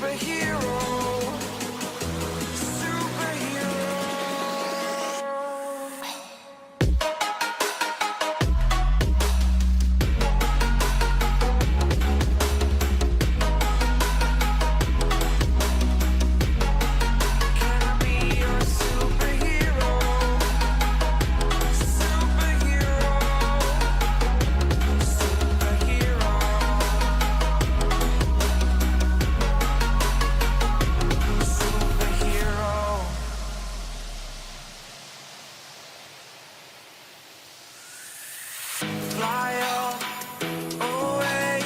superhero. Fly away.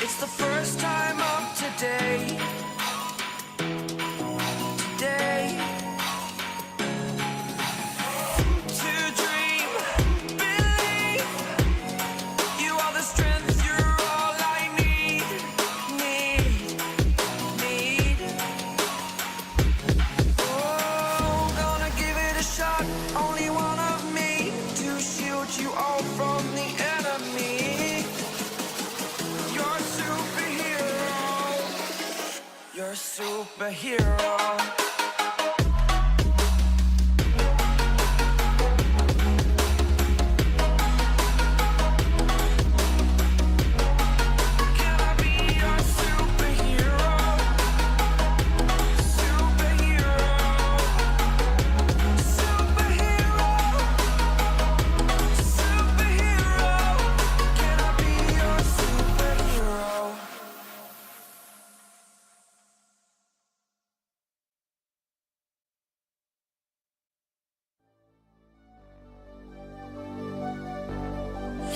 It's the first time of today. To dream, believe. You are the strength, you're all I need. Oh, gonna give it a shot. Only one of me to shield you all from the enemy. You're a superhero. You're a superhero.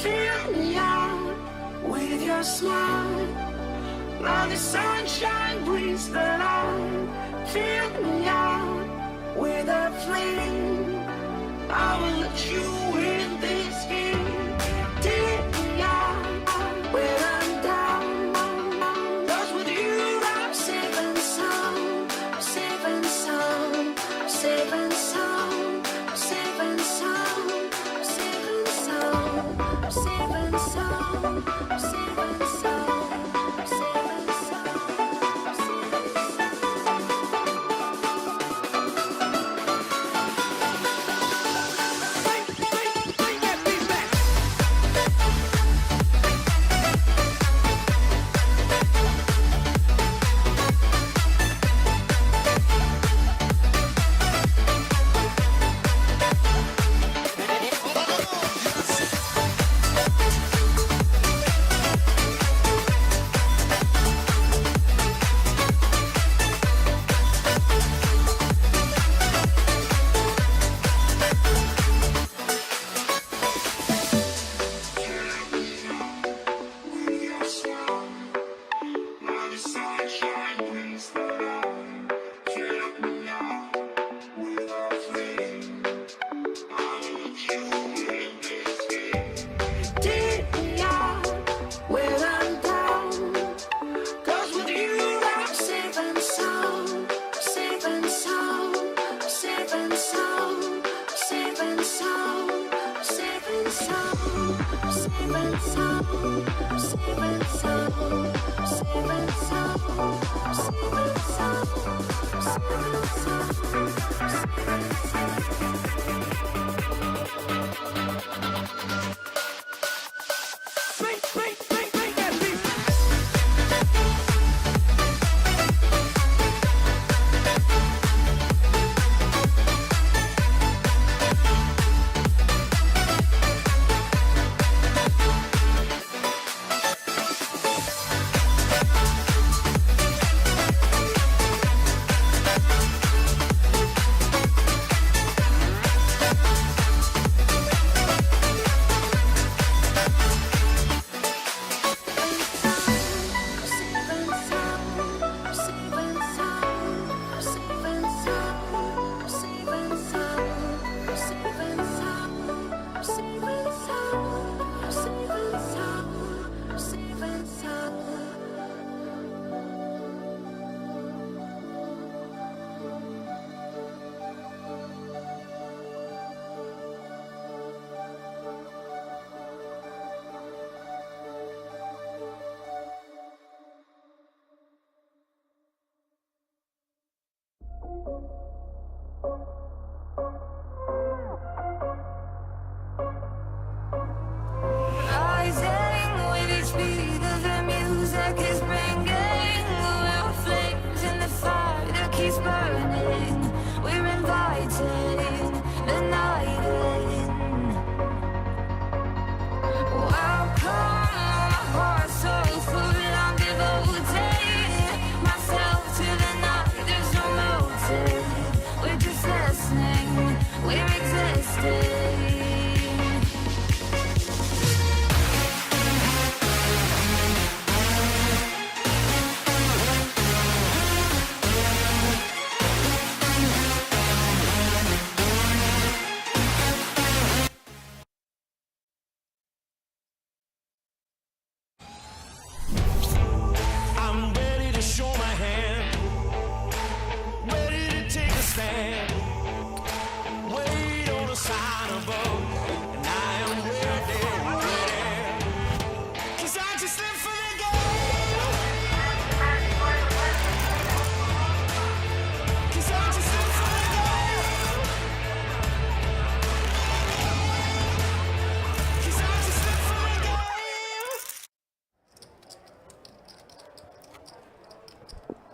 Fill me out with your smile. Now the sunshine brings the light. Fill me out with a flame. I will let you in this game. Take me out when I'm down. 'Cause with you I'm safe and sound. I'm safe and sound. I'm safe and sound. I'm safe and sound. I'm safe and sound. I'm safe and sound. I'm safe and sound. I'm safe and sound. I'm safe and sound.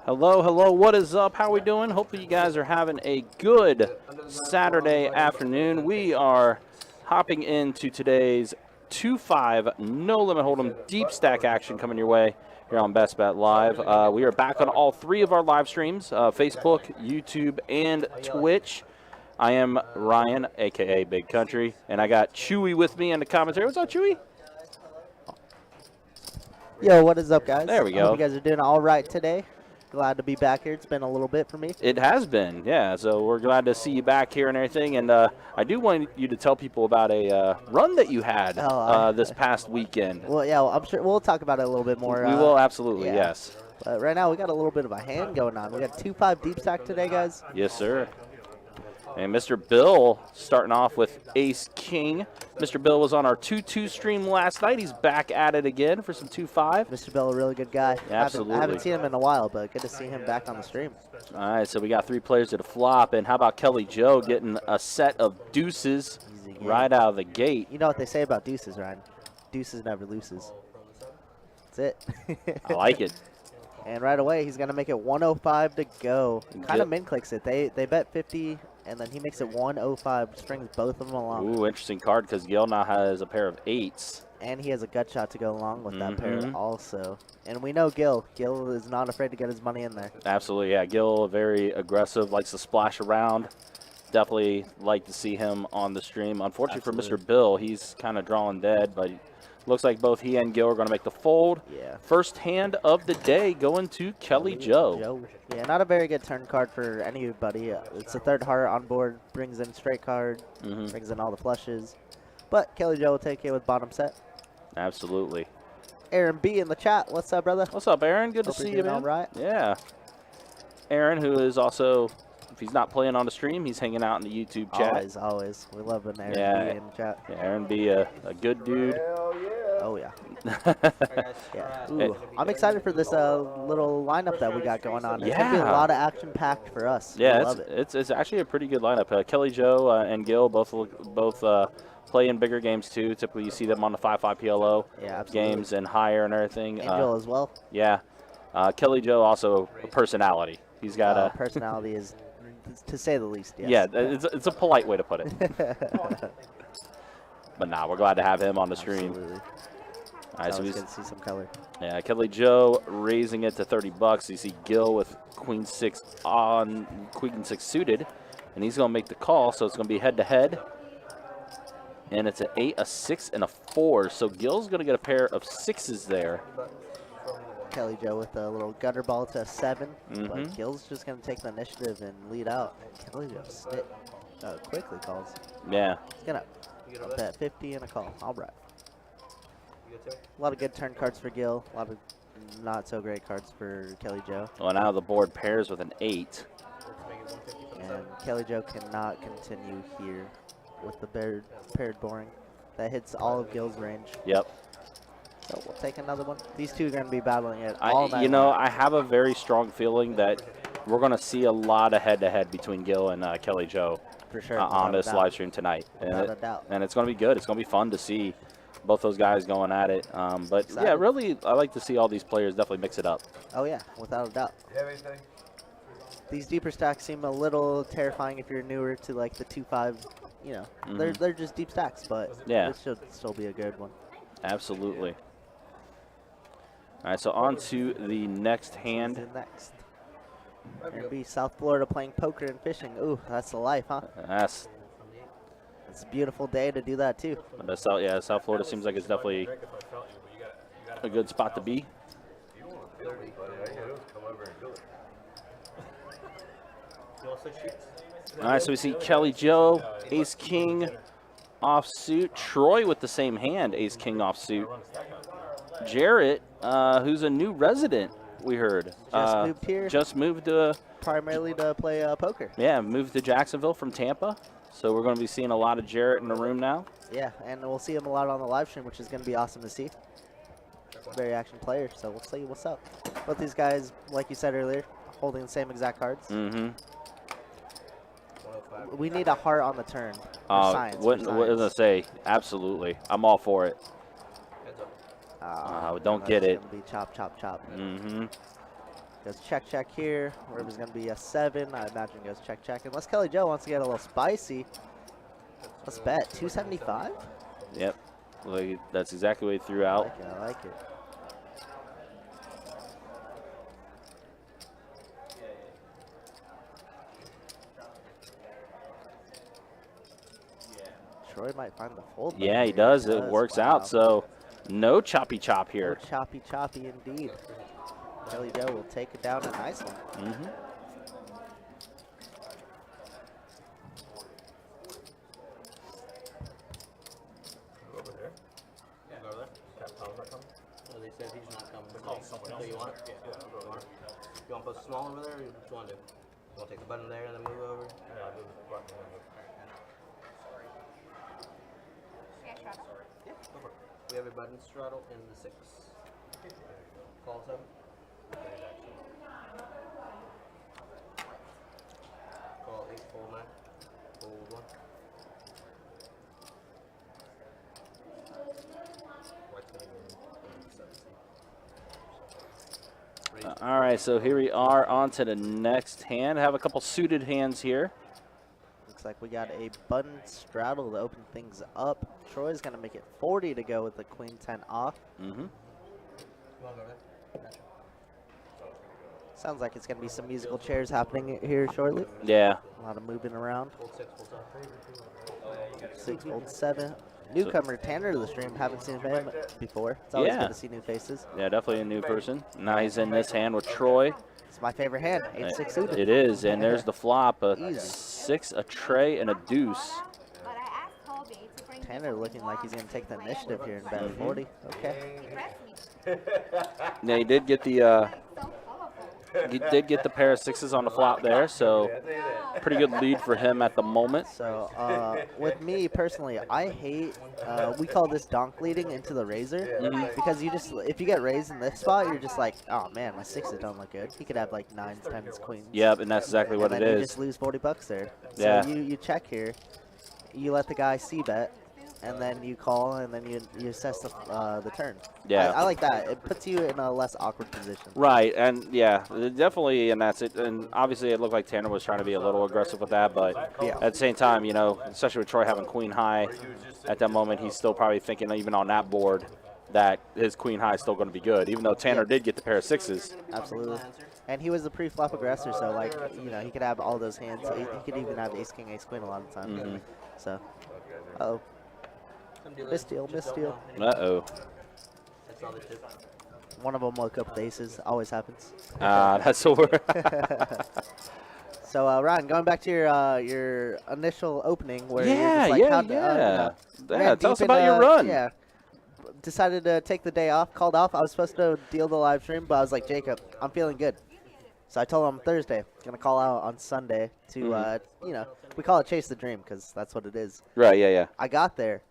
Hello, hello, what is up? How we doing? Hopefully you guys are having a good Saturday afternoon. We are hopping into today's 2-5 No Limit Hold'em deep stack action coming your way here on Best Bet Live. We are back on all three of our live streams, Facebook, YouTube, and Twitch. I am Ryan, a.k.a. Big Country, and I got Chewy with me in the commentary. What's up, Chewy? Yo, what is up, guys? There we I hope go. you guys are doing all right today. Glad to be back here. It's been a little bit for me. It has been, yeah. So we're glad to see you back here and everything. And I do want you to tell people about a run that you had this past weekend. Well, yeah, I'm sure we'll talk about it a little bit more. We will, absolutely, yeah. yes. But right now, we got a little bit of a hand going on. We got 2-5 deep stack today, guys. Yes, sir. And Mr. Bill starting off with Ace King. Mr. Bill was on our 2-2 stream last night. He's back at it again for some 2-5. Mr. Bill, a really good guy. Absolutely. I haven't seen him in a while, but good to see him back on the stream. All right, so we got 3 players to the flop. And how about Kelly Joe getting a set of deuces right out of the gate? You know what they say about deuces, Ryan? Deuces never loses. That's it. I like it. And right away, he's going to make it 105 to go. Kind of min-clicks it. They bet 50, and then he makes it 105, strings both of them along. Ooh, interesting card because Gil now has a pair of 8s. And he has a gut shot to go along with that pair also. And we know Gil. Gil is not afraid to get his money in there. Absolutely, yeah. Gil, very aggressive, likes to splash around. Definitely like to see him on the stream. Unfortunately for Mr. Bill, he's kind of drawing dead, but looks like both he and Gil are going to make the fold. Yeah. First hand of the day going to Kelly Joe. Yeah, not a very good turn card for anybody. It's a third heart on board, brings in straight card, brings in all the flushes. But Kelly Joe will take it with bottom set. Absolutely. Aaron B in the chat. What's up, brother? What's up, Aaron? Good Hope to you're see you, doing man. all right. Yeah. Aaron, who is also, if he's not playing on the stream, he's hanging out in the YouTube chat. Always, always. We love an Aaron B in the chat. Yeah, Aaron B, a good dude. Oh, yeah. Yeah. Ooh, I'm excited for this little lineup that we got going on. It's going to be a lot of action-packed for us. Yeah, we love it. It's actually a pretty good lineup. Kelly Joe and Gil both play in bigger games too. Typically, you see them on the 5-5 PLO games and higher and everything. Angel as well. Yeah. Kelly Joe also a personality. He's got a personality is, to say the least. Yes. Yeah, it's a polite way to put it. But nah, we're glad to have him on the stream. Absolutely. All right, so we good to see some color. Yeah, Kelly Joe raising it to $30. You see Gil with Queen 6 on Queen 6 suited, and he's gonna make the call. So it's gonna be head to head. And it's an 8, a 6, and a 4. So Gil's going to get a pair of 6s there. Kelly Joe with a little gutter ball to a 7. But Gil's just going to take the initiative and lead out. Kelly Joe quickly calls. Yeah. He's going to bet 50 and a call. All right. A lot of good turn cards for Gil. A lot of not so great cards for Kelly Joe. Well, now the board pairs with an 8. And Kelly Joe cannot continue here with the paired boring. That hits all of Gil's range. Yep. So we'll take another one. These two are going to be battling it all night. You know, I have a very strong feeling that we're going to see a lot of head-to-head between Gil and Kelly Joe for sure, on this live stream tonight. Without a doubt. And it's going to be good. It's going to be fun to see both those guys going at it. But, yeah, really, I like to see all these players definitely mix it up. Oh, yeah, without a doubt. These deeper stacks seem a little terrifying if you're newer to, like, the 2-5. You know, they're just deep stacks, but it should still be a good one. Absolutely. All right, so on to the next hand. Next. It'll be South Florida playing poker and fishing. Ooh, that's the life, huh? It's a beautiful day to do that, too. But South Florida seems like it's definitely a good spot to be. All right, so we see Kelly Joe, Ace King offsuit. Troy with the same hand, Ace King offsuit. Jarrett, who's a new resident, we heard. Just moved here. Just moved primarily to play poker. Yeah, moved to Jacksonville from Tampa. So we're going to be seeing a lot of Jarrett in the room now. Yeah, and we'll see him a lot on the live stream, which is going to be awesome to see. Very action player, so we'll see what's up. Both these guys, like you said earlier, holding the same exact cards. We need a heart on the turn. What was I going to say? Absolutely. I'm all for it. Don't get it. It's going to be chop, chop, chop. Goes check here. River's going to be a 7. I imagine goes check. Unless Kelly Joe wants to get a little spicy. Let's bet 275. Yep. Like, that's exactly what he threw out. I like it. Troy might find the fold. Yeah, he does. It works out. So no choppy chop here. No choppy indeed. Kelly Joe will take it down a nice one. Mm-hmm. Over there. Yeah, go over there. Cap's not coming. Well, they said he's not coming. Oh, someone else. So you want it? Yeah, I'll go over there. You want to put small over there, or what you want to do? You want to take the button there and then move over? Yeah, I'll move the button and then move. Yeah, go for it. We have a button straddle in the 6. Call 7. Call 8, fold 9. Fold 1. White's going to go 7. All right, so here we are on to the next hand. Have a couple suited hands here. Looks like we got a button straddle to open things up. Troy's going to make it 40 to go with the queen 10 off. Mm-hmm. Sounds like it's going to be some musical chairs happening here shortly. Yeah. A lot of moving around. Fold 6, fold 7. 6, fold 7. Newcomer Tanner to the stream. Haven't seen him before. It's always good to see new faces. Yeah, definitely a new person. Now he's in this hand with Troy. It's my favorite hand, 8-6 suited. It is, and there's the flop. A 6, a tray, and a deuce. Tanner looking like he's going to take the initiative here in bet 40. Okay. Now he did get the pair of 6s on the flop there, so pretty good lead for him at the moment. So with me personally, I hate, we call this donk leading into the razor, because you just, if you get raised in this spot, you're just like, oh man, my 6s don't look good. He could have like 9s, 10s, queens. Yep, and that's exactly what it is. You just lose 40 bucks there. Yeah. So you check here, you let the guy c-bet, and then you call, and then you assess the turn. Yeah. I like that. It puts you in a less awkward position. Right, and yeah, definitely, and that's it. And obviously, it looked like Tanner was trying to be a little aggressive with that, but at the same time, you know, especially with Troy having queen high, at that moment, he's still probably thinking, even on that board, that his queen high is still going to be good, even though Tanner did get the pair of 6s. Absolutely. And he was the pre-flop aggressor, so like, you know, he could have all those hands. He could even have ace king, ace queen a lot of the time. So, uh-oh. Misdeal. Uh-oh. One of them woke up with aces. Always happens. That's what we're... So, Ryan, going back to your initial opening where you're Yeah, just like, yeah, tell us about your run. Yeah. Decided to take the day off, called off. I was supposed to deal the live stream, but I was like, Jacob, I'm feeling good. So I told him Thursday, going to call out on Sunday to, you know, we call it chase the dream because that's what it is. Right, yeah. I got there.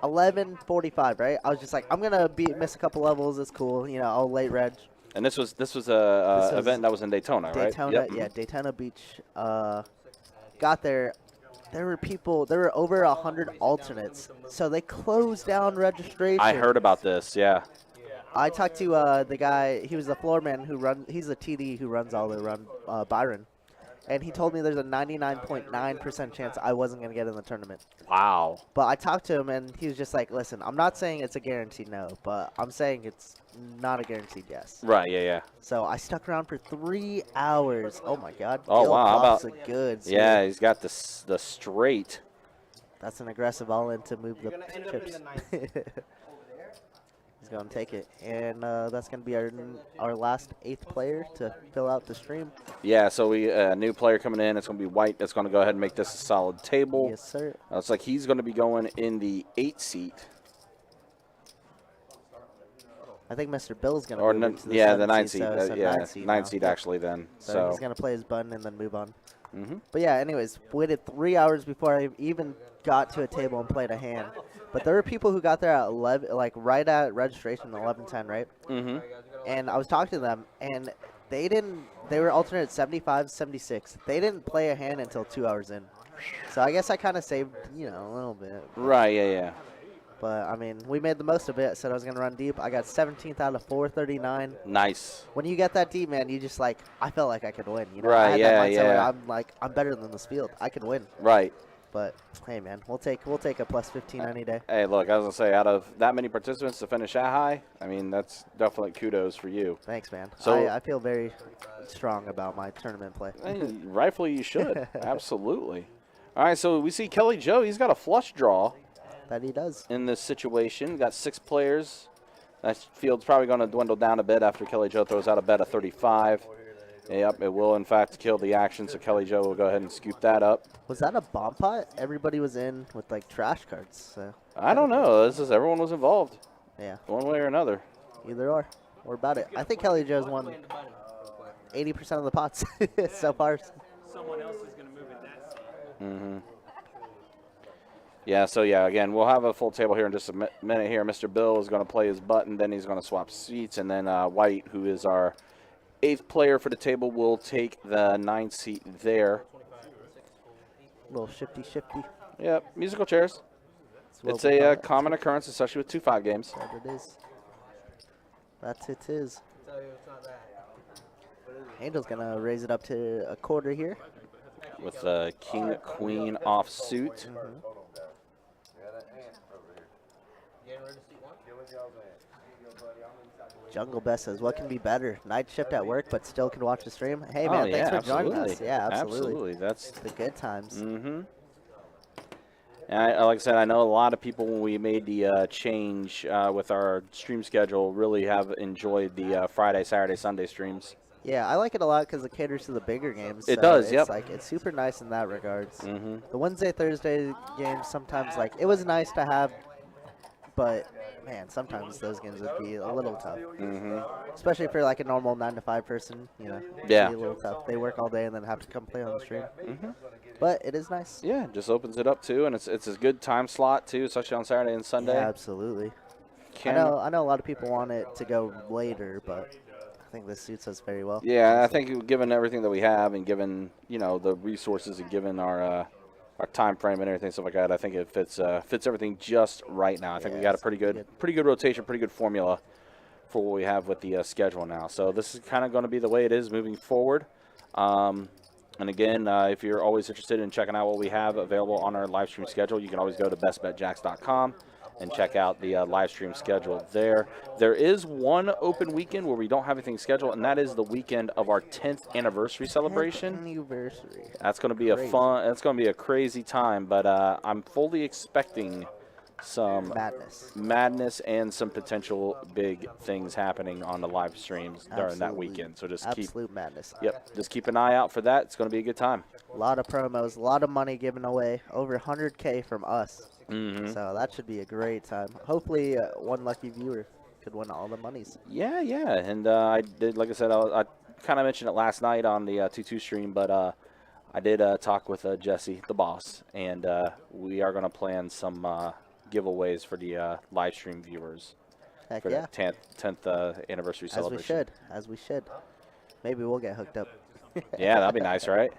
11:45, right? I was just like, I'm gonna miss a couple levels. It's cool, you know. I'll late reg. And this was a event that was in Daytona, right? Yeah, Daytona Beach. Got there. There were people. There were over 100 alternates, so they closed down registration. I heard about this. Yeah. I talked to the guy. He was the floor man who runs. He's a TD who runs all the run. Byron. And he told me there's a 99.9% chance I wasn't going to get in the tournament. Wow. But I talked to him, and he was just like, listen, I'm not saying it's a guaranteed no, but I'm saying it's not a guaranteed yes. Right, yeah. So I stuck around for 3 hours. Oh, my God. Oh, Bill wow. How Buff's about, a good suit. yeah, he's got the straight. That's an aggressive all-in to move the chips. He's going to take it. And that's going to be our last 8th player to fill out the stream. Yeah, so we new player coming in. It's going to be White. That's going to go ahead and make this a solid table. Yes, sir. Looks like he's going to be going in the 8 seat. I think Mr. Bill's going to move into the 7 the 9 seat. seat. So Yeah, 9 seat 9 now. seat actually then. So he's going to play his button and then move on. Mm-hmm. But yeah, anyways, waited 3 hours before I even got to a table and played a hand. But there were people who got there at 11, like right at registration, 11:10, right? Mm-hmm. And I was talking to them, and they didn't. They were alternate 75, 76. They didn't play a hand until 2 hours in. So I guess I kind of saved, you know, a little bit. Right, yeah. But, I mean, we made the most of it. Said I was going to run deep. I got 17th out of 439. Nice. When you get that deep, man, you just, like, I felt like I could win. You know? Right, I had yeah, that mindset where yeah. I'm like, I'm better than this field. I can win. Right. But, hey, man, we'll take a plus 15 any day. Hey, look, I was going to say, out of that many participants to finish that high, I mean, that's definitely kudos for you. Thanks, man. So- I feel very strong about my tournament play. Hey, rightfully you should. Absolutely. All right, so we see Kelly Joe. He's got a flush draw That he does. in this situation. Got 6 players. That field's probably going to dwindle down a bit after Kelly Joe throws out a bet of 35. Yep, it will, in fact, kill the action, so Kelly Joe will go ahead and scoop that up. Was that a bomb pot? Everybody was in with, like, trash cards. So, I don't know. Everyone was involved, yeah, one way or another. either or. We're about it. I think Kelly Joe's won 80% of the pots so far. Someone else is going to move in that seat. Mm-hmm. Yeah, so yeah, again, we'll have a full table here in just a minute here. Mr. Bill is going to play his button, then he's going to swap seats, and then White, who is our 8th player for the table, will take the 9th seat there. Little shifty. Yep, musical chairs. Well It's a done. common occurrence, especially with 2-5 games. That it is. That's it is. Angel's gonna raise it up to a quarter here. With the king, queen off suit. Jungle Best says, "What can be better? Night shift at work, but still can watch the stream." Hey Oh, man, yeah, thanks for joining us. absolutely. Yeah, absolutely. Absolutely. That's The good times. mm-hmm. And like I said, I know a lot of people when we made the change with our stream schedule really have enjoyed the Friday, Saturday, Sunday streams. Yeah, I like it a lot because it caters to the bigger games. It so does, It's yep. like it's super nice in that regards. Mm-hmm. The Wednesday, Thursday games sometimes like it was nice to have, but man, sometimes those games would be a little tough. Mm-hmm. Especially for like a normal 9-to-5 person, you know. It'd Yeah. be a little tough. They work all day and then have to come play on the stream. Mm-hmm. But it is nice. Yeah, just opens it up too, and it's a good time slot too, especially on Saturday and Sunday. Yeah, absolutely. Can- I know a lot of people want it to go later, but I think this suits us very well. Yeah, I think given everything that we have, and given the resources, and given our time frame and everything stuff like that, I think it fits everything just right now. I think we got a pretty good rotation, pretty good formula for what we have with the schedule now. So this is kind of going to be the way it is moving forward. And again, if you're always interested in checking out what we have available on our live stream schedule, you can always go to bestbetjacks.com and check out the live stream schedule there. There is one open weekend where we don't have anything scheduled, and that is the weekend of our 10th anniversary celebration. Anniversary. That's going to be that's going to be a crazy time, but I'm fully expecting some madness and some potential big things happening on the live streams during that Absolutely. weekend. So just Absolute madness. just keep an eye out for that. It's going to be a good time. A lot of promos, a lot of money given away, over 100K from us. Mm-hmm. So that should be a great time. Hopefully, one lucky viewer could win all the monies. Yeah, and I did, like I said, I kind of mentioned it last night on the 2-2 stream, but I did talk with Jesse, the boss, and we are going to plan some giveaways for the live stream viewers Heck for yeah. the 10th anniversary celebration. As we should. Maybe we'll get hooked up. Yeah, that'd be nice, right?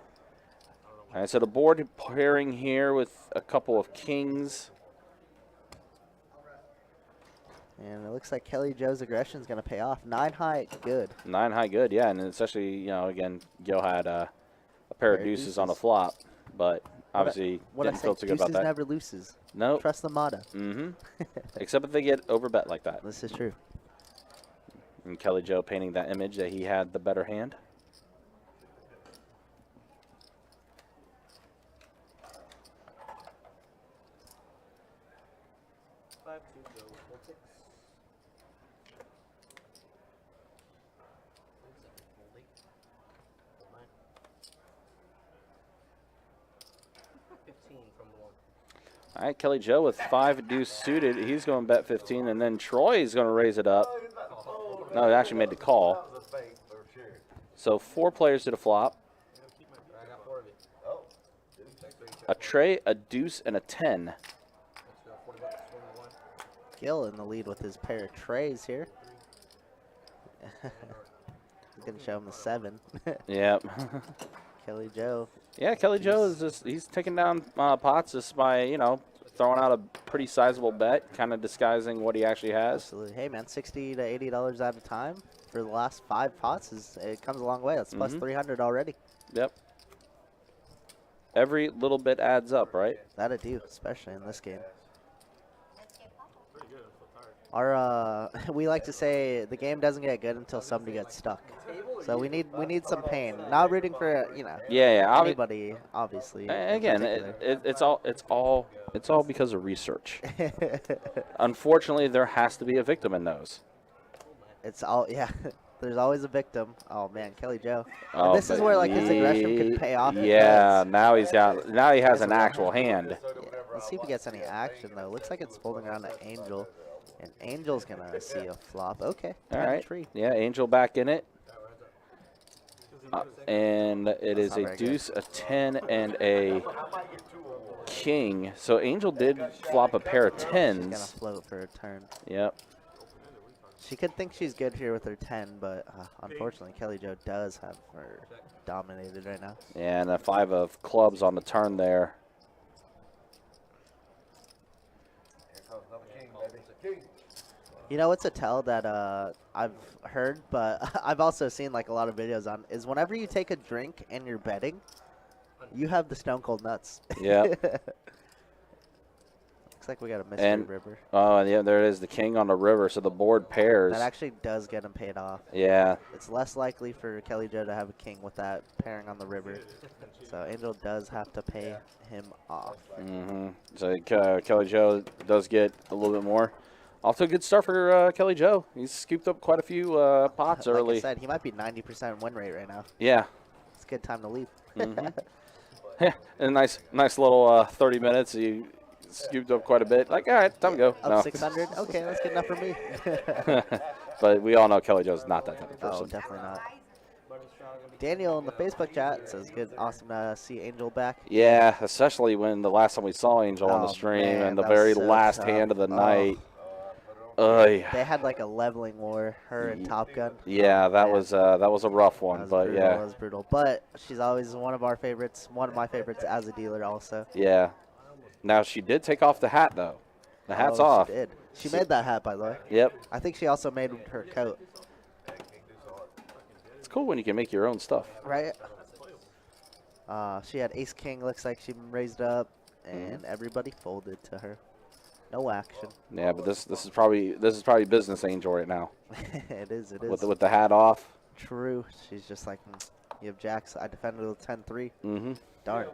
All right, so the board pairing here with a couple of kings. And it looks like Kelly Joe's aggression is going to pay off. 9 high, good. 9 high, good, yeah, and especially, again, Gil had a pair of deuces on the flop, but obviously what I didn't say, feel too good about deuces that. never loses. No. Trust the motto. Mm-hmm. Except if they get overbet like that. This is true. And Kelly Joe painting that image that he had the better hand. All right, Kelly Joe with 5 deuce suited. He's going to bet 15, and then Troy is going to raise it up. No, he actually made the call. So 4 players to the flop. A tray, a deuce, and a 10. Gil in the lead with his pair of trays here. He's going to show him the 7. Yep. Kelly Joe. Yeah, Kelly Joe is he's taking down pots just by, throwing out a pretty sizable bet, kind of disguising what he actually has. Absolutely. Hey, man, $60 to $80 at a time for the last 5 pots it comes a long way. That's plus 300 already. Yep. Every little bit adds up, right? That'll do, especially in this game. Our we like to say the game doesn't get good until somebody gets stuck. So we need some pain. Not rooting for Yeah. anybody, obviously. Again, it's all because of research. Unfortunately, there has to be a victim in those. It's all There's always a victim. Oh man, Kelly Joe. Oh, And this is where like his aggression could pay off. Yeah, now he has an actual hand. Yeah. Let's see if he gets any action though. Looks like it's folding around to Angel, and Angel's gonna see a flop. Okay. All right. Tree. Yeah, Angel back in it. And it is a very deuce, a 10, and a king. So Angel did flop a pair of She's gonna 10s. float for a turn. Yep. She could think she's good here with her 10, but unfortunately, Kelly Joe does have her dominated right now. And a 5 of clubs on the turn there. You know what's a tell that I've heard, but I've also seen like a lot of videos on, is whenever you take a drink and you're betting, you have the stone cold nuts. Yep. Looks like we got a mystery river. Oh, and yeah, there it is, the king on the river. So the board pairs. That actually does get him paid off. Yeah. It's less likely for Kelly Joe to have a king with that pairing on the river. So Angel does have to pay him off. So Kelly Joe does get a little bit more. Off to a good start for Kelly Joe. He's scooped up quite a few pots Like early. I said, he might be 90% win rate right now. Yeah. It's a good time to leave. Yeah, and a nice little 30 minutes. He scooped up quite a bit. Like, all right, time to go. Up 600? Okay, that's good enough for me. But we all know Kelly Joe's not that type of person. Oh, definitely not. Daniel in the Facebook chat says, "Good, awesome to see Angel back." Yeah, especially when the last time we saw Angel on the Oh, stream man, and the that was very so last tough. hand of the Oh. night. They had like a leveling war, her and Top Gun. Yeah, that Man. was a rough one, That was but brutal, yeah. that was brutal. But she's always one of our favorites, one of my favorites as a dealer also. Yeah. Now she did take off the hat though. The hat's Oh, off. She did. She made that hat, by the way. Yep. I think she also made her coat, It's cool when you can make your own stuff. right? She had Ace King. Looks like she raised up, Mm-hmm. and everybody folded to her. No action. Yeah, but this is probably business Angel right now It is. with the hat off. True. She's just like, you have jacks. I defended with 10-3. Mm-hmm. Darn.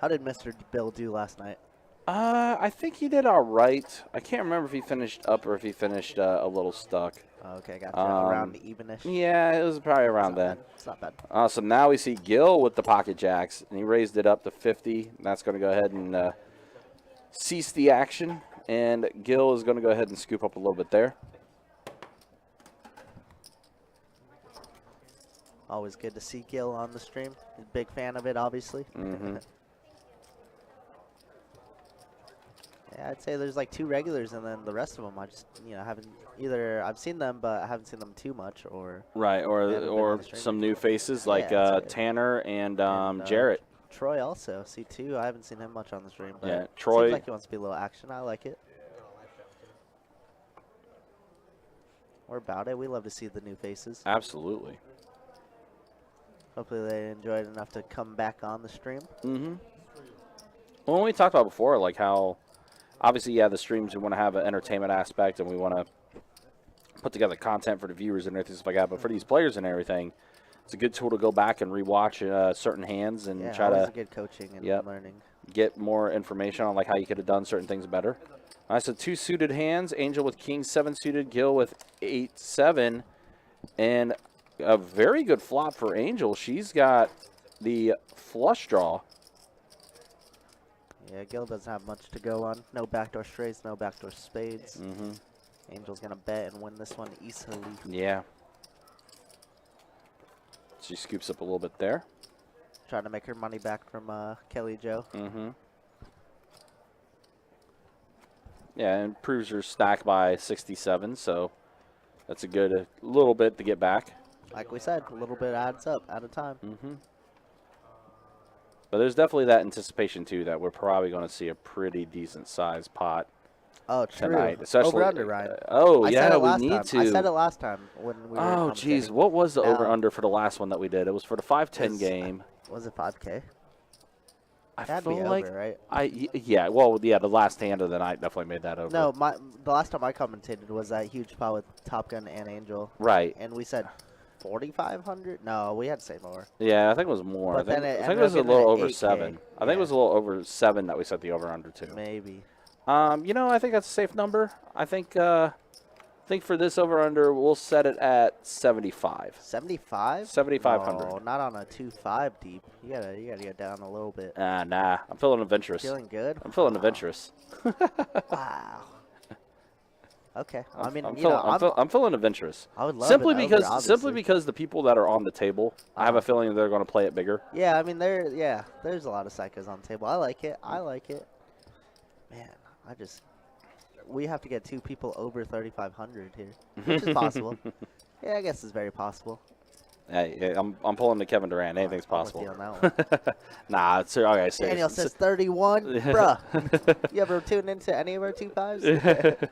How did Mr. Bill do last night? I think he did all right. I can't remember if he finished up or if he finished a little stuck. Okay, gotcha. Around evenish. Yeah, it was probably around then. It's not bad. So now we see Gil with the pocket jacks, and he raised it up to 50. That's going to go ahead and cease the action, and Gil is going to go ahead and scoop up a little bit there. Always good to see Gil on the stream. He's a big fan of it, obviously. Mm-hmm. Yeah, I'd say there's like 2 regulars, and then the rest of them I just, haven't either. I've seen them, but I haven't seen them too much, or Right, They haven't been on or the stream. some new faces like Yeah, that's it. Tanner and And, Jarrett. Troy also. C2. I haven't seen him much on the stream. But Yeah, Troy- seems like he wants to be a little action. I like it. We're about it. We love to see the new faces. Absolutely. Hopefully they enjoyed enough to come back on the stream. Mm-hmm. Well, we talked about before, like how obviously, yeah, the streams, we want to have an entertainment aspect and we want to put together content for the viewers and everything stuff like that. But for these players and everything, it's a good tool to go back and rewatch certain hands and Yeah, try always to a good coaching and Yep. learning. get more information on like how you could have done certain things better. All right, so 2 suited hands, Angel with King 7 suited, Gil with 8-7, and a very good flop for Angel. She's got the flush draw. Yeah, Gil doesn't have much to go on. No backdoor straights, no backdoor spades. Mm-hmm. Angel's going to bet and win this one easily. Yeah. She scoops up a little bit there. Trying to make her money back from Kelly Joe. Mm-hmm. Yeah, and improves her stack by 67, so That's a good little bit to get back. Like we said, a little bit adds up at a time. But there's definitely that anticipation, too, that we're probably going to see a pretty decent-sized pot Oh, true. tonight. Especially, Over-under, Ryan. Oh, I said yeah, it we last need time. to. I said it last time when we were Oh, geez. commentating. What was the Now- over-under for the last one that we did? It was for the 5-10 It's- game. Was it 5K? I That'd feel be like over, right? the last hand of the night definitely made that over. No, the last time I commentated was that huge pot with Top Gun and Angel. Right. And we said 4,500? No, we had to say more. Yeah, I think it was more. But then it I think ended it was up a getting little an over 8K. 7. I think it was a little over 7 that we set the over-under to. Maybe. I think that's a safe number. I think for this over-under, we'll set it at 75. 75? 7,500. No, not on a 2.5 deep. You gotta get down a little bit. Nah. I'm feeling adventurous. Feeling good? I'm feeling adventurous. Wow. Okay. I mean, I'm you know, I'm feeling adventurous. I would love simply an over, because obviously. the people that are on the table, I have a feeling they're going to play it bigger. Yeah, I mean, there's a lot of psychos on the table. I like it. Man, we have to get 2 people over 3,500 here, which is possible. Yeah, I guess it's very possible. Hey, I'm pulling the Kevin Durant. Anything's I'm with possible. you on that one. Nah, it's okay. Daniel seriously. says 31. Bruh. You ever tuned into any of our 2.5s?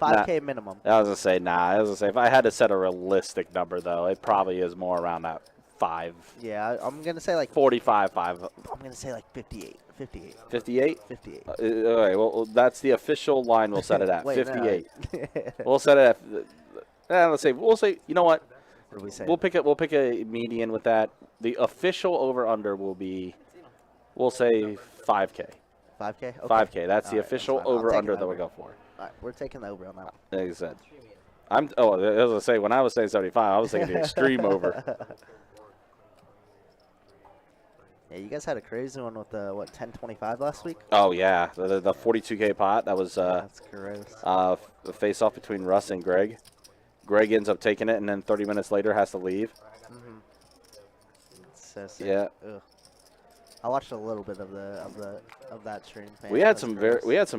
5K minimum. I was gonna say if I had to set a realistic number though, it probably is more around that 5. Yeah, I'm going to say like 45, 5. I'm going to say like 58. 58. 58? 58. All right, well, that's the official line we'll set it at. Wait, no. 58. We'll set it at, we'll say, you know what? What do we say? We'll pick a median with that. The official over-under will be, we'll say 5K. 5K? Okay. 5K. That's the All right, official that's fine. I'll take over-under an that we over. go for. All right, we're taking the over on that one. Like I said. As I say, when I was saying 75, I was thinking the extreme over. Yeah, you guys had a crazy one with the 1025 last week. Oh yeah, the 42K pot. That was That's gross. the face-off between Russ and Greg. Greg ends up taking it, and then 30 minutes later has to leave. So sick. Yeah. Ugh. I watched a little bit of that stream. Man, We that had was some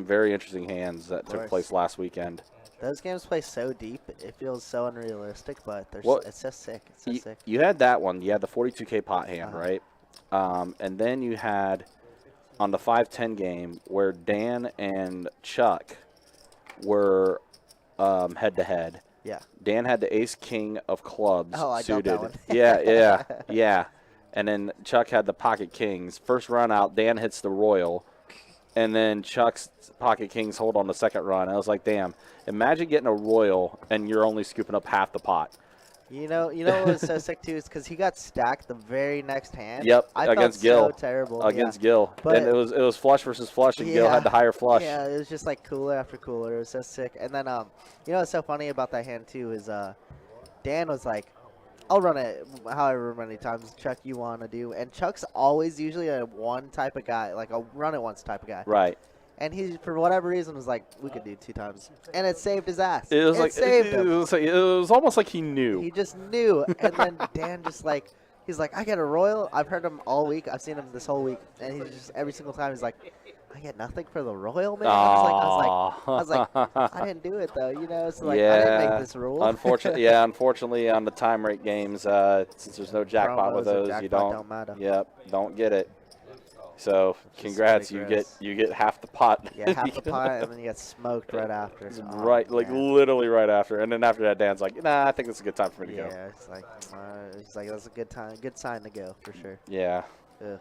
gross. very interesting hands that took course. place last weekend. Those games play so deep, it feels so unrealistic, but Well, it's just sick. It's so sick. You had that one. You had the 42K pot hand, Uh-huh. right? And then you had on the 5-10 game where Dan and Chuck were head-to-head. Yeah. Dan had the ace king of clubs Oh, I got suited. that one. Yeah. And then Chuck had the pocket kings. First run out, Dan hits the royal, and then Chuck's pocket kings hold on the second run. I was like, damn, imagine getting a royal and you're only scooping up half the pot. You know what was so sick too is because he got stacked the very next hand. Yep, I against felt Gil. So terrible Against yeah. Gil. But- And it was flush versus flush, and Gil Yeah. had the higher flush. Yeah, it was just like cooler after cooler. It was so sick. And then you know what's so funny about that hand too is Dan was like, I'll run it however many times, Chuck, you want to do. And Chuck's always usually a one type of guy, like a run it once type of guy. Right. And he, for whatever reason, was like, we could do 2 times. And it saved his ass. It was saved him. it was almost like he knew. He just knew. And then Dan just like, he's like, I get a royal. I've heard him all week. I've seen him this whole week. And he's just, every single time, he's like, I get nothing for the royal, man. I was like, I didn't do it, though. You know, so like, I didn't make this rule. Unfortunately, on the time rate games, since there's no jackpot with Promos or those, you jackpot don't. don't matter. Yep, don't get it. So congrats, pretty you gross. get half the pot. Yeah, half the pot, and then you get smoked right after. It's Oh, right, like man. literally right after, and then after that, Dan's like, "Nah, I think it's a good time for me to go." Yeah, it's like that's a good time, good sign to go for sure. Yeah, Ugh.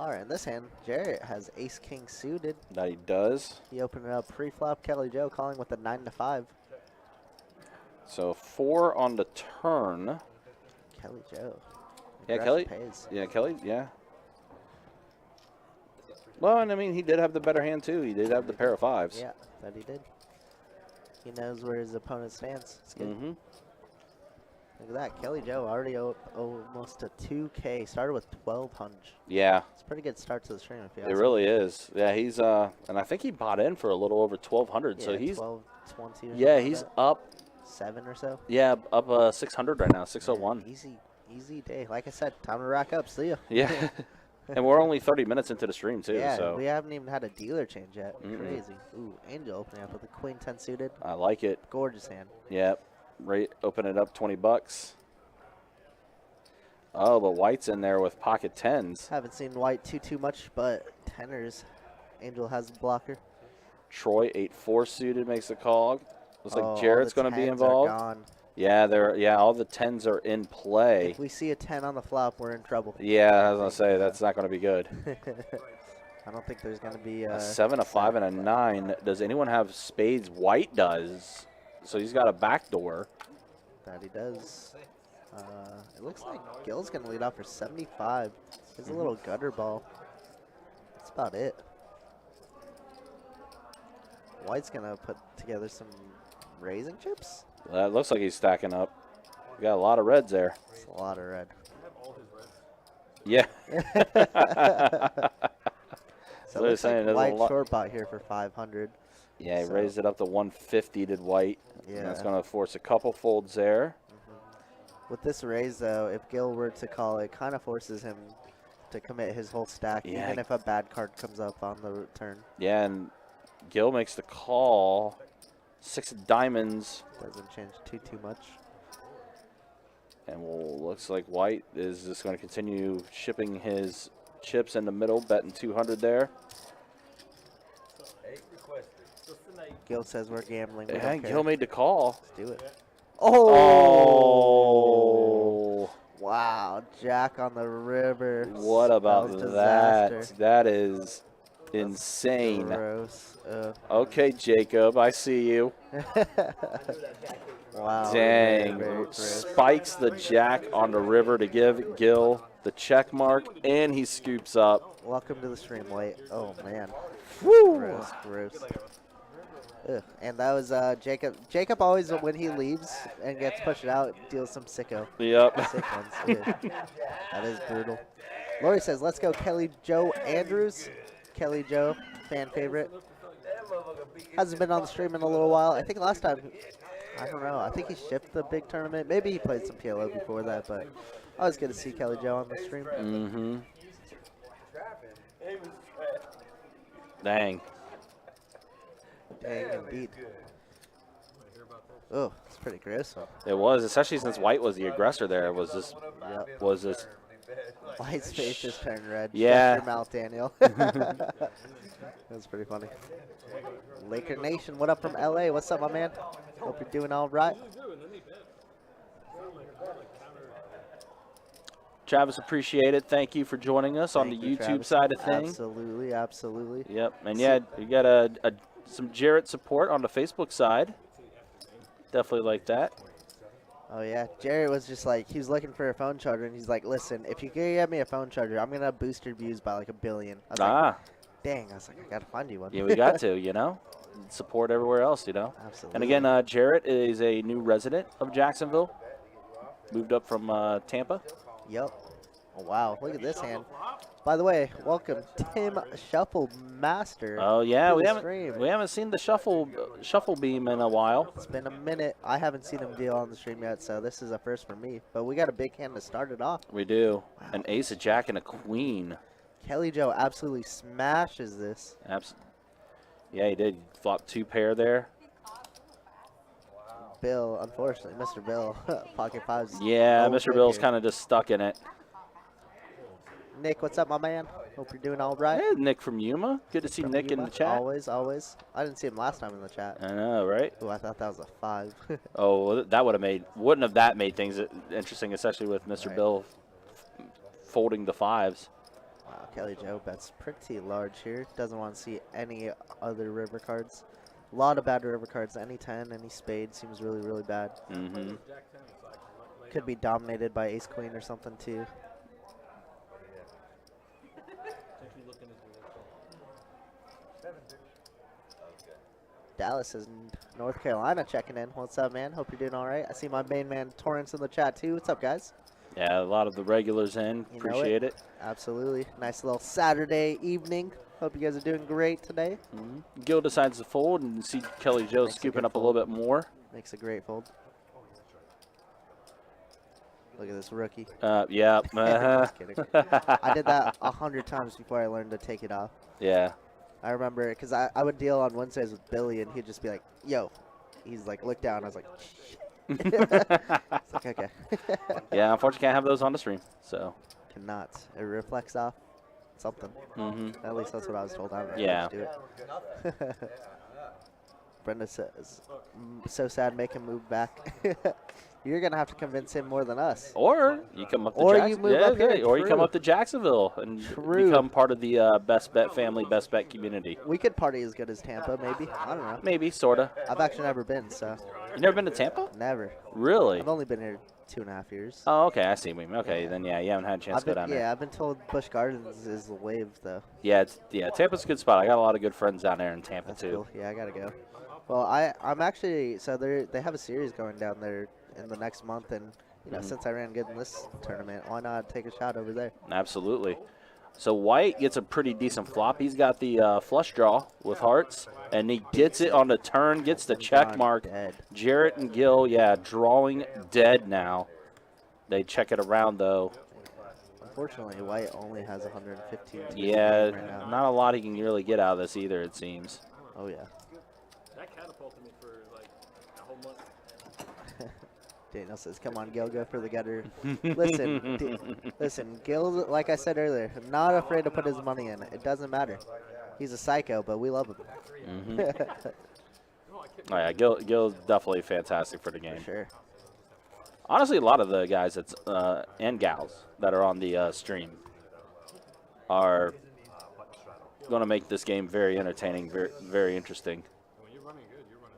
All right, in this hand, Jarrett has Ace King suited. that he does. He opened it up pre-flop. Kelly Joe calling with a 9-5. So 4 on the turn. Kelly Joe. Yeah, Aggressive Kelly. Pays. Yeah, Kelly. Yeah. Well, and I mean, he did have the better hand too. He did have the pair of 5s. Yeah, that he did. He knows where his opponent stands. It's good. Mm-hmm. Look at that. Kelly Joe already almost a 2K. Started with 1200. Yeah, It's a pretty good start to the stream. If you it ask really is. Yeah, he's and I think he bought in for a little over 1,200. me. So Yeah, he's 1220 or yeah, something he's like up. that. 7 or so. Yeah, up 600 right now, 601. Easy day. Like I said, time to rack up. See ya. Yeah, and we're only 30 minutes into the stream too. Yeah, So we haven't even had a dealer change yet. Mm-mm. Crazy. Ooh, Angel opening up with a Queen 10 suited. I like it. Gorgeous hand. Yep. Rate, open it up, 20 bucks. Oh, but White's in there with pocket tens. Haven't seen White too much, but tenors. Angel has the blocker. Troy, 8-4 suited, makes a call. Looks Oh, like all Jarrett's the going to be 10s are involved. gone. Yeah, all the tens are in play. If we see a 10 on the flop, we're in trouble. Yeah, I was going to say, that's not going to be good. I don't think there's going to be A 7, a 5, and a 9. Does anyone have spades? White does. So he's got a backdoor. That he does. It looks like Gil's going to lead off for 75. He's a little gutter ball. That's about it. White's going to put together some raising chips. That looks like he's stacking up. We got a lot of reds there. It's a lot of red. Yeah. So So it looks saying like there's a White lot- short pot here for 500. Yeah, he So- raised it up to 150, did White. Yeah. And that's going to force a couple folds there. With this raise, though, if Gil were to call, it kind of forces him to commit his whole stack, Yeah. even if a bad card comes up on the turn. Yeah, and Gil makes the call. 6 of diamonds. Doesn't change too much. And looks like White is just going to continue shipping his chips in the middle, betting 200 there. Gil says we're gambling. We And don't care. Gil made the call. Let's do it. Oh! Wow, Jack on the river. What about was that? disaster. That is insane. Gross. Okay, Jacob, I see you. Wow. Dang. Very gross. Spikes the jack on the river to give Gil the check mark, and he scoops up. Welcome to the stream, White. Oh, man. Woo! Gross. Ugh. And that was Jacob. Jacob always, when he leaves and gets pushed out, deals some sicko. Yep. Sick ones. Ugh. That is brutal. Lori says, let's go Kelly Joe Andrews. Kelly Joe, fan favorite. Hasn't been on the stream in a little while. I think last time, I don't know. I think he shipped the big tournament. Maybe he played some PLO before that, but I was good to see Kelly Joe on the stream. Mm-hmm. Dang. Dang, indeed. Oh, it's pretty gruesome. It was, especially since White was the aggressor there. It was just, Yep. was this. White's face just turned red. Yeah. Shut your mouth, Daniel. That was pretty funny. Laker Nation, what up from LA? What's up, my man? Hope you're doing all right. Travis, appreciate it. Thank you for joining us on the Thank you, YouTube Travis. side of things. Absolutely, absolutely. Yep, and yeah, you got some Jarrett support on the Facebook side. Definitely like that. Oh, yeah. Jared was just like, he was looking for a phone charger, and he's like, listen, if you can get me a phone charger, I'm going to boost your views by like 1 billion. I was like, dang. I was like, I got to find you one. Yeah, we got to, you know, support everywhere else, you know. Absolutely. And again, Jarrett is a new resident of Jacksonville. Moved up from Tampa. Yep. Oh, wow. Look at this hand. By the way, welcome, Tim Shuffle Master. Oh yeah, to we the haven't stream. seen the shuffle beam in a while. It's been a minute. I haven't seen him deal on the stream yet, so this is a first for me. But we got a big hand to start it off. We do. An ace, a jack, and a queen. Kelly Joe absolutely smashes this. Yeah, he did. Flop 2 pair there. Bill, unfortunately, Mr. Bill, pocket fives. Yeah, no Mr. good Bill's here. kind of just stuck in it. Nick, what's up, my man? Hope you're doing all right. Hey, Nick from Yuma. Good to see From Nick in Yuma. the chat. Always, always. I didn't see him last time in the chat. I know, right? Oh, I thought that was a 5. Oh, well, that wouldn't have that made things interesting, especially with Mr. Right. Bill folding the 5s. Wow, Kelly Joe bets pretty large here. Doesn't want to see any other river cards. A lot of bad river cards. Any 10, any spade seems really, really bad. Mm-hmm. Could be dominated by ace queen or something too. Dallas is in North Carolina checking in. What's up, man? Hope you're doing all right. I see my main man Torrance in the chat too. What's up, guys? Yeah, a lot of the regulars in. You know Appreciate it. Absolutely. Nice little Saturday evening. Hope you guys are doing great today. Gil decides to fold and see Kelly Joe Makes a scooping good up a little bit more. Makes a great fold. Look at this rookie. Yeah. Just kidding. I did that 100 times before I learned to take it off. Yeah. I remember because I would deal on Wednesdays with Billy, and he'd just be like, yo. He's like, look down. I was like, shit. It's like, okay. Yeah, unfortunately, can't have those on the stream. So, Cannot. It reflects off something. At least that's what I was told. I don't know Yeah. how to do it. Brenda says, so sad, make him move back. You're going to have to convince him more than us. or you come up to Or you Jacksonville. move up here, Or you come true. up to Jacksonville and True. become part of the Best Bet family, Best Bet community. We could party as good as Tampa, maybe. I don't know. Maybe, sorta. I've actually never been, so You never been to Tampa? never. Really? I've only been here 2.5 years. Oh, okay. I see. Okay, then yeah, you haven't had a chance I've to go been, down there. yeah, I've been told Busch Gardens is the wave, though. Yeah, Tampa's a good spot. I got a lot of good friends down there in Tampa That's too. cool. Yeah, I gotta go. Well, I'm actually they have a series going down there in the next month, and you know, since I ran good in this tournament, why not take a shot over there? Absolutely. So White gets a pretty decent flop. He's got the flush draw with hearts, and he gets it on the turn, gets the check Darn mark. dead. Jarrett and Gill, yeah, drawing dead now. They check it around though. Unfortunately, White only has 115. to Yeah, right now. not a lot he can really get out of this either, it seems. Oh yeah. That catapulted me for like a whole month. Daniel says, "Come on, Gil, go for the gutter." Listen, Gil. Like I said earlier, not afraid to put his money in. It doesn't matter. He's a psycho, but we love him. Oh yeah, Gill's definitely fantastic for the game. For sure. Honestly, a lot of the guys that's and gals that are on the stream are going to make this game very entertaining, very, very interesting. When you're running good, you're running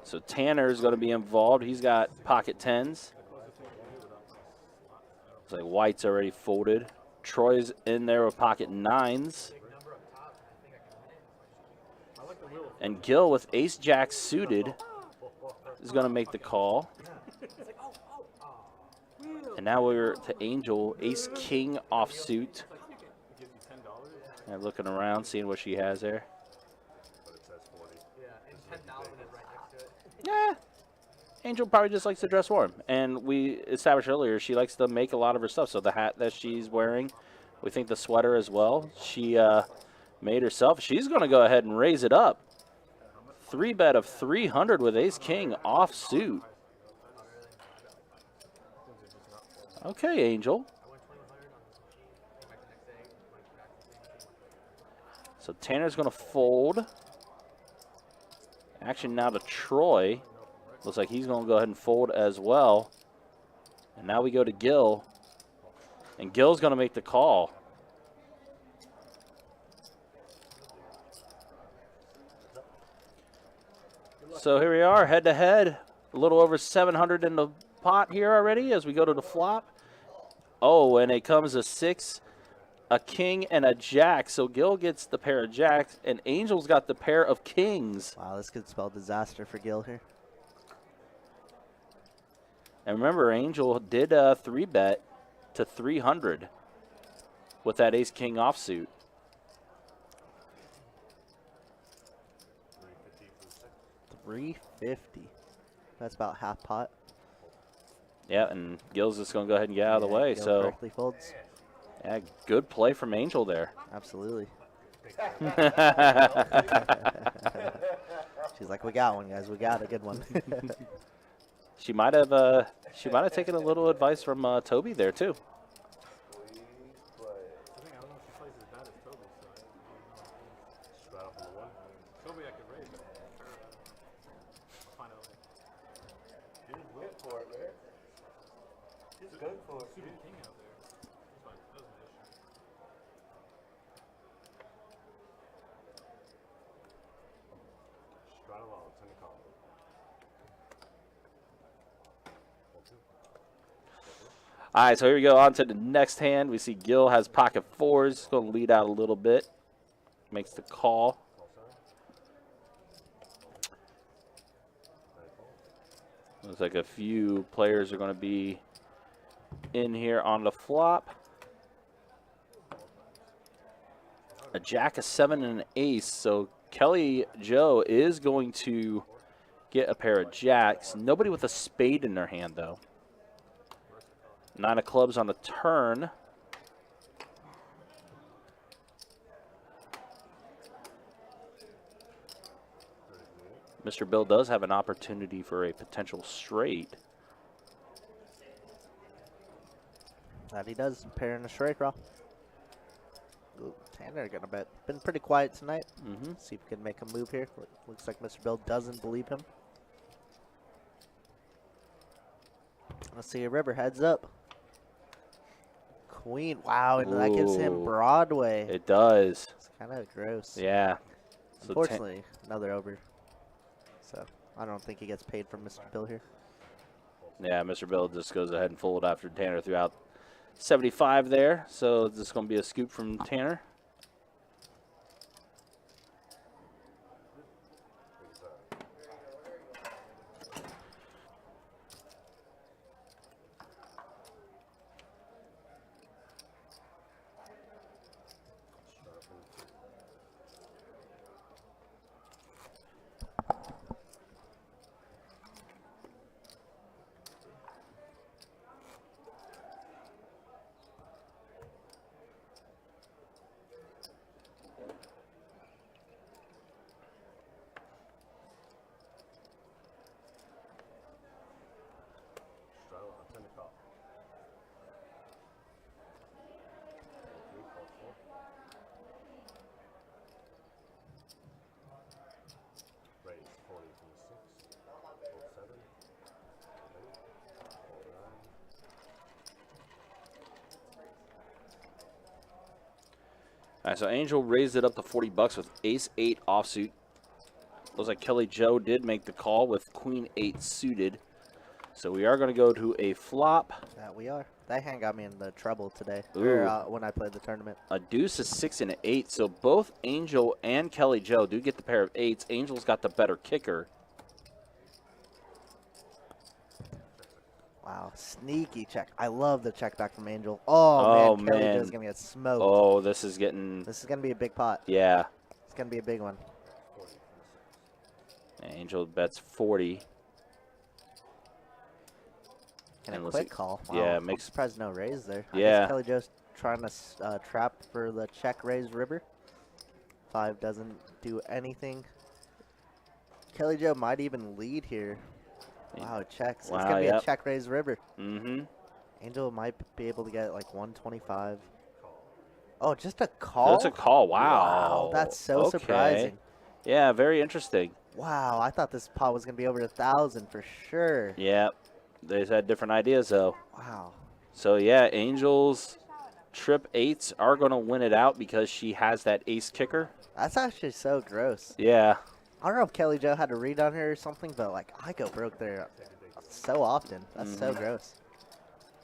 So Tanner's going to be involved. He's got pocket tens. Looks like White's already folded. Troy's in there with pocket nines. And Gill with ace jack suited is going to make the call. And now we're to Angel, ace king offsuit. And looking around, seeing what she has there. Yeah. Angel probably just likes to dress warm. And we established earlier she likes to make a lot of her stuff. So the hat that she's wearing, we think the sweater as well, she made herself. She's going to go ahead and raise it up. 3-bet of 300 with ace king offsuit. Okay, Angel. So Tanner's going to fold. Action now to Troy. Looks like he's going to go ahead and fold as well. And now we go to Gill. And Gill's going to make the call. So here we are, head to head. A little over 700 in the pot here already as we go to the flop. Oh, and it comes a 6, a king, and a jack. So Gill gets the pair of jacks, and Angel's got the pair of kings. Wow, this could spell disaster for Gil here. And remember, Angel did a 3-bet to 300 with that ace-king offsuit. $350. That's about half pot. Yeah, and Gill's just going to go ahead and get out of the way. Gil So, correctly folds. yeah, good play from Angel there. Absolutely. She's like, we got one, guys. We got a good one. She might have taken a little advice from Toby there too. Toby, I could raise. Find out. Suited king out there. That's fine. That was an issue. All right, so here we go on to the next hand. We see Gill has pocket fours. Going to lead out a little bit. Makes the call. Looks like a few players are going to be in here on the flop. A jack, a 7, and an ace. So Kelly Joe is going to get a pair of jacks. Nobody with a spade in their hand, though. 9 of clubs on the turn. Mr. Bill does have an opportunity for a potential straight. That he does. Pairing a straight draw. Ooh, Tanner gonna bet. Been pretty quiet tonight. See if we can make a move here. Looks like Mr. Bill doesn't believe him. Let's see. River heads up. Queen. Wow, and that gives him Ooh. Broadway. It does. It's kind of gross. Yeah. So Unfortunately, another over. So I don't think he gets paid from Mr. Bill here. Yeah, Mr. Bill just goes ahead and fold after Tanner threw out 75 there. So this is going to be a scoop from Tanner. All right, so Angel raised it up to 40 bucks with ace-8 offsuit. Looks like Kelly Joe did make the call with queen-8 suited. So we are going to go to a flop. That we are. That hand got me in the trouble today. Ooh. Or, when I played the tournament. A deuce, a 6, and an 8. So both Angel and Kelly Joe do get the pair of 8s. Angel's got the better kicker. Wow, sneaky check. I love the check back from Angel. Oh, man, Kelly man. Joe's going to get smoked. Oh, this is getting... This is going to be a big pot. Yeah. It's going to be a big one. Angel bets 40. And a let's quick see. call. Wow, Yeah, I'm makes... surprised no raise there. I Yeah. guess Kelly Joe's trying to trap for the check raise river. 5 doesn't do anything. Kelly Joe might even lead here. Wow, it checks. Wow, it's going to be yep. a check raise river. Mm-hmm. Angel might be able to get like 125. Oh, just a call? That's a call. Wow. Wow, that's so Okay. surprising. Yeah, very interesting. Wow, I thought this pot was going to be over 1,000 for sure. Yeah. They just had different ideas, though. Wow. So, yeah, Angel's trip 8s are going to win it out because she has that ace kicker. That's actually so gross. Yeah. I don't know if Kelly Joe had to read on her or something, but like I go broke there so often. That's so gross.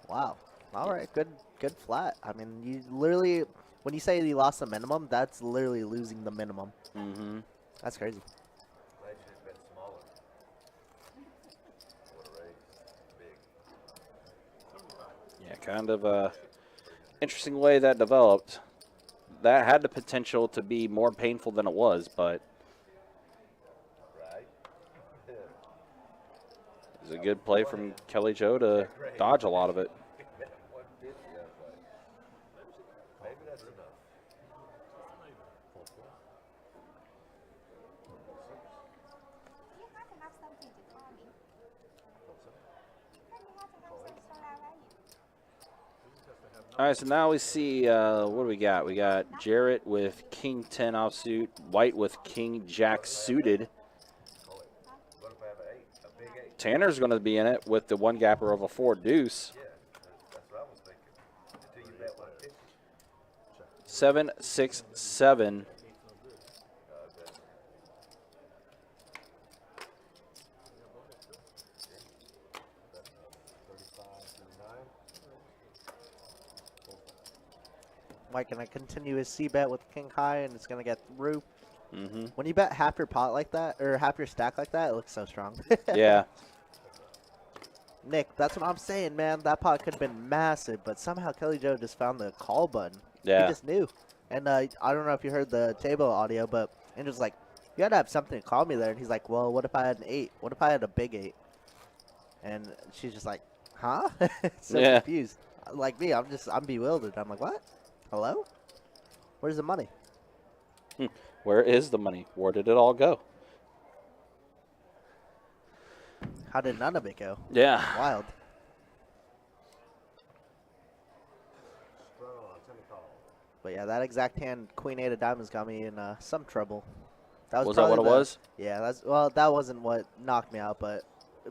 Wow. All right, good flat. I mean, you literally, when you say you lost the minimum, that's literally losing the minimum. Mm-hmm. That's crazy. Yeah, kind of a interesting way that developed. That had the potential to be more painful than it was, but it was a good play from Kelly Joe to dodge a lot of it. All right, so now we see, what do we got? We got Jarrett with King 10 offsuit, White with King Jack suited. Tanner's going to be in it with the one gapper of a 4 deuce. 7, 6, 7. White gonna continue his C bet with King High, and it's gonna get through. Mm-hmm. When you bet half your pot like that, or half your stack like that, it looks so strong. Yeah. Nick, that's what I'm saying, man. That pot could have been massive, but somehow Kelly Joe just found the call button. Yeah. He just knew. And I don't know if you heard the table audio, but Angel's like, you gotta have something to call me there. And he's like, well, what if I had an 8? What if I had a big 8? And she's just like, huh? So Yeah. confused. Like me, I'm bewildered. I'm like, what? Hello? Where's the money? Where is the money? Where did it all go? How did none of it go? Yeah. Wild. But yeah, that exact hand, Queen 8 of Diamonds, got me in some trouble. Was that probably what it was? Yeah, that wasn't what knocked me out, but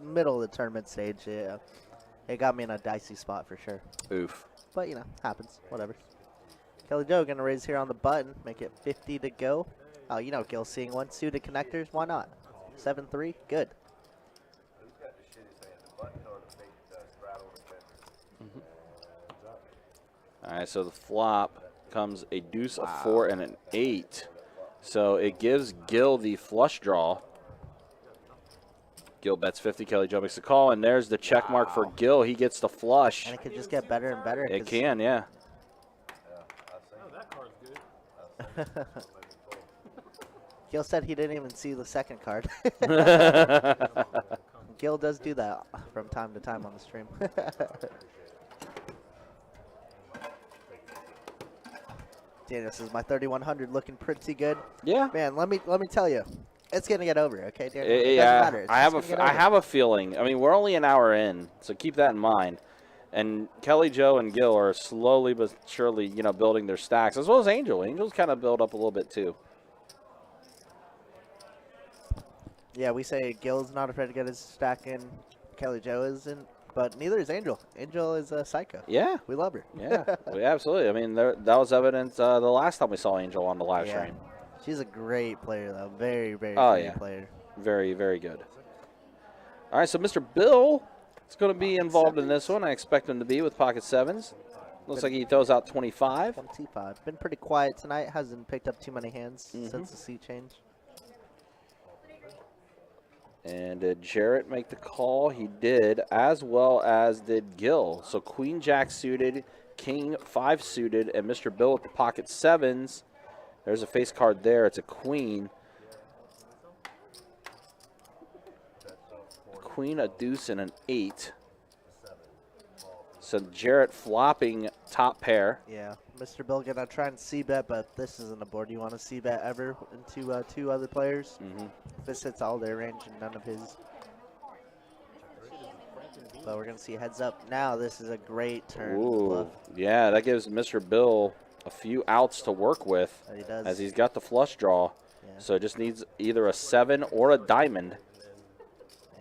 middle of the tournament stage, yeah, it got me in a dicey spot for sure. Oof. But you know, happens. Whatever. Kelly Joe gonna raise here on the button, make it 50 to go. Oh, you know, Gil seeing one suited connectors, why not? 7-3, good. All right, so the flop comes a deuce, a 4, and an 8. So it gives Gil the flush draw. Gil bets 50. Kelly Joe makes the call, and there's the check mark for Gil. He gets the flush. And it could just get better and better. It can, yeah. Oh, that card's good. Gil said he didn't even see the second card. Gil does do that from time to time on the stream. Daniel says my 3100 looking pretty good. Yeah. Man, let me tell you, it's gonna get over. Okay, Daniel. It Yeah, doesn't matter. It's I just gonna get over. have a feeling. I mean, we're only an hour in, so keep that in mind. And Kelly Joe and Gil are slowly but surely, you know, building their stacks, as well as Angel. Angel's kind of built up a little bit too. Yeah, we say Gil's not afraid to get his stack in. Kelly Joe isn't, but neither is Angel. Angel is a psycho. Yeah. We love her. Yeah, absolutely. I mean, that was evident the last time we saw Angel on the live Yeah. stream. She's a great player, though. Very, very Oh, great player. Very, very good. All right, so Mr. Bill is going to be involved in this one. I expect him to be with pocket sevens. Looks like he throws out 25. 25. Been pretty quiet tonight. Hasn't picked up too many hands since the seat change. And did Jarrett make the call? He did, as well as did Gil. So Queen Jack suited, King 5 suited, and Mr. Bill with the pocket sevens. There's a face card there. It's a queen. Queen, a deuce, and an 8. So Jarrett flopping top pair. Yeah. Mr. Bill gonna try and c-bet, but this isn't a board you want to c-bet ever into two other players. This hits all their range and none of his. But we're gonna see heads up now. This is a great turn. Bluff. Yeah, that gives Mr. Bill a few outs to work with, He does. as he's got the flush draw. Yeah. So it just needs either a 7 or a diamond.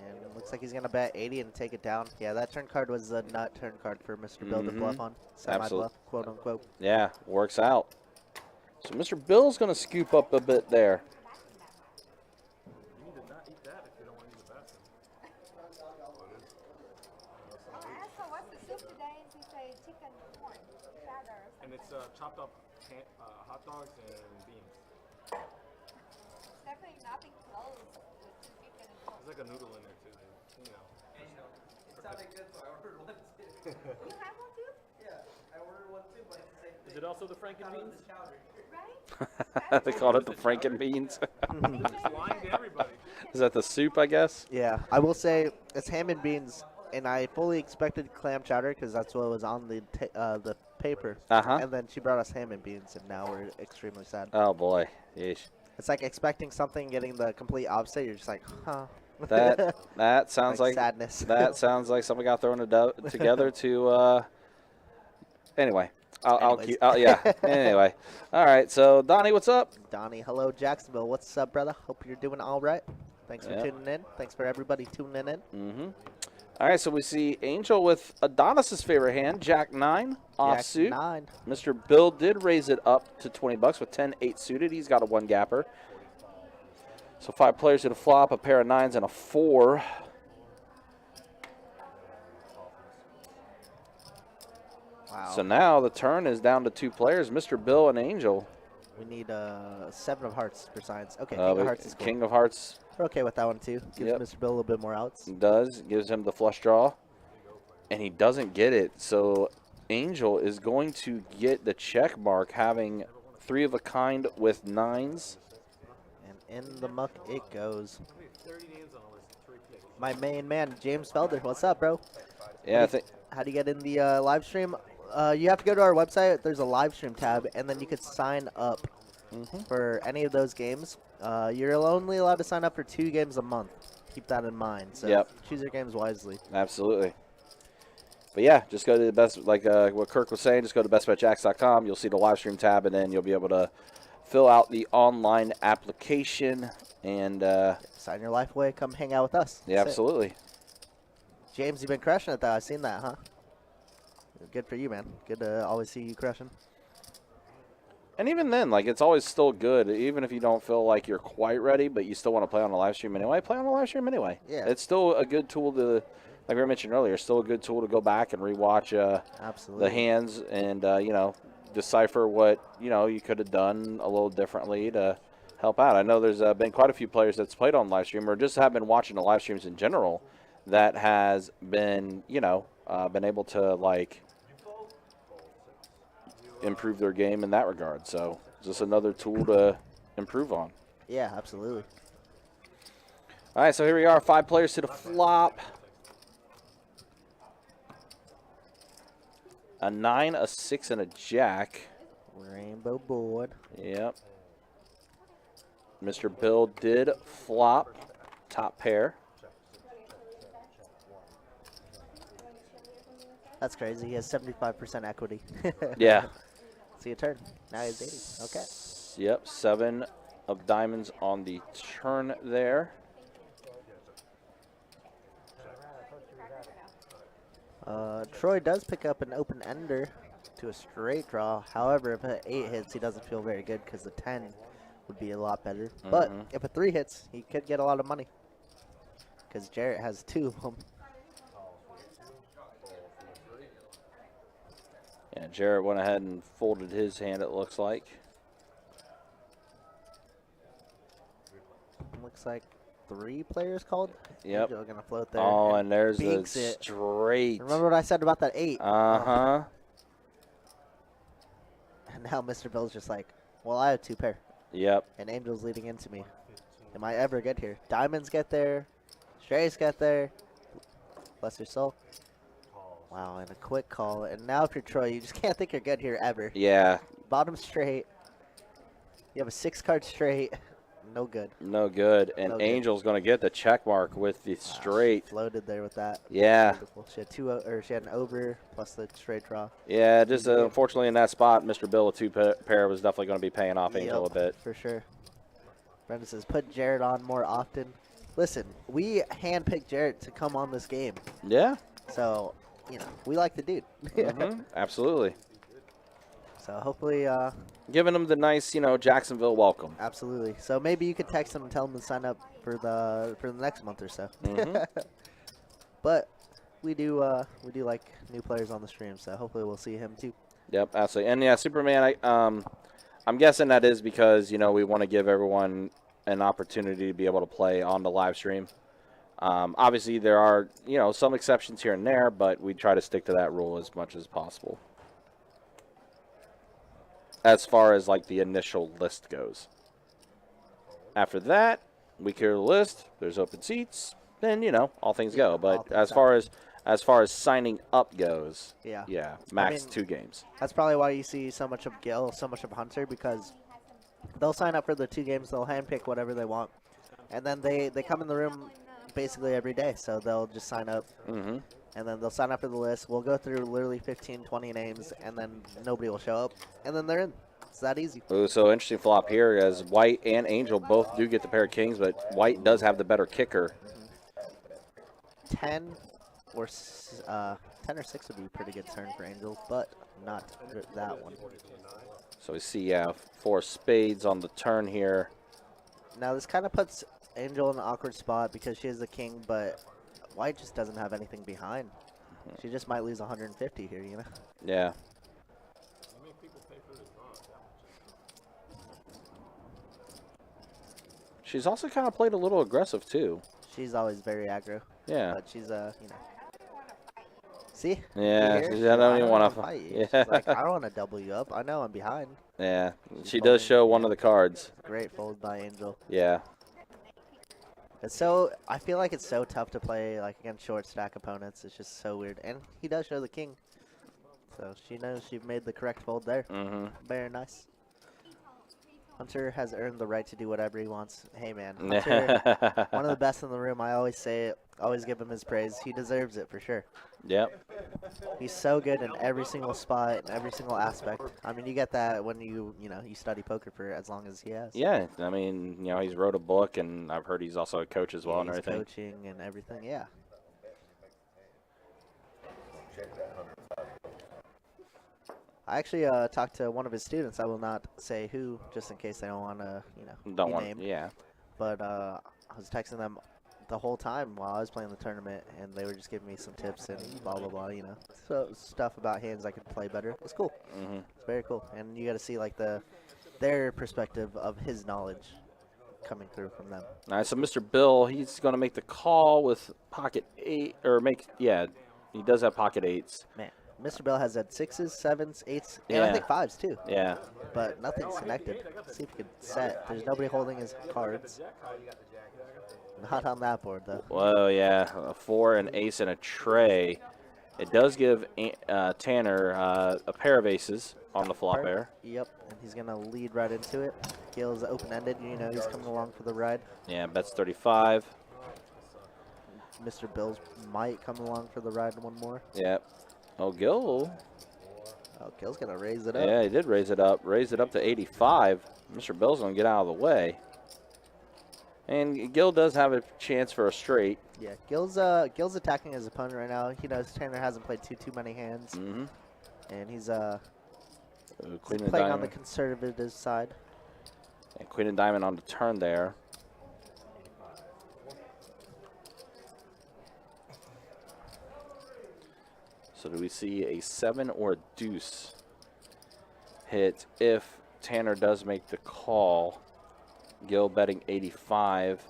And it looks like he's gonna bet 80 and take it down. Yeah, that turn card was a nut turn card for Mr. Bill to bluff on. Semi-bluff, quote unquote. Yeah, works out. So Mr. Bill's going to scoop up a bit there. You need to not eat that if you don't want to eat the bathroom. I asked her what's the soup today, and she said chicken corn chowder. And it's chopped up hot dogs and beans. Definitely nothing close with chicken and corn. There's like a noodle in there too. You know. It sounded good, so I ordered one too. You have one too? Yeah, I ordered one too, but it's the same thing. Is it also the Franken beans? Right? They called it the Franken beans. It's lying to everybody. Is that the soup, I guess? Yeah, I will say it's ham and beans, and I fully expected clam chowder because that's what was on the paper. Uh-huh. And then she brought us ham and beans, and now we're extremely sad. Oh, boy. Yeesh. It's like expecting something, getting the complete opposite. You're just like, huh. That sounds like sadness. That sounds like someone got thrown together to. Anyway, yeah. Anyway, all right. So Donnie, what's up? Donnie, hello, Jacksonville. What's up, brother? Hope you're doing all right. Thanks for Yeah. tuning in. Thanks for everybody tuning in. All right. So we see Angel with Adonis's favorite hand, Jack 9 offsuit. 9. Mr. Bill did raise it up to $20 with 10-8 suited. He's got a 1 gapper. So 5 players hit a flop, a pair of 9s, and a 4. Wow. So now the turn is down to 2 players, Mr. Bill and Angel. We need 7 of hearts for science. Okay, But King of Hearts is cool. King of Hearts We're okay with that one, too. Gives Yep. Mr. Bill a little bit more outs. gives him the flush draw, and he doesn't get it. So Angel is going to get the check mark, having 3 of a kind with 9s. And in the muck it goes. We have 30 names on the list. 3 picks. My main man, James Felder. What's up, bro? Yeah, I think. How do you get in the live stream? You have to go to our website. There's a live stream tab, and then you could sign up for any of those games. You're only allowed to sign up for 2 games a month. Keep that in mind. So Yep. choose your games wisely. Absolutely. But yeah, just go to the best, like what Kirk was saying, just go to bestbetjacks.com. You'll see the live stream tab, and then you'll be able to fill out the online application and Sign your life away. Come hang out with us. yeah, That's it. absolutely. James, you've been crushing it, though. I've seen that, huh? Good for you, man. Good to always see you crushing. And even then, like, it's always still good, even if you don't feel like you're quite ready, but you still want to play on a live stream anyway. Play on a live stream anyway. Yeah. It's still a good tool to, like we mentioned earlier, still a good tool to go back and rewatch Absolutely. the hands and you know, decipher what you could have done a little differently to help out. I know there's been quite a few players that's played on live stream or just have been watching the live streams in general that has been been able to like improve their game in that regard. So just another tool to improve on. Yeah, absolutely. All right, so here we are, 5 players to the flop. A 9, a 6, and a jack. Rainbow board. Yep. Mr. Bill did flop top pair. That's crazy. He has 75% equity. Yeah. See a turn. Now he's 80. Okay. Yep, 7 of diamonds on the turn there. Troy does pick up an open ender to a straight draw. However, if an 8 hits, he doesn't feel very good because the 10 would be a lot better. But if a 3 hits, he could get a lot of money because Jarrett has 2 of them. Yeah, Jarrett went ahead and folded his hand, it looks like. Looks like 3 players called. Yep. Angel gonna float there. Oh, and there's a binks it. straight. Remember what I said about that 8? Uh-huh. And now Mr. Bill's just like, well, I have 2 pair. Yep. And Angel's leading into me. Am I ever get here? Diamonds get there. Strays get there. Bless your soul. Wow, and a quick call. And now if you're Troy, you just can't think you're good here ever. Yeah. Bottom straight. You have a 6-card straight. No good. No good. And No good. Angel's going to get the check mark with the straight. She floated there with that. Yeah. Beautiful. She had 2, or she had an over plus the straight draw. Yeah, just unfortunately in that spot, Mr. Bill with 2 pair was definitely going to be paying off Angel a bit. For sure. Brenda says, put Jarrett on more often. Listen, we handpicked Jarrett to come on this game. Yeah. So, we like the dude. Absolutely. So hopefully, Giving him the nice, Jacksonville welcome. absolutely. So maybe you could text him and tell him to sign up for the next month or so. But we do like new players on the stream, so hopefully we'll see him too. Yep, absolutely. And yeah, Superman, I'm guessing that is because, we want to give everyone an opportunity to be able to play on the live stream. Obviously, there are, some exceptions here and there, but we try to stick to that rule as much as possible. As far as, like, the initial list goes. After that, we clear the list, there's open seats, then, all things go. But as far as signing up goes, Yeah. max 2 games. That's probably why you see so much of Gil, so much of Hunter, because they'll sign up for the 2 games, they'll handpick whatever they want, and then they come in the room basically every day, so they'll just sign up, and then they'll sign up for the list. We'll go through literally 15, 20 names, and then nobody will show up, and then they're in. It's that easy. Ooh, so interesting flop here as White and Angel both do get the pair of kings, but White does have the better kicker. 10 or 6 would be a pretty good turn for Angel, but not that one. So we see, 4 spades on the turn here. Now this kind of puts Angel in an awkward spot because she is the king, but White just doesn't have anything behind. She just might lose 150 here, Yeah. She's also kind of played a little aggressive, too. She's always very aggro. Yeah. But she's, See? Yeah, You hear? I don't even want to fight you. Yeah. She's like, I don't want to double you up. I know I'm behind. Yeah, She's she does folding. show one of the cards. Great fold by Angel. Yeah. I feel like it's so tough to play like against short stack opponents. It's just so weird. And he does show the king. So she knows she made the correct fold there. Mm-hmm. Very nice. Hunter has earned the right to do whatever he wants. Hey, man. Hunter, one of the best in the room. I always say it. Always give him his praise. He deserves it for sure. Yep. He's so good in every single spot and every single aspect. I mean, you get that when you study poker for as long as he has. Yeah, I mean, he's wrote a book, and I've heard he's also a coach as well Yeah, and he's everything. coaching and everything. Yeah. I actually talked to one of his students. I will not say who, just in case they don't want to, be named. Yeah. But I was texting them the whole time while I was playing the tournament, and they were just giving me some tips and blah, blah, blah, So stuff about hands I could play better. It's cool. Mm-hmm. It's very cool. And you got to see, like, their perspective of his knowledge coming through from them. All right, so Mr. Bill, he's going to make the call with pocket 8, he does have pocket 8s. Man, Mr. Bill has had 6s, 7s, 8s, and Yeah. I think 5s, too. Yeah. But nothing's connected. Let's see if we can set. There's nobody holding his cards. Not on that board, though. Whoa, yeah, a 4, an ace, and a tray. It does give Tanner a pair of aces on the flop air. Yep, and he's going to lead right into it. Gil's open-ended. He's coming along for the ride. Yeah, bets 35. Mr. Bills might come along for the ride one more. Yep. Oh, Gil. Oh, Gil's going to raise it up. Yeah, he did raise it up. Raised it up to 85. Mr. Bill's going to get out of the way. And Gil does have a chance for a straight. Yeah, Gil's attacking his opponent right now. He knows Tanner hasn't played too many hands. Mm-hmm. And he's Queen and playing on diamond. the conservative side. And Queen and diamond on the turn there. So do we see a 7 or a deuce hit if Tanner does make the call? Gil betting 85.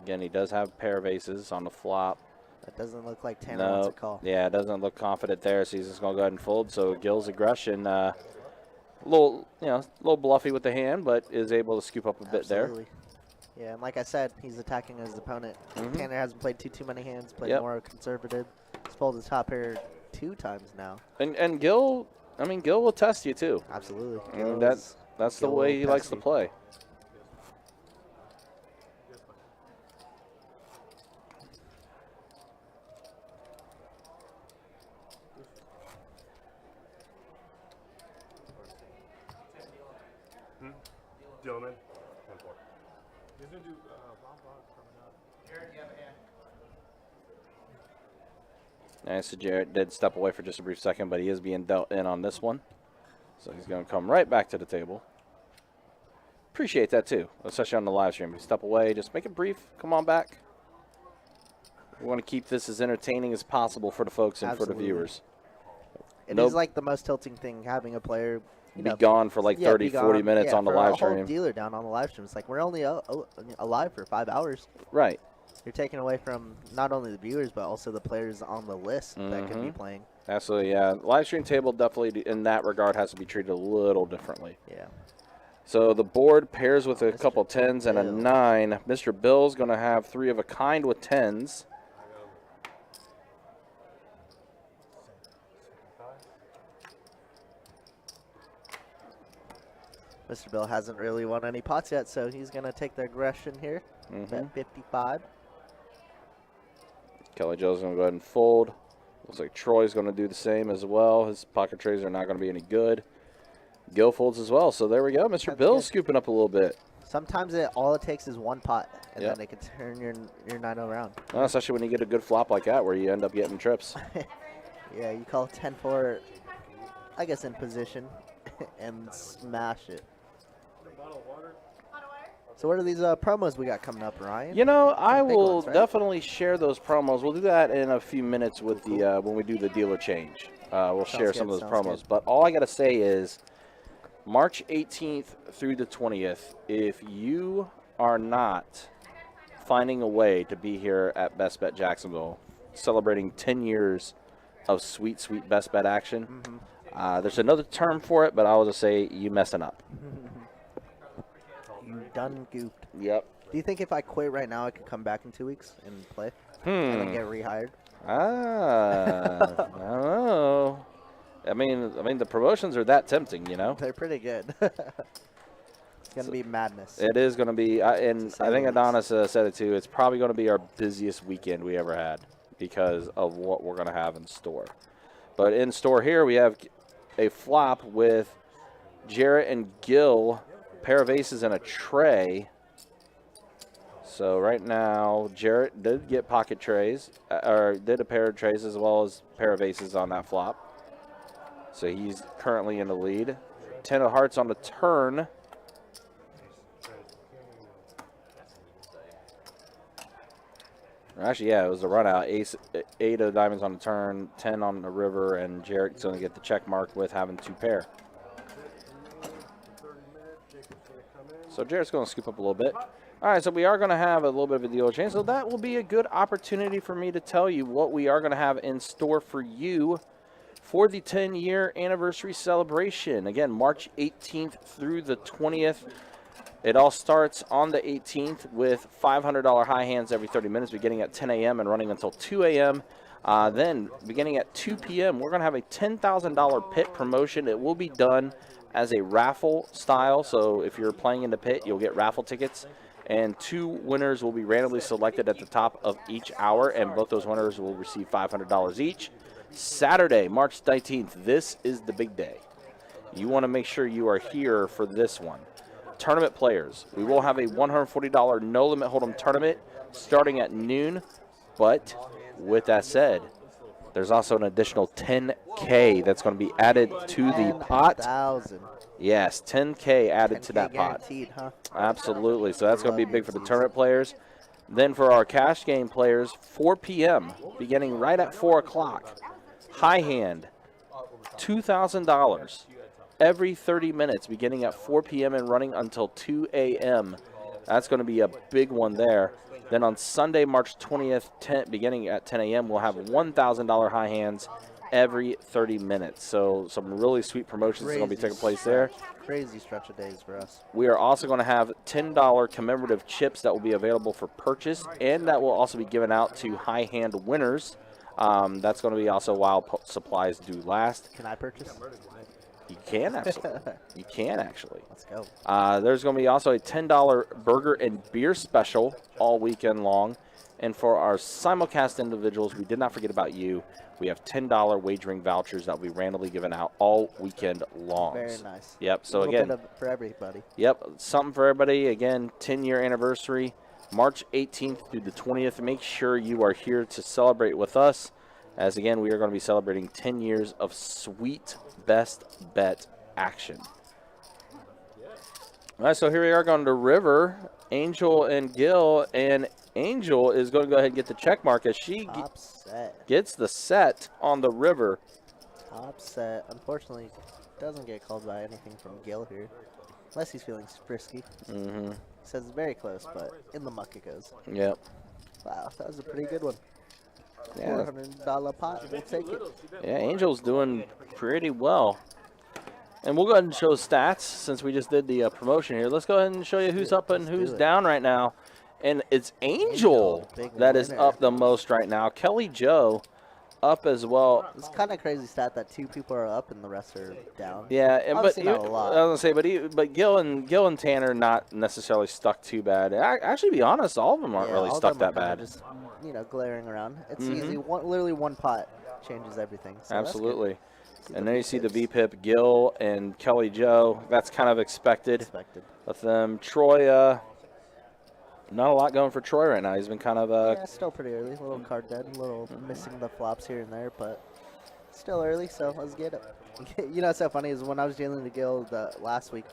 Again, he does have a pair of aces on the flop. That doesn't look like Tanner wants a No, call. yeah, it doesn't look confident there, so he's just going to go ahead and fold. So Gil's aggression, a little bluffy with the hand, but is able to scoop up a bit there. Absolutely. Yeah, and like I said, he's attacking his opponent. Mhm. Tanner hasn't played too many hands, played Yep. more conservative. He's pulled his top pair 2 times now. And Gil, Gil will test you too. Absolutely. And that's the Gil way will he likes test to you. play. Gentlemen, 10-4. He's going to do Bob coming up. Jared, you have a hand. Nice, so Jarrett did step away for just a brief second, but he is being dealt in on this one. So he's going to come right back to the table. Appreciate that too, especially on the live stream. You step away, just make it brief, come on back. We want to keep this as entertaining as possible for the folks and for Absolutely. the viewers. It Nope. is like the most tilting thing, having a player Be gone for like 30, be 40 gone. minutes Yeah, on the for live a whole stream. dealer down on the live stream. It's like we're only alive for 5 hours. Right. You're taking away from not only the viewers but also the players on the list that could be Mhm. playing. Absolutely, yeah. Live stream table definitely in that regard has to be treated a little differently. Yeah. So the board pairs with a Mr. couple 10s and a Bill. 9. Mr. Bill's going to have 3 of a kind with 10s. Mr. Bill hasn't really won any pots yet, so he's going to take the aggression here. Mhm. Bet 55. Kelly Joe's going to go ahead and fold. Looks like Troy's going to do the same as well. His pocket trays are not going to be any good. Gil folds as well. So there we go. Mr. That's Bill's good. scooping up a little bit. Sometimes all it takes is one pot, and Yep. then it can turn your 9-0 round. Well, especially when you get a good flop like that where you end up getting trips. Yeah, you call 10-4, I guess, in position, and smash it. So what are these promos we got coming up, Ryan? You know, I big will ones, right? definitely share those promos. We'll do that in a few minutes with the when we do the dealer change. We'll share some good, of those sounds promos. good. But all I got to say is March 18th through the 20th, if you are not finding a way to be here at Best Bet Jacksonville, celebrating 10 years of sweet, sweet Best Bet action, Mm-hmm. there's another term for it, but I will just say you messing up. You done gooped. Yep. Do you think if I quit right now, I could come back in 2 weeks and play? And then get rehired? I don't know. I mean, the promotions are that tempting, you know. They're pretty good. It's going to be madness. It is going to be, and say I think the least. Adonis said it too. It's probably going to be our busiest weekend we ever had because of what we're going to have in store. But in store here, we have a flop with Jarrett and Gil, pair of aces and a tray. So right now, Jarrett did get pocket trays, or did a pair of trays as well as a pair of aces on that flop. So he's currently in the lead. 10 of hearts on the turn. Actually, yeah, it was a run out. 8 of diamonds on the turn, 10 on the river, and Jarrett's going to get the check mark with having 2 pair. So Jarrett's going to scoop up a little bit. All right, so we are going to have a little bit of a deal change. So that will be a good opportunity for me to tell you what we are going to have in store for you for the 10-year anniversary celebration. Again, March 18th through the 20th. It all starts on the 18th with $500 high hands every 30 minutes, beginning at 10 a.m. and running until 2 a.m. Then, beginning at 2 p.m., we're going to have a $10,000 pit promotion. It will be done as a raffle style, so if you're playing in the pit, you'll get raffle tickets. And 2 winners will be randomly selected at the top of each hour, and both those winners will receive $500 each. Saturday, March 19th, this is the big day. You want to make sure you are here for this one. Tournament players, we will have a $140 no limit hold'em tournament starting at noon, but with that said, there's also an additional $10K that's going to be added to the pot. 10,000. Yes, $10K added to 10K that pot. guaranteed, huh? Absolutely. So that's going to be big for the tournament players. Then for our cash game players, 4 p.m. beginning right at 4 o'clock. High hand, $2,000 every 30 minutes beginning at 4 p.m. and running until 2 a.m. That's going to be a big one there. Then on Sunday, March 20th, beginning at 10 a.m., we'll have $1,000 high hands every 30 minutes. So some really sweet promotions are going to be taking place there. Crazy stretch of days for us. We are also going to have $10 commemorative chips that will be available for purchase, and that will also be given out to high hand winners. That's going to be also while supplies do last. Can I purchase? You can actually. You can actually. Let's go. There's going to be also a $10 burger and beer special all weekend long. And for our simulcast individuals, we did not forget about you. We have $10 wagering vouchers that will be randomly given out all weekend long. Very nice. Yep. So a little again, bit of, for everybody. Yep, something for everybody. Again, 10-year anniversary, March 18th through the 20th. Make sure you are here to celebrate with us, as again, we are going to be celebrating 10 years of sweet best bet action. All right, so here we are going to River, Angel and Gil, and Angel is going to go ahead and get the check mark as she Top set. gets the set on the River. Top set. Unfortunately, doesn't get called by anything from Gil here. Unless he's feeling frisky. Mm-hmm. Says it's very close, but in the muck it goes. Yep. Wow, that was a pretty good one. Yeah. $400 pot. We'll take it. Yeah, Angel's doing pretty well. And we'll go ahead and show stats since we just did the promotion here. Let's go ahead and show you who's up and who's down right now. And it's Angel big that is winner. up the most right now. Kelly Joe up as well. It's kind of crazy stat that 2 people are up and the rest are down. Yeah, and Obviously but not a lot. I was gonna say, but Gil and Tanner not necessarily stuck too bad. Actually, to be honest, all of them aren't Yeah, really all stuck them are that kinda bad. Just, glaring around. It's Mhm. easy. Literally one pot changes everything. So that's good. Absolutely. See And the then you see the VPIPs. VPIP, Gil and Kelly Joe. That's kind of expected Expected. with them. Troy, not a lot going for Troy right now. He's been kind of Yeah, still pretty early. A little card dead. A little missing the flops here and there, but still early, so let's get it. You know what's so funny is when I was dealing with Gil last week,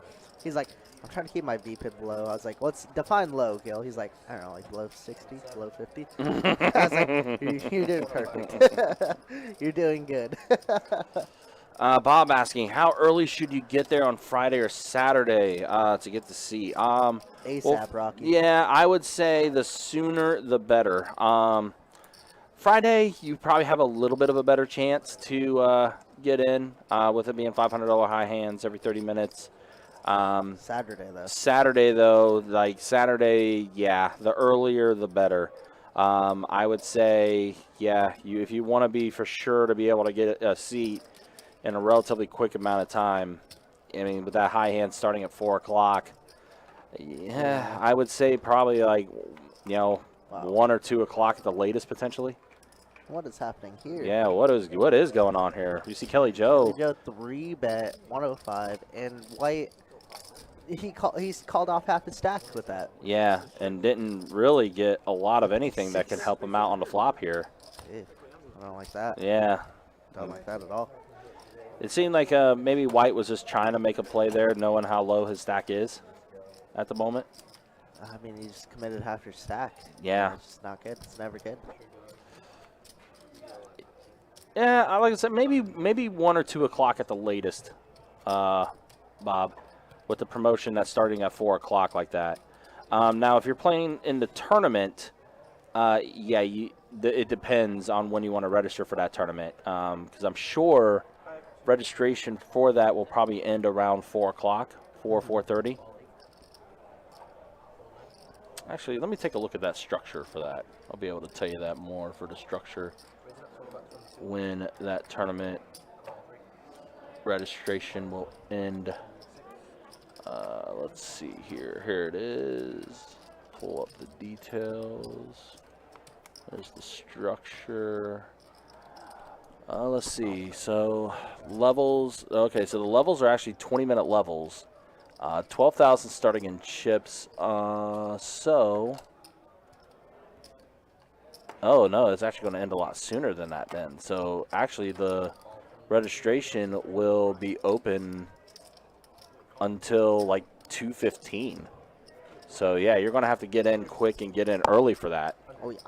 he's like, I'm trying to keep my VPIP low. I was like, what's define low, Gil? He's like, I don't know, like below 60, below 50. I was like, you're doing perfect. You're doing good. Bob asking, how early should you get there on Friday or Saturday to get to see? ASAP, Rocky. Yeah, I would say the sooner the better. Friday, you probably have a little bit of a better chance to get in with it being $500 high hands every 30 minutes. Saturday, though. Saturday, though, like Saturday, yeah, the earlier the better. I would say, yeah, if you want to be for sure to be able to get a seat in a relatively quick amount of time, I mean, with that high hand starting at 4 o'clock, yeah, I would say probably like, 1 or 2 o'clock at the latest, potentially. What is happening here? Yeah, what is going on here? You see Kelly Joe. Kelly Joe 3-bet 105, and White, he's called off half his stack with that. Yeah, and didn't really get a lot of anything that could help him out on the flop here. Ew, I don't like that. Yeah. Don't like that at all. It seemed like maybe White was just trying to make a play there, knowing how low his stack is at the moment. I mean, he just committed half your stack. Yeah. It's just not good. It's never good. Yeah, like I said, maybe 1 or 2 o'clock at the latest, Bob, with the promotion that's starting at 4 o'clock like that. Now, if you're playing in the tournament, yeah, it depends on when you want to register for that tournament, because I'm sure registration for that will probably end around 4 o'clock, 4:30. Actually, let me take a look at that structure for that. I'll be able to tell you that more for the structure when that tournament registration will end. Let's see here. Here it is. Pull up the details. There's the structure. Let's see. So levels. Okay, so the levels are actually 20-minute levels. 12,000 starting in chips. Oh, no, it's actually going to end a lot sooner than that then. So, actually, the registration will be open until, like, 2:15. So, yeah, you're going to have to get in quick and get in early for that. Oh, yeah.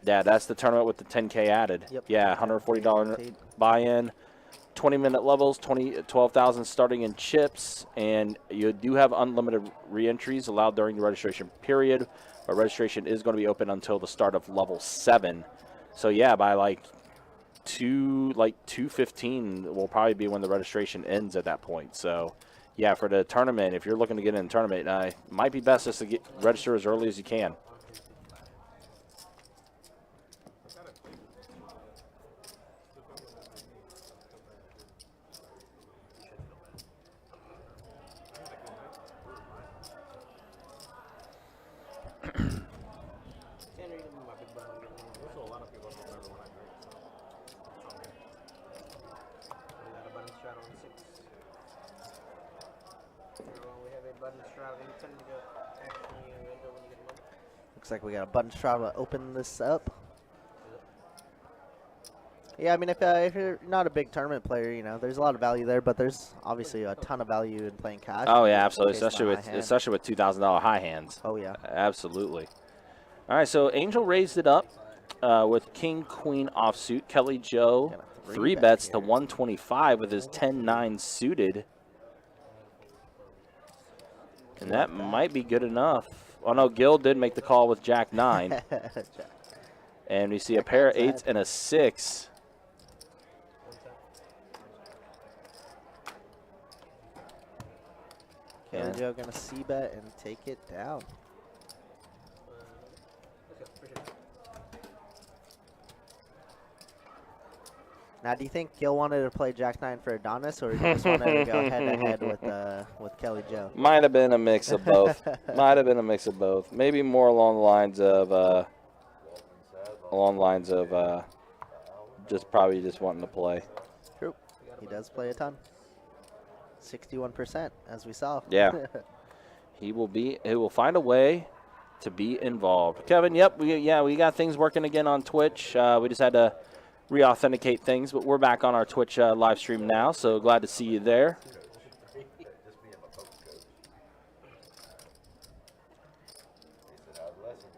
Yeah, that's the tournament with the 10K added. Yep. Yeah, $140 buy-in. 20-minute levels, 12,000 starting in chips, and you do have unlimited re-entries allowed during the registration period. But registration is going to be open until the start of level 7. So yeah, by like 2:15 will probably be when the registration ends at that point. So yeah, for the tournament, if you're looking to get in a tournament, it might be best just to register as early as you can. Looks like we got a button trying to open this up. Yeah, I mean, if you're not a big tournament player, there's a lot of value there, but there's obviously a ton of value in playing cash. Oh yeah, absolutely, based on especially with $2,000 high hands. Oh yeah, absolutely. All right, so Angel raised it up with King Queen offsuit. Kelly Joe 3 bets to 125 with his 10-9 suited, and that might be good enough. Oh no, Gil did make the call with Jack 9, and we see a pair of 8s and a 6. Kelly Joe gonna c-bet and take it down. Now, do you think Gil wanted to play Jack 9 for Adonis, or he just wanted to go head-to-head with Kelly Joe? Might have been a mix of both. Might have been a mix of both. Maybe more along the lines of just probably just wanting to play. True. He does play a ton. 61%, as we saw. Yeah. He will find a way to be involved. Kevin, yep, we got things working again on Twitch. We just had to re-authenticate things, but we're back on our Twitch live stream now, so glad to see you there.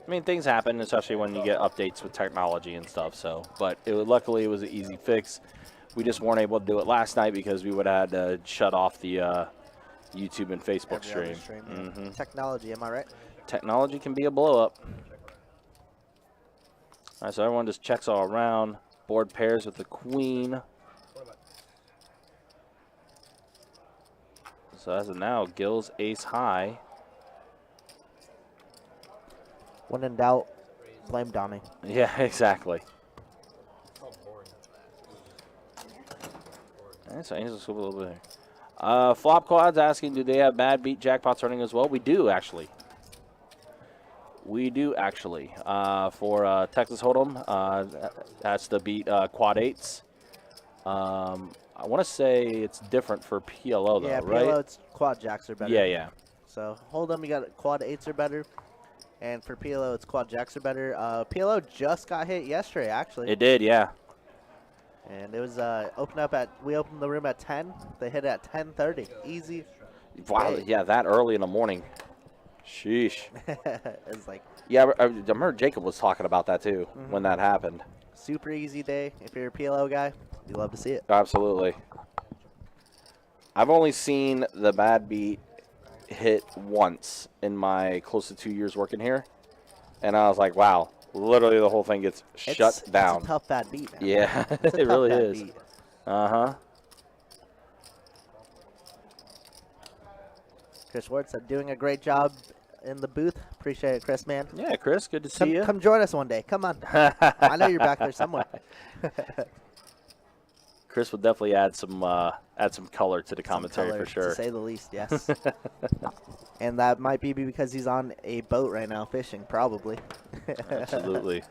I mean, things happen, especially when you get updates with technology and stuff. So, but luckily it was an easy fix. We just weren't able to do it last night because we would have had to shut off the YouTube and Facebook stream. Yeah. Technology, am I right? Technology can be a blow up. All right, so everyone just checks all around. Board pairs with the queen. So as of now, Gills ace high. When in doubt, blame Donnie. Yeah, exactly. And so Angels scoop a little bit here. Flop Quads asking, do they have bad beat jackpots running as well? We do, actually. We do, actually. For Texas Hold'em, that's the beat quad 8s. I want to say it's different for PLO, though, Yeah, right? PLO, it's quad jacks are better. Yeah, yeah. So Hold'em, you got quad 8s are better. And for PLO, it's quad jacks are better. PLO just got hit yesterday, actually. It did, yeah. And it was we opened the room at 10. They hit at 10:30. Easy. Wow, day. yeah, that early in the morning. Sheesh. It's like Yeah, I remember Jacob was talking about that, too, when that happened. super easy day. If you're a PLO guy, you love to see it. Absolutely. I've only seen the bad beat hit once in my close to 2 years working here. And I was like, wow, literally the whole thing gets shut down. It's a tough bad beat, man. Yeah, It's a it tough really bad is. beat. Uh-huh. Chris Schwartz doing a great job in the booth. Appreciate it, Chris, man. Yeah, Chris, good to see you. Come join us one day. Come on. I know you're back there somewhere. Chris would definitely add some color to the commentary Color, for sure. To say the least, yes. And that might be because he's on a boat right now fishing, probably. Absolutely.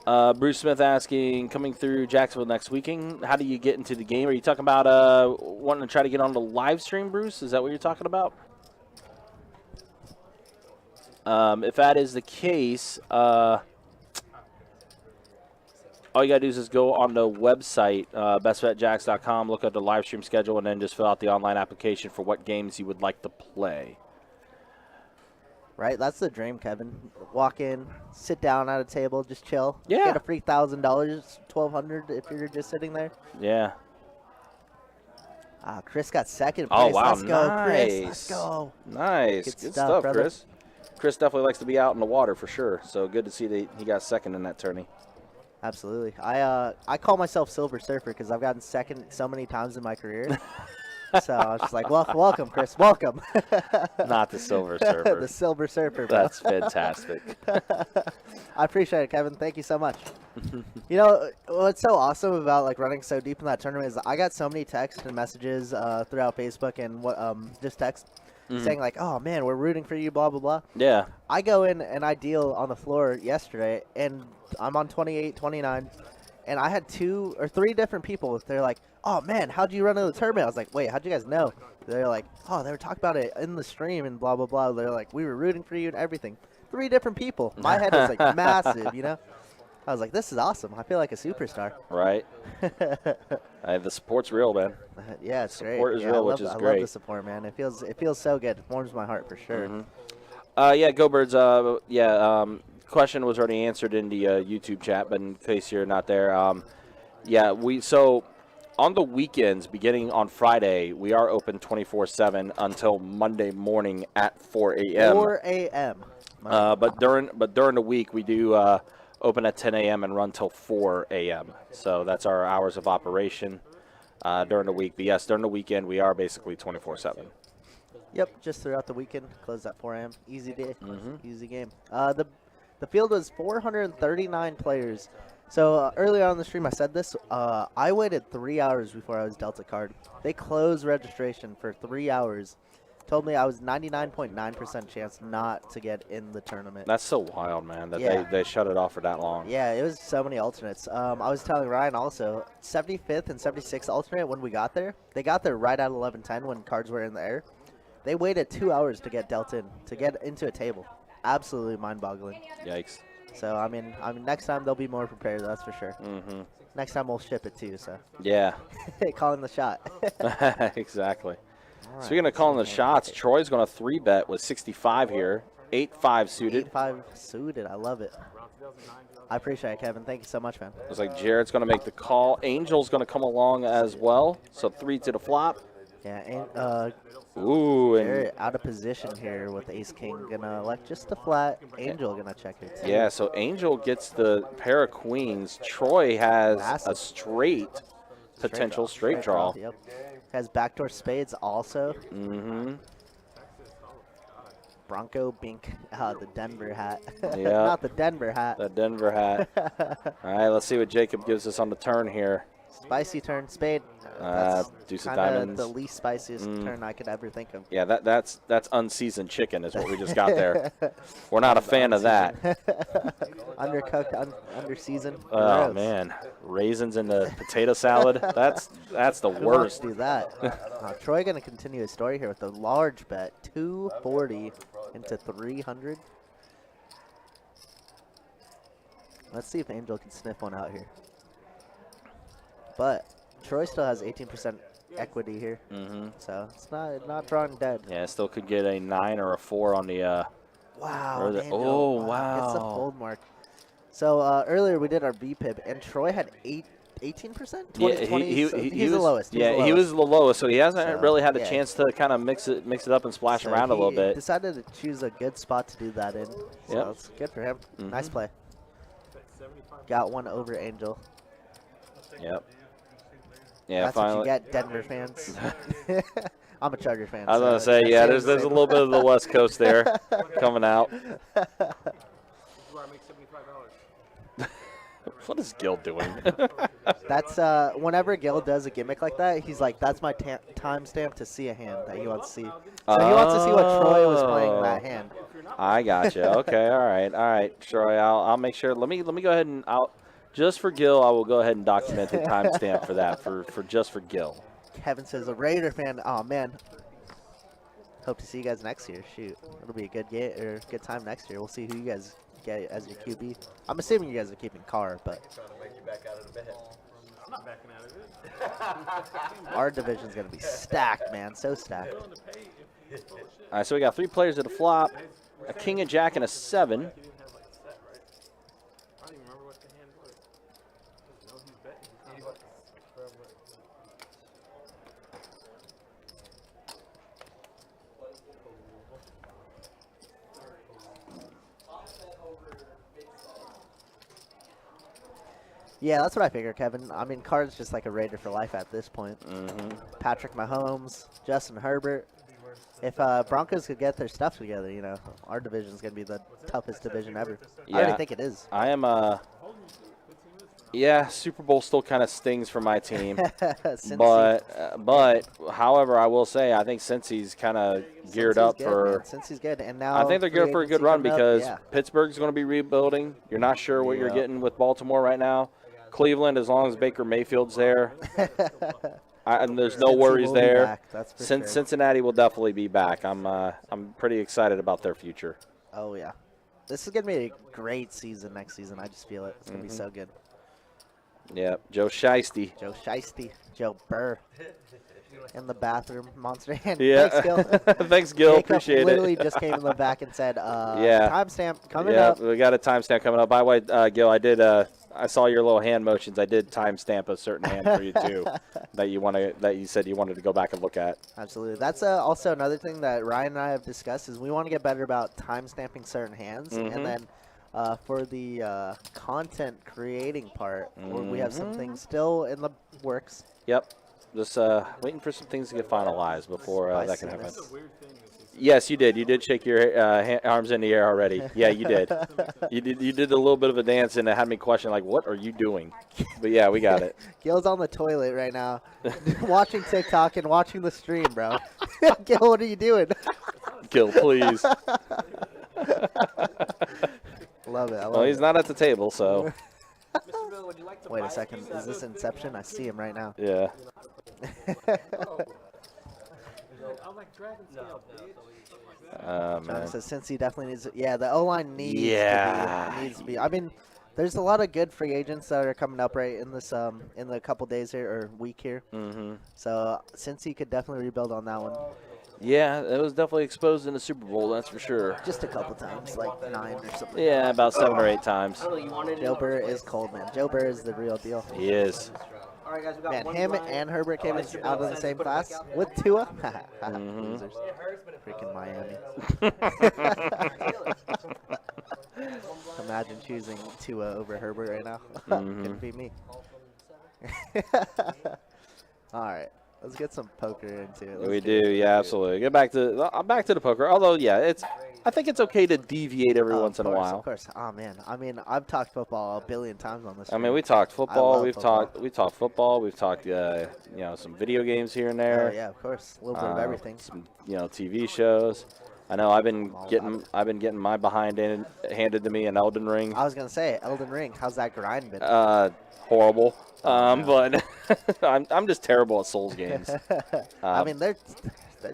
Bruce Smith asking, coming through Jacksonville next weekend, how do you get into the game? Are you talking about wanting to try to get on the live stream, Bruce? Is that what you're talking about? If that is the case, all you got to do is just go on the website, bestbetjacks.com, look at the live stream schedule, and then just fill out the online application for what games you would like to play. Right? That's the dream, Kevin. Walk in, sit down at a table, just chill. Yeah. Get a free $1,000, $1,200 if you're just sitting there. Yeah. Chris got second Oh, place. wow. Let's go, Chris. Nice. Let's go. Nice. Good Good stuff, stuff, brother. Chris. Chris definitely likes to be out in the water for sure. So good to see that he got second in that tourney. Absolutely. I call myself Silver Surfer because I've gotten second so many times in my career. So I was just like, welcome, Chris. Welcome. Not the Silver Surfer. The Silver Surfer, bro. That's fantastic. I appreciate it, Kevin. Thank you so much. You know, what's so awesome about like running so deep in that tournament is I got so many texts and messages throughout Facebook and just text saying like, oh, man, we're rooting for you, blah, blah, blah. Yeah. I go in and I deal on the floor yesterday, and I'm on 28, 29, and I had 2 or 3 different people. They're like, oh, man, how'd you run into the tournament? I was like, wait, how'd you guys know? They're like, oh, they were talking about it in the stream and blah, blah, blah. They're like, we were rooting for you and everything. 3 different people. My head was like massive, you know? I was like, this is awesome. I feel like a superstar. Right. The support's real, man. Yeah, it's great. Support is Yeah, real, I love, which is I love great. the support, man. It feels so good. It warms my heart for sure. Yeah, Go Birds. Question was already answered in the YouTube chat, but in case you're not there, so on the weekends, beginning on Friday, we are open 24/7 until Monday morning at 4 a.m. 4 a.m. But during the week, we do open at 10 a.m. and run till 4 a.m. So that's our hours of operation during the week. But yes, during the weekend, we are basically 24/7. Yep, just throughout the weekend, closed at 4 a.m. Easy day, easy game. The field was 439 players. So earlier on the stream, I said this. I waited 3 hours before I was dealt a card. They closed registration for 3 hours. Told me I was 99.9% chance not to get in the tournament. That's so wild, man, that Yeah. they shut it off for that long. Yeah, it was so many alternates. I was telling Ryan also, 75th and 76th alternate when we got there. They got there right at 11:10 when cards were in the air. They waited 2 hours to get dealt in, to get into a table. Absolutely mind-boggling. Yikes. So I mean, next time they'll be more prepared. That's for sure. Next time we'll ship it too. So Yeah. calling the shot. Exactly. Speaking of calling the shots, Troy's going to 3-bet with 65 here. 8-5 suited. 8-5 suited. I love it. I appreciate it, Kevin. Thank you so much, man. Looks like Jared's going to make the call. Angel's going to come along as well. So 3 to the flop. Yeah, and Ooh, and Jared out of position here with Ace King. Gonna elect just a flat. Angel gonna check it too. yeah, so Angel gets the pair of queens. Troy has Massive. a straight. potential straight draw. Yep. Has backdoor spades also. Mm-hmm. Bronco Bink. The Denver hat. Yeah. Not the Denver hat. The Denver hat. All right, let's see what Jacob gives us on the turn here. Spicy turn, spade. That's deuce of kind of diamonds. the least spiciest turn I could ever think of. Yeah, that's unseasoned chicken is what we just got there. We're not a fan of that. Undercooked, underseasoned. Oh Gross. man, raisins in the potato salad. That's the Who wants worst. to do that? Troy going to continue his story here with a large bet, 240 into 300. Let's see if Angel can sniff one out here. But Troy still has 18% equity here, so it's not drawing dead. Yeah, still could get a 9 or a 4 on the. Wow. Or the- Angel, oh, It's a wow. fold mark. So earlier we did our VPIP, and Troy had 18%? Yeah, 20, so he he's was the lowest. Yeah, he was the lowest, so he hasn't So, really had a yeah. chance to kind of mix it up and splash So around a little he bit. decided to choose a good spot to do that in. So Yep. it's good for him. Mhm. Nice play. Got one over Angel. Yep. Yeah, That's what finally. you get, Denver fans. I'm a Charger fan. I was gonna so say, I yeah, the there's a same. little bit of the West Coast there coming out. This is where I make $75. What is Gil doing? That's whenever Gil does a gimmick like that, he's like, "That's my timestamp to see a hand that he wants to see." So he wants to see what Troy was playing that hand. I gotcha. Okay, all right, Troy. I'll make sure. Let me go ahead and just for Gil, I will go ahead and document the timestamp for that for just for Gil. Kevin says a Raider fan. Oh man. Hope to see you guys next year. Shoot, it'll be a good good time next year. We'll see who you guys get as your QB. I'm assuming you guys are keeping Carr, but I'm not backing out of it. our division's gonna be stacked, man. So stacked. All right, so we got 3 players at a flop, a king, a jack, and a 7. He didn't have like a set, right? I don't even remember what the hand was. No, he's betting. He's not Yeah, that's what I figured, Kevin. I mean, Carr's just like a Raider for life at this point. Patrick Mahomes, Justin Herbert. If Broncos could get their stuff together, you know, our division's going to be the toughest division ever. I already think it is. I am yeah, Super Bowl still kind of stings for my team. but however, I will say I think Cincy's kind of geared up for. Since he's good, and now I think they're free geared for a good agency run coming up, because yeah. Pittsburgh's going to be rebuilding. You're not sure what you're getting with Baltimore right now. Cleveland, as long as Baker Mayfield's there, and there's no Cincy worries will be there. back, that's for sure. Cincinnati will definitely be back. I'm pretty excited about their future. Oh yeah, this is gonna be a great season next season. I just feel it. It's gonna be so good. Yep, Joe Shiesty. Joe Shiesty, Joe Burr, in the bathroom, monster hand. Yeah. Thanks, Gil. Thanks, Gil. Jacob Appreciate literally it. just came in the back and said, Yeah. timestamp coming Yeah, up. we got a timestamp coming up. By the way, Gil, I did. I saw your little hand motions. I did timestamp a certain hand for you too, that you said you wanted to go back and look at. Absolutely. That's also another thing that Ryan and I have discussed is we want to get better about timestamping certain hands, and then for the content creating part, where we have some things still in the works. Yep. Just waiting for some things to get finalized before that can happen. Spiciness. Yes, you did. You did shake your arms in the air already. Yeah, you did. You did a little bit of a dance, and it had me question, like, what are you doing? But yeah, we got it. Gil's on the toilet right now, watching TikTok and watching the stream, bro. Gil, what are you doing? Gil, please. Love it. I love Well, he's it. not at the table, so Mr. Bill, would you like to Wait buy a second. Is this Inception? I see him right now. yeah. I like dragon scale, bitch. John Man. says since he definitely needs, yeah, the O line needs to be. I mean, there's a lot of good free agents that are coming up right in this in the couple days here or week here. Mm-hmm. So since he could definitely rebuild on that one, Yeah, it was definitely exposed in the Super Bowl, that's for sure. just a couple times, like 9 or something. Yeah, about 7 or 8 times. Joe Burr is cold, man. Joe Burr is the real deal. He is. All right, guys, we got Man, one him blind. and Herbert came out of the same class with Tua. Losers. Freaking Miami. Imagine choosing Tua over Herbert right now. Couldn't be me. All right. Let's get some poker into it. We do, yeah, absolutely. Get back to the poker. Although, yeah, I think it's okay to deviate every once in a while. Of course. Oh man. I mean, I've talked football a billion times on this. I mean, stream. we talked football. love We've football. talked football. We've talked, some video games here and there. Oh yeah, of course. A little bit of everything. Some, TV shows. I know I've been getting my behind handed to me in Elden Ring. I was gonna say Elden Ring. How's that grind been? Horrible. But I'm just terrible at Souls games. I mean, they're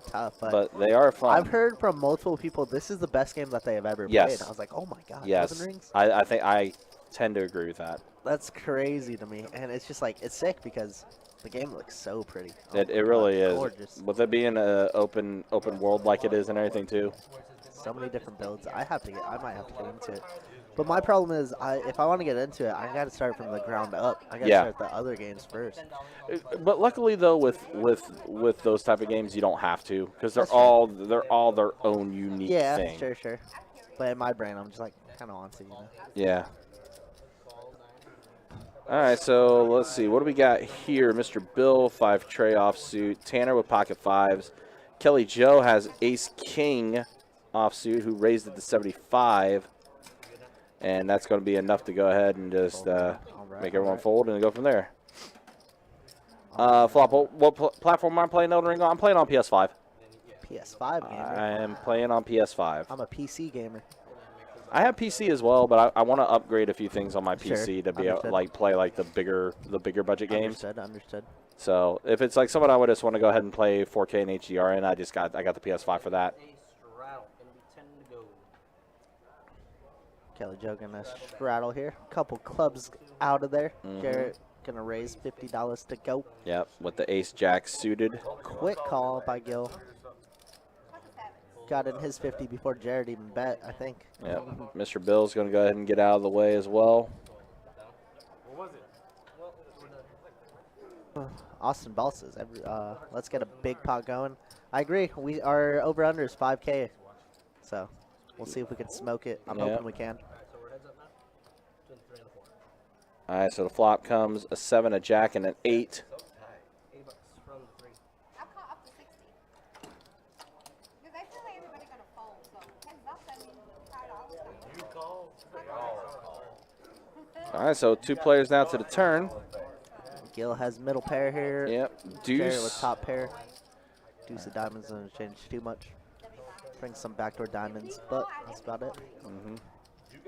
tough, but they are fun. I've heard from multiple people this is the best game that they have ever Yes. played. I was like, oh my god, Yes, Elden Rings. I think I tend to agree with that. That's crazy to me, and it's just like it's sick because the game looks so pretty. Oh It my really God, is. gorgeous. With it being an open world like it is and everything too. So many different builds. I might have to get into it. But my problem is, if I want to get into it, I got to start from the ground up. I got to start the other games first. But luckily though, with those type of games, you don't have to because they're all their own unique thing. Yeah, sure. But in my brain, I'm just like, kind of want to, Yeah. All right, so let's see. What do we got here? Mr. Bill, 5 tray offsuit. Tanner with pocket 5s. Kelly Joe has ace king offsuit, who raised it to 75. And that's going to be enough to go ahead and just make everyone fold and go from there. Flop, what platform am I playing Elden Ring on? I'm playing on PS5. PS5 gamer. I am playing on PS5. I'm a PC gamer. I have PC as well, but I want to upgrade a few things on my PC to be able to play the bigger budget games. Understood. So if it's like someone I would just want to go ahead and play 4K and HDR, and I got the PS5 for that. Kelly Joe gonna straddle here. Couple clubs out of there. Jarrett gonna raise $50 to go. Yep, with the ace jack suited. Quick call by Gil. Got in his 50 before Jared even bet, I think. Yep, Mr. Bill's going to go ahead and get out of the way as well. Austin Ball says, let's get a big pot going. I agree. Our over-under is 5K. So we'll see if we can smoke it. I'm hoping we can. All right, so the flop comes a 7, a jack, and an 8. I'll call up to 60. Because I feel like everybody's going to fold. So heads up, that means $5. All right, so 2 players now to the turn. Gil has middle pair here. Yep, Jared with deuce. top pair. Deuce of diamonds doesn't change too much. Bring some backdoor diamonds, but that's about it.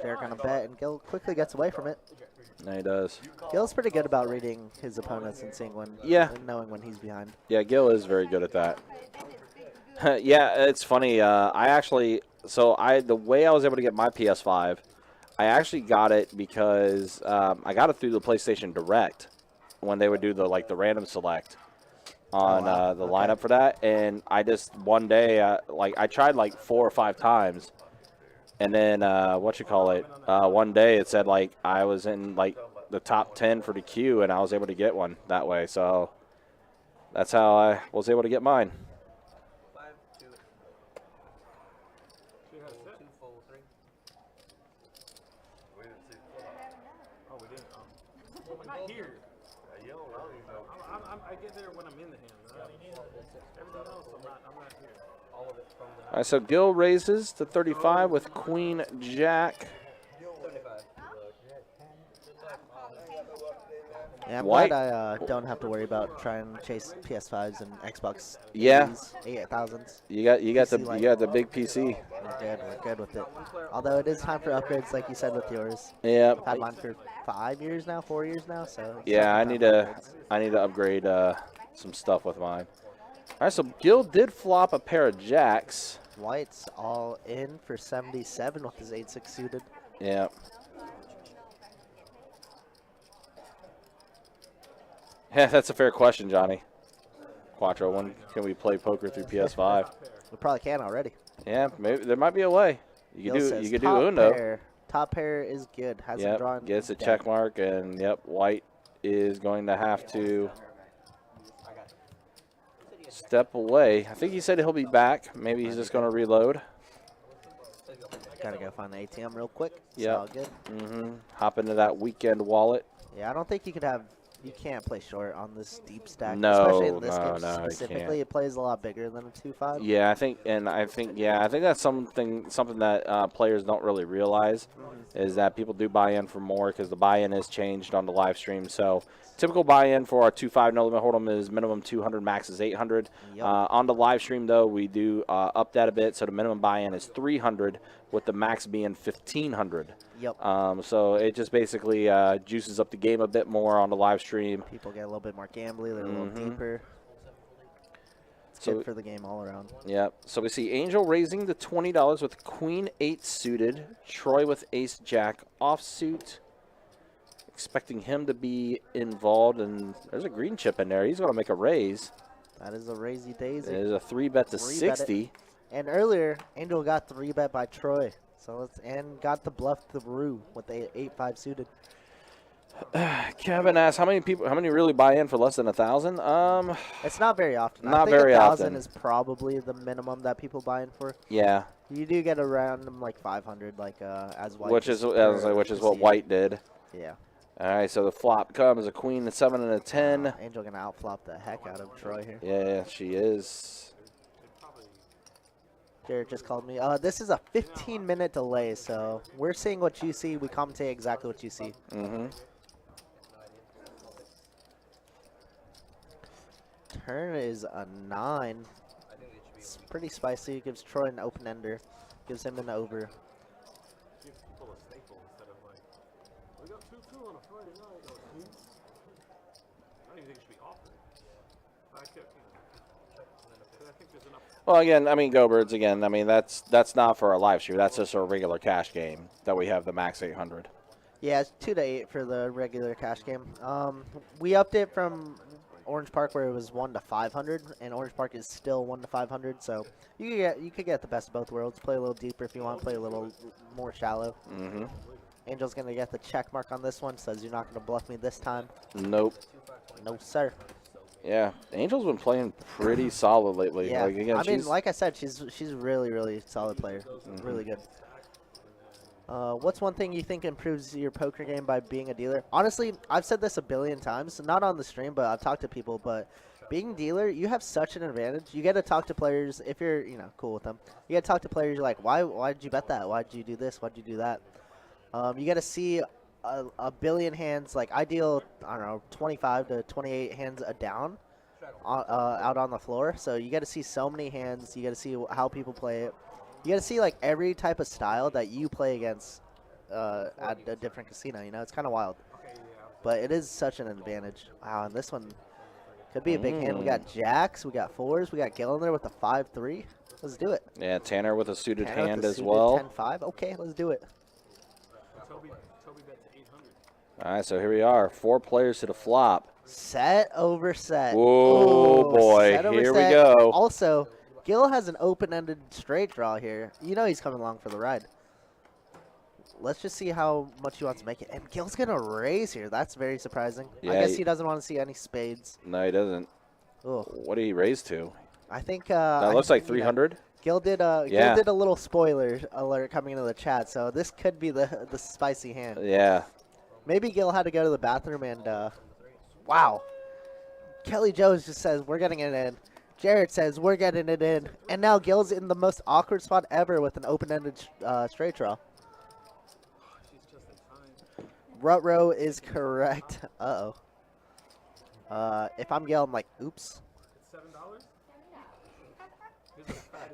Jared gonna bet, and Gil quickly gets away from it. No, he does. Gil's pretty good about reading his opponents and seeing when, and knowing when he's behind. Yeah, Gil is very good at that. Yeah, it's funny. The way I was able to get my PS5, I actually got it because I got it through the PlayStation Direct when they would do the random select on the lineup for that, and I just one day I tried 4 or 5 times, and then one day it said I was in the top 10 for the queue, and I was able to get one that way. So that's how I was able to get mine. I get there when I'm in the hand. Everything else, I'm not here. All right, so Gil raises to 35 with Queen Jack. Yeah, I'm White. glad I don't have to worry about trying to chase PS5s and Xbox. Yeah. 8000s. You got PC the big PC. We're good with it. Although it is time for upgrades, like you said with yours. Yeah. I've had mine for 5 years now, 4 years now. So it's Yeah, I definitely need time for to upgrades. I need to upgrade some stuff with mine. All right, so Gil did flop a pair of jacks. White's all in for 77 with his 8-6 suited. Yeah. Yeah, that's a fair question, Johnny. Quattro, when can we play poker through PS5? We probably can already. Yeah, maybe there might be a way. You Gil could says do top Uno. pair. Top pair is good. Hasn't drawn. Yep, gets a dead. check mark, and yep, White is going to have to step away. I think he said he'll be back. Maybe he's just going to reload. Gotta go find the ATM real quick. It's Yep. all good. Hop into that weekend wallet. Yeah, I don't think you could have You can't play short on this deep stack, No, especially in this no, game no, you specifically. can't. It plays a lot bigger than a 2-5. Yeah, I think that's something that players don't really realize is that people do buy in for more because the buy-in has changed on the live stream. So typical buy-in for our 2-5 no limit hold'em is minimum 200, max is 800. Yep. On the live stream though, we do up that a bit, so the minimum buy-in is 300, with the max being 1,500. Yep. So it just basically juices up the game a bit more on the live stream. People get a little bit more gambly. They're a little deeper. It's So- good for the game all around. Yep. So we see Angel raising the $20 with Queen 8 suited, Troy with Ace Jack offsuit. Expecting him to be involved, and there's a green chip in there. He's going to make a raise. That is a raisey daisy. There's a 3-bet to 3-bet it. 60. And earlier, Angel got 3-bet by Troy. So and got the bluff through with the 8-5 suited. Kevin asks, how many really buy in for less than 1,000? It's not very often. Not I think very 1,000 often. is probably the minimum that people buy in for. Yeah, You do get around like 500, like as white. which is what White did. Yeah. All right, so the flop comes a queen, a 7, and a 10. Angel gonna outflop the heck out of Troy here. Yeah, she is. Jared just called me. This is a 15-minute delay, so we're seeing what you see. We commentate exactly what you see. Mm-hmm. Turn is a 9. It's pretty spicy. Gives Troy an open ender. Gives him an over. Give people a staple instead of like, we got 2-2 on a Friday night. I don't even think it should be offered. I kept, I think there's enough. Well, again, I mean, Go Birds, again, I mean, that's not for a live stream. That's just a regular cash game that we have the max 800. Yeah, it's 2 to 8 for the regular cash game. We upped it from Orange Park where it was 1 to 500, and Orange Park is still 1 to 500. So you could get the best of both worlds. Play a little deeper if you want. Play a little more shallow. Mm-hmm. Angel's gonna get the check mark on this one. Says you're not gonna bluff me this time. Nope. No sir. Yeah, Angel's been playing pretty solid lately. Yeah, Like, again, I mean, she's, like I said, she's really solid player. Really good. What's one thing you think improves your poker game by being a dealer? Honestly, I've said this a billion times, not on the stream, but I've talked to people. But being a dealer, you have such an advantage. You get to talk to players if you're, cool with them. You get to talk to players. You're like, why did you bet that? Why did you do this? Why did you do that? You get to see a billion hands. Like I deal, I don't know, 25 to 28 hands a down out on the floor. So you get to see so many hands. You get to see how people play it. You got to see like every type of style that you play against at a different casino. It's kind of wild, but it is such an advantage. Wow, and this one could be a big hand. We got jacks, we got 4s, we got Gil in there with the 5-3. Let's do it. yeah, Tanner with a suited Tanner with hand the as suited well. 10-5. Okay, let's do it. Toby bet to 800. All right, so here we are. 4 players to the flop. Set over set. Whoa, Ooh, boy, set over here we set. go. Also, Gil has an open-ended straight draw here. He's coming along for the ride. Let's just see how much he wants to make it. And Gil's going to raise here. That's very surprising. Yeah, I guess he doesn't want to see any spades. No, he doesn't. Ugh. What did he raise to? I think That looks like 300. Gil did Yeah. Gil did a little spoiler alert coming into the chat, so this could be the spicy hand. Yeah. Maybe Gil had to go to the bathroom and wow. Kelly Jones just says we're getting it in. Jared says we're getting it in, and now Gil's in the most awkward spot ever with an open-ended straight draw. Rut row is correct. Uh-oh. If I'm Gil, I'm like, oops.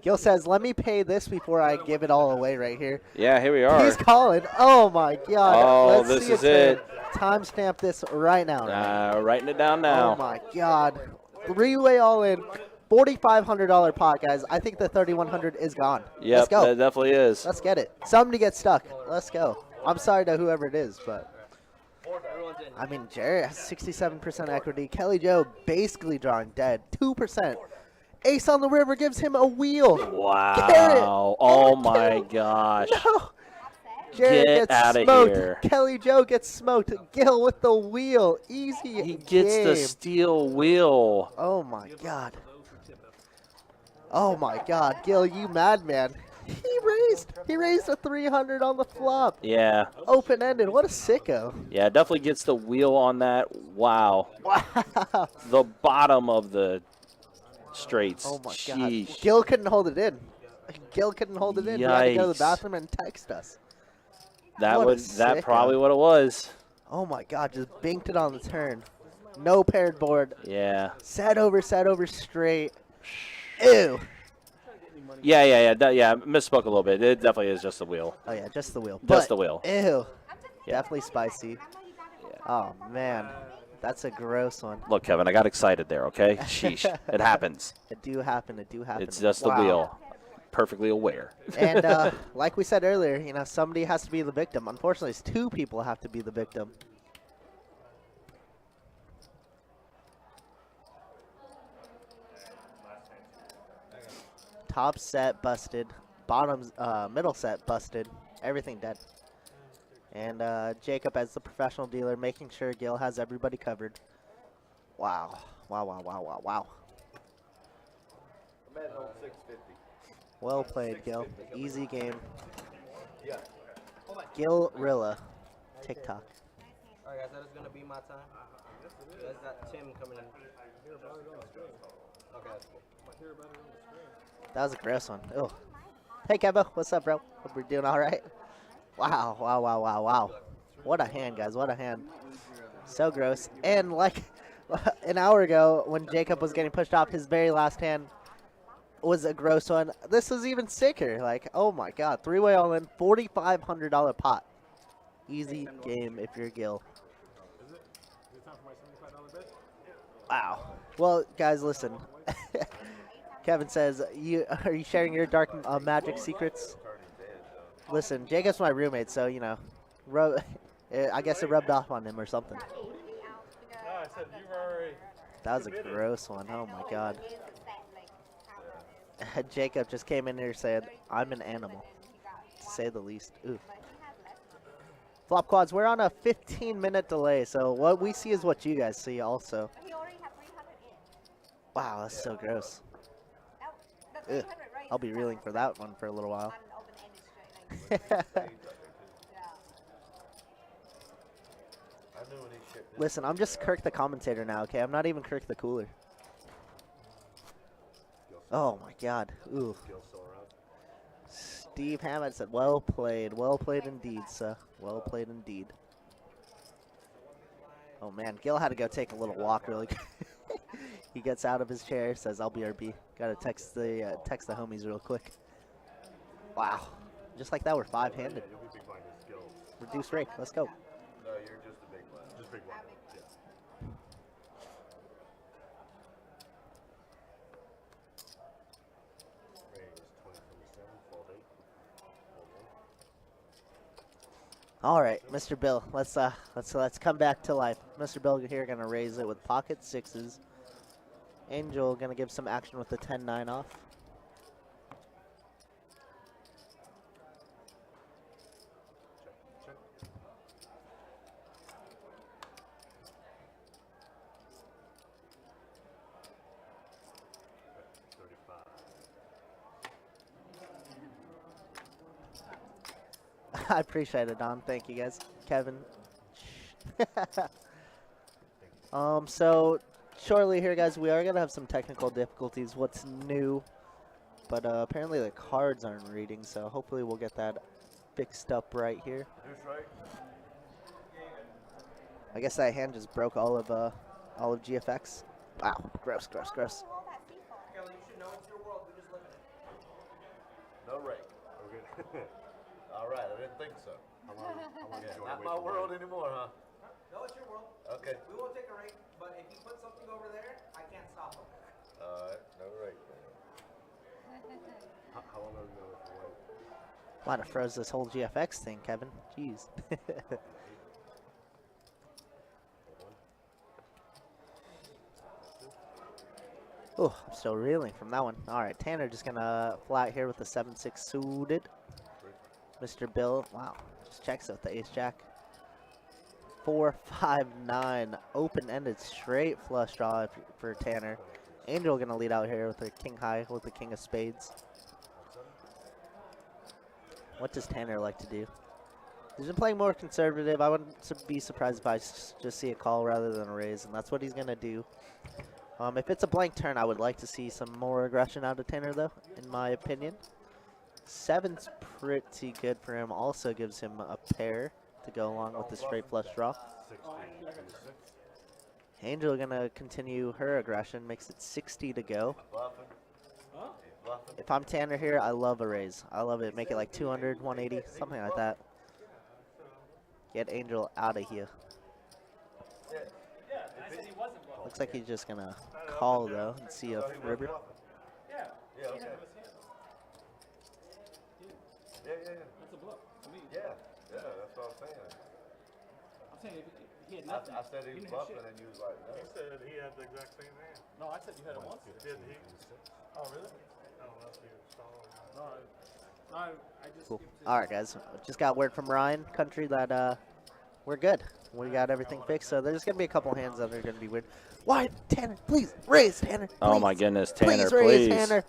Gil says, let me pay this before I give it all away right here. Yeah, here we are. He's calling. Oh, my God. Oh, Let's this see is turn. it. Timestamp this right now. Writing it down Oh, now. my God. 3-way all in. $4,500 pot, guys. I think the 3,100 is gone. Yep, Let's go. that definitely is. Let's get it. Somebody get stuck. Let's go. I'm sorry to whoever it is, but I mean, Jared has 67% equity. Kelly Joe basically drawing dead. 2%. Ace on the river gives him a wheel. Wow. Garrett. Oh, my gosh. No. Jared Get gets outta smoked. here. Kelly Joe gets smoked. Gil with the wheel. Easy He gets the game. steel wheel. Oh, my God. Oh, my God. Gil, you madman. He raised a 300 on the flop. Yeah. Open-ended. What a sicko. Yeah, definitely gets the wheel on that. Wow. Wow. The bottom of the straights. Oh my Sheesh. God. Gil couldn't hold it in. Gil couldn't hold it in. He had to go to the Yikes. bathroom and text us. That What a was that sicko. probably what it was. Oh my God, just binked it on the turn. No paired board. Yeah. Sat over straight. Ew. Yeah. Misspoke a little bit. It definitely is just the wheel. Oh yeah, just the wheel. Just But, the wheel. Ew. Definitely spicy. Oh man, that's a gross one. Look, Kevin, I got excited there. Okay. Sheesh. It happens. It do happen. It do happen. It's just the Wow. wheel. Perfectly aware. And like we said earlier, somebody has to be the victim. Unfortunately, it's two people have to be the victim. Top set busted, middle set busted, everything dead. And Jacob, as the professional dealer, making sure Gil has everybody covered. Wow. Well played, Gil. Easy game. Gil Rilla, TikTok. Alright, guys, that is gonna be my time. You guys got Tim coming in. Okay, that's cool. That was a gross one. Ew. Hey, Kevo. What's up, bro? Hope we're doing all right. Wow. What a hand, guys. What a hand. So gross. And like an hour ago, when Jacob was getting pushed off, his very last hand was a gross one. This was even sicker. Like, oh my God. Three-way all-in, $4,500 pot. Easy game if you're Gil. Is it time for my $75 bet? Wow. Well, guys, listen. Kevin says, are you sharing your dark magic secrets? Listen, Jacob's my roommate, so, I guess it rubbed off on him or something. No, I said you were already. That was a gross one. Oh, my God. Jacob just came in here saying, I'm an animal, to say the least. Ooh. Flop quads, we're on a 15-minute delay, so what we see is what you guys see also. Wow, that's so gross. Ugh. I'll be reeling for that one for a little while. Listen, I'm just Kirk the commentator now, okay? I'm not even Kirk the cooler. Oh my God. Ooh. Steve Hammett said, well played indeed, sir. Well played indeed. Oh man, Gil had to go take a little walk really quick. He gets out of his chair, says, I'll BRB. Gotta text the homies real quick. Wow. Just like that, we're five-handed. You'll be big blind with skills. Reduced rake. Let's go. No, you're just a big blind. Just big blind. Yeah. Raise 2027, fold 8. Fold 1. All right, Mr. Bill. Let's come back to life. Mr. Bill here gonna raise it with pocket sixes. Angel gonna give some action with the 10-9 off. Check. Okay, 35. I appreciate it, Don. Thank you, guys. Kevin. So shortly here, guys, we are gonna have some technical difficulties. What's new? But apparently the cards aren't reading, so hopefully we'll get that fixed up right here. Who's right? I guess that hand just broke all of GFX. Wow, gross. Kelly, you should know it's your world. We just look at it. No rake. Okay. All right, I didn't think so. How long do you want to Not wait my for world rain? anymore, huh? No, it's your world. Okay. We won't take a rake, but if you put something over there, I can't stop him. All right, no rake. How long are we going to wait for rain? Might have froze this whole GFX thing, Kevin. Jeez. Oh, I'm still reeling from that one. All right, Tanner just gonna flat here with the 7-6 suited. Mr. Bill, wow, just checks out the ace-jack. 4-5-9, open-ended straight flush draw for Tanner. Angel gonna lead out here with the king high with the king of spades. What does Tanner like to do? He's been playing more conservative. I wouldn't be surprised if I just see a call rather than a raise, and that's what he's going to do. If it's a blank turn, I would like to see some more aggression out of Tanner, though, in my opinion. 7's pretty good for him. Also gives him a pair to go along with the straight flush draw. Angel going to continue her aggression. Makes it 60 to go. If I'm Tanner here, I love a raise. I love it. Make it like 200, 180, something like that. Get Angel out of here. Looks like he's just going to call, though, and see a river. Yeah, okay. Yeah. That's a bluff to me. Yeah, that's what I'm saying. I'm saying if he had I nothing. said he was buffing and you was like, no. You said he had the exact same hand. No, I said you had it once. Did he? Oh, really? I don't know if he was stalling. No, I just. Cool. All right, guys. Just got word from Ryan Country that we're good. We got everything fixed. So there's going to be a couple hands that are going to be weird. Why, Tanner? Please raise, Tanner. Please. Oh my goodness, Tanner! Please raise, Tanner.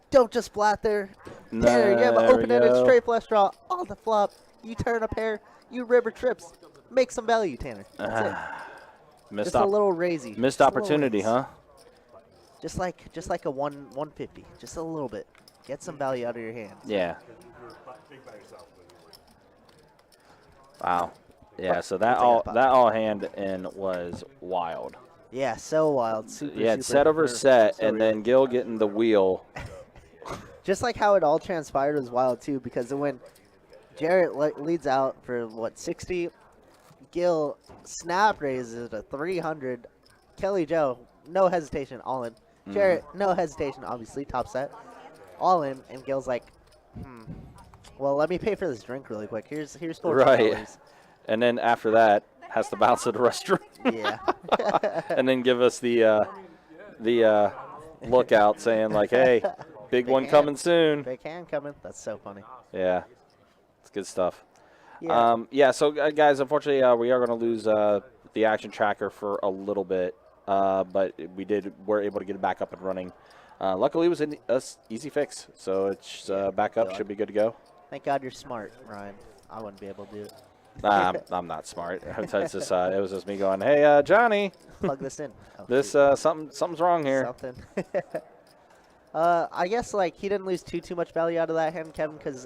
Don't just flat there. No, Tanner, you have an there we open-ended go. straight flush draw on the flop. You turn a pair. You river trips. Make some value, Tanner. That's it. Missed Just a little raisey. missed Just a little opportunity, raise. huh? Just like a 150. Just a little bit. Get some value out of your hand. Yeah. Wow. Yeah. So that all hand in was wild. Yeah, so wild. Super, Yeah, super, set over or set, so and then Gil getting the wheel. just like how it all transpired was wild too, because when Jarrett leads out for what 60, Gil snap raises to 300. Kelly Joe, no hesitation, all in. Jarrett, no hesitation, obviously top set, all in, and Gil's like, well, let me pay for this drink really quick. Here's $14. Right. And then after that, has to bounce to the restroom. Yeah. And then give us the lookout saying like, hey, big one hand. coming soon. Big hand coming. That's so funny. Yeah. It's good stuff. Yeah. So guys, unfortunately, we are going to lose the action tracker for a little bit, but we're able to get it back up and running. Luckily, it was an easy fix, so it's back up. Should be good to go. Thank God you're smart, Ryan. I wouldn't be able to do it. Nah, I'm not smart. It's just, it was just me going, hey, Johnny, Plug this in. Oh, this shoot. something's wrong here. Something. I guess like he didn't lose too much value out of that hand, Kevin, because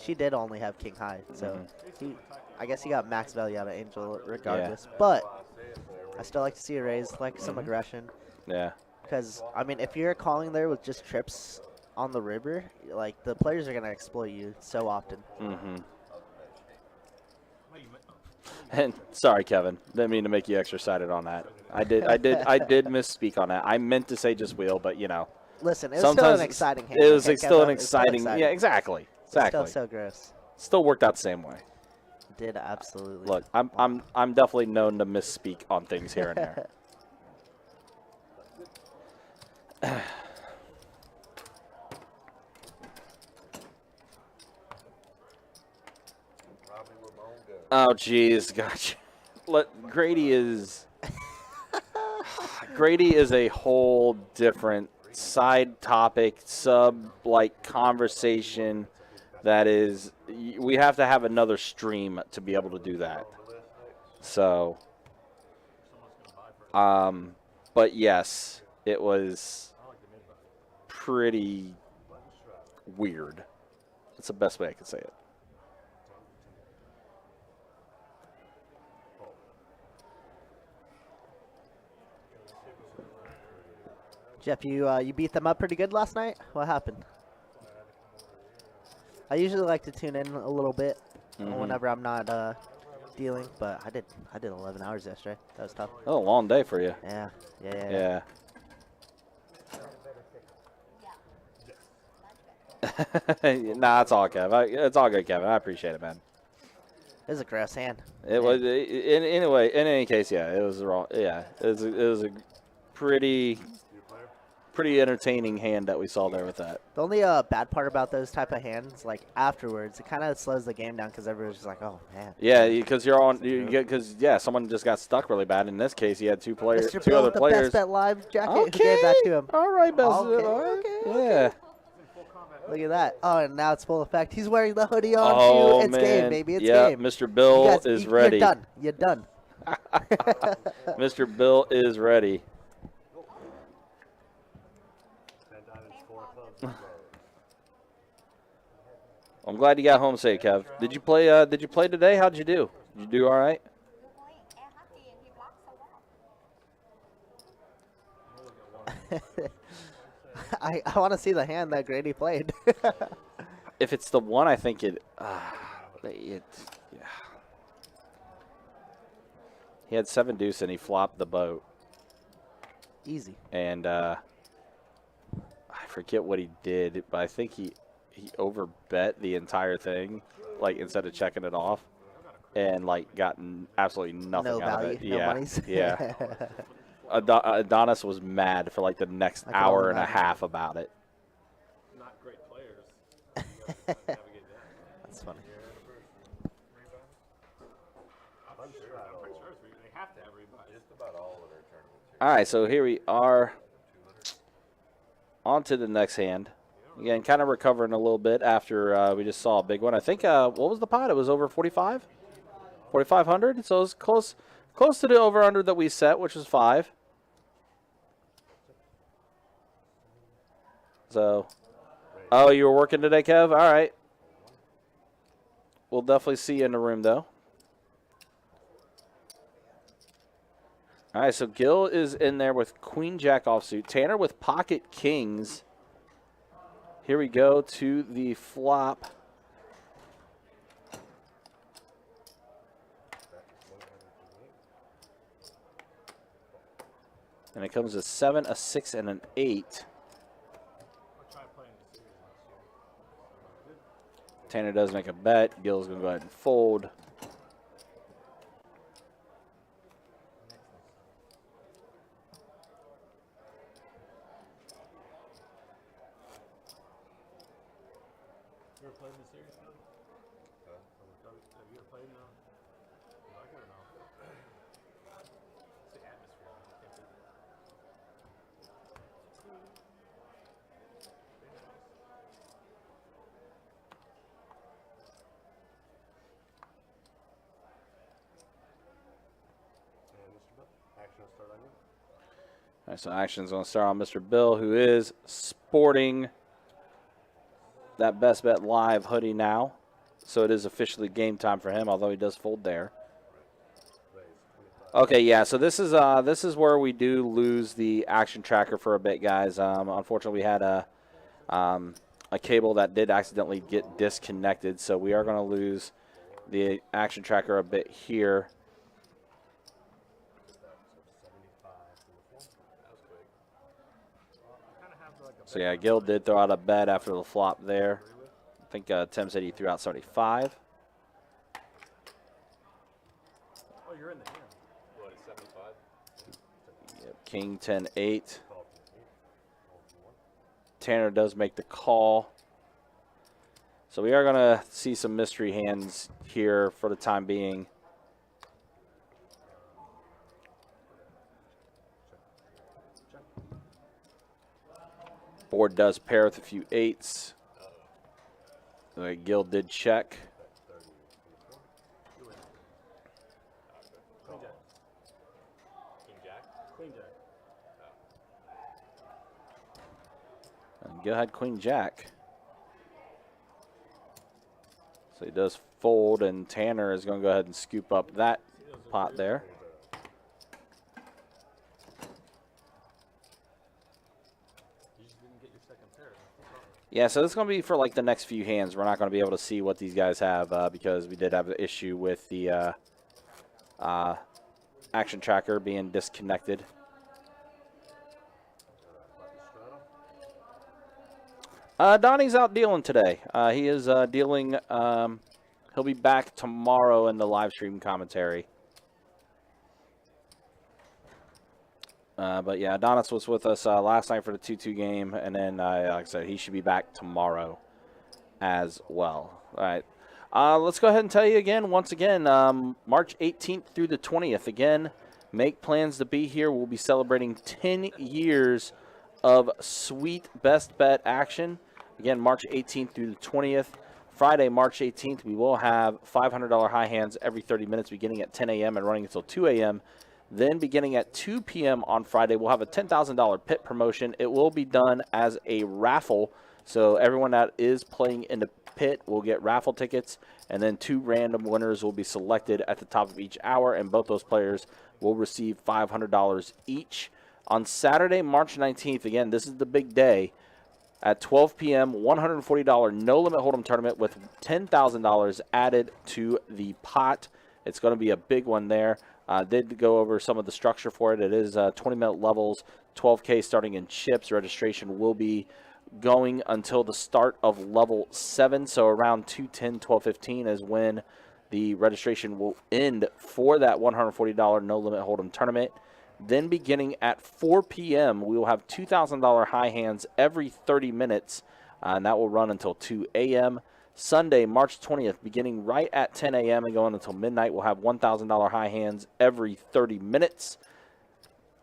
she did only have king high, so I guess he got max value out of Angel regardless. But I still like to see a raise, like some aggression, Yeah. because I mean if you're calling there with just trips on the river, like the players are gonna exploit you so often. And sorry, Kevin, didn't mean to make you extra excited on that. I did misspeak on that. I meant to say just wheel, but you know. Listen, it was Sometimes still an exciting hand. It was okay, still an Kevin? It was still exciting. Yeah, exactly. Exactly. Still so gross. Still worked out the same way. Did absolutely. Look, I'm definitely known to misspeak on things here and there. Oh, jeez, gotcha. Grady is a whole different side topic, sub conversation. That is, we have to have another stream to be able to do that. So, but yes, it was pretty weird. That's the best way I could say it. Jeff, you beat them up pretty good last night? What happened? I usually like to tune in a little bit whenever I'm not dealing, but I did 11 hours yesterday. That was tough. Oh, a long day for you. Yeah. Nah, it's all Kev. It's all good, Kevin. I appreciate it, man. It was a gross hand. It was in any case, yeah, it was wrong. Yeah, it was a pretty entertaining hand that we saw there with that. The only bad part about those type of hands, like afterwards, it kind of slows the game down because everyone's just like, oh man. Yeah, because someone just got stuck really bad. In this case, he had two Mr. other Bill with the players. Best Bet Live jacket. Okay. Who gave that to him? All right, Best. Okay, all right. okay. Yeah. Look at that. Oh, and now it's full effect. He's wearing the hoodie on, Oh, too. It's man. game, baby. It's Yeah, game. Mr. Bill You guys, is ready. You're done. You're done. Mr. Bill is ready. I'm glad you got home safe, Kev. Did you play? Did you play today? How'd you do? Did you do all right? We're playing air hockey and he blocks so well. I want to see the hand that Grady played. If it's the one, I think it. Yeah. He had 7 deuce and he flopped the boat. Easy. And I forget what he did, but I think he overbet the entire thing, like instead of checking it off, and like gotten absolutely nothing No out value. of it. No Yeah, monies. yeah. Adonis was mad for like the next I can hour only and a imagine. half about it. Not great players. You gotta navigate that. That's funny. I'm pretty sure they have to have everybody. Just about all of their tournaments. All right, so here we are. On to the next hand. Again, kind of recovering a little bit after we just saw a big one. I think, what was the pot? It was over 45? 4,500? So it was close to the over-under that we set, which was 5. So, oh, you were working today, Kev? All right. We'll definitely see you in the room, though. All right, so Gil is in there with Queen Jack offsuit. Tanner with pocket kings. Here we go to the flop. And it comes a 7, a 6, and an 8. I tried playing the series last year. Tanner does make a bet. Gil's going to go ahead and fold. You ever played in the series? Have you ever played in the? I gotta know. It's the atmosphere. I can't do that. And Mr. Bill, action will start on you. All right, so action's going to start on Mr. Bill, who is sporting that Best Bet Live hoodie now. So it is officially game time for him, although he does fold there. Okay, yeah, so this is where we do lose the action tracker for a bit, guys. Unfortunately, we had a cable that did accidentally get disconnected, so we are going to lose the action tracker a bit here. So yeah, Gil did throw out a bet after the flop there. I think Tim said he threw out 75. Oh, you're in the hand. What, 75? Yep, King 10 8. Tanner does make the call. So we are going to see some mystery hands here for the time being. Board does pair with a few 8s. Gil did check. Queen Jack. King Jack? Queen Jack. And Gil had Queen Jack. So he does fold, and Tanner is going to go ahead and scoop up that pot there. You just didn't get your second pair. Yeah, so this is going to be for like the next few hands. We're not going to be able to see what these guys have because we did have an issue with the action tracker being disconnected. Donnie's out dealing today. He is dealing. He'll be back tomorrow in the live stream commentary. But yeah, Adonis was with us last night for the 2-2 game, and then, like I said, he should be back tomorrow as well. All right. Let's go ahead and tell you again, once again, March 18th through the 20th. Again, make plans to be here. We'll be celebrating 10 years of sweet best bet action. Again, March 18th through the 20th. Friday, March 18th, we will have $500 high hands every 30 minutes beginning at 10 a.m. and running until 2 a.m. Then beginning at 2 p.m. on Friday, we'll have a $10,000 pit promotion. It will be done as a raffle, so everyone that is playing in the pit will get raffle tickets, and then 2 random winners will be selected at the top of each hour, and both those players will receive $500 each. On Saturday, March 19th, again, this is the big day, at 12 p.m., $140 no-limit hold'em tournament with $10,000 added to the pot. It's going to be a big one there. Did go over some of the structure for it. It is 20-minute levels, 12K starting in chips. Registration will be going until the start of level 7, so around 2:10, 12:15 is when the registration will end for that $140 no-limit hold'em tournament. Then beginning at 4 p.m., we will have $2,000 high hands every 30 minutes, and that will run until 2 a.m. Sunday, March 20th, beginning right at 10 a.m. and going until midnight, we'll have $1,000 high hands every 30 minutes.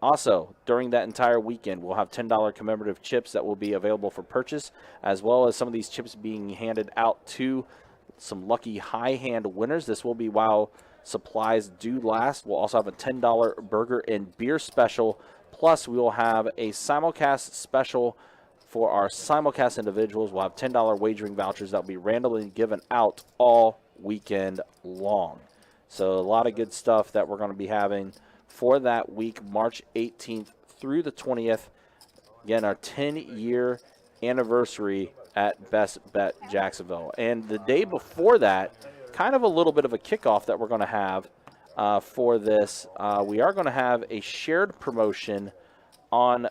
Also, during that entire weekend, we'll have $10 commemorative chips that will be available for purchase, as well as some of these chips being handed out to some lucky high hand winners. This will be while supplies do last. We'll also have a $10 burger and beer special. Plus, we will have a simulcast special for our simulcast individuals. We'll have $10 wagering vouchers that will be randomly given out all weekend long. So a lot of good stuff that we're going to be having for that week, March 18th through the 20th. Again, our 10-year anniversary at Best Bet Jacksonville. And the day before that, kind of a little bit of a kickoff that we're going to have for this. We are going to have a shared promotion on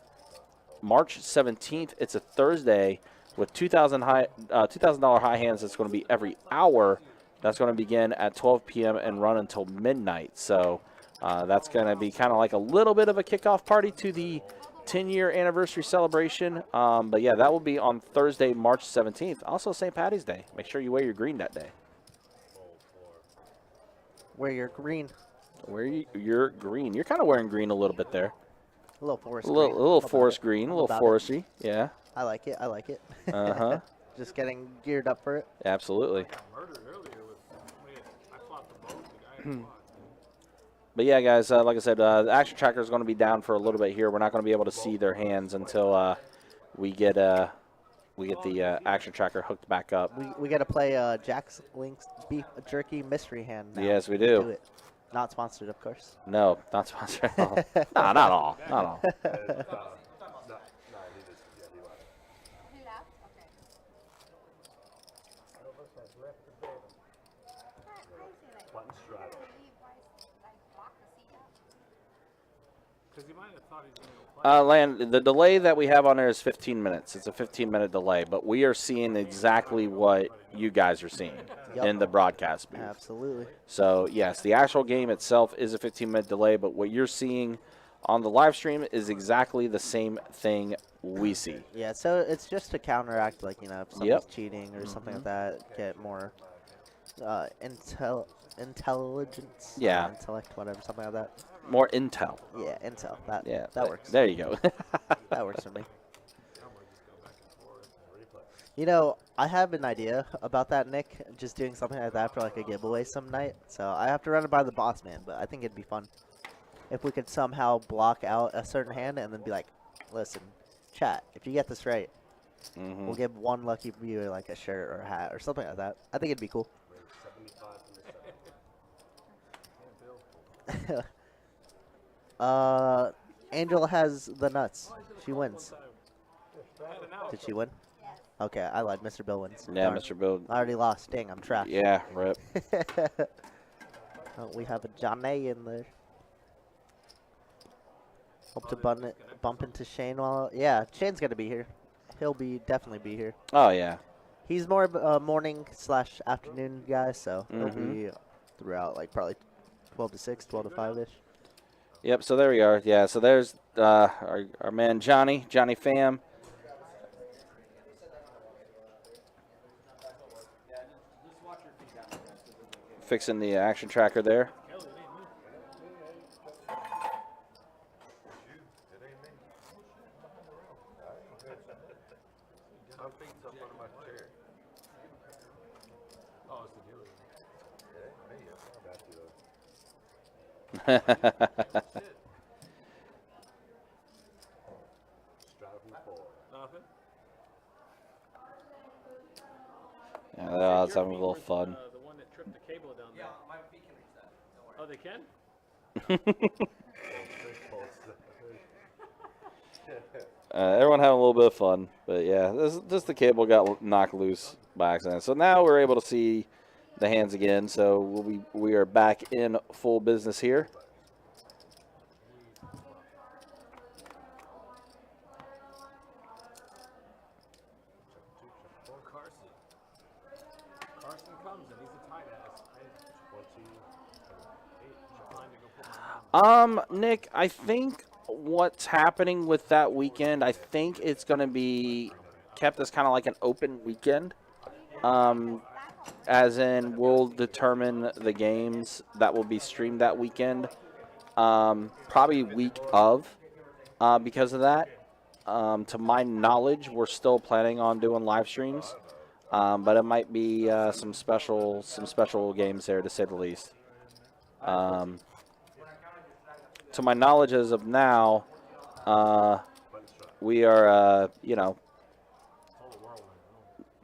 March 17th. It's a Thursday with $2,000 high hands. That's going to be every hour. That's going to begin at 12 p.m. and run until midnight. So that's going to be kind of like a little bit of a kickoff party to the 10-year anniversary celebration. But yeah, that will be on Thursday, March 17th. Also St. Patty's Day. Make sure you wear your green that day. Wear your green. Wear your green. You're kind of wearing green a little bit there. A little forest A green. little forest green, a little about foresty. Yeah. I like it. I like it. Uh-huh. Just getting geared up for it. Absolutely. Murder earlier with I fought the boat, the guy I fought. But yeah, guys, like I said, the action tracker is going to be down for a little bit here. We're not going to be able to see their hands until we get the action tracker hooked back up. We got to play Jack's Link's Beef Jerky Mystery Hand now. Yes, we do. It. Not sponsored, of course. No, not sponsored at all. Nah, not all. Not all. He left? Okay. Because he might have thought he was going to go play. Land, the delay that we have on there is 15 minutes. It's a 15-minute delay, but we are seeing exactly what you guys are seeing in the broadcast booth. Absolutely. So, yes, the actual game itself is a 15-minute delay, but what you're seeing on the live stream is exactly the same thing we see. Yeah, so it's just to counteract, like, you know, if somebody's cheating or something like that, get more intelligence. Yeah. Intellect, whatever, something like that. More intel. Yeah, intel. That, Yeah, that works. There you go. That works for me. You know, I have an idea about that, Nick, just doing something like that for like a giveaway some night. So I have to run it by the boss man, but I think it'd be fun if we could somehow block out a certain hand and then be like, listen, chat, if you get this right, we'll give one lucky viewer like a shirt or a hat or something like that. I think it'd be cool. Angel has the nuts. She wins. Did she win? Okay, I lied. Mr. Bill wins. Yeah, Darn. Mr. Bill. I already lost. Dang, I'm trash. Yeah, rip. Oh, we have a Johnny in there. Hope to bump into Shane while... Yeah, Shane's going to be here. He'll definitely be here. Oh, yeah. He's more of a morning/afternoon guy, so he'll be throughout, like, probably 12 to 6, 12 to 5-ish. Yep, so there we are. Yeah, so there's our man Johnny Pham. Fixing the action tracker there. Nothing. Yeah, that's having a little fun. The one that tripped the cable down there. Yeah, my feet can reach that. Don't worry. Oh, they can? Everyone having a little bit of fun, but yeah, just the cable got knocked loose by accident. So now we're able to see the hands again. So we are back in full business here. Carson. Carson comes and he's a tight ass. Nick, I think what's happening with that weekend, I think it's going to be kept as kind of like an open weekend. As in, we'll determine the games that will be streamed that weekend, probably week of, because of that. To my knowledge, we're still planning on doing live streams, but it might be some special games there, to say the least. To my knowledge, as of now, we are,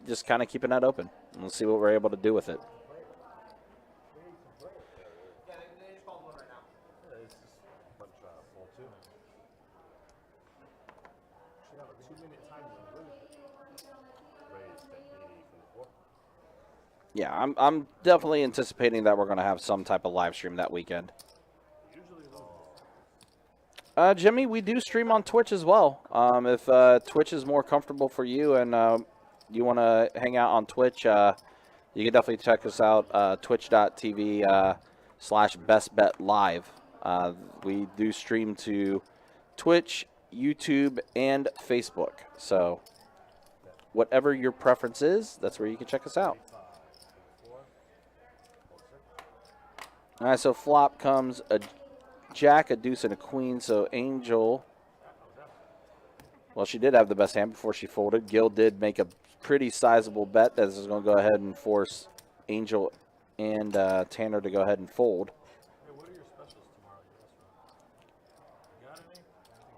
just kind of keeping that open. And we'll see what we're able to do with it. Yeah, they just called one right now. It's just a bunch of full two. Should have a 2-minute time limit. Raised at 80 from the floor. Yeah, I'm definitely anticipating that we're going to have some type of live stream that weekend. Jimmy, we do stream on Twitch as well. If Twitch is more comfortable for you and you want to hang out on Twitch, you can definitely check us out, twitch.tv/bestbetlive. We do stream to Twitch, YouTube, and Facebook. So whatever your preference is, that's where you can check us out. All right, so flop comes a Jack, a deuce, and a queen. So Angel, well, she did have the best hand before she folded. Gil did make a pretty sizable bet that is going to go ahead and force Angel and Tanner to go ahead and fold. Hey, what are your specials tomorrow at your restaurant? You got anything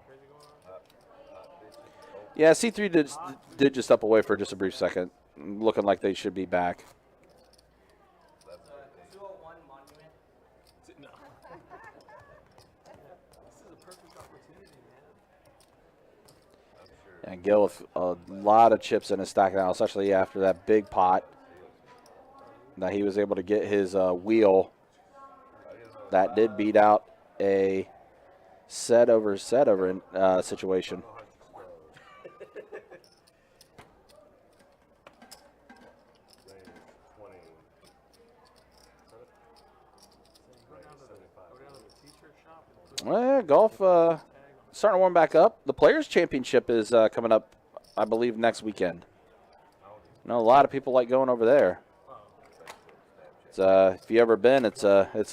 crazy going on? Yeah, C3 did just step away for just a brief second, looking like they should be back. 201 Monument. No. This is a perfect opportunity, man. And Gil with a lot of chips in his stack now, especially after that big pot that he was able to get his wheel. That did beat out a set over situation. Well, yeah, golf starting to warm back up. The Players' Championship is coming up, I believe, next weekend. I know a lot of people like going over there. It's, if you ever been, it's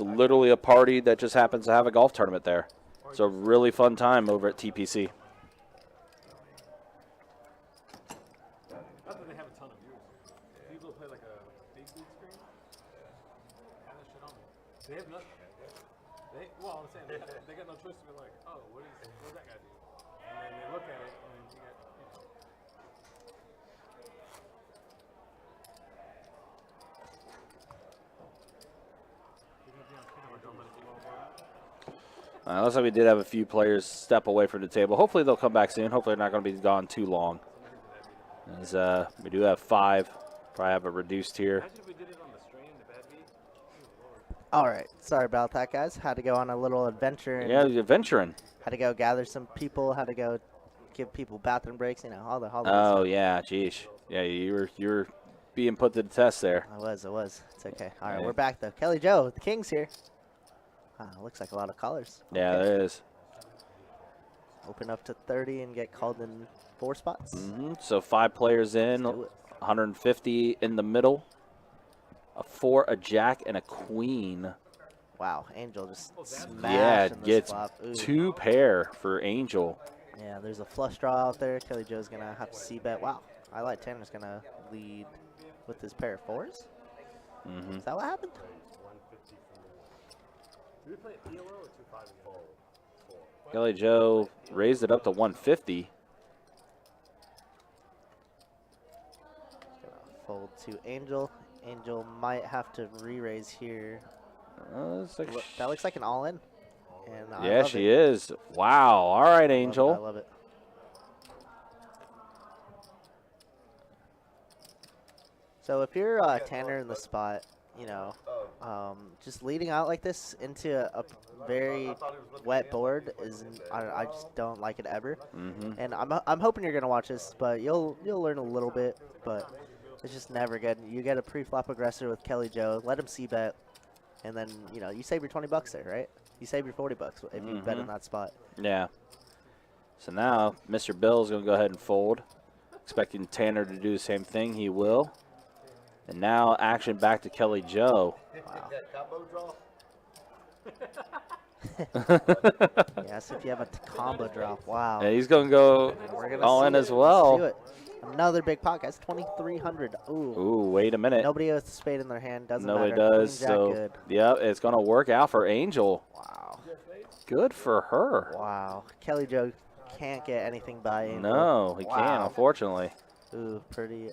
literally a party that just happens to have a golf tournament there. It's a really fun time over at TPC. Not that they have a ton of viewers. People play like a big screen. Have that shit on me. They have nothing. Well, I'm saying they got no choice to be like, oh, what does that guy do? And then they look at it, and then you got, Looks like we did have a few players step away from the table. Hopefully they'll come back soon. Hopefully they're not going to be gone too long. As we do have 5. Probably have a reduced here. imagine if we did it on the stream, the bad beat. All right. Sorry about that, guys. Had to go on a little adventure. And Yeah, you're venturing. had to go gather some people. Had to go give people bathroom breaks. You know, all the Oh, yeah, geez. Yeah, you were being put to the test there. I was. It's okay. All right, Hey. we're back though. Kelly Joe, the King's here. Looks like a lot of callers. Yeah, Okay. there is. Open up to 30 and get called in 4 spots. So 5 players in, Let's do it. 150 in the middle. A 4, a jack, and a queen. Wow, Angel just smashed Yeah, in this gets flop. Ooh. 2 pair for Angel. Yeah, there's a flush draw out there. Kelly Joe's going to have to c-bet. Wow, I like Tanner's going to lead with his pair of 4s. Is that what happened? we play ELO or 2-5 again? Kelly Joe raised it up to 150. Fold to Angel. Angel might have to re-raise here. That looks like an all-in. And I Yeah, love she it. is. Wow. All right, I Angel. love it. So if you're Tanner in the spot, you know, just leading out like this into a very wet board is I just don't like it ever. And I'm hoping you're gonna watch this, but you'll learn a little bit, but it's just never good. You get a pre-flop aggressor with Kelly Joe, let him c-bet, and then you know you save your 20 bucks there, right? You save your 40 bucks if you bet in that spot. Yeah. So now Mr. Bill's going to go ahead and fold. Expecting Tanner to do the same thing. He will. And now action back to Kelly Joe. Yes, if you have a combo drop, wow. Yeah, he's going to go We're gonna all see in it. as Let's well. do it. Another big pot, guys. 2,300. Ooh. Ooh, wait a minute. Nobody has a spade in their hand. Doesn't Nobody matter. does. Queen, jack, So, good. yep, it's going to work out for Angel. Wow. Good for her. Wow. Kelly Joe can't get anything by Angel. No, he can't, unfortunately. Ooh, pretty.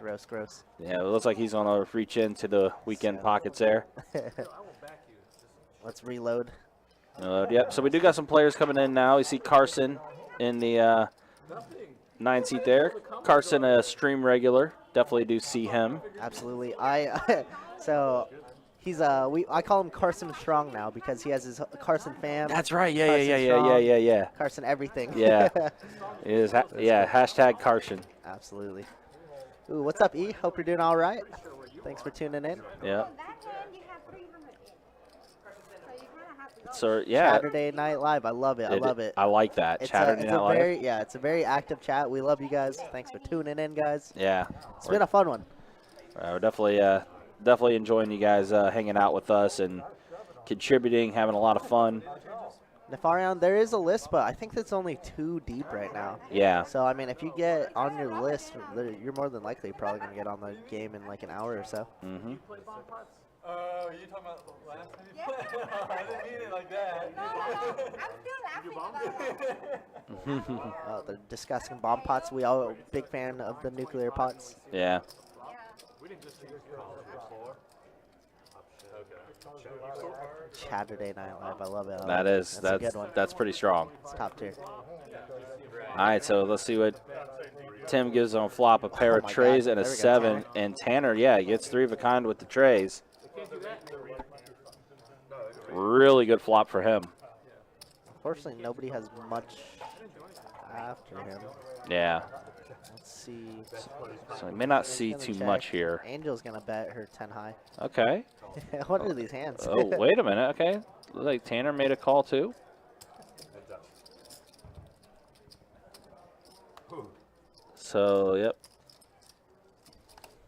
Gross, gross. Yeah, it looks like he's going to reach into the weekend pockets there. Let's reload. Yep, so we do got some players coming in now. We see Carson in the 9 seat there. Carson, a stream regular. Definitely do see him. Absolutely. So he's I call him Carson Strong now because he has his Carson fam. That's right. Carson Yeah. Carson everything. Yeah. Hashtag Carson. Absolutely. Ooh, what's up, E? Hope you're doing all right. Thanks for tuning in. Yeah. On that hand, you have 300 in. So you kind of have to go. So yeah. Saturday Night Live. I love it. I love it. I like that. Saturday Night Live. It's a very active chat. We love you guys. Thanks for tuning in, guys. Yeah. It's been a fun one. We're definitely enjoying you guys hanging out with us and contributing, having a lot of fun. Nefarion, there is a list, but I think that's only 2 deep right now. Yeah. So, I mean, if you get on your list, you're more than likely probably going to get on the game in like an hour or so. Mm-hmm. Oh, you talking about last time you played? I didn't mean it like that. No, I'm still laughing about it. They're discussing bomb pots. We all big fan of the nuclear pots. Yeah. We didn't just see this college before. Saturday Night Live. I love it. That's a good one. that's pretty strong. It's top tier. All right, so let's see what Tim gives on flop. A pair of my trays God. and a There we go, 7. And Tanner, yeah, gets 3 of a kind with the trays. Really good flop for him. Unfortunately, nobody has much after him. Yeah. Let's see. So we may not see Gonna too check. much here. Angel's going to bet her 10 high. Okay. What are these hands? Oh, wait a minute. Okay. Looks like Tanner made a call too. So, yep.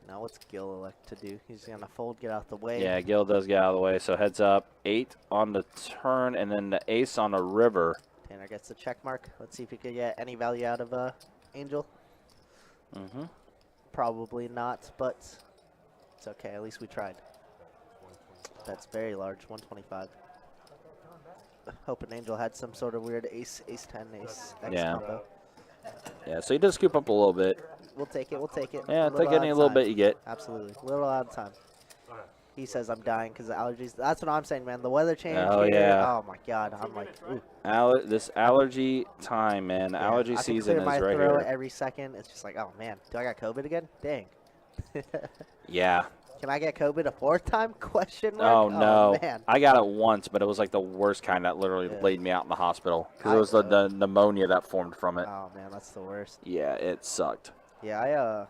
Now what's Gil elect to do? He's going to fold, get out the way. Yeah, Gil does get out of the way. So heads up. 8 on the turn and then the ace on the river. Tanner gets the check mark. Let's see if he could get any value out of Angel. Mm-hmm. Probably not, but it's okay. At least we tried. That's very large, 125. Hoping Angel had some sort of weird ace 10, ace X Yeah. combo. Yeah, so he does scoop up a little bit. We'll take it. We'll take it. Yeah, Little take any out of little time. bit you get. Absolutely. Little out of time. He says I'm dying because of allergies. That's what I'm saying, man. The weather change Oh, here. yeah. Oh, my God. I'm like, ooh. This allergy time, man. Yeah, Allergy I season can is clear my right throat here. every second. It's just like, oh, man. Do I got COVID again? Dang. Yeah. Can I get COVID a 4th time? Question mark? Oh, no. Man. I got it once, but it was like the worst kind that literally Yeah. laid me out in the hospital. Because it was the pneumonia that formed from it. Oh, man. That's the worst. Yeah, it sucked. Yeah,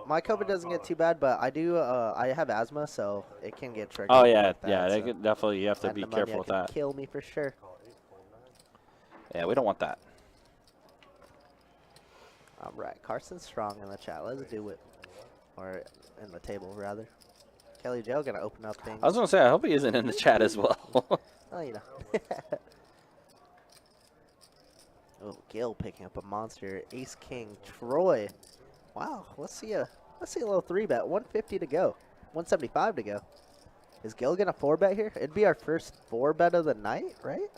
my COVID doesn't get too bad, but I do. I have asthma, so it can get triggered. Oh, yeah. like that, Yeah, so they could definitely, you have to that be pneumonia careful with can that. Kill me for sure. Yeah, we don't want that. All right, Carson's strong in the chat. Let's do it, or in the table rather. Kelly Joe gonna open up things. I was going to say, I hope he isn't in the chat as well. Oh, you know. Oh, Gil picking up a monster. Ace King Troy. Wow, let's see a little 3-bet. 150 to go. 175 to go. Is Gil gonna 4-bet here? It'd be our first 4-bet of the night, right?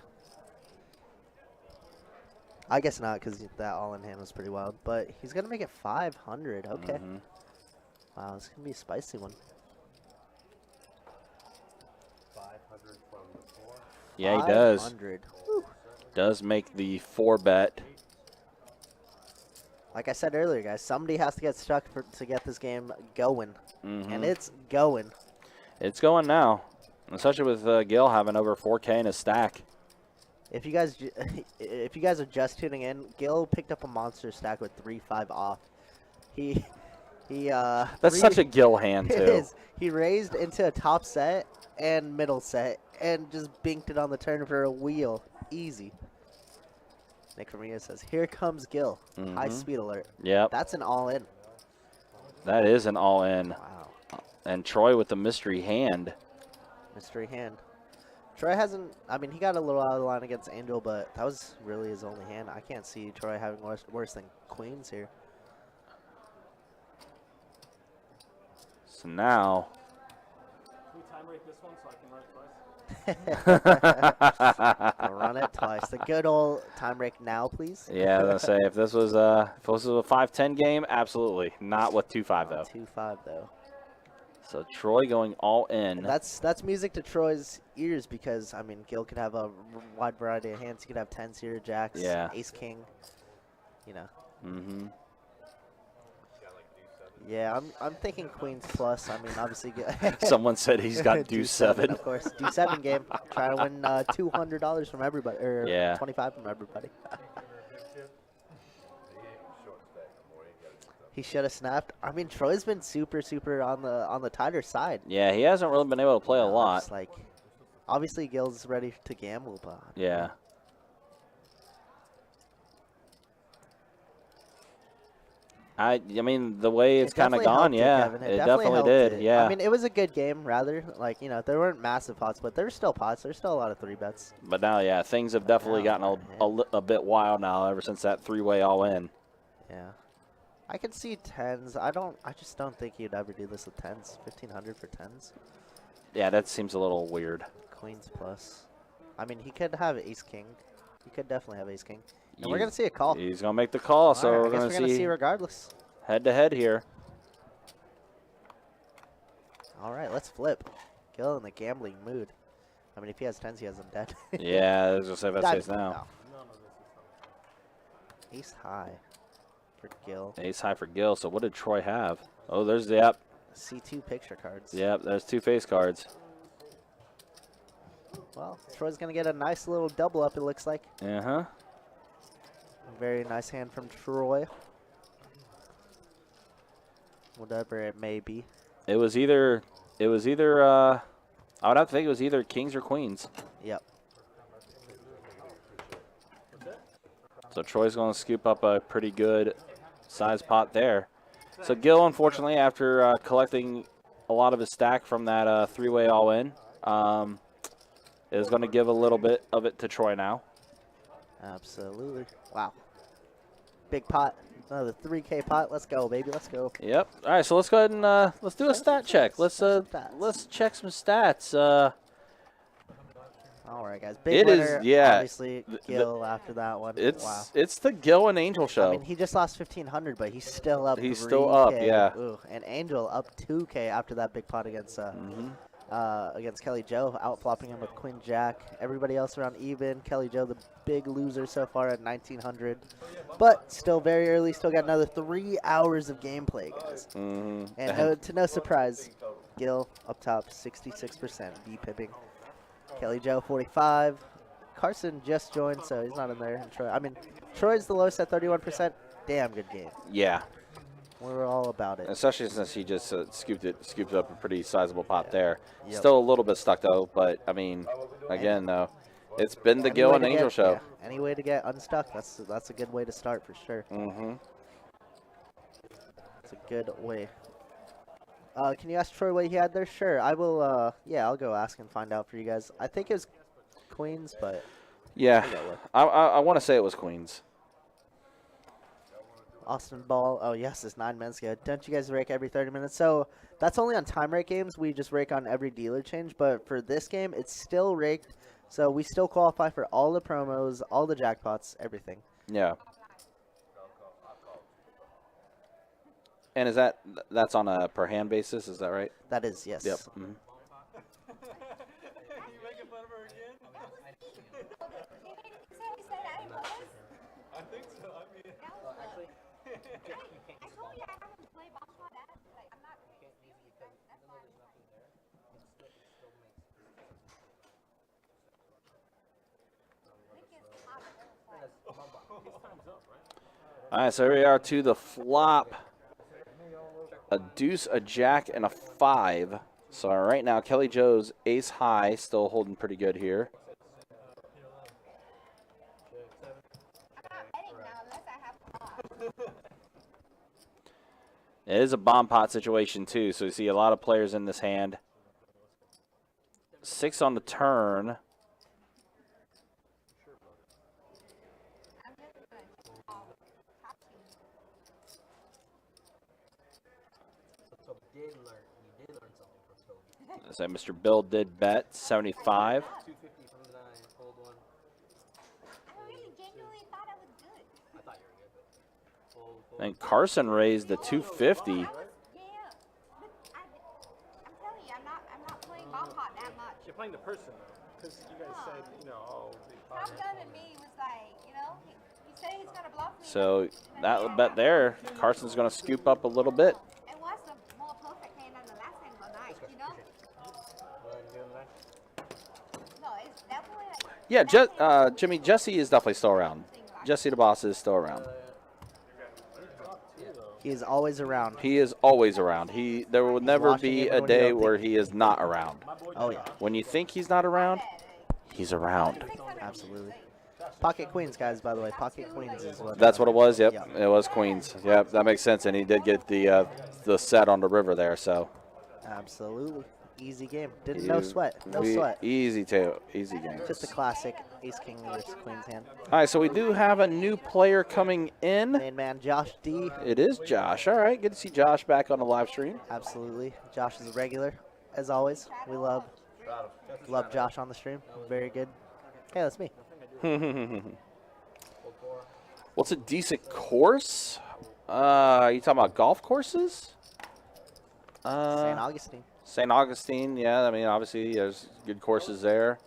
I guess not, because that all-in hand was pretty wild. But he's gonna make it 500. Okay. Wow, this is gonna be a spicy one. 500 from the 4. Yeah, he does. 500. Does make the 4-bet. Like I said earlier, guys, somebody has to get stuck to get this game going. And it's going. It's going now, especially with Gil having over 4K in his stack. If you guys are just tuning in, Gil picked up a monster stack with 3-5 off. That's such a Gil hand, too. It is. He raised into a top set and middle set and just binked it on the turn for a wheel. Easy. Nick Ramirez says, here comes Gil. High speed alert. Yep. That's an all-in. That is an all-in. Wow. And Troy with the mystery hand. Mystery hand. Troy hasn't, I mean, he got a little out of the line against Angel, but that was really his only hand. I can't see Troy having worse than queens here. So now. Can we time rate this one so I can run it twice? Run it twice. The good old time break now, please. Yeah, I was gonna say if this was a 5-10 game, absolutely not with 2-5 though. 2-5 though. So Troy going all in. And that's music to Troy's ears because I mean Gil could have a wide variety of hands. He could have 10s here, jacks, Yeah. ace king. You know. Mhm. Yeah, I'm thinking queens plus. I mean, obviously. Someone said he's got deuce 7. Of course, deuce 7 game. Trying to win $200 from everybody, or Yeah. 25 from everybody. He should have snapped. I mean, Troy's been super on the tighter side. Yeah, he hasn't really been able to play a lot. It's like, obviously, Gil's ready to gamble, but Yeah. I mean, the way it's kind of gone, yeah. It definitely helped did, it. yeah. I mean, it was a good game, rather. Like, you know, there weren't massive pots, but there were still pots. There's still a lot of 3-bets. But now, yeah, things have definitely gotten a bit wild now ever since that 3-way all in. Yeah. I could see 10s. I just don't think you'd ever do this with 10s. 1,500 for 10s. Yeah, that seems a little weird. Queens plus. I mean, he could have ace king. He could definitely have ace king. And we're going to see a call. He's going to make the call, so All right, we're going to see regardless. head-to-head here. All right, let's flip. Gil in the gambling mood. I mean, if he has 10s, he has them dead. Yeah, I was going to say that's ace now. Ace high for Gil. Ace high for Gil, so what did Troy have? Oh, there's, yep. C2 picture cards. Yep, there's 2 face cards. Well, Troy's going to get a nice little double up, it looks like. Uh-huh. Very nice hand from Troy. Whatever it may be. It was either I would have to think it was either kings or queens. Yep. So Troy's going to scoop up a pretty good size pot there. So Gil, unfortunately, after collecting a lot of his stack from that 3-way all-in, is going to give a little bit of it to Troy now. Absolutely. Wow. Big pot. Another 3K pot. Let's go, baby. Let's go. Yep. All right, so let's go ahead and let's do a stat check. Let's check some stats. All right, guys. Big winner, yeah. Obviously, Gil after that one. Wow. It's the Gil and Angel show. I mean, he just lost 1,500, but he's still up. He's 3K. still up, yeah. Ooh, and Angel up 2K after that big pot against Kelly Joe, out flopping him with Queen Jack. Everybody else around even. Kelly Joe, the big loser so far at 1,900, but still very early. Still got another 3 hours of gameplay, guys. And to no surprise, Gil up top, 66% V-pipping. Kelly Joe, 45. Carson just joined, so he's not in there. And Troy, I mean, Troy's the lowest at 31%. Damn good game. Yeah. We're all about it. Especially since he just scooped up a pretty sizable pot there. Yep. Still a little bit stuck though, but I mean, again though, it's been the Gil and Angel show. Yeah, any way to get unstuck, that's a good way to start for sure. It's a good way. Can you ask Troy what he had there? Sure, I will. Yeah, I'll go ask and find out for you guys. I think it was queens, but yeah, I want to say it was queens. Austin Ball. Oh, yes, this 9-man's good. Don't you guys rake every 30 minutes? So that's only on time rake games. We just rake on every dealer change. But for this game, it's still raked. So we still qualify for all the promos, all the jackpots, everything. Yeah. And is that's on a per hand basis? Is that right? That is, yes. Yep. You making fun of her again? I think so. I mean, Actually, I told you I haven't played ball shot at. Like, I'm not. That's why. All right, so here we are to the flop. A deuce, a jack, and a 5. So right now, Kelly Joe's ace high still holding pretty good here. I'm not betting now unless I have ball. It is a bomb pot situation too, so you see a lot of players in this hand. 6 on the turn. I'm just gonna call top team. so you did learn something from Toby. As that Mr. Bill did bet 75. 250 from the 9, hold one. I really genuinely thought I was good. I thought you were good. Hold. And Carson raised the 250. Yeah, but I'm telling you, I'm not playing ball pot that much. You're playing the person though, because you guys said, oh, the Top Gun and me was like, he said he's gonna bluff me. So that bet there, Carson's going to scoop up a little bit. It was a more perfect hand than the last hand of the night, No, it's definitely like. Yeah, Jimmy, Jesse is definitely still around. Jesse the boss is still around. He is always around. He is always around. There will never watching be even a when you day don't where think he is not around. Oh, yeah. When you think he's not around, he's around. Absolutely. Pocket Queens, guys, by the way. Pocket Queens is what. That's what it was. Yep, Yeah. it was Queens. Yep, that makes sense. And he did get the set on the river there. So Absolutely. Easy game. No sweat. No sweat. Easy game. Just a classic Ace King versus Queen's hand. All right, so we do have a new player coming in. Main man Josh D. It is Josh. All right, good to see Josh back on the live stream. Absolutely. Josh is a regular, as always. We love Josh on the stream. Very good. Hey, that's me. What's a decent course? Are you talking about golf courses? St. Augustine. St. Augustine, yeah. I mean, obviously, there's good courses there.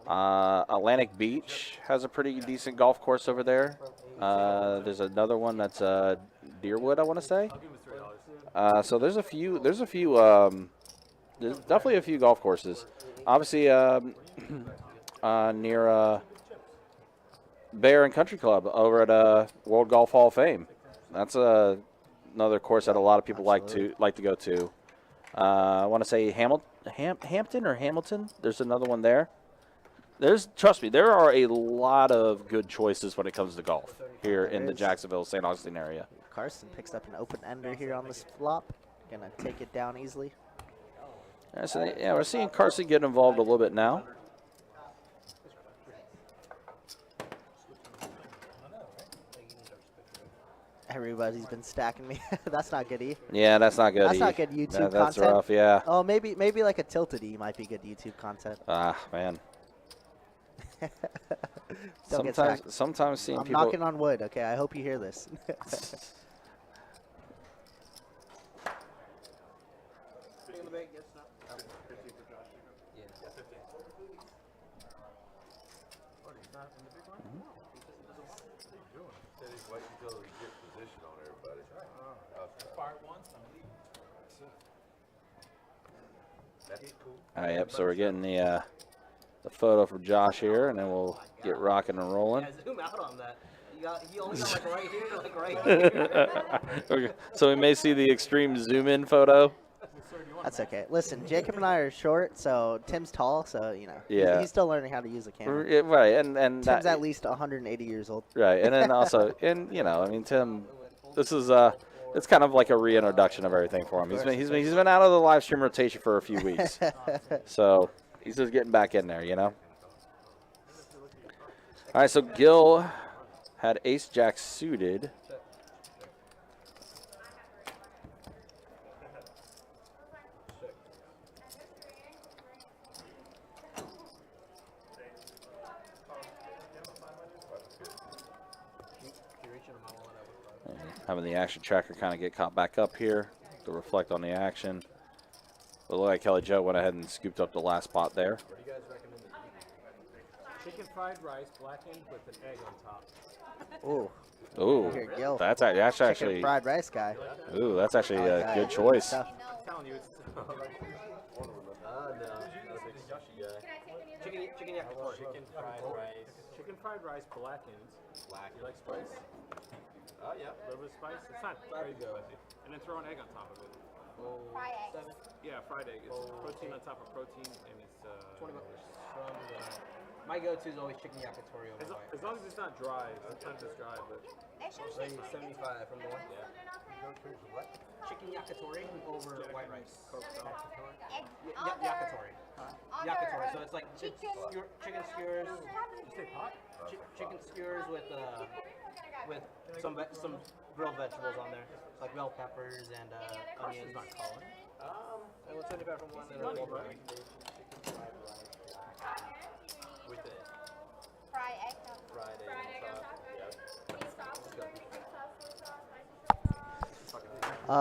Atlantic Beach has a pretty decent golf course over there. There's another one that's Deerwood, I want to say. So there's a few. There's definitely a few golf courses. Obviously, near Bear and Country Club over at World Golf Hall of Fame. That's another course that a lot of people like to go to. I want to say Hampton or Hamilton. There's another one there. Trust me, there are a lot of good choices when it comes to golf here in the Jacksonville, St. Augustine area. Carson picks up an open ender here on this flop. Gonna take it down easily. Yeah, so we're seeing Carson get involved a little bit now. Everybody's been stacking me. That's not good, E. Yeah, that's not good. That's not good YouTube content. That's rough, yeah. Oh, maybe like a tilted E might be good YouTube content. Ah, man. Don't get stacked. Sometimes seeing I'm people. knocking on wood. Okay, I hope you hear this. All right, yep. So we're getting the photo from Josh here, and then we'll get rocking and rolling. Yeah, zoom out on that. He only got like right here, like right here. Okay, so we may see the extreme zoom in photo. That's okay. Listen, Jacob and I are short, so Tim's tall, so Yeah. he's still learning how to use a camera. Right, and Tim's at least 180 years old. Right, and then also, I mean, Tim, this is it's kind of like a reintroduction of everything for him. He's been out of the live stream rotation for a few weeks, so he's just getting back in there, All right, so Gil had ace jack suited. Having the action tracker kind of get caught back up here to reflect on the action. But look like Kelly Joe went ahead and scooped up the last spot there. What do you guys recommend? Chicken fried rice, blackened with an egg on top. Ooh, Ooh, here you go. that's Chicken actually. fried rice guy. Ooh, that's actually I like a that. good choice. Tough. I'm telling you, it's No. Chicken yakitori. chicken fried rice, blackened. You like spice? Oh, yeah. A little bit of spice? It's not crazy spicy. And then throw an egg on top of it. Fry eggs. Yeah, fried egg. It's protein on top of protein, and it's $20 from my go-to is always chicken yakitori over white. as long as it's not dry. Sometimes it's dry, but They should have Say 75 from the one. what? Chicken yakitori over white rice. egg Yakitori. Yakitori. So it's like chicken. chicken skewers. You say pot? Chicken skewers with some grilled vegetables on there, like bell peppers and onions. Not calling. And what's 75 from one? And then one. With it. Fry egg.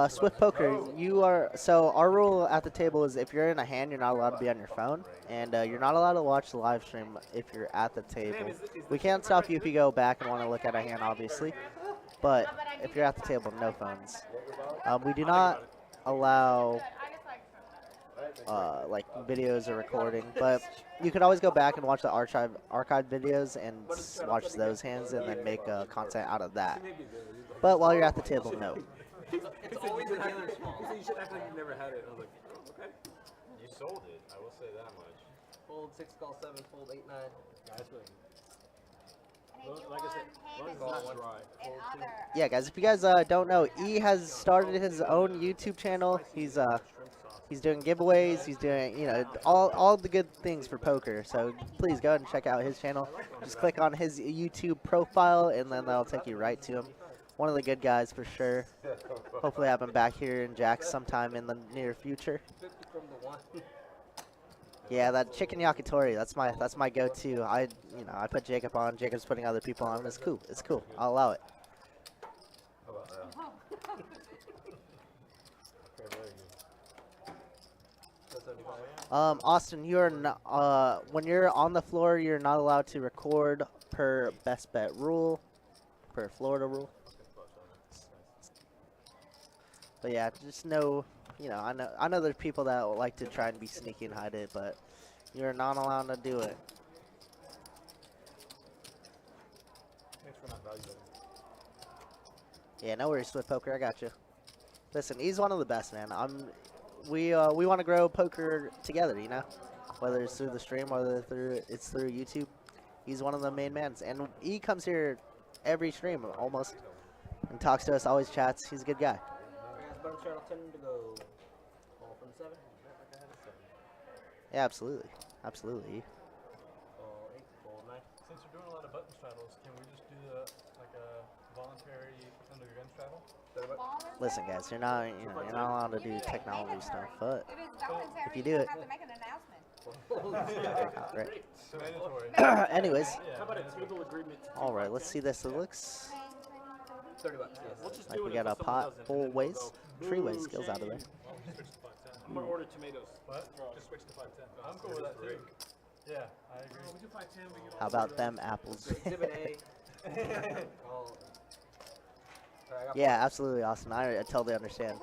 Swift Poker, you are, so our rule at the table is if you're in a hand, you're not allowed to be on your phone, and you're not allowed to watch the live stream if you're at the table. We can't stop you if you go back and want to look at a hand, obviously, but if you're at the table, no phones. We do not allow like videos or recording, but you could always go back and watch the archive videos and watch those hands and then make content out of that. But while you're at the table, no. It's always the dealer's fault. He said you should act like you never had it. I was like, oh, okay. You sold it. I will say that much. Fold 6, call 7, fold 8, 9. That's really And if you like I said, want as long as ham it's not dry. and other. Yeah, guys, if you guys don't know, E has started his own YouTube channel. He's doing giveaways. He's doing, you know, all the good things for poker. So please go ahead and check out his channel. Just click on his YouTube profile, and then that'll take you right to him. One of the good guys for sure. Hopefully have him back here in Jax sometime in the near future. 50 from the one. Yeah, that chicken yakitori, that's my go-to. I put Jacob on. Jacob's putting other people on. It's cool. It's cool. I'll allow it. How about that? Okay, very good. 75. Austin, you are not, when you're on the floor, you're not allowed to record per best bet rule, per Florida rule. But yeah, just know, you know, I know there's people that like to try and be sneaky and hide it, but you're not allowed to do it. Thanks for not valuing it. Yeah, no worries, Swift Poker, I got you. Listen, he's one of the best, man. We want to grow poker together, you know, whether it's through the stream, whether it's through YouTube. He's one of the main mans, and he comes here every stream almost and talks to us, always chats. He's a good guy. Button shuttle 10 to go. Call from 7. Yeah, absolutely, absolutely. Call 8, call 9. Since you're doing a lot of button straddles, can we just do like a voluntary under your gun straddle? Listen, guys, you're not allowed to do technology stuff, but If it's voluntary, if you do don't it, have to make an announcement. right. Mandatory. Anyways, How about a table agreement? all right, let's see this. It looks $30. Yes. We'll just like do we it got if a someone pot doesn't, full and then we'll ways, go, three-way "Boo, skills out of there. shame." I'm gonna order tomatoes. What? Just switch to 510. I'm cool with that too. Yeah, I agree. We do 510. We can How about them apples? Exhibit A. Call. Sorry, I got Yeah, absolutely, Austin. I totally understand.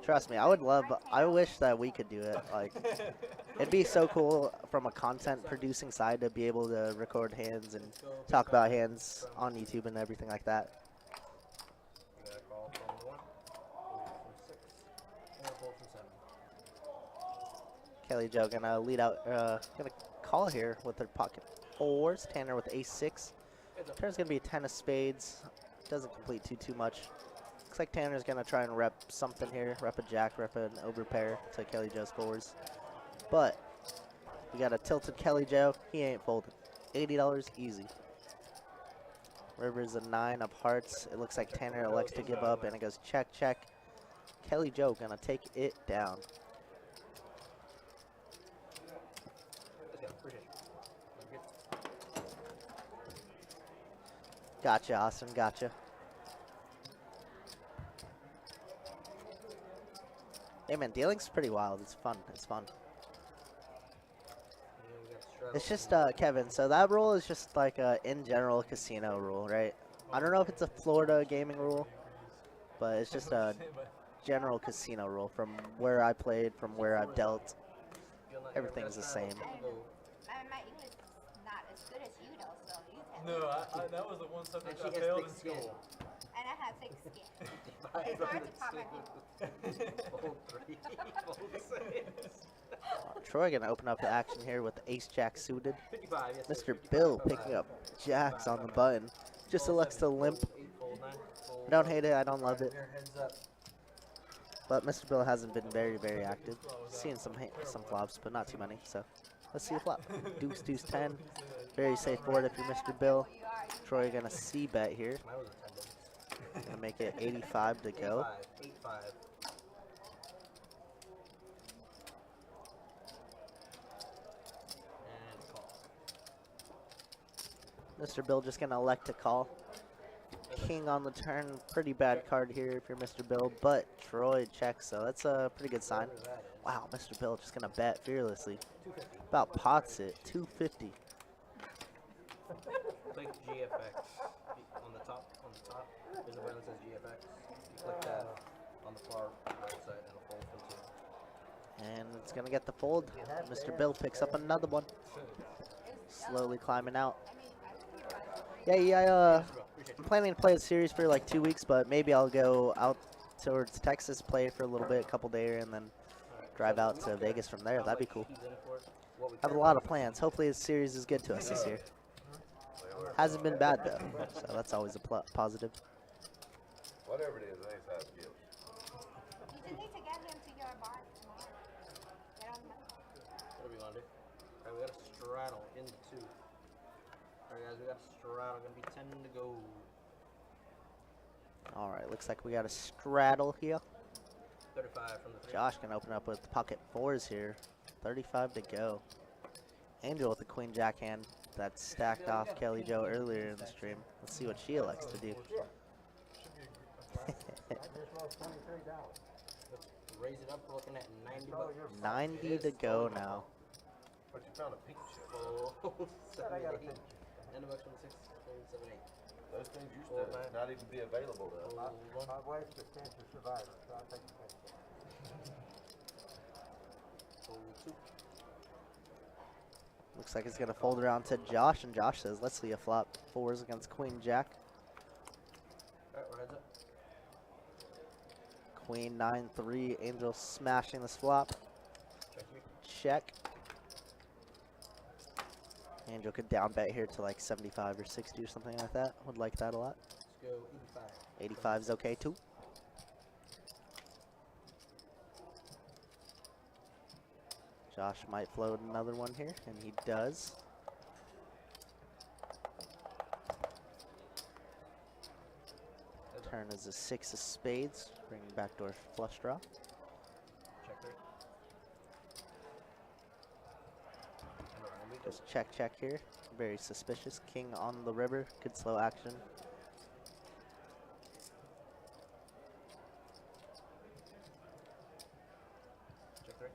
Trust me, I wish that we could do it. Like, it'd be so cool from a content producing side to be able to record hands and talk about hands on YouTube and everything like that. You got a call from the 1. Fold from 6. And a fold from 7. Kelly Joe gonna lead out, gonna call here with her pocket fours. Tanner with ace-6. Turn's gonna be a 10 of spades. Doesn't complete too much. Looks like Tanner's gonna try and rep something here. Rep a jack, rep an overpair to Kelly Joe's fours. But we got a tilted Kelly Joe. He ain't folding. $80 easy. River's a 9 of hearts. It looks like Tanner elects to give up, and it goes check, check. Kelly Joe gonna take it down. Yeah, appreciate it. Gotcha, Austin. Gotcha. Hey man, dealing's pretty wild. It's fun. It's fun. Yeah, we got straddle. It's just Kevin. So that rule is just like a in general casino rule, right? I don't know if it's a Florida gaming rule, but it's just a general casino rule from where I played, from where I've dealt. Feel like Everything's the same. My English is not as good as you though, so you tell me. No, that was the one subject she I has failed thick in skin. school. And I have thick skin. It's hard to pop my people. Fold 3, fold 6. Troy gonna open up the action here with the ace jack suited. 55, yes, Mr. 55, Bill 55. picking up jacks on the button. Just elects to limp. Fold 8, fold 9, fold I don't hate it. I don't love it. Your heads up. But Mr. Bill hasn't been very active. Seeing some flops, but not too many. So let's see a flop. Deuce, deuce, 10. Very safe board if you're Mr. Bill. Troy gonna c bet here. Mine was a 10. Gonna make it 85 to go. 85. And call. Mr. Bill just gonna elect to call. King on the turn. Pretty bad card here if you're Mr. Bill, but Troy checks, so that's a pretty good sign. Wow, Mr. Bill just gonna bet fearlessly. 250. About pots it. 250. Click GFX on the top. There's a button that says GFX. You click that on the far right side and it'll fold for 2. And it's gonna get the fold. Mr. Bill picks up another one. Slowly climbing out. Yeah, I'm planning to play the series for like 2 weeks, but maybe I'll go out towards Texas, play for a little bit, a couple days, and then drive out to Vegas from there. That'd be cool. I have a lot of plans. Hopefully this series is good to us this year. Hasn't been bad though, so that's always a positive. Whatever it is, Ace has gifts. You just need to get him to your bar tomorrow. Get on the money. Whatever you want to do. Alright, we got a straddle in the 2. Alright guys, we got a straddle. Gonna be 10 to go. Alright, looks like we got a straddle here. 35 from the 3. Josh can open up with pocket 4s here. 35 to go. Angel with the queen jack hand that stacked off Kelly Joe earlier in the stream. Let's see what she elects to do. Raise it up, we're looking at 90 bucks. 90 to go now. But you found a pink shit. Fold 7, 8. 90 bucks from the 6. Fold 7, 8. Those things used to not even be available though. Fold 1. My wife's a cancer survivor, so I'll take the picture. Fold 2. Looks like it's going to fold around to Josh, and Josh says, let's see a flop. 4s against queen jack. Alright, we're heads up. Queen 9-3. Angel smashing this flop. Check me. Check. Angel could down bet here to like 75 or 60 or something like that. Would like that a lot. Let's go 85. 85 is okay too. Josh might float another one here, and he does. Turn is a 6 of spades, bringing backdoor flush draw. Check 3. Just check here. Very suspicious. King on the river. Good slow action. Check 3.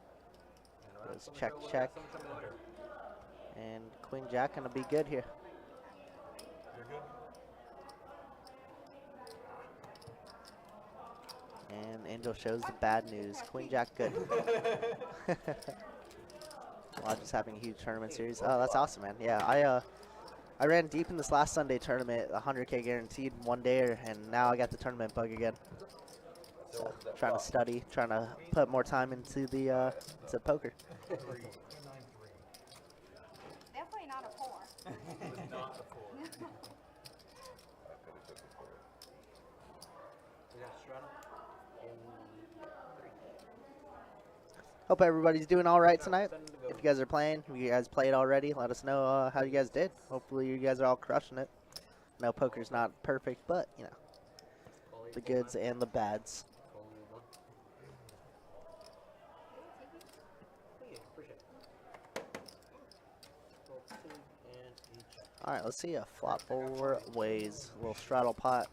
Goes check. And queen jack gonna be good here. You're good? And Angel shows the bad news. Queen jack good. Lodge is having a huge tournament series. Oh, that's awesome, man. Yeah, I ran deep in this last Sunday tournament, 100K guaranteed one day, and now I got the tournament bug again. So, trying to study, trying to put more time into the to poker. Definitely not a 4. Not a 4. We got a straddle in 3. Hope everybody's doing all right tonight. 10 to go. If you guys are playing, if you guys played already, let us know how you guys did. Hopefully you guys are all crushing it. No, poker's not perfect, but, you know, Call 8, the fold 9. goods and the bads. Fold 1. Thank you, appreciate it. Fold 2 and a check. All right, let's see a flop 4 ways. A little straddle pot.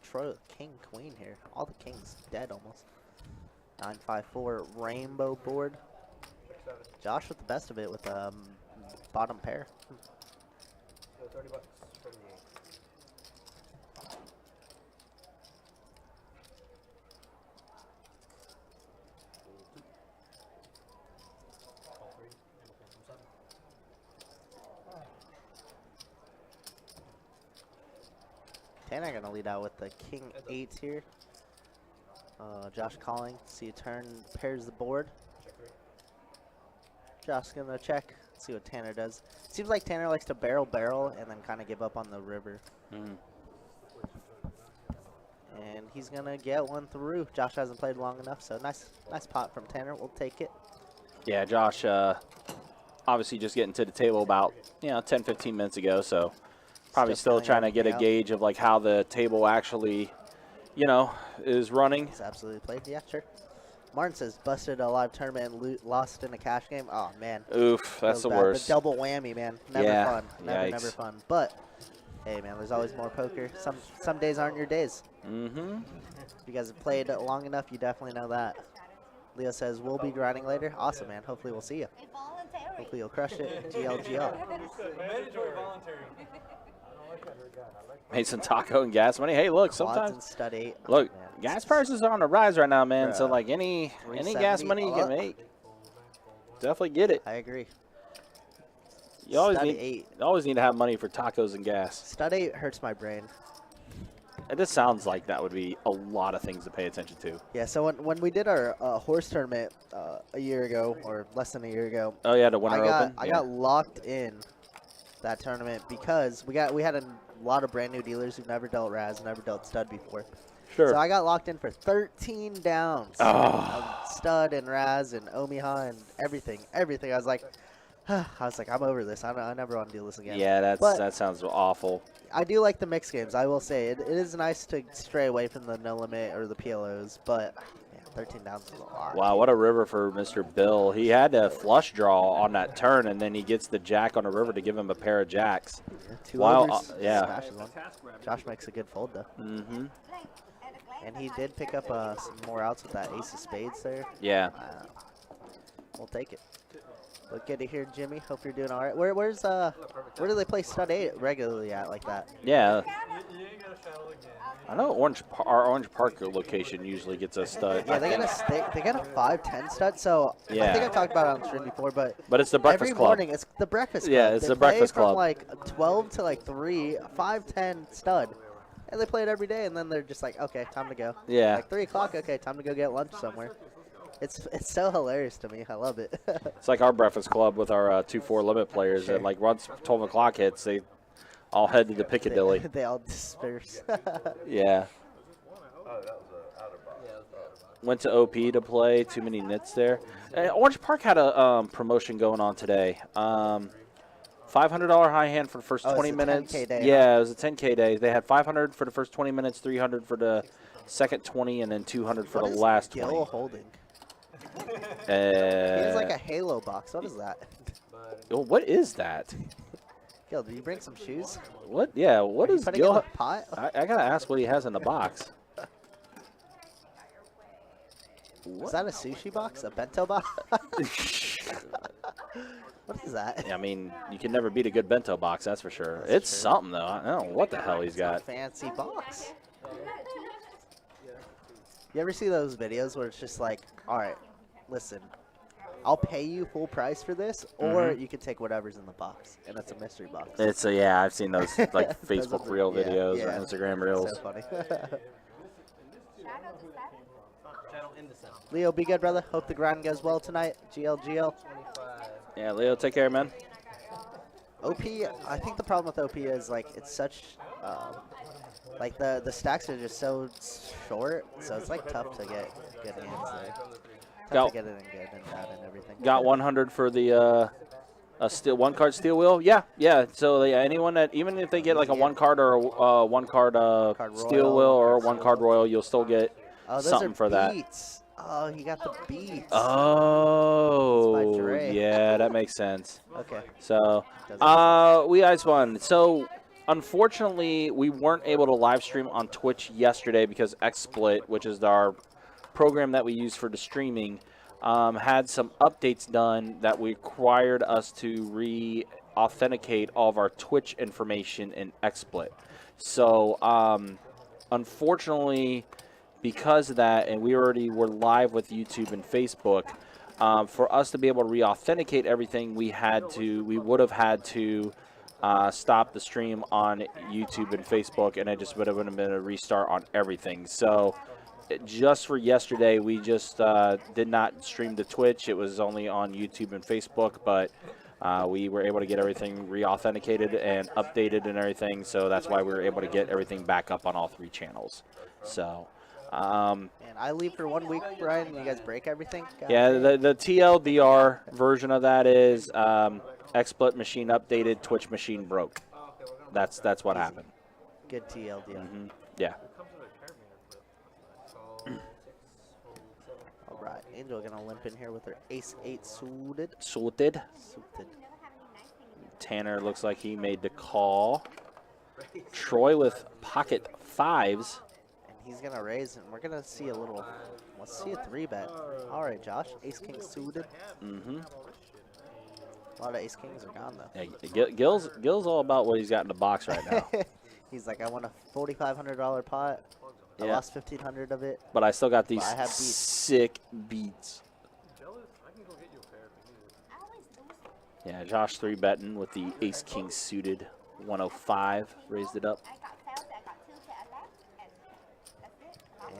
King, queen here. All the kings dead almost. 954 rainbow board. Josh with the best of it with bottom pair. So 30 bucks from the 8. All 3. From 7. Tanner gonna lead out with the king 8 here. Josh calling. See a turn, pairs the board. Check 3. Josh gonna check. See what Tanner does. Seems like Tanner likes to barrel and then kind of give up on the river. Mm. And he's gonna get one through. Josh hasn't played long enough, so nice pot from Tanner. We'll take it. Yeah, Josh obviously just getting to the table about 10, 15 minutes ago, so probably still filling trying to get a everything out. gauge of like how the table actually, is running. He's absolutely played. Yeah, sure. Martin says busted a live tournament and lost in a cash game. Oh man. Oof, that's the Feels bad. worst. The double whammy, man. Never Yeah, fun. Never yikes. fun. But hey, man, there's always more poker. Some days aren't your days. Mm-hmm. If you guys have played long enough, you definitely know that. Leo says we'll be grinding later. Awesome, man. Hopefully we'll see you. Involuntary. Hopefully you'll crush it. GLGL. Mandatory voluntary. Mason Taco and gas money. Hey, look, Quads sometimes and stud 8. Oh, look, man. gas prices are on the rise right now, man. So Bruh. like any gas 370 money you can up. make, definitely get it. I agree. You always Stud need 8. to have money for tacos and gas. Stud 8 hurts my brain. It just sounds like that would be a lot of things to pay attention to. Yeah, so when we did our horse tournament a year ago, or less than a year ago, Oh yeah, the winter open. I got locked in that tournament because we had a lot of brand new dealers who've never dealt Raz, never dealt Stud before. Sure. So I got locked in for 13 downs of Stud and Raz and Omiha and everything. I was like, I'm over this. I never want to deal this again. Yeah, But that sounds awful. I do like the mixed games. I will say it is nice to stray away from the no limit or the PLOs, but man, 13 downs is a lot. Wow, what a river for Mr. Bill. He had a flush draw on that turn, and then he gets the jack on the river to give him a pair of jacks. Yeah, two Wow, overs, yeah. smashes one. Josh makes a good fold though, Mm-hmm. and he did pick up some more outs with that ace of spades there. Yeah. We'll take it. But good to hear, Jimmy. Hope you're doing all right. Where do they play Stud 8 regularly at like that? Yeah. You ain't got a shadow again. I know our Orange Park location usually gets a stud. Yeah, they got a 5-10 stud. So I Yeah. think I've talked about it on the stream before, but But it's the Breakfast every Club. morning it's the breakfast club. Yeah, it's They the play Breakfast from Club. like 12 to like 3, 5-10 stud, and they play it every day. And then they're just like, okay, time to go. Yeah. Like 3 o'clock. Okay, time to go get lunch somewhere. It's so hilarious to me. I love it. It's like our Breakfast Club with our 2-4 limit players. Sure. And like once 12 o'clock hits, they all head to the Piccadilly. They all disperse. Yeah. Went to OP to play. Too many nits there. Orange Park had a promotion going on today. $500 high hand for the first Oh, it's 20 a minutes. 10K day, Yeah, it was a 10K day. They had 500 for the first 20 minutes, 300 for the second 20, and then 200 for What the is last Gil 20. holding? He has like Uh, a Halo box. What is that? oh, what is that? Gil, did you bring some shoes? What? Yeah, what Are you is putting in Gil? a pot? I gotta ask what he has in the box. Is that a sushi box? A bento box? What is that? I mean, you can never beat a good bento box, that's for sure. It's true. something though. I don't know what the hell he's It's a got. fancy box. You ever see those videos where it's just like, all right, listen, I'll pay you full price for this, or you can take whatever's in the box, and it's a mystery box. It's yeah, I've seen those like Those Facebook are- reel yeah, videos yeah. or Instagram reels. So funny. Shadow into sound. Leo, be good, brother. Hope the grind goes well tonight. GLGL. 25. Yeah, Leo, take care, man. OP, I think the problem with OP is like it's such, like the stacks are just so short, so it's like tough to get good hands there. Tough Got- to get it in good and bad and everything. Got 100 for the a steel 1-card steel wheel. Yeah. So anyone that even if they get like a 1-card or a 1-card Card steel royal. wheel or a 1-card royal, you'll still get Oh, those something are for that. beats. Oh, he got the beats. Oh, Dre. yeah, that makes sense. Okay. So, we ice won. So, unfortunately, we weren't able to live stream on Twitch yesterday because XSplit, which is our program that we use for the streaming had some updates done that required us to re-authenticate all of our Twitch information in XSplit. So, unfortunately, because of that, and we already were live with YouTube and Facebook, for us to be able to re-authenticate everything, we would have had to stop the stream on YouTube and Facebook, and it just would have been a restart on everything. So, just for yesterday, we just did not stream to Twitch. It was only on YouTube and Facebook, but we were able to get everything re-authenticated and updated and everything, so that's why we were able to get everything back up on all 3 channels. So, And I leave for 1 week, Brian, and you guys break everything? God yeah, damn. the TLDR version of that is XSplit machine updated, Twitch machine broke. That's what happened. Good TLDR. Yeah. All right, Angel gonna limp in here with her ace-8 suited. Sorted. Tanner looks like he made the call. Troy with pocket 5s. And he's gonna raise, and we're gonna see a little. Let's see a 3-bet. All right, Josh, ace-king suited. A lot of ace-kings are gone though. Yeah, Gil's all about what he's got in the box right now. He's like, I won a $4,500 pot. I Yeah. lost 1,500 of it. But I still got these But I have beats. sick beats. Yeah, Josh 3-betting with the ace-king suited 105. Raised it up.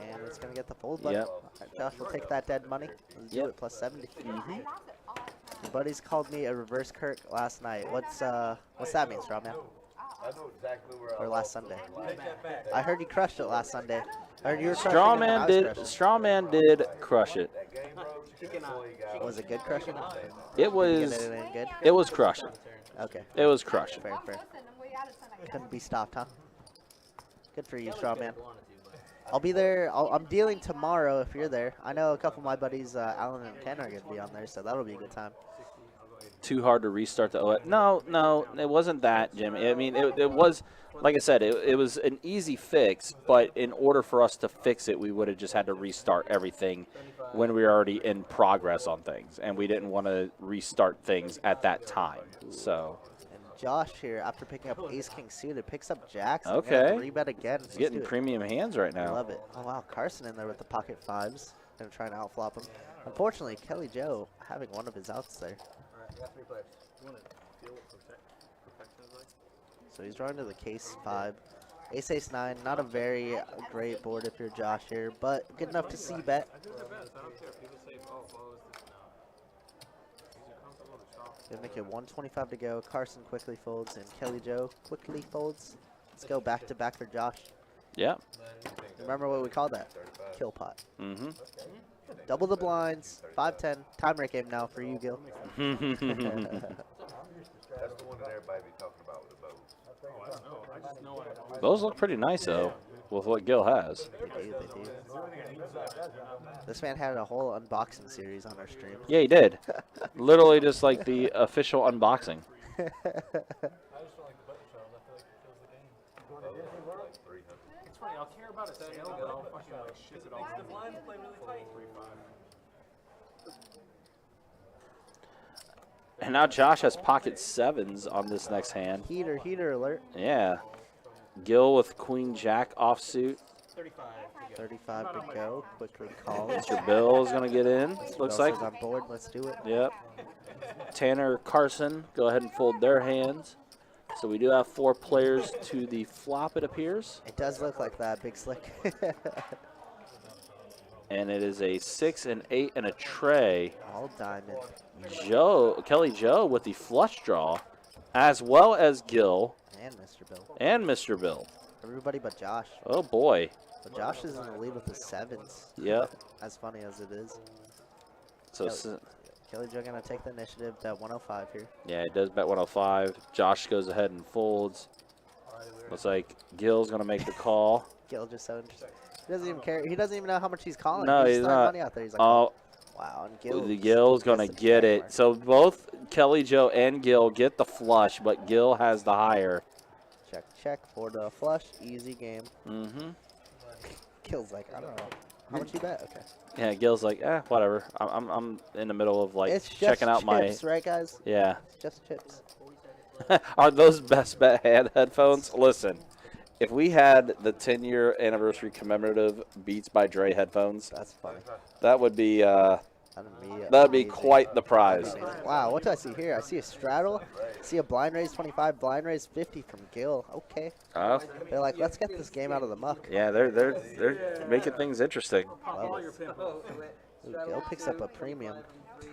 And it's gonna get the fold button. Yep. All right, Josh will take that dead money. Let's do Yep. it, plus 70. Your buddies called me a reverse Kirk last night. What's that mean, Straw Man? I know exactly where Or last Sunday? I heard you crushed it last Sunday. I heard you were Strawman did crush it. that game, bro. Was it good crushing? It Did was you get it in good? it was crushing. Okay. It was crushing. Fair. Couldn't be stopped, huh? Good for you, Straw Man. I'll be there. I'm dealing tomorrow if you're there. I know a couple of my buddies, Alan and Ken, are going to be on there, so that'll be a good time. Too hard to restart the OS. No, it wasn't that, Jimmy. I mean, it was, like I said, it was an easy fix, but in order for us to fix it, we would have just had to restart everything when we were already in progress on things, and we didn't want to restart things at that time. So, And Josh here, after picking up ace-king suited, picks up jacks. Okay. 3-bet again. Let's he's getting do it. premium hands right I now. love it. Oh, wow. Carson in there with the pocket 5s. Going to try and outflop him. Unfortunately, Kelly Joe having one of his outs there. You got 3 players. So he's drawing to the case 5. Ace 9, not a very great board if you're Josh here, but good enough to see bet. Gonna make it 125 to go. Carson quickly folds, and Kelly Joe quickly folds. Let's go back to back for Josh. Yeah. Remember what we called that? Kill pot. Mm-hmm. Double the blinds. 5-10. Time rate game now for you, Gil. That's the one that everybody be talking about with the bows. Those look pretty nice though, with what Gil has. They do. This man had a whole unboxing series on our stream. Yeah, he did. Literally just like the official unboxing. I just don't like the button shells. I feel like it kills the game. It's funny, I'll care about a sale, but I'll fucking like shit it all. The blinds play really tight. 3-5. And now Josh has pocket 7s on this next hand. Heater alert. Yeah. Gil with Queen Jack offsuit. 35 to go. Quickly calls. Mr. Bill is going to get in, looks like. on board. Let's do it. Yep. Tanner, Carson, go ahead and fold their hands. So we do have 4 players to the flop, it appears. It does look like that, Big Slick. And it is a 6 and 8 and a tray. All diamond. Kelly Joe with the flush draw, as well as Gil And Mr. Bill. and Mr. Bill. Everybody but Josh. Oh boy. But Josh is in the lead with the 7s. Yep. As funny as it is. So Kelly Joe gonna take the initiative at 105 here. yeah, it does bet 105. Josh goes ahead and folds. Looks like Gil's gonna make the call. Gil just so interested. He doesn't even care. He doesn't even know how much he's calling. No, he's he's throwing not. money out there. He's like, Oh, wow. And Gil. the Gil's gonna gets the get check it. mark. So both Kelly Joe and Gil get the flush, but Gil has the higher. Check for the flush. Easy game. Mm-hmm. Gil's like, I don't know. How much you bet? Okay. Yeah, Gil's like, whatever. I'm in the middle of like It's just checking out chips, right, guys? Yeah. It's just chips. Are those best bet headphones? Listen, if we had the 10-year anniversary commemorative Beats by Dre headphones, That's funny. that would be That'd be be quite the prize. Wow, what do I see here? I see a straddle. I see a blind raise 25, blind raise 50 from Gil. Okay. Oh, They're like, let's get this game out of the muck. yeah, they're making things interesting. Love it. Ooh, Gil picks up a premium.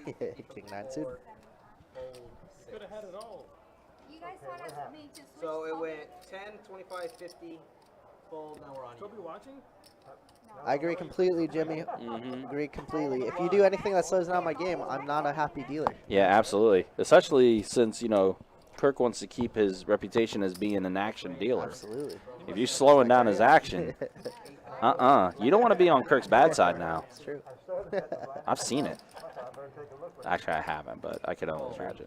King 9 suit. Could have had it all. You guys taught us, I mean, to switch. So it went 10, 25, 50, fold. Now we're on you. Toby watching? I agree completely, Jimmy. Agree completely. If you do anything that slows down my game, I'm not a happy dealer. Yeah, absolutely. Especially since, Kirk wants to keep his reputation as being an action dealer. Absolutely. If you're slowing down his action, you don't want to be on Kirk's bad side now. It's true. I've seen it. Actually, I haven't, but I can only imagine.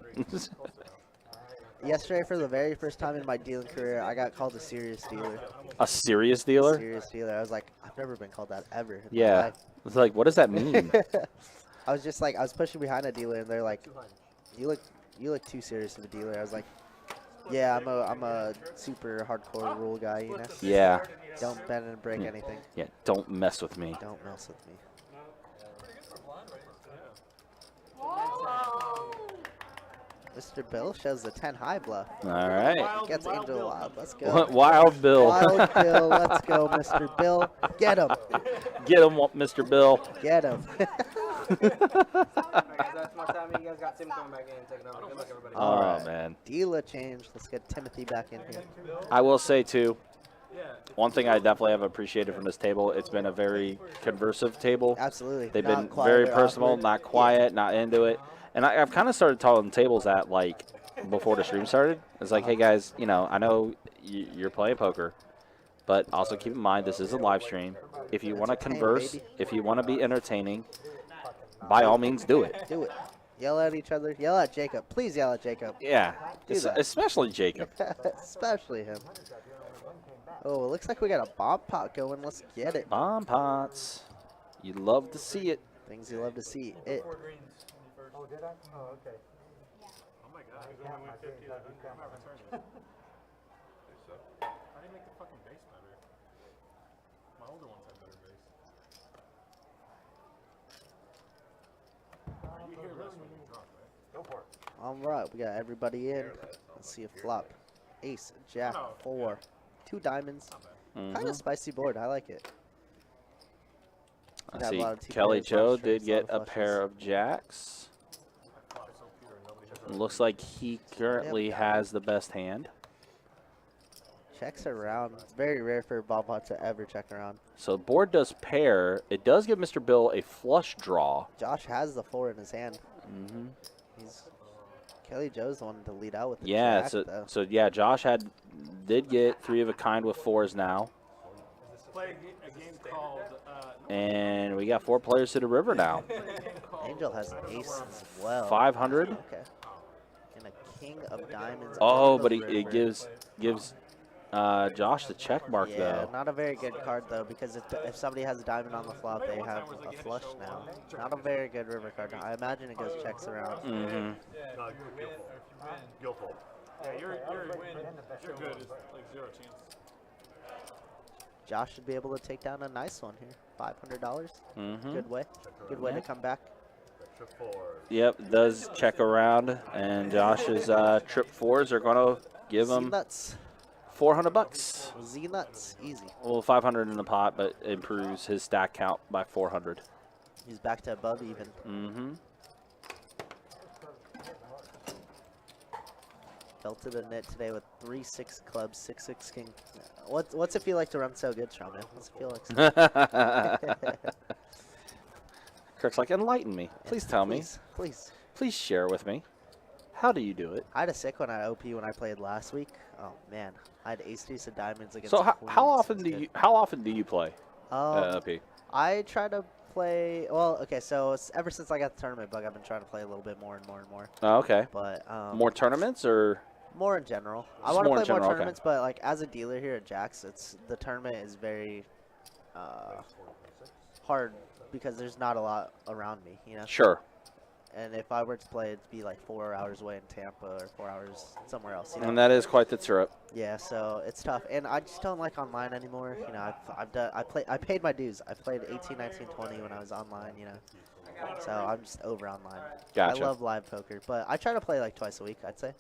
Yesterday, for the very first time in my dealing career, I got called a serious dealer. A serious dealer? Serious dealer. I was like, I've never been called that ever. in my Yeah. life. It's like, what does that mean? I was just like, I was pushing behind a dealer, and they're like, you look too serious of a dealer. I was like, yeah, I'm a super hardcore rule guy, you know. Yeah. Don't bend and break anything. Yeah, don't mess with me. Don't mess with me. Mr. Bill shows the 10 high bluff. All right. Gets Angel Wild. Let's go. Wild Bill. Wild Bill. Let's go, Mr. Bill. Get him. Get him, Mr. Bill. Get him. That's my time. You guys got Tim coming back in and taking over. Good luck, everybody. Oh, man. Dealer change. Let's get Timothy back in here. I will say, too, one thing I definitely have appreciated from this table, it's been a very conversive table. Absolutely. They've Not been quiet very or personal, awkward. not quiet, not into it. And I've kind of started telling tables that, like, before the stream started. It's like, hey, guys, I know you're playing poker, but also keep in mind this is a live stream. If you want to converse, baby. if you want to be entertaining, by all means do it. Do it. Yell at each other. Yell at Jacob. Please yell at Jacob. Yeah, Do that. especially Jacob. Especially him. Oh, it looks like we got a bomb pot going. Let's get it. Bomb pots. You love to see it. Things you love to see. It. Oh, did I? Oh, okay. Oh my god, he's only win 50. I'm not returning it. How do you make the fucking base better? My older ones had better base. You hear less when you drop, right? Go for it. All right, we got everybody in. Let's see a flop. Ace, Jack, 4, 2 diamonds. Kind of spicy board. I like it. I Got a see lot of two Kelly pairs, a lot Joe of did straights, a lot get a of pair flushes. of jacks. Looks like he currently has the best hand. Checks around. It's very rare for a bomb pot to ever check around. So board does pair. It does give Mr. Bill a flush draw. Josh has the 4 in his hand. Mm-hmm. Kelly Joe's the one to lead out with the Yeah, jack, though. so yeah, Josh did get 3 of a kind with 4s now. Play a game called. And we got 4 players to the river now. Angel has an ace as well. 500. Okay. And a king of diamonds. Oh, on the but it river. gives Josh the check mark Yeah, though. not a very good card though, because if somebody has a diamond on the flop, they have a flush now. Not a very good river card. I imagine it goes checks around. Mm-hmm. No, Gilfold. Yeah, you're good. It's like 0 chance. Josh should be able to take down a nice one here. $500. Mm-hmm. Good way. Good way to come back. Trip 4. Yep, does check around, and Josh's trip 4s are going to give him Z-nuts. $400. Z-nuts. Easy. Well, 500 in the pot, but improves his stack count by 400. He's back to above even. Mm-hmm. Fell to the net today with 3-6 clubs, 6-6 king. What's it feel like to run so good, Strawman? What's it feel like? Kirk's like, enlighten me. Please tell me. Please. Please share with me. How do you do it? I had a sick one at OP when I played last week. Oh man, I had ace deuce of diamonds against. So how queens. often It do was you play OP? I try to play. Well, okay, so ever since I got the tournament bug, I've been trying to play a little bit more and more and more. Oh, okay. But More tournaments or? more in general. I Just want to more in play more general, okay. tournaments, but like as a dealer here at Jax, the tournament is very hard because there's not a lot around me, you know. Sure. And if I were to play, it'd be like 4 hours away in Tampa or 4 hours somewhere else. You know? And that is quite the trip. Yeah, so it's tough, and I just don't like online anymore. You know, I paid my dues. I played 18, 19, 20 when I was online. You know, so I'm just over online. Gotcha. I love live poker, but I try to play like twice a week. I'd say.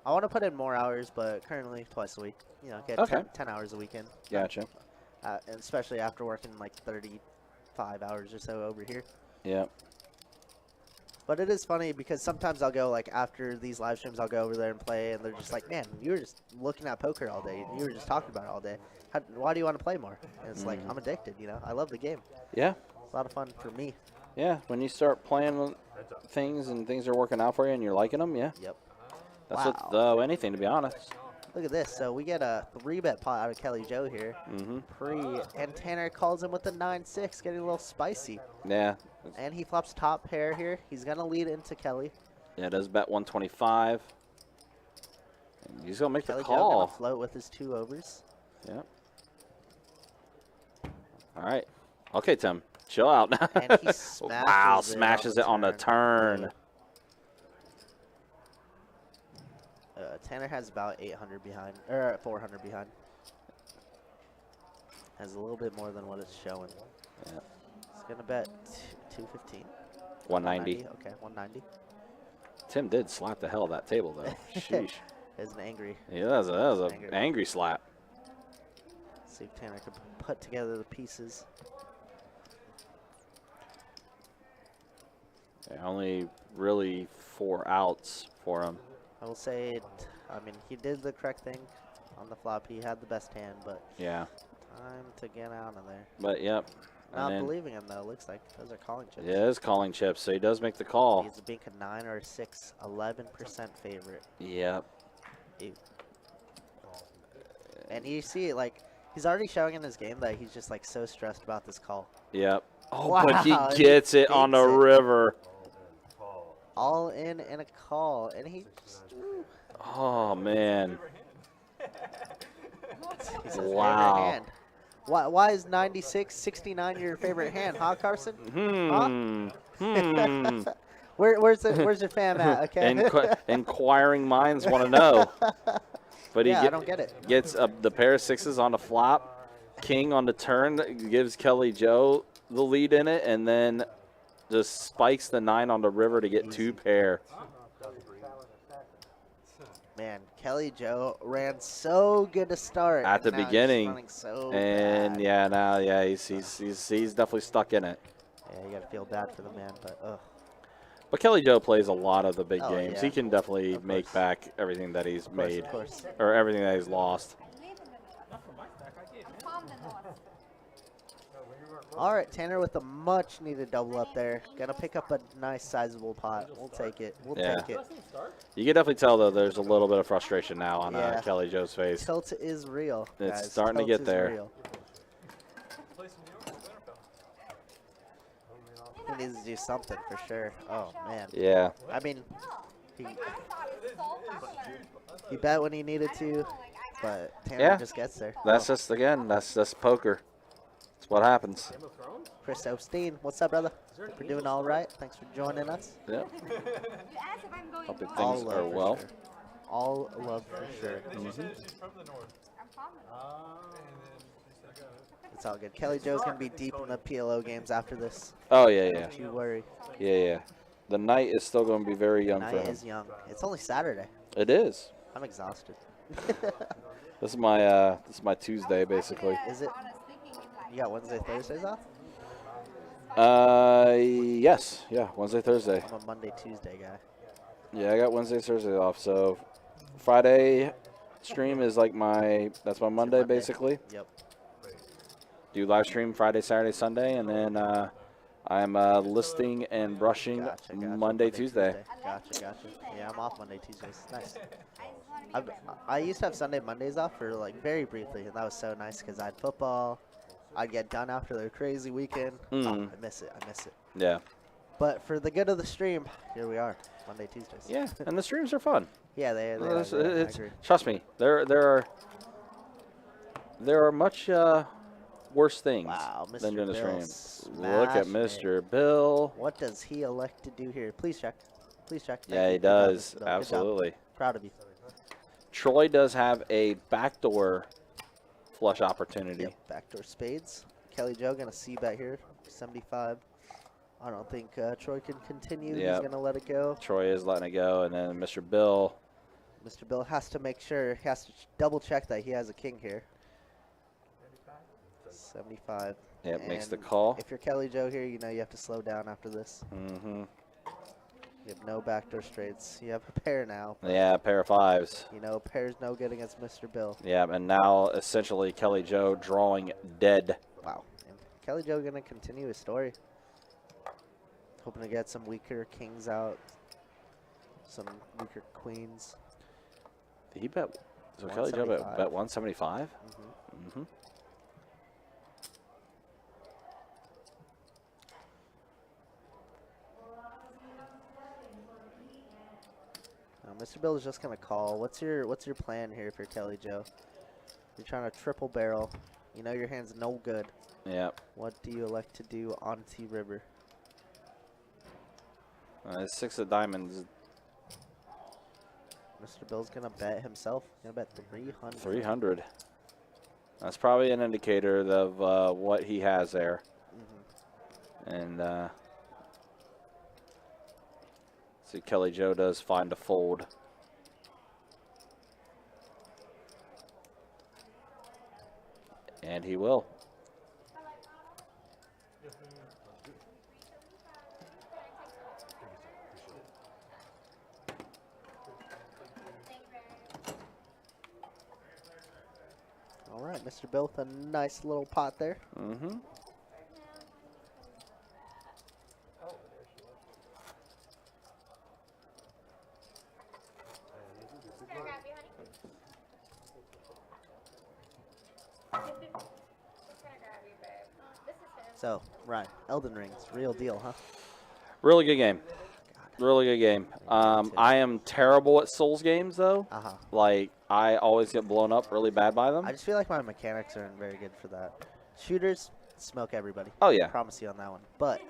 I want to put in more hours, but currently twice a week. You know, get Okay. 10 hours a weekend. Gotcha. And especially after working like 35 hours or so over here. Yeah. But it is funny because sometimes I'll go, like, after these live streams, I'll go over there and play, and they're just like, man, you were just looking at poker all day. You were just talking about it all day. Why do you want to play more? And it's like, I'm addicted, you know? I love the game. Yeah. It's a lot of fun for me. Yeah. When you start playing things and things are working out for you and you're liking them, yeah. Yep. That's Wow. with anything, to be honest. Look at this. So we get a 3-bet pot out of Kelly Joe here. And Tanner calls him with a 9-6, getting a little spicy. Yeah. And he flops top pair here. He's going to lead into Kelly. Yeah, does bet 125. And he's going to make Kelly the Joe call. going to float with his 2 overs. Yep. All right. Okay, Tim. Chill out. And he smashes wow, it smashes it on the turn. Tanner has about 800 behind, or 400 behind. Has a little bit more than what it's showing. Yeah. He's going to bet 215. 190. Okay, 190. Tim did slap the hell out of that table, though. Sheesh. It's an angry. Yeah, that was an angry slap. See if Tanner can put together the pieces. Yeah, only really 4 outs for him. I will say, I mean, he did the correct thing on the flop. He had the best hand, but Yeah. time to get out of there. But, yep. Not then, believing him, though. Looks like those are calling chips. yeah, it is calling chips, so he does make the call. He's a bink a 9 or a 6, 11% favorite. Yep. Ew. And you see, like, he's already showing in his game that he's just, like, so stressed about this call. Yep. Oh, Wow, but he and gets he it on the beats it. river. All in and a call, and he just, Oh, man. he's his Wow. favorite hand. Why is 96, 69 your favorite hand, huh, Carson? Where's your fam at? Okay. Inquiring minds want to know. But he Yeah, I don't get it. Gets the pair of 6s on the flop, king on the turn, gives Kelly Joe the lead in it, and then just spikes the 9 on the river to get 2 pair. Man, Kelly Joe ran so good to start At the and now he's beginning, running so and bad. yeah, now he's definitely stuck in it. Yeah, you gotta feel bad for the man, but ugh. But Kelly Joe plays a lot of the big Oh, games. yeah. He can definitely Of make course. back everything that he's made, Of course. or everything that he's lost. All right, Tanner with a much needed double up there. Gonna pick up a nice sizable pot. We'll take it. We'll Yeah. take it. You can definitely tell though there's a little bit of frustration now on Yeah. Kelly Joe's face. Tilt is real. It's guys. starting to Tilt get is there. real. He needs to do something for sure. Oh man. Yeah. I mean, he bet when he needed to, but Tanner Yeah. just gets there. That's Oh, that's just poker. That's what happens. Chris Osteen, what's up, brother? We're doing all right. Thanks for joining us. Yeah. Hope that All things love are for well. sure. All love for sure. She's from the north. It's all good. Kelly Joe's gonna be deep in the PLO games after this. Oh yeah, yeah, Don't you worry. yeah. The night is still going to be very young for Night him. is young. It's only Saturday. It is. I'm exhausted. This is my Tuesday basically. Is it? You got Wednesday, Thursdays off? Yes, yeah, Wednesday, Thursday. I'm a Monday, Tuesday guy. Yeah, I got Wednesday, Thursday off. So Friday stream is like that's my Monday basically. Yep. Do live stream Friday, Saturday, Sunday, and then I'm listing and brushing Gotcha. Monday, Tuesday. Gotcha. Yeah, I'm off Monday, Tuesdays. Nice. I used to have Sunday, Mondays off for like very briefly, and that was so nice because I had football. I'd get done after the crazy weekend. Oh, I miss it. Yeah. But for the good of the stream, here we are, Monday, Tuesdays. Yeah, and the streams are fun. Yeah, they are. It's- I agree. trust me, there are much worse things Wow, than Mr. doing this Bill stream. Look at smashing Mr. Bill. What does he elect to do here? Please check. Please check. Thank Yeah, you. he Good job, does. Mr. Bill. Good job. Absolutely. Proud of you. Troy does have a backdoor flush opportunity. Yep, backdoor spades. Kelly Joe gonna see bet here, 75. I don't think Troy can continue. Yep. He's gonna let it go. Troy is letting it go, and then Mr. Bill. Mr. Bill has to make sure, he has to double check that he has a king here. 75. Yep, makes the And call. If you're Kelly Joe here, you know you have to slow down after this. Mm-hmm. You have no backdoor straights. You have a pair now. Yeah, pair of fives. You know, pair's no good against Mr. Bill. Yeah, and now essentially Kelly Joe drawing dead. Wow. And Kelly Joe gonna continue his story. Hoping to get some weaker kings out, some weaker queens. Did he bet? So Kelly Joe bet 175? Mm-hmm. Mm-hmm. Mr. Bill is just gonna call. What's your plan here for Kelly Joe? You're trying to triple barrel. You know your hand's no good. Yep. What do you elect to do on T River? 6 of diamonds. Mr. Bill's gonna bet himself. Gonna bet 300. 300. That's probably an indicator of what he has there. Mm-hmm. And see, Kelly Joe does find a fold. And he will. All right, Mr. Bill with a nice little pot there. Mm-hmm. So, Ryan, Elden Ring's real deal, huh? Really good game. Really good game. I am terrible at Souls games, though. Uh-huh. Like, I always get blown up really bad by them. I just feel like my mechanics aren't very good for that. Shooters, smoke everybody. Oh, yeah. I promise you on that one. But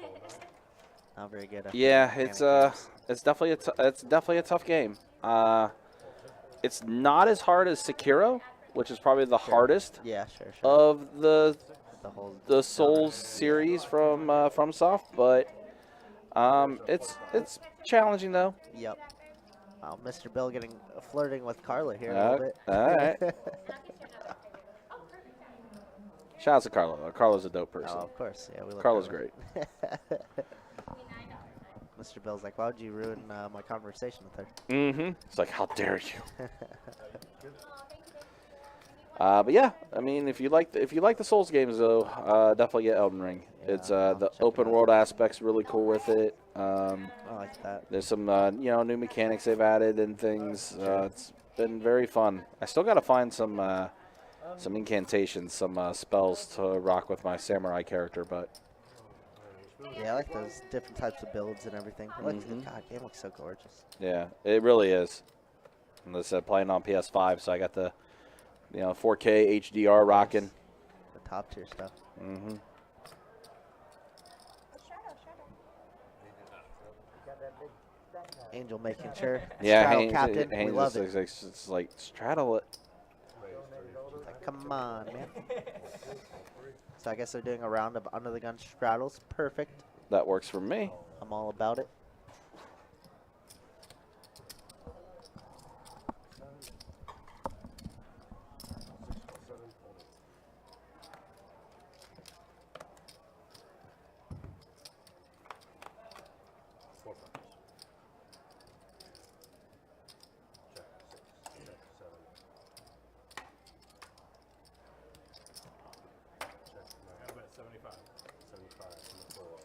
not very good at Yeah, mechanic it's definitely a tough game. It's not as hard as Sekiro, which is probably the hardest Yeah, sure. of the whole Souls series from FromSoft, but it's challenging though. Yep. Wow, Mr. Bill getting flirting with Carla here a little bit. All right. Shout out to Carla. Carla's a dope person. Oh, of course. Yeah, we love Carla's Carla. great. Mr. Bill's like, why would you ruin my conversation with her? Mm-hmm. It's like, how dare you? But yeah, I mean, if you like the Souls games though, definitely get Elden Ring. Yeah, It's I'll the check it open out. world aspect's really cool with it. I like that. There's some new mechanics they've added and things. It's been very fun. I still got to find some incantations, some spells to rock with my samurai character, but Yeah, I like those different types of builds and everything. Look, Mhm. God, game looks so gorgeous. yeah, it really is. And I said playing on PS5, so I got the 4K HDR rocking. The top tier stuff. Mm-hmm. Angel making sure. Yeah, Straddle Haynes, captain. Haynes we love is, it. it's like straddle it. Like, come on, man. So I guess they're doing a round of under the gun straddles. Perfect. That works for me. I'm all about it. I bet 75. 75 from the floor.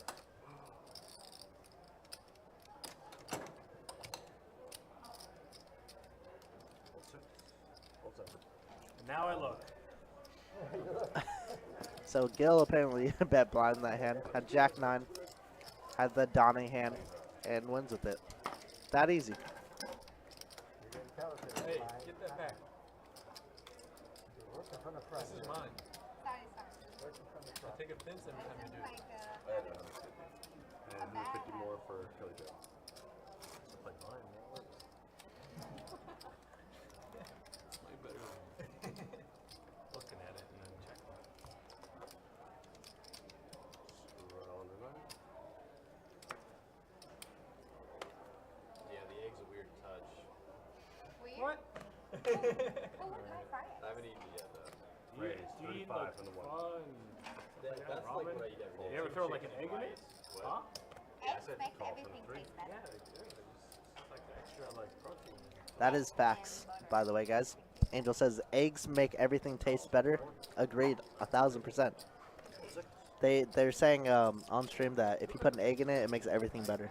Now I look. So Gil apparently bet blind in that hand. Had Jack 9. Had the Donning hand. And wins with it. That easy. Hey, get that back. This is mine. Sorry. take offense every time you do it. I had 150. And 150 more for Kelly Joe. It's like mine, man. Way better than looking at it and then checking it. Round and nine. Yeah, the egg's a weird touch. What? Oh, what did I fry it? I haven't eaten it yet, though. Raise 35 on the one. That's like what I eat every day. You ever throw like an egg in it? Huh? Eggs said make call for everything three. taste better. Yeah, they do. It's like extra like protein. That is facts, by the way, guys. Angel says eggs make everything taste better. Agreed, 1,000%. They're saying on stream that if you put an egg in it, it makes everything better.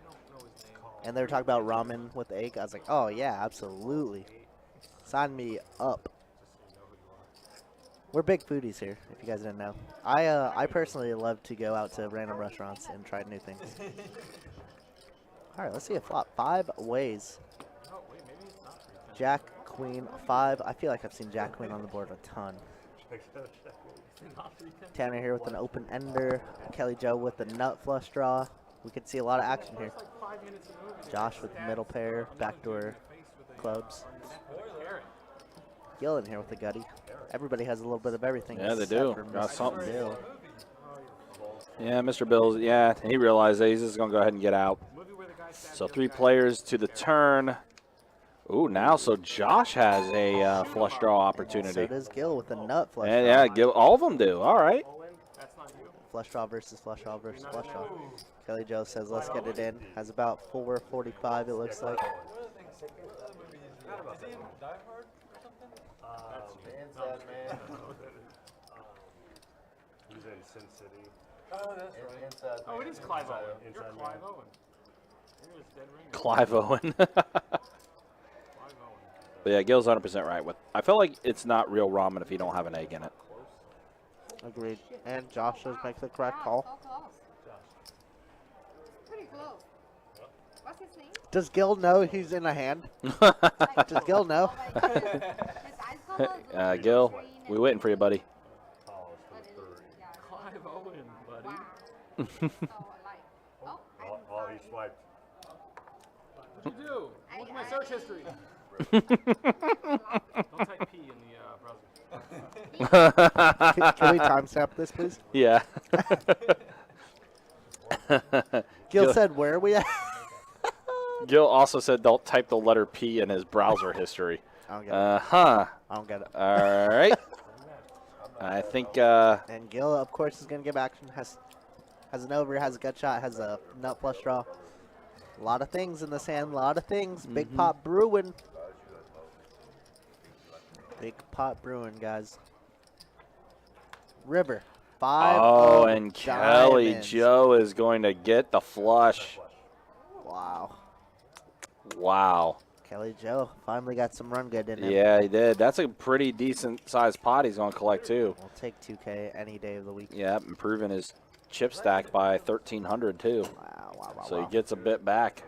And they were talking about ramen with egg. I was like, oh yeah, absolutely. Sign me up. We're big foodies here, if you guys didn't know. I personally love to go out to random restaurants and try new things. All right, let's see a flop. 5 ways. Jack, Queen, 5. I feel like I've seen Jack, Queen on the board a ton. Tanner here with an open ender. Kelly Joe with the nut flush draw. We could see a lot of action here. Josh with the middle pair, backdoor clubs. Gil in here with the gutty. Everybody has a little bit of everything. Yeah, they except do. for Got Mr. something. Bill. Yeah, Mr. Bills, yeah, he realized that he's just going to go ahead and get out. So 3 players to the turn. Ooh, now so Josh has a flush draw opportunity. So does Gil with the nut flush And draw. yeah, Gil, all of them do. All right. Flush draw versus flush draw versus flush draw. Kelly Joe says, let's get it in. Has about 4:45, it looks like. Did he even die hard or something? man. He's in Sin City. Oh, that's right. Inside Oh, it is Clive Owen. You're Inside Clive man. Owen. You're his dead ringer. Clive Owen. Clive Owen. But yeah, Gil's 100% right. I feel like it's not real ramen if you don't have an egg in it. Agreed. And Josh does make the correct call. So close. Pretty close. What's his name? Does Gil know he's in a hand? Does Gil know? Oh my goodness. His eyes color, Gil, green we and whatting for you, buddy. Calls for but the it is- third. yeah. Clive Owen, buddy. Wow. So like, oh, I'm Oh, sorry. he swiped. What'd you do? Look at my search history. Don't Don't type P in the browser. Can we timestamp this, please? Yeah. Gil said, where are we at? Gil also said don't type the letter P in his browser history. I don't get it. Uh-huh. I don't get it. All right. I think And Gil, of course, is going to give action. Has an over, has a gut shot, has a nut flush draw. A lot of things in this hand, a lot of things. Big pot brewing. Big pot brewing, guys. River. 5 oh, of and Kelly diamonds. Joe is going to get the flush. Wow. Wow. Kelly Joe finally got some run good in him. Yeah, he did. That's a pretty decent sized pot he's going to collect, too. We'll take 2K any day of the week. Yeah, improving his chip stack by 1,300, too. Wow, wow, wow, So wow. he gets a bit back.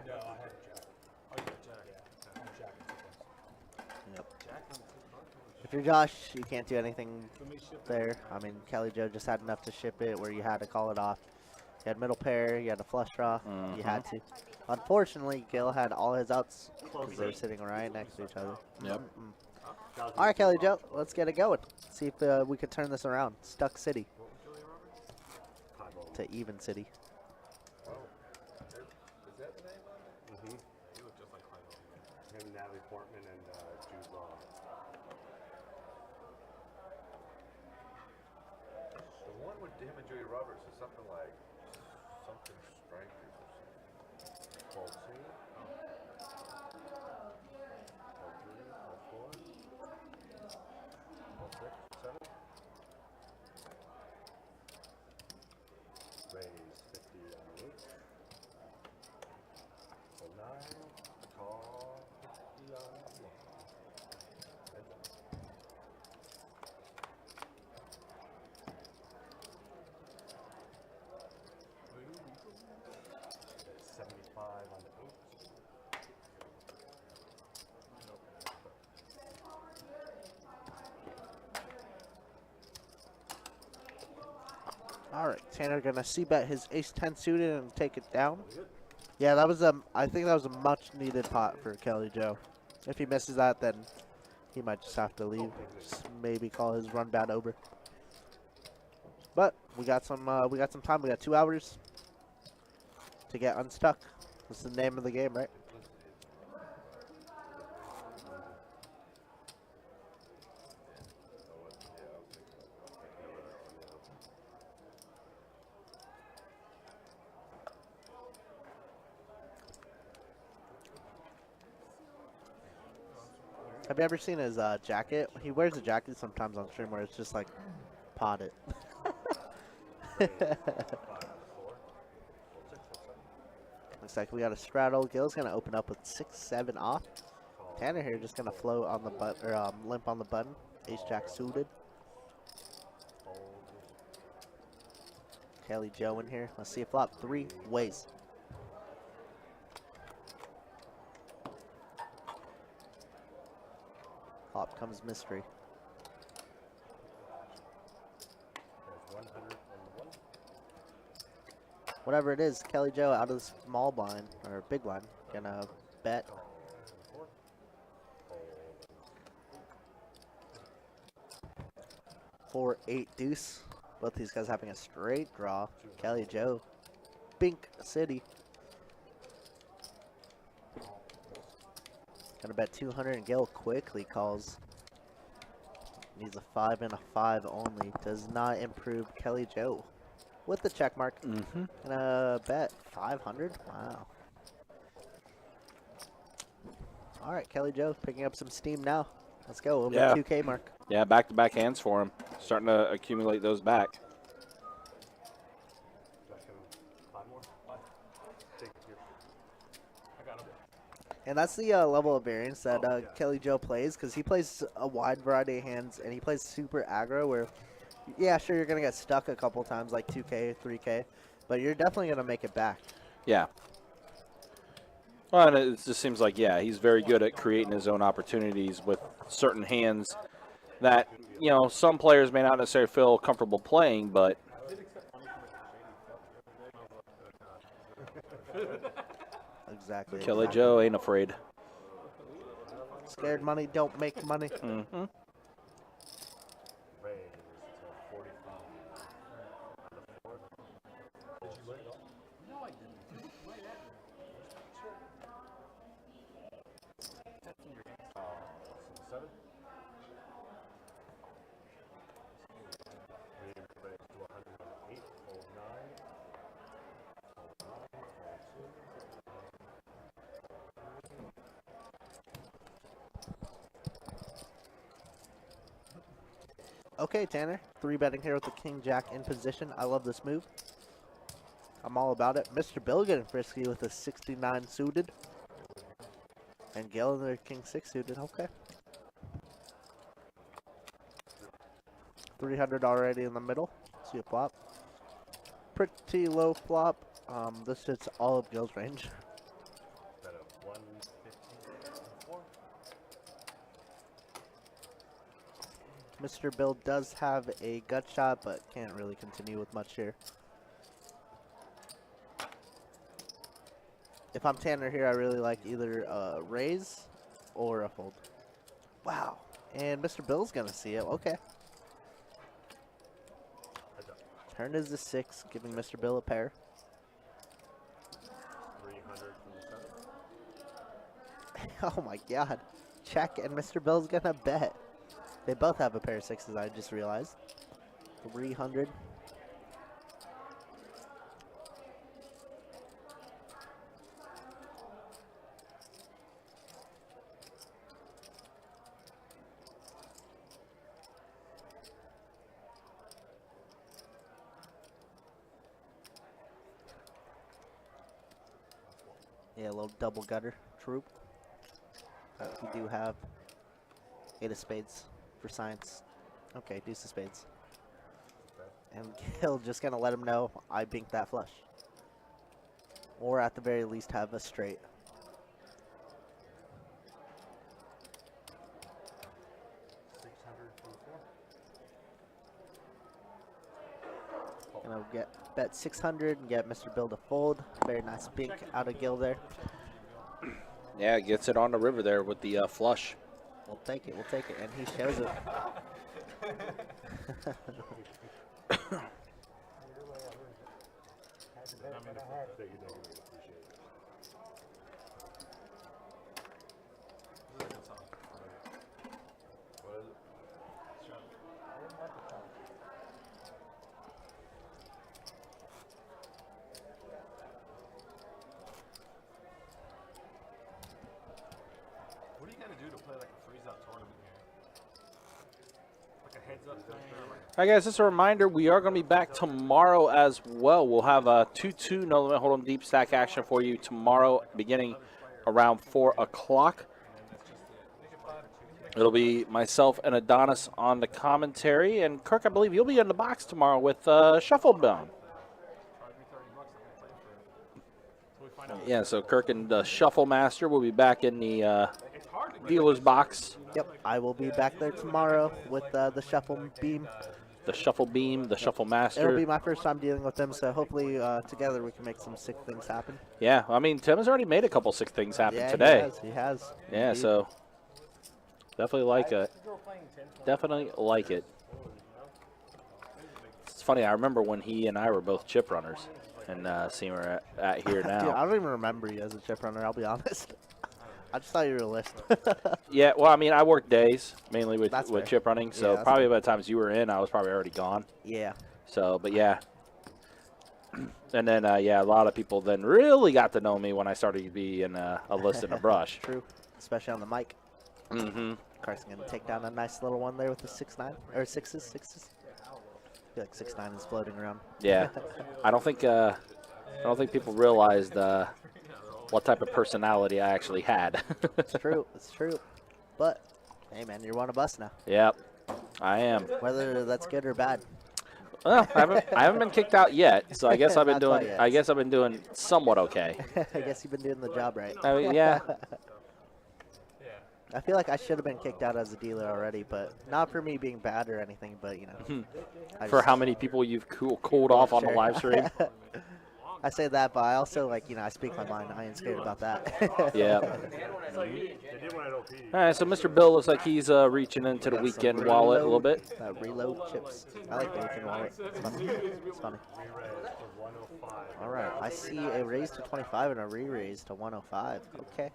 If you're Josh, you can't do anything there. I mean, Kelly Joe just had enough to ship it where you had to call it off. You had middle pair, you had a flush draw, you had to. Unfortunately, Gil had all his outs because they're sitting right next to each other. Yep. All right, Kelly Joe, let's get it going. See if we could turn this around. Stuck City to even City. Him, Natalie Portman, and Jude Law. The one with him and Julia Roberts is something like something strangers or something. 12 2. 12 3, 12 4. 12 6, 7. Raise 50 on the 8. 9. Call 50 on the 1. That's 75 on the 8. All right, Tanner gonna c-bet his ace-10 suited and take it down. Yeah, that was I think that was a much-needed pot for Kelly Joe. If he misses that, then he might just have to leave. Just maybe call his run bat over. But we got some time. We got 2 hours to get unstuck. That's the name of the game, right? Have you ever seen his jacket? He wears a jacket sometimes on stream where it's just like potted. Looks like we got a straddle. Gil's gonna open up with 6-7 off. Tanner here just gonna float on the button or limp on the button. Ace Jack suited. Kelly Joe in here. Let's see a flop 3 ways. Flop comes mystery. Whatever it is, Kelly Joe out of the small blind or big blind gonna bet. 4-8 deuce. Both these guys having a straight draw. Kelly Joe, Bink City. Gonna bet 200 and Gil quickly calls. Needs a 5 and a 5 only. Does not improve Kelly Joe with the check mark. Gonna bet 500. Wow. All right, Kelly Joe picking up some steam now. Let's go. Over 2K mark. Yeah, back-to-back hands for him. Starting to accumulate those back. And that's the level of variance that Kelly Joe plays, because he plays a wide variety of hands, and he plays super aggro where, yeah, sure, you're going to get stuck a couple times, like 2K, 3K, but you're definitely going to make it back. Yeah. Well, and it just seems like, yeah, he's very good at creating his own opportunities with certain hands that, you know, some players may not necessarily feel comfortable playing, but... Exactly. Kelly Joe ain't afraid. Scared money don't make money. Okay, Tanner. 3-betting here with the King Jack in position. I love this move. I'm all about it. Mr. Bill getting frisky with a 69 suited. And Gil in their King 6 suited. Okay. 300 already in the middle. See a flop. Pretty low flop. This hits all of Gil's range. Mr. Bill does have a gut shot, but can't really continue with much here. If I'm Tanner here, I really like either a raise or a fold. Wow. And Mr. Bill's going to see it. Okay. Turn is the 6, giving Mr. Bill a pair. 300 from the 7. Oh my god. Check, and Mr. Bill's going to bet. They both have a pair of 6s, I just realized. 300. Yeah, a little double gutter troop. We do have 8 of spades for science. Okay, deuce of spades. And Gil just gonna let him know I binked that flush. Or at the very least have a straight. Gonna bet 600 and get Mr. Bill to fold. Very nice bink out of Gil there. Yeah, gets it on the river there with the flush. We'll take it. We'll take it. And he shows it. What do you got to do to play like a freeze-out tournament here? Like a heads-up thing? Or like All right, guys, just a reminder, we are going to be back tomorrow as well. We'll have a 2-2 no limit hold 'em deep stack action for you tomorrow beginning around 4 o'clock. It'll be myself and Adonis on the commentary, and Kirk, I believe you'll be in the box tomorrow with Shufflebound. Yeah, so Kirk and the Shuffle Master will be back in the dealer's box. Yep, I will be back there tomorrow with the Shuffle Beam. The Shuffle Beam, the Shuffle Master. It'll be my first time dealing with them, so hopefully together we can make some sick things happen. Yeah, I mean, Tim has already made a couple sick things happen Yeah, today. he has. Yeah, Indeed. so definitely like it. Definitely like it. It's funny, I remember when he and I were both chip runners, and seeing we're at here now. Dude, I don't even remember you as a chip runner, I'll be honest. I just thought you were a list. Yeah, well, I mean, I worked days mainly with That's fair. chip running, so Yeah, that's probably by the times you were in, I was probably already gone. Yeah. So, but yeah. And then, yeah, a lot of people then really got to know me when I started to be in a list in a brush. True, especially on the mic. Mm-hmm. Carson gonna take down a nice little one there with the 6-9 or sixes. I feel like 6-9 is floating around. Yeah, I don't think people realized what type of personality I actually had. It's true. It's true. But hey, man, you're one of us now. Yep, I am. Whether that's good or bad. Well, I haven't been kicked out yet, so I guess I've been Not doing. quite yet. I guess I've been doing somewhat okay. I guess you've been doing the job right. I mean, yeah. I feel like I should have been kicked out as a dealer already, but not for me being bad or anything. But you know, For how many people you've cooled off on the Sure. live stream? I say that, but I also I speak my mind. I ain't scared about that. Yeah. They did one at OP. All right, so Mr. Bill looks like he's reaching into the weekend wallet a little bit. Reload chips. I like the weekend wallet. It's funny. It's funny. All right, I see a raise to 25 and a re-raise to 105. Okay.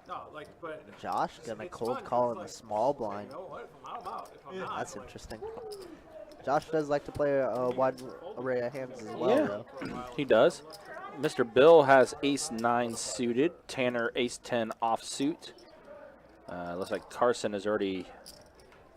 no, like, but Josh gonna cold call in the small blind. you know what? If I'm out, if I'm not, That's interesting. Josh does like to play a wide array of hands as well, Yeah. though. He does. Mr. Bill has ace-9 suited. Tanner ace-10 offsuit. Looks like Carson has already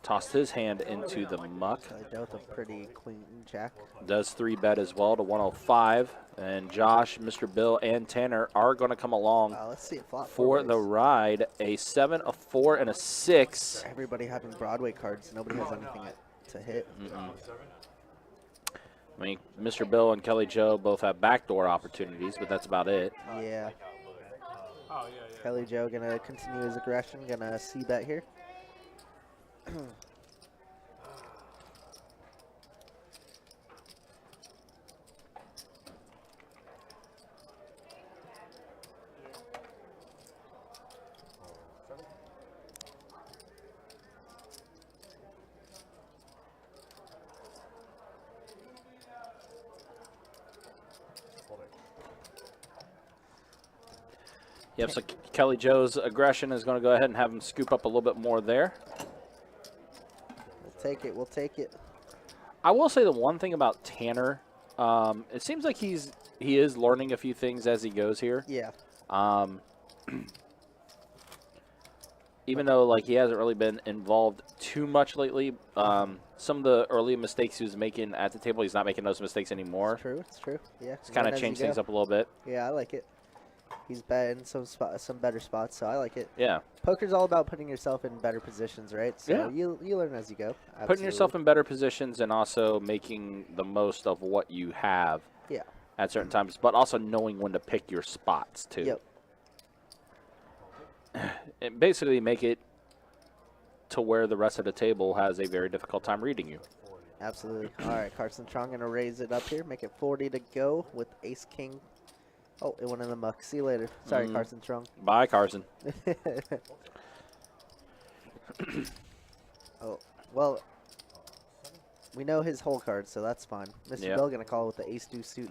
tossed his hand into the muck. I dealt with a pretty queen jack. Does 3-bet as well to 105. And Josh, Mr. Bill, and Tanner are going to come along Let's see a flop for the ride. A 7, a 4, and a 6. Everybody having Broadway cards. Nobody has anything to hit. I mean, Mr. Bill and Kelly Joe both have backdoor opportunities, but that's about it. Yeah. oh yeah. Kelly Joe gonna continue his aggression. Gonna see bet here. Yep, so Kelly Joe's aggression is going to go ahead and have him scoop up a little bit more there. We'll take it. We'll take it. I will say the one thing about Tanner, it seems like he is learning a few things as he goes here. Yeah. Even though like he hasn't really been involved too much lately, some of the early mistakes he was making at the table, he's not making those mistakes anymore. It's true. It's true. Yeah. It's kind learn of as you changed things go. up a little bit. Yeah, I like it. He's betting some better spots, so I like it. Yeah. Poker's all about putting yourself in better positions, right? So Yeah. you learn as you go. Putting yourself in better positions and also making the most of what you have Yeah. at certain times, but also knowing when to pick your spots too. Yep. And basically make it to where the rest of the table has a very difficult time reading you. Absolutely. All right, Carson Strong going to raise it up here, make it 40 to go with Ace King. Oh, it went in the muck. See you later. Sorry, Carson Strong. Bye, Carson. Oh, well, we know his whole card, so that's fine. Mr. Yep. Bill going to call with the Ace-2 suit.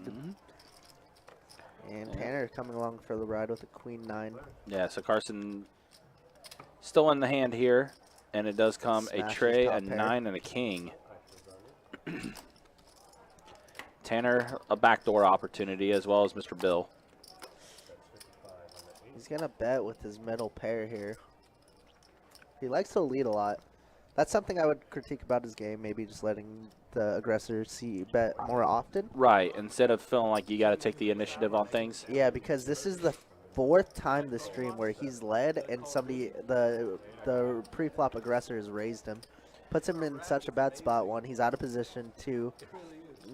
And Tanner coming along for the ride with the Queen 9. Yeah, so Carson still in the hand here, and it does come a Smashes tray, top a pair. 9, and a king. Tanner, a backdoor opportunity, as well as Mr. Bill. He's going to bet with his middle pair here. He likes to lead a lot. That's something I would critique about his game, maybe just letting the aggressor bet more often. Right, instead of feeling like you got to take the initiative on things. Yeah, because this is the 4th time this stream where he's led and somebody, the pre-flop aggressor has raised him. Puts him in such a bad spot. 1, he's out of position. 2,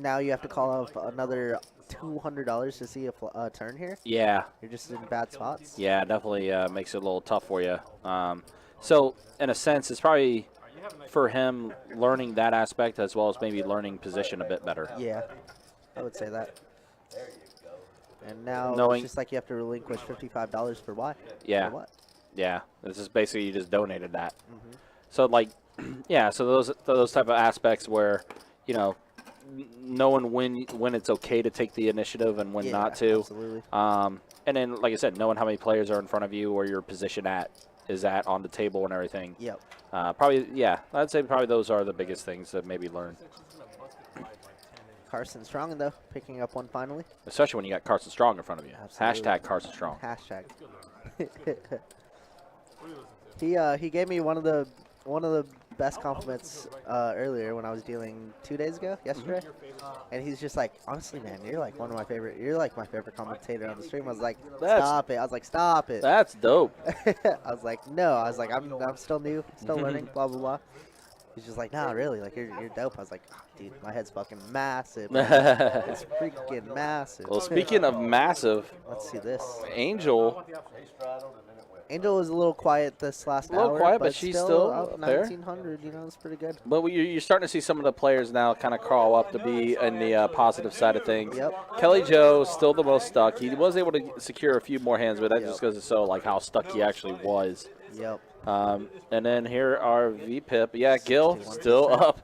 now you have to call off another $200 to see a turn here. Yeah. You're just in bad spots. Yeah, definitely makes it a little tough for you. So, in a sense, it's probably for him learning that aspect as well as maybe learning position a bit better. Yeah, I would say that. And now Knowing- it's just like you have to relinquish $55 for why? Yeah. For what? Yeah, this is basically you just donated that. So, like, yeah, so those type of aspects where, you know, knowing when it's okay to take the initiative and when not to. Absolutely. And then, like I said, knowing how many players are in front of you, where your position is at on the table and everything. Yep. Probably, yeah, I'd say probably those are the biggest things that maybe learn. Carson Strong, though, picking up one finally. Especially when you got Carson Strong in front of you. Absolutely. Hashtag Carson Strong. Hashtag. He gave me one of the best compliments earlier when I was dealing 2 days ago, yesterday. And he's just like, honestly, man, you're like my favorite commentator on the stream. I was like, stop it. I was like, stop it. That's dope. I was like, no. I was like, I'm still new, still learning, blah, blah, blah. He's just like, nah, really, like, you're dope. I was like, oh, dude, my head's fucking massive. It's freaking massive. Well, speaking of massive, Let's see this. Angel, Angel was a little quiet this last hour. A little quiet, but she's still up there. 1,900, you know, it's pretty good. but you're starting to see some of the players now kind of crawl up to be in the positive side of things. Yep. Kelly Joe still the most stuck. He was able to secure a few more hands, but that just goes to show like how stuck he actually was. Yep. And then here are VPIP. Yeah, Gil still up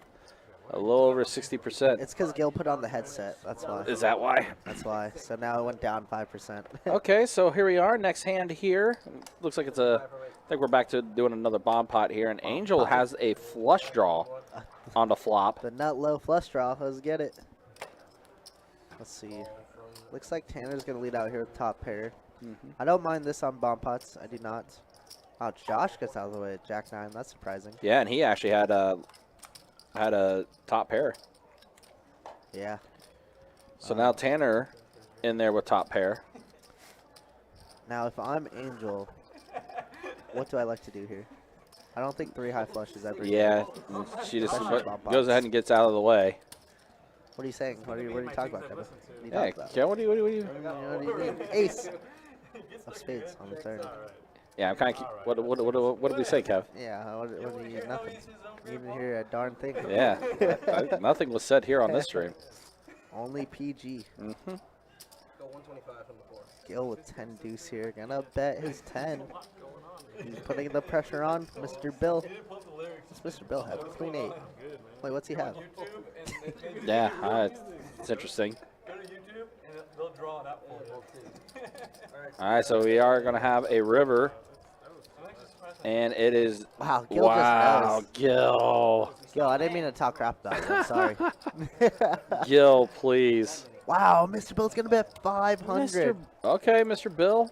a little over 60%. It's because Gil put on the headset. That's why. Is that why? That's why. So now it went down 5%. Okay, so here we are. Next hand here. Looks like it's a. I think we're back to doing another bomb pot here, and Angel has a flush draw on the flop. The nut low flush draw. Let's get it. Let's see. Looks like Tanner's going to lead out here with top pair. I don't mind this on bomb pots. I do not. Oh, Josh gets out of the way at Jack 9. That's surprising. Yeah, and he actually had a top pair. Yeah. So now Tanner in there with top pair. Now, if I'm Angel, what do I like to do here? I don't think 3 high flush is ever. Yeah, she just Especially bomb goes pots. ahead and gets out of the way. What are you saying? What are you talking about, Kevin? What are you Hey, talking about? Ken, what do you? What do you mean? Ace of spades on the turn. Yeah, I'm kind of. What did we say, Kev? Yeah, what do you, nothing. You didn't hear a darn thing. Yeah, nothing was said here on this stream. Only PG. Go 125 from the 4. Gil with 10 deuce here. Gonna bet his 10. He's putting the pressure on Mr. Bill. What's Mr. Bill have? Queen 8. Wait, what's he have? Yeah, it's interesting. Go to YouTube and they'll draw it out for you. All right, so we are going to have a river, and it is. Wow, Gil just knows. Gil. Gil, I didn't mean to talk crap about you. I'm sorry. Gil, please. Wow, Mr. Bill's gonna bet 500. Okay, Mr. Bill.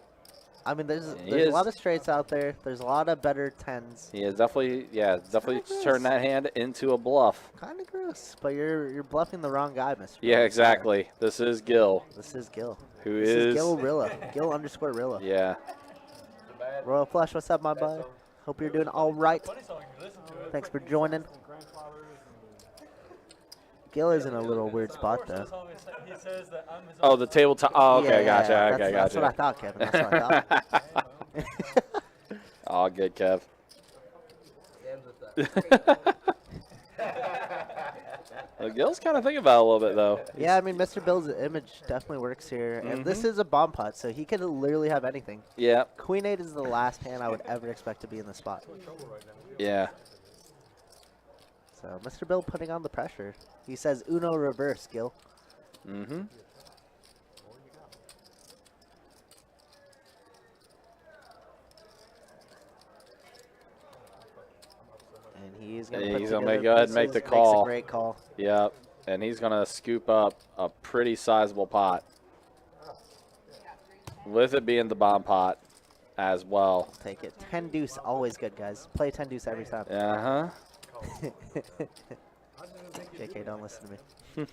I mean, there's is. a lot of straights out there. There's a lot of better 10s. He is definitely turned that hand into a bluff. Kind of gross, but you're bluffing the wrong guy, Mr. Yeah, Bill. exactly. This is Gil. This is Gil. Who This is is Gil Rilla. Gil _ Rilla. Yeah. Royal Flush, what's up, my bud? Hope you're doing all right. Thanks for joining. Gil is in a little weird spot, though. He says that I'm his Oh, the tabletop. Oh, okay, Yeah, gotcha. yeah, Okay, that's gotcha. what I thought, Kevin. That's what I thought. Oh, good, Kev. Yeah, ends with that. Well, Gil's kind of thinking about it a little bit, though. Yeah, I mean, Mr. Bill's image definitely works here. And this is a bomb pot, so he could literally have anything. Yeah. Queen 8 is the last hand I would ever expect to be in the spot. Yeah. So Mr. Bill putting on the pressure. He says Uno reverse, Gil. Mm-hmm. And he's going He's to gonna go ahead and make the Makes call. a great call. Yep. And he's going to scoop up a pretty sizable pot. With it being the bomb pot as well. Take it. 10 deuce, always good, guys. Play 10 deuce every time. Uh-huh. JK, don't listen to me.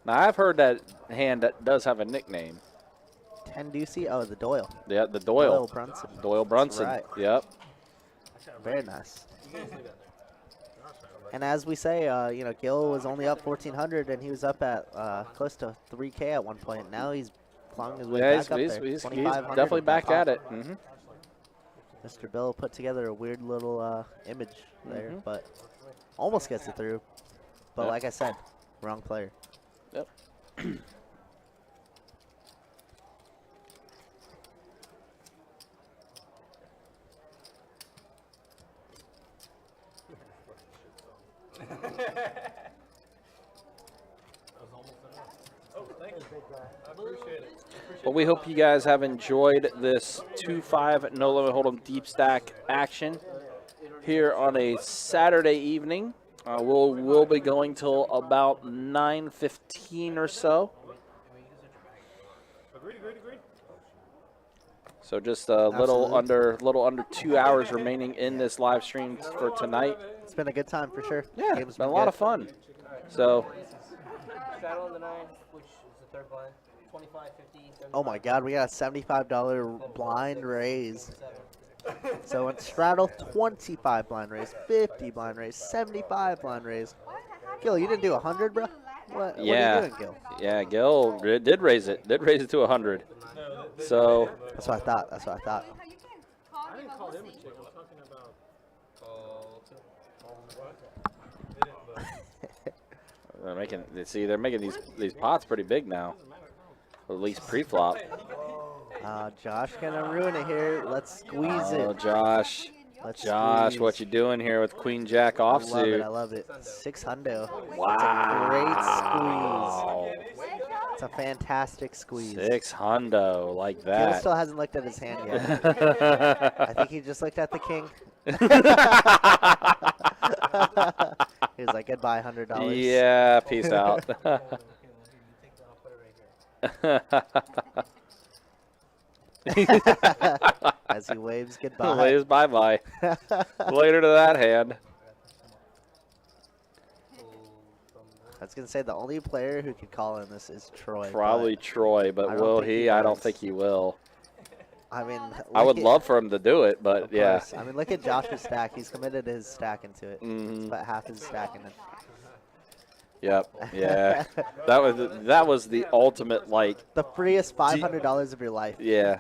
Now, I've heard that hand that does have a nickname. 10 deucey? Oh, the Doyle. Yeah, the Doyle. Doyle Brunson. Doyle Brunson. Right. Yep. Very nice. And as we say, you know, Gil was only up 1,400, and he was up at close to 3K at one point. Now he's clawing his way Yeah, back up there. he's 2,500 definitely in back top. at it. Mm-hmm. Mr. Bill put together a weird little image there, but almost gets it through. But Yep. like I said, wrong player. Yep. Well, we hope you guys have enjoyed this 2-5 No Limit Hold'em deep stack action here on a Saturday evening. We'll be going till about 9:15 or so. Agreed. So just a little Absolutely. under 2 hours remaining in this live stream for tonight. It's been a good time for sure. Yeah, Game's it's been a been lot good. of fun. So Straddle on the 9, which is the third blind. 25, 50, 75. Oh my God, we got a $75 blind raise. So in straddle, 25 blind raise, 50 blind raise, 75 blind raise. Gil, you didn't do 100, bro? What yeah, are you doing, Gil? yeah, Gil did raise it. Did raise it to 100. So That's what I thought. That's what I thought. How you can call I him didn't a call him a pussy. chick. I was talking about. they're making. See, they're making these pots pretty big now. Or at least pre-flop. Josh gonna ruin it here. Let's squeeze Oh, it. Josh. Let's Josh, squeeze. what you doing here with Queen Jack I love it. offsuit? I love it. 600. Wow. It's a great squeeze. It's a fantastic squeeze. 600 like Gil that. still hasn't looked at his hand yet. I think he just looked at the king. He was like, goodbye, $100. Yeah, peace out. As he waves goodbye. Waves bye-bye. Later to that hand. I was going to say the only player who could call in this is Troy. Probably Troy, I but don't will think he? he I don't does. think he will. I mean, I would look at- love for him to do it, but of yeah. course. I mean, look at Josh's stack. He's committed his stack into it. Mhm. It's about half his stack in it. Yep. Yeah. that was the ultimate, like, The freest $500 of your life. yeah.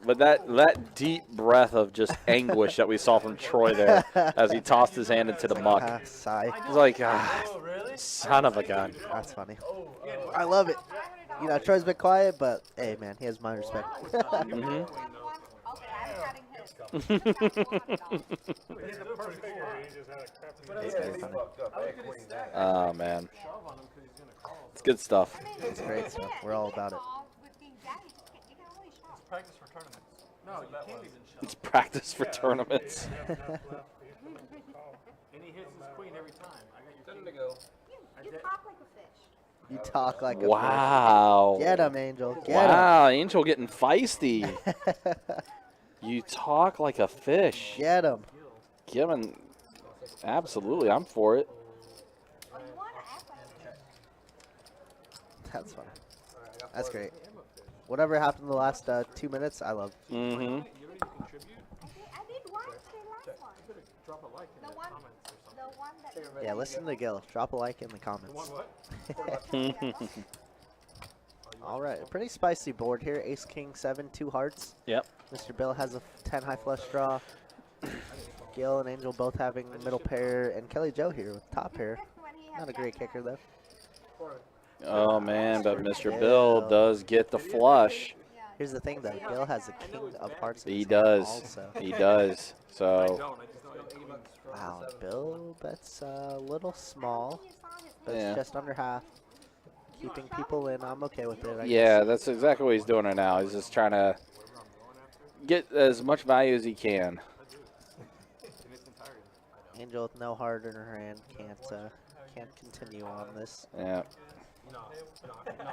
But that deep breath of just anguish that we saw from Troy there as he tossed his hand into the muck. Sigh. It's like, son of a gun. That's funny. I love it. You know, Troy's been quiet, but hey, man, he has my respect. Mhm. Okay, I'm cutting his. It's very funny. Oh, man. It's good stuff. It's great stuff. We're all about it. Practice for tournaments. No, you can't even shove. It's practice for tournaments. And he hits his queen every time. I got your king. go. You talk like a fish. You talk like a Wow. fish. Get him, Angel. Get Wow, Angel getting feisty. him. You talk like a fish. Get him. Given, absolutely, I'm for it. Oh, you want to act like a fish. That's funny. That's great. Whatever happened in the last 2 minutes, I love. Mm-hmm. You ready to contribute? I did watch the last one. You better drop a like in The the one, comments or something. the one that. Yeah, listen to Gil. Drop a like in the The one comments. what? All right, a pretty spicy board here. Ace, King, 7, 2 hearts. Yep. Mr. Bill has a 10 high flush draw. Gil and Angel both having middle pair, and Kelly Joe here with top pair. Not a great kicker though. Oh man, but Mr. Bill does get the flush. Here's the thing though, Gil has a king of hearts. In He his hand does. Also. He does. So Wow, Bill, that's a little small, but Yeah. it's just under half. Keeping people in, I'm okay with it. I yeah, guess. that's exactly what he's doing right now. He's just trying to get as much value as he can. Angel with no heart in her hand can't continue on this. Yeah. No,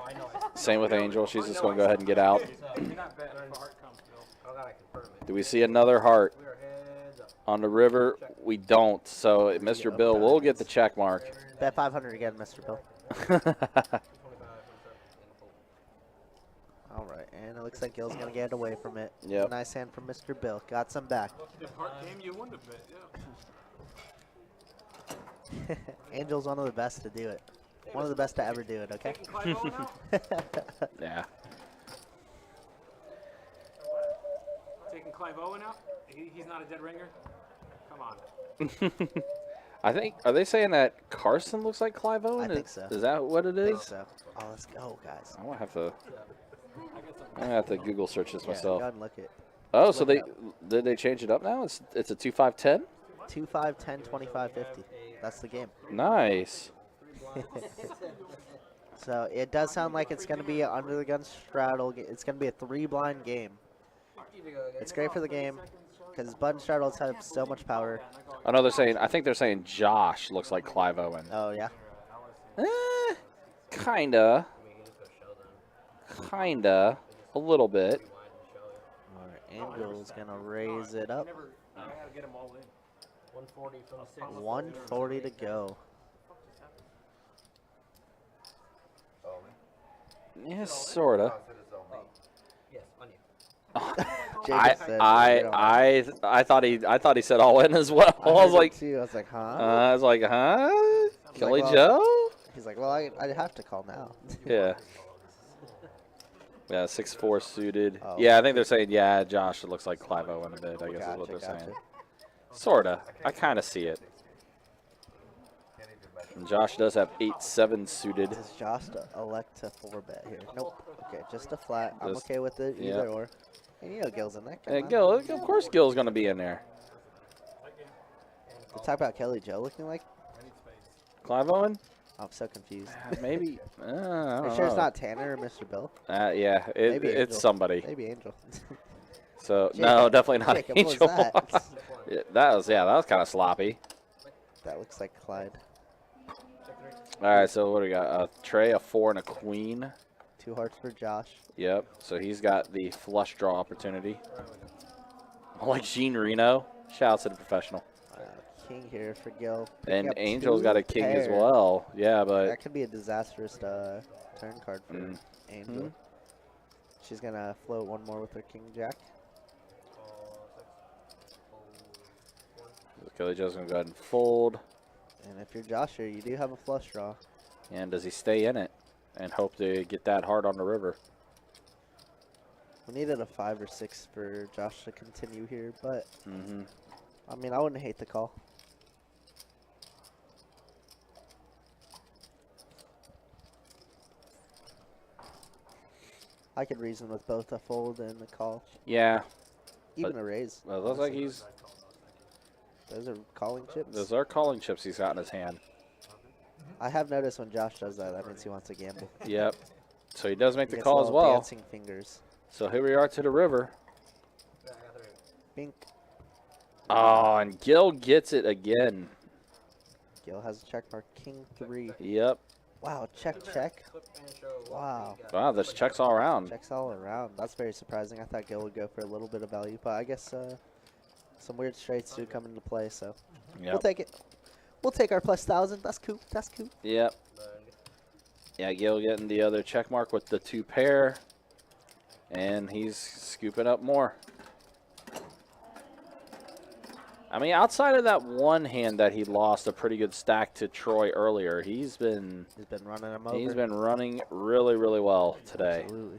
I know. Same with Angel. She's just going to go ahead and get out. You're not betting for heart comes, Bill. I gotta confirm it. Do we see another heart We are heads up. on the river? We don't. So Mr. Bill will get the check mark. Bet 500 again, Mr. Bill. 25, 27, All right, and it looks like Gil's gonna get away from it. Yep. Nice hand from Mr. Bill. Got some back. If heart came, you wouldn't have bet, yeah. Angel's one of the best to do it. One of the best to ever do it. Okay. Taking Clive Owen out? Yeah. Taking Clive Owen out? He's not a dead ringer? Come on. I think, are they saying that Carson looks like Clive Owen? I think so. Is that what it I think is? so. Oh, let's go, guys. I'm gonna have to Google search this Yeah, myself. go ahead and look it. Oh, so did they change it up now? It's a 2-5-10? 2, 5, 10, 25, 50. That's the game. Nice. So it does sound like it's going to be an under the gun straddle. It's going to be a 3-blind game. It's great for the game because button straddles have so much power. I know I think they're saying Josh looks like Clive Owen. Oh, yeah. Kinda. A little bit. All right, Angel's going to raise it up. I gotta get them all in. 140 from the 6. 140 to go. Yeah, sorta. Yes, on you. Jacob said, I thought he said all in as well. I was like, huh? Kelly well, Joe? He's like, well, I'd have to call now. Yeah. Yeah, 6'4" suited. Oh. Yeah, I think they're saying, yeah, Josh looks like Clive Owen a bit, I guess is what they're saying. Sorta. I kind of see it. And Josh does have 8-7 suited. Does Josh elect to 4-bet here? Nope. Okay, just a flat. I'm Just- okay with it, yeah. either or. And you know Gil's in there. Come And on. Gil, of course Gil's going to be in there. We talk about Kelly Joe looking like. Clive Owen? I'm so confused. Maybe. I don't Are you know. sure it's not Tanner or Mr. Bill? Yeah, Maybe it's Angel. somebody. Maybe Angel. So, Jacob. no, definitely not Jacob, what was Angel. that? Yeah, that was kind of sloppy. That looks like Clyde. All right, so what do we got? A tray, a 4, and a queen. 2 hearts for Josh. Yep. So he's got the flush draw opportunity. Like Gene Reno. Shout out to the professional. King here for Gil. And Picking up Angel's 2 got a king as pair. well. Yeah, but That could be a disastrous turn card for Angel. She's going to float one more with her King Jack. Kelly Joe's going to go ahead and fold. And if you're Josh here, you do have a flush draw. And does he stay in it and hope to get that hard on the river? We needed a 5 or 6 for Josh to continue here, but Mm-hmm. I mean, I wouldn't hate the call. I could reason with both a fold and a call, Yeah. even a raise. Well, it looks like he's. Those are calling chips. Those are calling chips he's got in his hand. I have noticed when Josh does that, that means he wants to gamble. Yep. So he does make He the gets call as little well. Dancing fingers. So here we are to the river. Bink. Oh, and Gil gets it again. Gil has a check mark. King 3. Yep. Wow, check. Wow. Wow, there's checks all around. Checks all around. That's very surprising. I thought Gil would go for a little bit of value, but I guess some weird straights do come into play, so we'll Yep. take it. We'll take our plus 1,000. That's cool. That's cool. Yep. Yeah, Gil getting the other check mark with the 2 pair. And he's scooping up more. I mean, outside of that one hand that he lost a pretty good stack to Troy earlier, he's been running him over. He's been running really, really well today. Absolutely.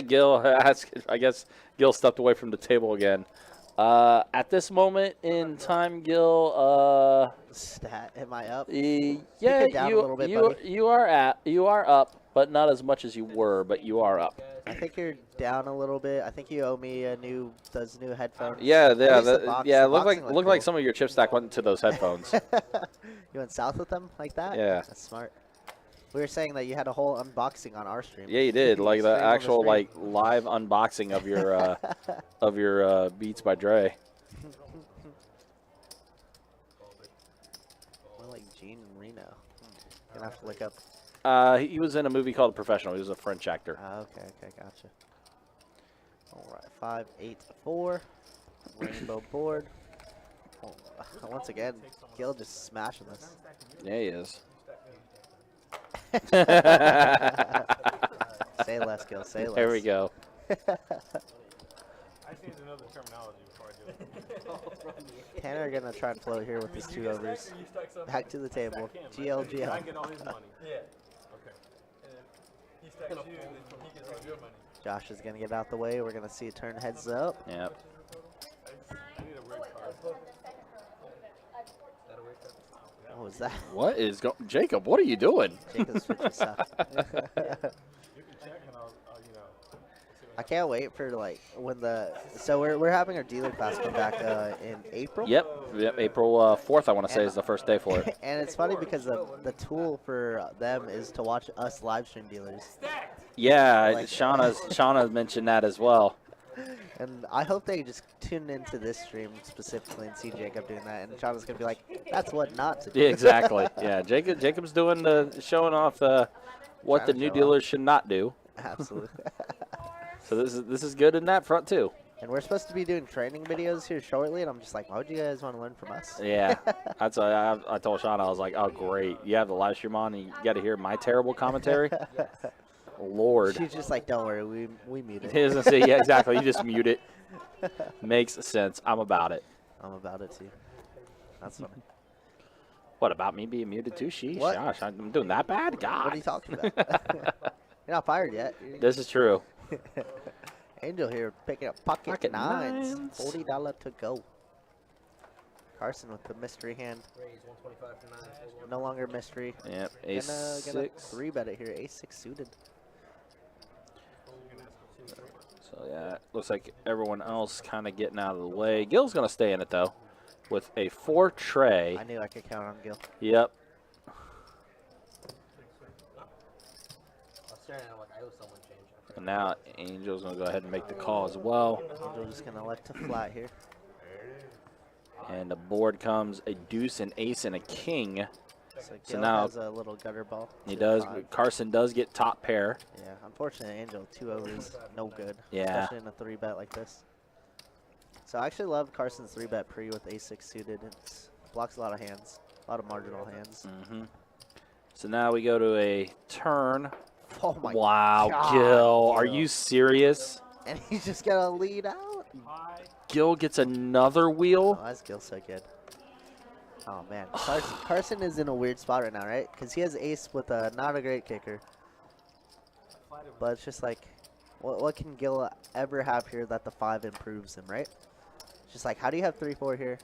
Gil, I guess Gil stepped away from the table again. At this moment in time, Gil, Stat, am I up? yeah, it down a little bit, buddy. you are up, but not as much as you were, but you are up. I think you're down a little bit. I think you owe me those new headphones. Yeah, At least the box- the It looked boxing like cool. some of your chip stack went into those headphones. You went south with them like that? Yeah. That's smart. We were saying that you had a whole unboxing on our stream. Yeah, you did. Like the Stream on the actual stream. like live unboxing of your Beats by Dre. More like Gene Reno. Gonna have to look up. He was in a movie called Professional. He was a French actor. Okay, gotcha. All right, 584, rainbow board. Oh, once again, Gil just smashing this. Yeah, he is. Say less, Gil. Say less. There we go. I just need to know the terminology before I do it. Tanner gonna try and float here with his 2 overs. Back to the table. I GLGL. get all his money. Yeah. Okay. And then he stacks you, and then he gets all your money. Josh is gonna get out the way. We're gonna see it turn heads up. Yep. I need a weird card. What was that? What is Jacob? What are you doing? Jacob's 50 suck. You can check and I'll you know. I can't wait for like when so we're having our dealer class come back in April. Yep. April 4th, I want to say, is the first day for it. And it's funny because the tool for them is to watch us live stream dealers. Yeah, Like- Shauna mentioned that as well. And I hope they just tune into this stream specifically and see Jacob doing that. And Shauna's gonna be like, "That's what not to do." Yeah, exactly. Yeah, Jacob's doing showing off what Trying the to new show dealers should not do. Absolutely. So this is good in that front too. And we're supposed to be doing training videos here shortly, and I'm just like, why would you guys want to learn from us? Yeah, that's I told Shauna, I was like, oh great, you have the live stream on and you got to hear my terrible commentary. Lord. She's just like, don't worry, we mute He it. doesn't say, yeah, exactly. You just mute it. Makes sense. I'm about it. I'm about it too. That's funny. What about me being muted too? Sheesh, What? gosh, I'm doing that bad? God. What are you talking about? You're not fired yet. This is true. Angel here picking up pocket, Pocket nines. nines. $40 to go. Carson with the mystery hand. Raise 125 for 9. No longer mystery. Yep, ace Gonna 6. 3-bet it here. Ace 6 suited. So yeah, looks like everyone else kind of getting out of the way. Gil's gonna stay in it though, with a 4 tray. I knew I could count on Gil. Yep. I was staring at him like I owe someone change. I forgot. And now Angel's gonna go ahead and make the call as well. Angel just gonna let to flat here. And the board comes a deuce, an ace, and a king. So So Gil now- has a little gutter ball. He to does. 5. Carson does get top pair. Yeah, unfortunately, Angel 2 overs, no good. Yeah. Especially in a 3-bet like this. So I actually love Carson's 3-bet pre with ace 6 suited. It blocks a lot of hands, a lot of marginal hands. So now we go to a turn. Oh my Wow, God, Gil, are Gil. you serious? And he's just gonna lead out. Gil gets another wheel. Oh, that's Gil so good. Oh man, Carson is in a weird spot right now, right? Because he has ace with not a great kicker. But it's just like, what can Gil ever have here that the 5 improves him, right? It's just like, how do you have 3-4 here?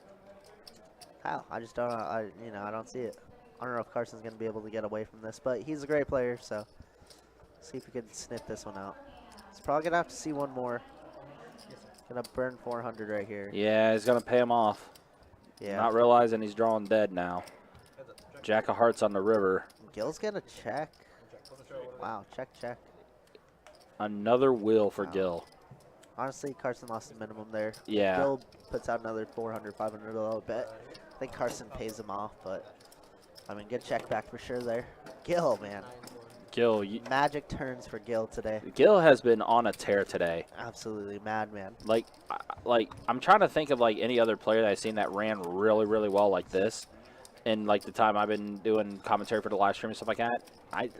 How? I just don't. I don't see it. I don't know if Carson's gonna be able to get away from this, but he's a great player, so see if we can sniff this one out. He's probably gonna have to see one more. Gonna burn 400 right here. Yeah, he's gonna pay him off. Yeah. Not realizing he's drawing dead now. Jack of hearts on the river. Gil's gonna check. Wow, check. Another wheel for Wow. Gil. Honestly, Carson lost the minimum there. Yeah. Gil puts out another 400, 500 $500 bet. I think Carson pays him off, but I mean, good check back for sure there. Gil, man. Gil, Magic turns for Gil today. Gil has been on a tear today. Absolutely madman. Like I'm trying to think of like any other player that I've seen that ran really, really well like this. And like the time I've been doing commentary for the live stream and stuff like that,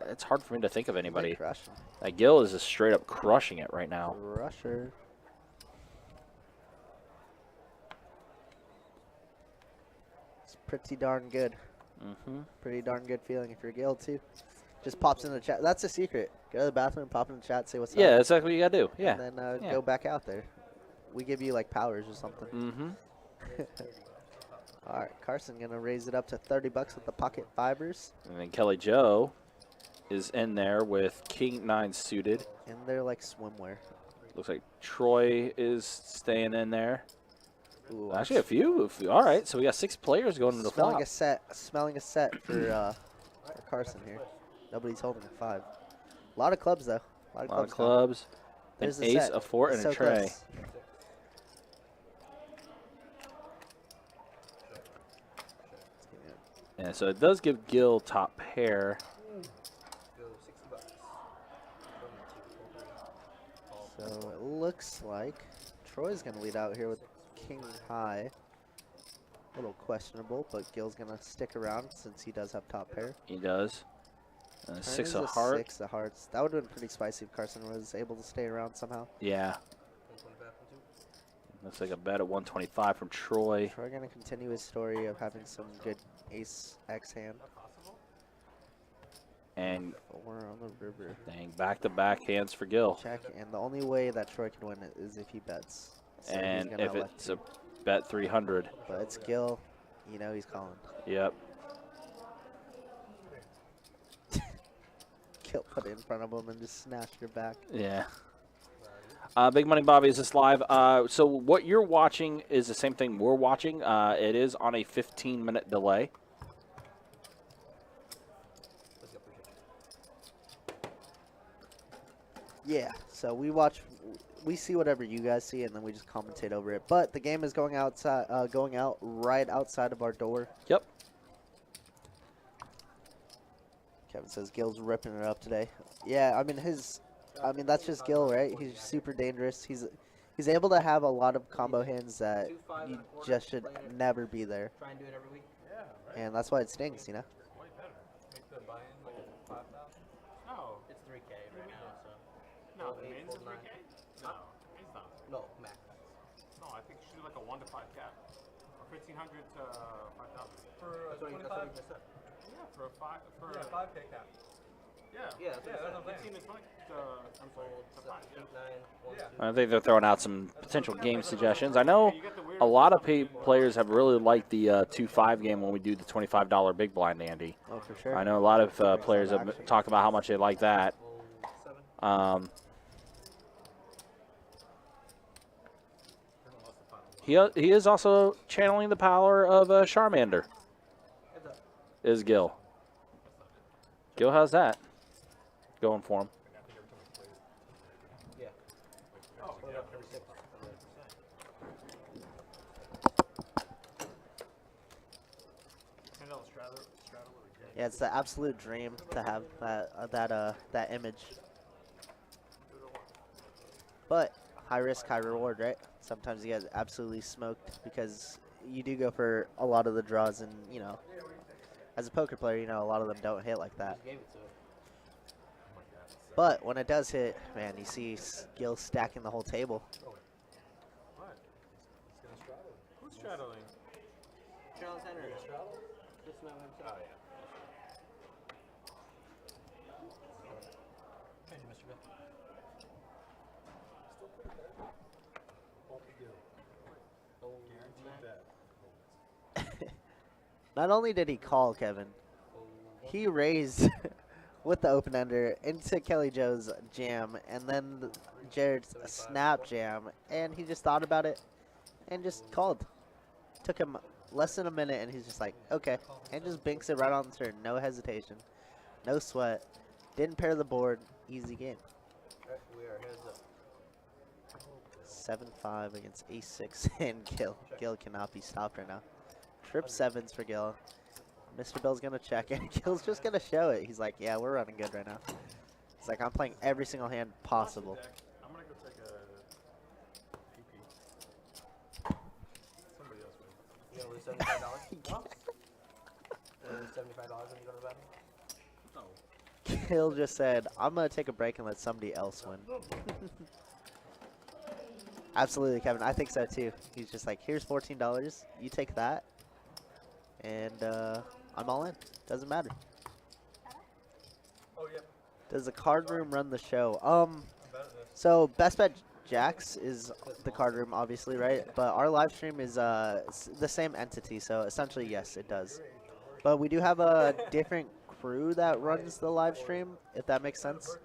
it's hard for me to think of anybody. Crushing. Like Gil is just straight up crushing it right now. Crusher. It's pretty darn good. Pretty darn good feeling if you're Gil too. Just pops in the chat. That's a secret. Go to the bathroom, pop in the chat, say what's Yeah, up. that's exactly what you gotta do. Yeah. And then Yeah. go back out there. We give you like powers or something. Mm-hmm. All right, Carson gonna raise it up to $30 with the pocket fibers. And then Kelly Joe is in there with King 9 suited. And they're like swimwear. Looks like Troy is staying in there. Ooh, Actually, a few. All right, so we got 6 players going to the smelling flop. a set. Smelling a set for Carson here. Nobody's holding a 5. A lot of clubs though. A lot of down. clubs. An There's the ace, set. a 4, and It's a so tray. close. And so it does give Gil top pair. Go $60. So it looks like Troy's going to lead out here with King High. A little questionable, but Gil's going to stick around since he does have top pair. He does. And a Turn 6 is of a hearts. 6 of hearts. That would have been pretty spicy if Carson was able to stay around somehow. Yeah. 125 from 2. Looks like a bet at 125 from Troy. Troy going to continue his story of having some good ace X hand. And 4 on the river. dang, back-to-back hands for Gil. Check, and the only way that Troy can win it is if he bets. So he's And gonna if elect it's to. a bet 300. But it's Gil, you know he's calling. Yep. Gil put it in front of him and just snatched your back. Yeah. Big Money Bobby, is this live? So what you're watching is the same thing we're watching. It is on a 15-minute delay. Yeah, so we see whatever you guys see, and then we just commentate over it. But the game is going out right outside of our door. Yep. Kevin says Gil's ripping it up today. Yeah, I mean that's just Gil, right? He's super dangerous. He's able to have a lot of combo hands that you just should never be there, Try and do it every week. and that's why it stings, you know. Way better. Make the buy-in like 5,000. No. It's 3K right now, so. No, the Eight, main's fold, 3K? nine. No, main's not. No, max. No, I think you should do like a 1 to 5 cap. Or 1,500 to 5,000. For That's what you 25? just said. Yeah, for a 5. For Yeah, 5K cap. Yeah. Yeah, that's Yeah, what that's I'm what I'm 15 saying. to 20. I'm sorry, to 5. Yeah. 8, 9, 1, Yeah. 2. I think they're throwing out some potential game suggestions. I know a lot of players have really liked the 2-5 game when we do the $25 big blind, Andy. Oh, for sure. I know a lot of players have talked about how much they like that. 7. He is also channeling the power of Charmander. Is Gil. Gil has that going for him. Yeah. Oh, yeah. Every 6. Yeah, it's the absolute dream to have that image. But high risk, high reward, right? Sometimes you get absolutely smoked because you do go for a lot of the draws, and you know, as a poker player, you know a lot of them don't hit like that. Just gave it to him. But when it does hit, man, you see Gil stacking the whole table. What? Who's straddling? Charles Henry. Just not himself. Oh, yeah. Thank you, Mr. Bill. Not only did he call Kevin, he raised with the open ender into Kelly Joe's jam, and then Jared's snap jam, and he just thought about it and just called. Took him less than a minute, and he's just like, okay, and just binks it right on the turn, no hesitation, no sweat, didn't pair the board, easy game. Alright, we are heads up. 7-5 against Ace-6 and Gil. Gil cannot be stopped right now. Trip 7s for Gil. Mr. Bill's going to check, and Gil's just going to show it. He's like, yeah, we're running good right now. He's like, I'm playing every single hand possible. I'm gonna go take a pee-pee. Somebody else will. You gonna lose $75? You gonna lose $75 when you go to the bathroom? Gil just said, I'm going to take a break and let somebody else win. Absolutely, Kevin. I think so, too. He's just like, here's $14. You take that. And I'm all in. Doesn't matter. Does the card room run the show? So Best Bet Jacks is the card room, obviously, right? But our live stream is the same entity, so essentially, yes, it does. But we do have a different crew that runs the live stream, if that makes sense.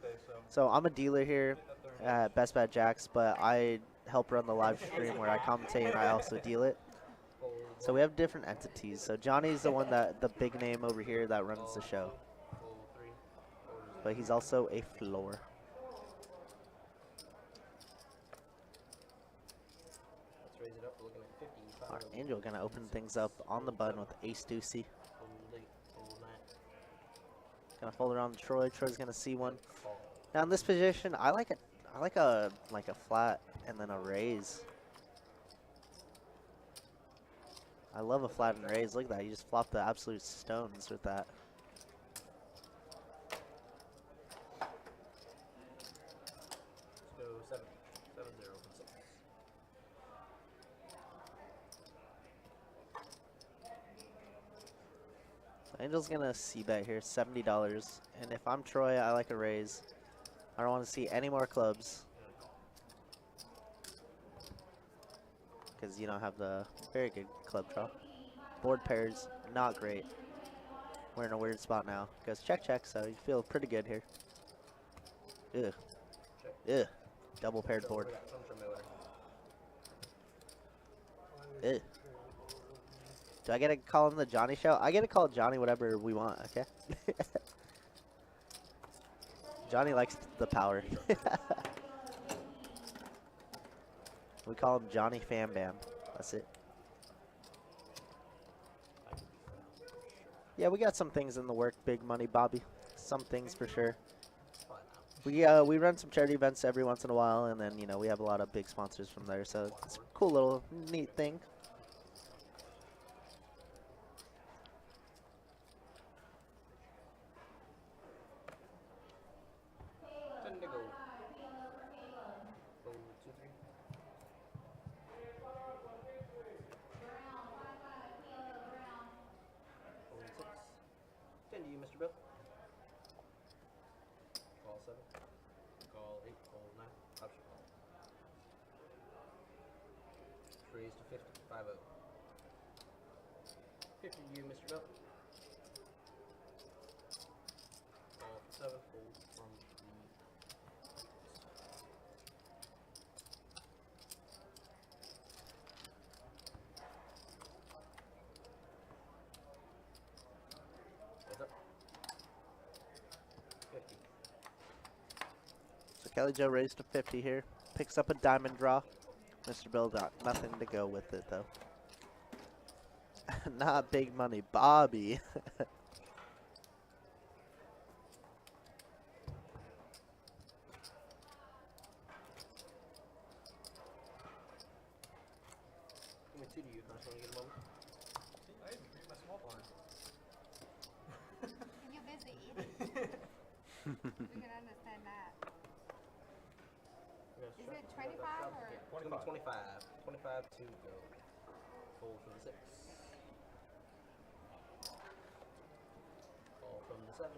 So I'm a dealer here at Best Bet Jacks, but I help run the live stream where I commentate and I also deal it. So we have different entities. So Johnny's the one the big name over here that runs the show. But he's also a floor. Let's raise it up. We're looking at 50. Our Angel gonna open things up on the button with Ace Deucey. Gonna fold around to Troy. Troy's gonna see one. Now in this position, I like a flat and then a raise. I love a flat and raise. Look at that. You just flop the absolute stones with that. Let's go 7. 7-0 from 6. Angel's gonna c-bet here, $70. And if I'm Troy, I like a raise. I don't want to see any more clubs. Because you don't have the very good club draw. Board pairs, not great. We're in a weird spot now. Goes check, check, so you feel pretty good here. Ugh. Ugh. Double paired board. Ugh. Do I get to call him the Johnny Show? I get to call Johnny whatever we want, okay? Johnny likes the power. We call him Johnny Fam Bam. That's it. Yeah, we got some things in the work, big money, Bobby. Some things for sure. We run some charity events every once in a while, and then we have a lot of big sponsors from there, so it's a cool little neat thing. Mr. Bill. Call 7. Call 8. Hold 9. Option. Raise to 50. 5-0. 50 to you, Mr. Bill. Call 7. Hold from the. Kelly Joe raised to 50 here. Picks up a diamond draw. Mr. Bill got nothing to go with it, though. Not big money. Bobby. Give me 2 to you, Carson. Want to get a moment? I didn't read my small blind. You're busy eating. We can understand that. Is it 25 or? 25. 25 to go. Fold from the 6. Call from the 7.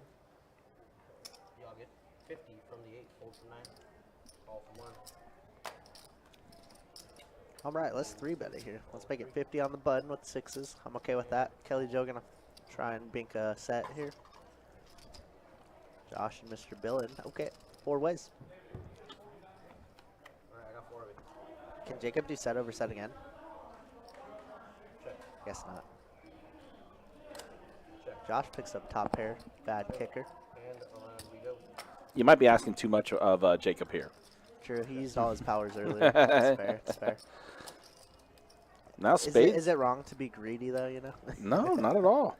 Y'all get 50 from the 8. Fold from 9. Call from 1. All right, let's 3-bet it here. Let's make it 50 on the button with 6s. I'm okay with that. Kelly Joe gonna try and bink a set here. Josh and Mr. Bill in. Okay, 4 ways. Alright, I got 4 of it. Can Jacob do set over set again? Check. Guess not. Check. Josh picks up top pair. Bad kicker. And on we go. You might be asking too much of Jacob here. True, he used all his powers earlier. It's fair, it's fair. Now spades. Is it wrong to be greedy though? No, not at all.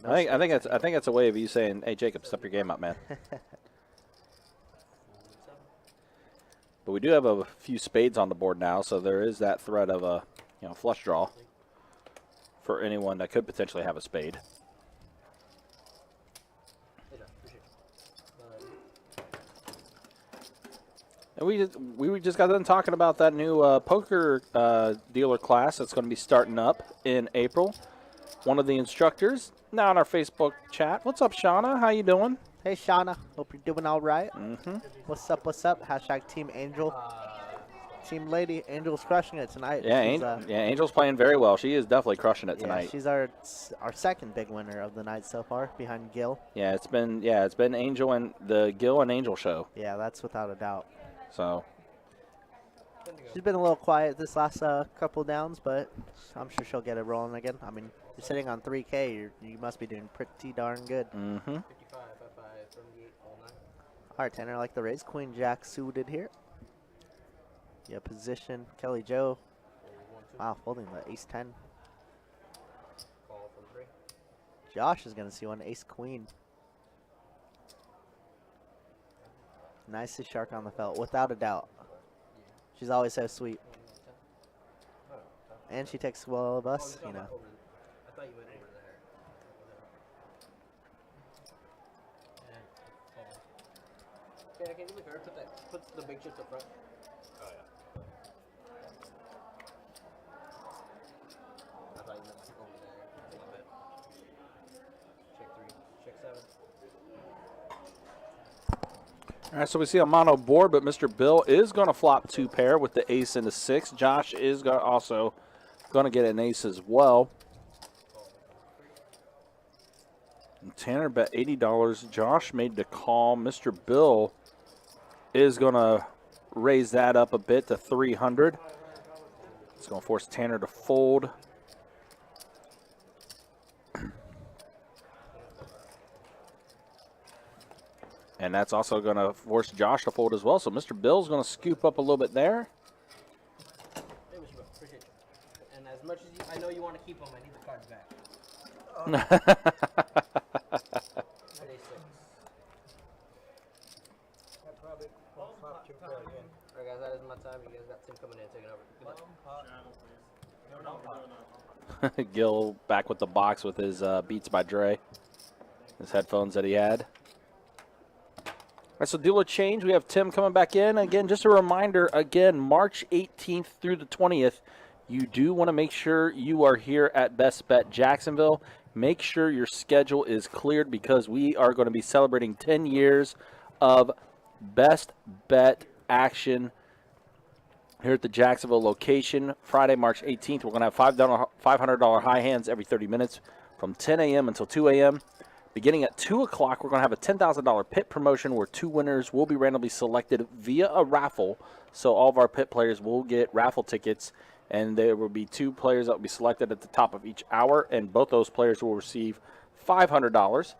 No I think it's a way of you saying, "Hey, Jacob, step your game up, man." But we do have a few spades on the board now, so there is that threat of a flush draw for anyone that could potentially have a spade. And we just got done talking about that new poker dealer class that's going to be starting up in April. One of the instructors now in our Facebook chat. What's up, Shauna? How you doing? Hey, Shauna. Hope you're doing all right. Mm-hmm. What's up? What's up? Hashtag Team Angel. Team Lady. Angel's crushing it tonight. Yeah, She's, Angel's playing very well. She is definitely crushing it yeah, tonight. she's our second big winner of the night so far, behind Gil. Yeah, it's been Angel and the Gil and Angel show. Yeah, that's without a doubt. So She's been a little quiet this last couple downs, but I'm sure she'll get it rolling again. I mean, you're sitting on 3K. You must be doing pretty darn good. mm-hmm. 55, 78, all 9. All right, Tanner, I like the raise. Queen Jack suited here. Yeah, position. Kelly Joe. Wow, folding the ace 10. Call from 3. Josh is going to see one ace queen. Nicely shark on the felt, without a doubt. She's always so sweet. And she takes well of us, you know. I thought you went over there. Yeah, can you do the card? Put the big chips up front. Oh, yeah. I thought you meant over there. That's my bad. Check 3. Check 7. All right, so we see a mono board, but Mr. Bill is going to flop 2 pair with the ace and the 6. Josh is also going to get an ace as well. And Tanner bet $80. Josh made the call. Mr. Bill is going to raise that up a bit to 300. It's going to force Tanner to fold. And that's also going to force Josh to fold as well. So Mr. Bill's going to scoop up a little bit there. Hey, Mr. Bill, appreciate you. And as much as I know you want to keep them, I need the cards back. Day 6. Alright, guys, that is my time. You guys got Tim coming in, taking over. Good luck. Gil back with the box with his Beats by Dre, his headphones that he had. All right, so dealer change. We have Tim coming back in. Again, just a reminder, again, March 18th through the 20th, you do want to make sure you are here at Best Bet Jacksonville. Make sure your schedule is cleared because we are going to be celebrating 10 years of Best Bet action here at the Jacksonville location. Friday, March 18th, we're going to have $500 high hands every 30 minutes from 10 a.m. until 2 a.m. Beginning at 2 o'clock, we're going to have a $10,000 pit promotion where 2 winners will be randomly selected via a raffle. So all of our pit players will get raffle tickets, and there will be 2 players that will be selected at the top of each hour, and both those players will receive $500.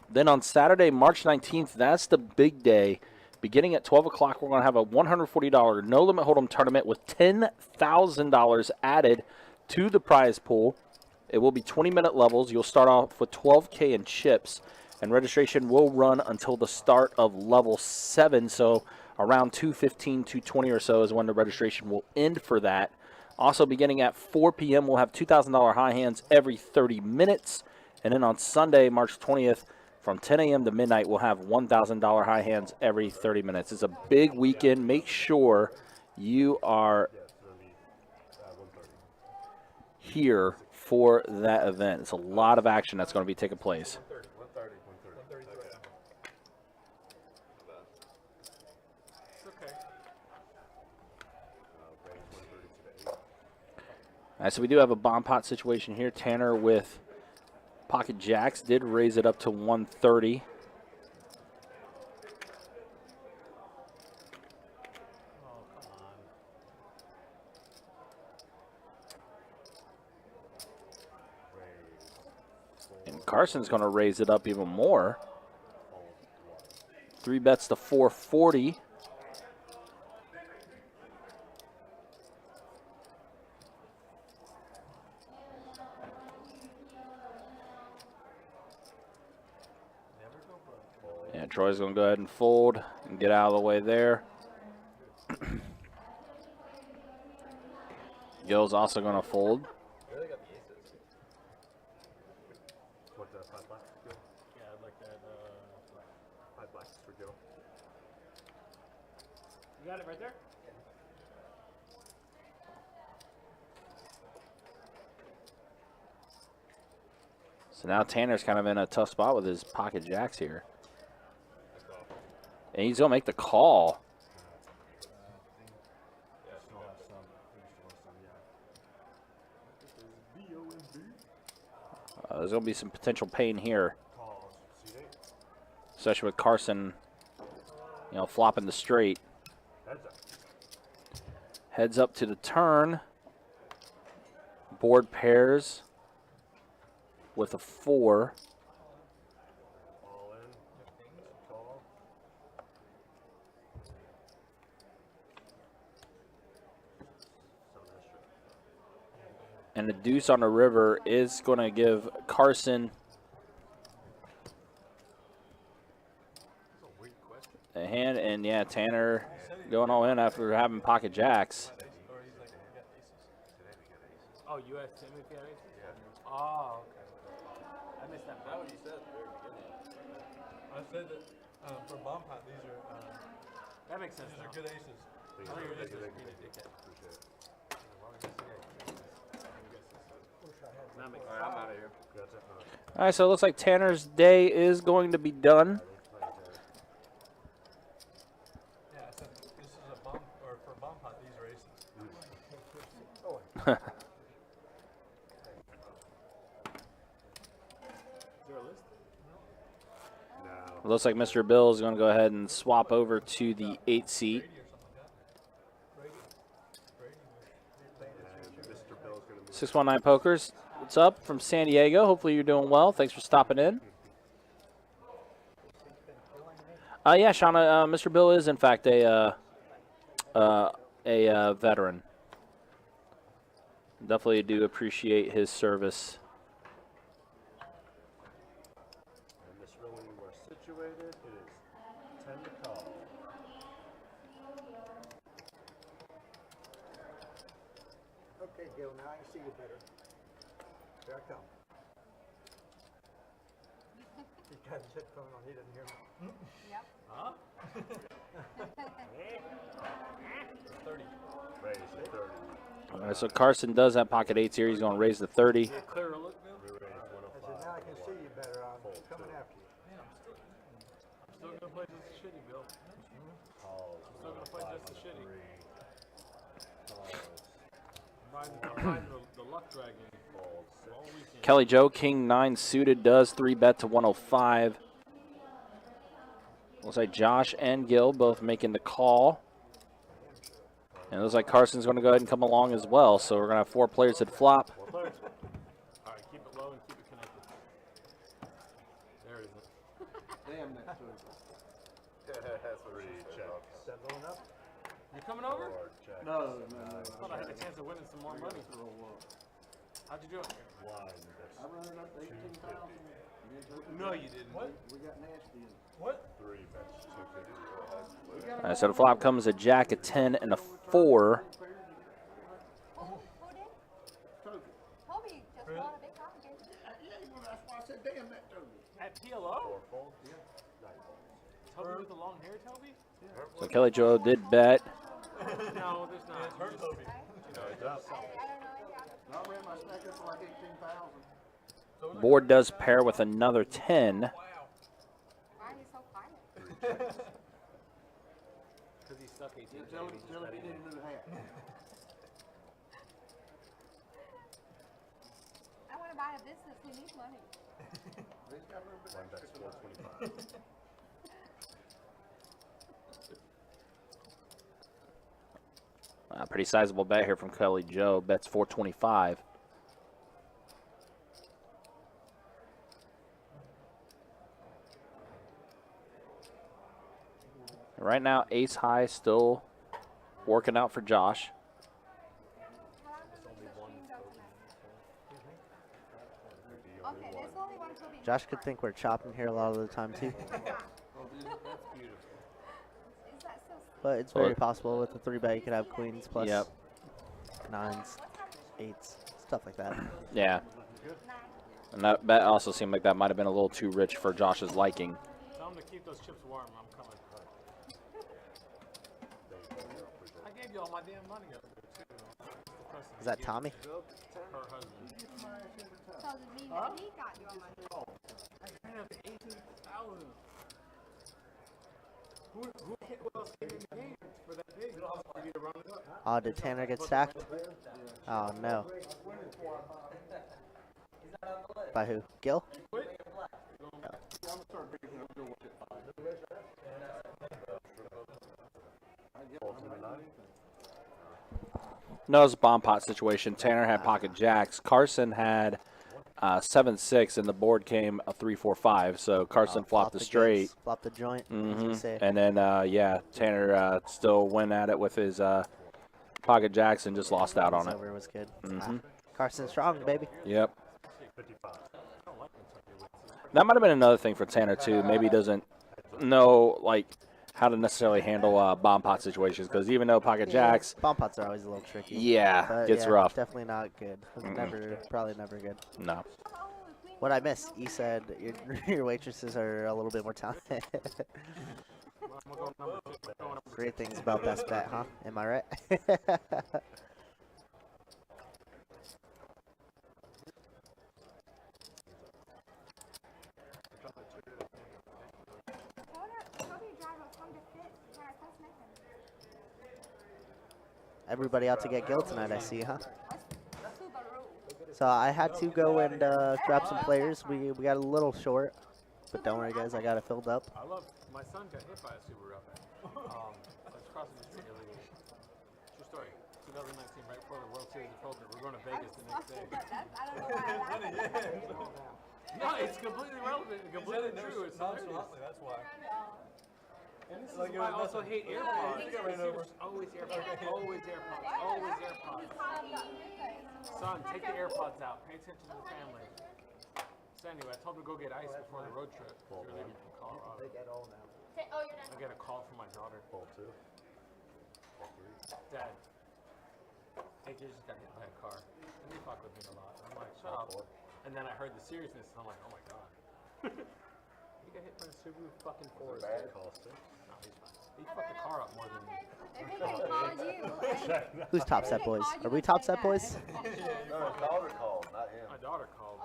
Then on Saturday, March 19th, that's the big day. Beginning at 12 o'clock, we're going to have a $140 no-limit hold'em tournament with $10,000 added to the prize pool. It will be 20-minute levels. You'll start off with 12K in chips, and registration will run until the start of level 7. So around 2:15, 2:20 or so is when the registration will end for that. Also, beginning at 4 p.m., we'll have $2,000 high hands every 30 minutes. And then on Sunday, March 20th, from 10 a.m. to midnight, we'll have $1,000 high hands every 30 minutes. It's a big weekend. Make sure you are here for that event. It's a lot of action that's going to be taking place. 130. All right, so we do have a bomb pot situation here. Tanner with pocket jacks did raise it up to 130. And Carson's going to raise it up even more. 3 bets to 440. Yeah, Troy's going to go ahead and fold and get out of the way there. Gil's also going to fold. What, 5 blacks? Yeah, I'd like that. 5 blacks for Joe. You got it right there? So now Tanner's kind of in a tough spot with his pocket jacks here. And he's going to make the call. There's going to be some potential pain here. Especially with Carson, you know, flopping the straight. Heads up to the turn. Board pairs with a 4. And the deuce on the river is going to give Carson a hand. And, yeah, Tanner going all in after having pocket jacks. Oh, you asked him if he had aces? Yeah. Oh, okay. I missed that. That what you said at the very beginning. I said that for bomb pot, these are That makes sense. these Now. are good aces. I thought you were just being a dickhead. That makes sense. I'm out of here. All right, so it looks like Tanner's day is going to be done. Yeah, I said this is a bomb, or for bomb pot, these are aces. It looks like Mr. Bill is going to go ahead and swap over to the 8 seat. 619 Pokers, what's up from San Diego? Hopefully you're doing well. Thanks for stopping in. Yeah, Shauna, Mr. Bill is in fact a veteran. Definitely do appreciate his service. And Miss Rowan, you are situated. It is 10 to call. Okay, Gil, now I can see you better. Here I come. He got his headphone on, he doesn't hear me. Yep. Huh? 30. Raise to 30. All right, so Carson does have pocket 8s here. He's going to raise the 30. Clear a look, Bill? We raise I 105. said, now I can see you better, I'm coming after you. I'm still going to play just as shitty, Bill. Calls. Still going to play just as shitty. 3. Calls. I'm riding the luck dragon all weekend. Kelly Joe, King 9 suited, does 3-bet to 105. Looks like Josh and Gil both making the call. And it looks like Carson's going to go ahead and come along as well. So we're going to have 4 players at flop. All right, keep it low and keep it connected. There it is. Damn, that's good. That's 3 checks. Is that low enough? You coming over? 4 checks. No. I thought I had a chance of winning some more money. How'd you do it? 1. I run it up to 18,000. No, you didn't. What? We got nasty in it. What? 3 bets 250. All right, so the flop comes a jack, a 10, and a 4. Who did? Toby just Really? won a big competition. Yeah, well, that's why I said, damn, that Toby. At PLO? 4 folds. Yeah. 9 folds. Toby with the long hair, Toby? So Kelly Joe did bet. No, there's not. It's her Toby. No, he's up. I don't know. I ran my stack up for like 18,000. Board does pair with another 10. Why are you so quiet? Because he's stuck 18. Tell him he need a new hat. I want to buy a business. We need money. He's got a little bit 1 extra bet's for that. 425. Pretty sizable bet here from Kelly Joe. Bets 425. Right now, ace high still working out for Josh. How long does the stream go tonight? Okay, there's only one Toby. Josh could think we're chopping here a lot of the time too, Is that so? but it's very possible with the 3-bet you could have queens plus Yep. 9s, 8s, stuff like that. Yeah. And that bet also seemed like that might have been a little too rich for Josh's liking. Tell him to keep those chips warm. I'm coming. I gave you all my damn money up there, too. custody. Is that Tommy? Her husband. So does mean that he got your money? I have 18,000. Who else came in the game for that pig? For you to run it up? Oh, did Tanner get sacked? Oh, no. By who? Gil? No, it was a bomb pot situation. Tanner had pocket jacks. Carson had 7-6, and the board came a 3-4-5. So Carson flopped the straight. goods, flopped the joint, as we say. And then, yeah, Tanner still went at it with his pocket jacks and just lost out on it. Over was good. Carson strong, baby. Yep. That might have been another thing for Tanner, too. Maybe he doesn't know, like, how to necessarily handle bomb pot situations, because even though pocket jacks, Bomb pots are always a little tricky. yeah, But gets yeah, rough. Definitely not good. Probably never good. No. What I missed, you said your waitresses are a little bit more talented. Great things about Best Bet, huh? Am I right? Everybody out to get Gil tonight, I see, huh? So I had to go and grab some players. We got a little short, but don't worry, guys. I got it filled up. I love, my son got hit by a Subaru up there. I was crossing the street illegally. True story. 2019, right before the World Series of Poker. We're going to Vegas the next day. I don't know why. No, it's completely relevant and completely true. It's hilarious. That's why. And this is why I also hate AirPods. Always AirPods. Always AirPods. Always AirPods. Son, take the AirPods out. Pay attention to the family. So anyway, I told him to go get ice before the road trip. We were leaving from Colorado. I get a call from my daughter. Dad, hey, you just got hit by a car. And they fuck with me a lot. I'm like, shut up. And then I heard the seriousness, and I'm like, oh my god. You got hit by a Subaru fucking Forest. Bad calls too. No, he's fine. He fucked the car up more than me. If he can call you, Who's Top Set Boys? Are we Top Set Boys? No, daughter called, not him. My daughter called.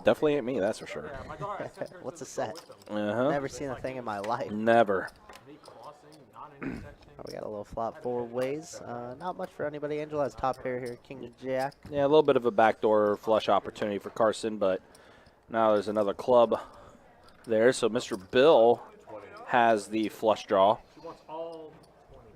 Definitely ain't me, that's for sure. Yeah, my daughter, I sent her What's to a the store set? with them. Uh-huh. Never seen a thing in my life. Never. Me crossing, non-intersection. We got a little flop four ways. Not much for anybody. Angel has top pair here. King Jack. Yeah, a little bit of a backdoor flush opportunity for Carson, but now there's another club there. So Mr. Bill has the flush draw. She wants all 20.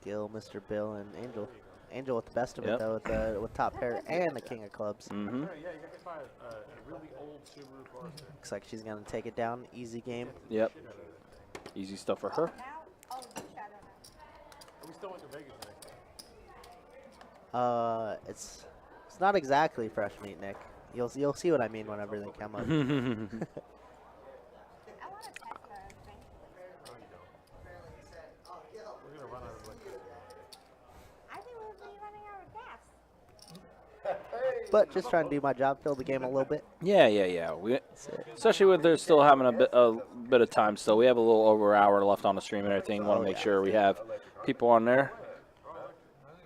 Gil, Mr. Bill, and Angel. Angel with the best of Yep. it, though, with top pair and the king of clubs. Mm-hmm. Yeah, you got hit by a really old Subaru Forester. Looks like she's going to take it down. Easy game. Yep. Easy stuff for her. We still went to Vegas the next day. It's not exactly fresh meat, Nick. You'll see what I mean whenever they come up. I want to test No, you don't. We're gonna run out of electricity. I think we'll be running out of gas. But just trying to do my job, fill the game a little bit. Yeah. That's it. Especially with they're still having a bit of time still. We have a little over an hour left on the stream and everything. Want to make sure we have people on there.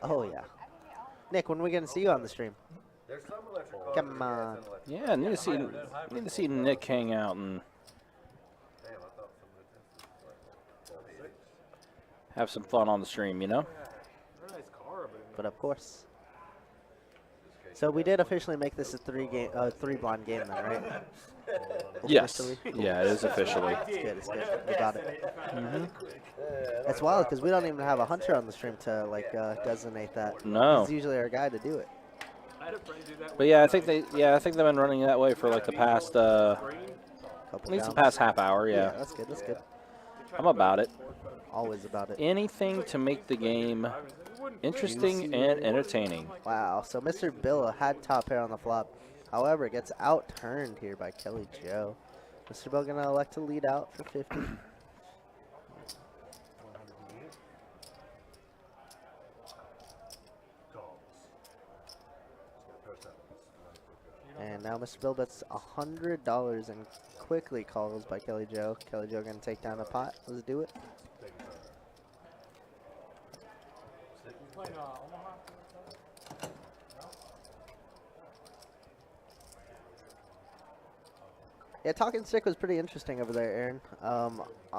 Oh, yeah. Nick, when are we going to see you on the stream? There's some electric cars. Come on. Yeah, I need to see Nick hang out and Damn, I thought some of the tests was have some fun on the stream, you know? Very nice car, But of course. So we did officially make this a three blind game then, right? Yes. Officially? Yeah, it is officially. It's good. It's good. We got it. It's wild because we don't even have a hunter on the stream to designate that. No. He's usually our guy to do it. I had a friend do that. But yeah, I think they've been running that way for like the past at Couple least the downs. past half hour. Yeah, Yeah, that's good. That's good. I'm about it. Always about it. Anything to make the game interesting and entertaining. Wow. So Mr. Bill had top pair on the flop. However, gets outturned here by Kelly Joe. Mr. Bill gonna elect to lead out for 50. And now Mr. Bill bets $100 and quickly calls by Kelly Joe. Kelly Joe gonna take down the pot. Let's do it. playing Omaha? Yeah, talking stick was pretty interesting over there, Aaron.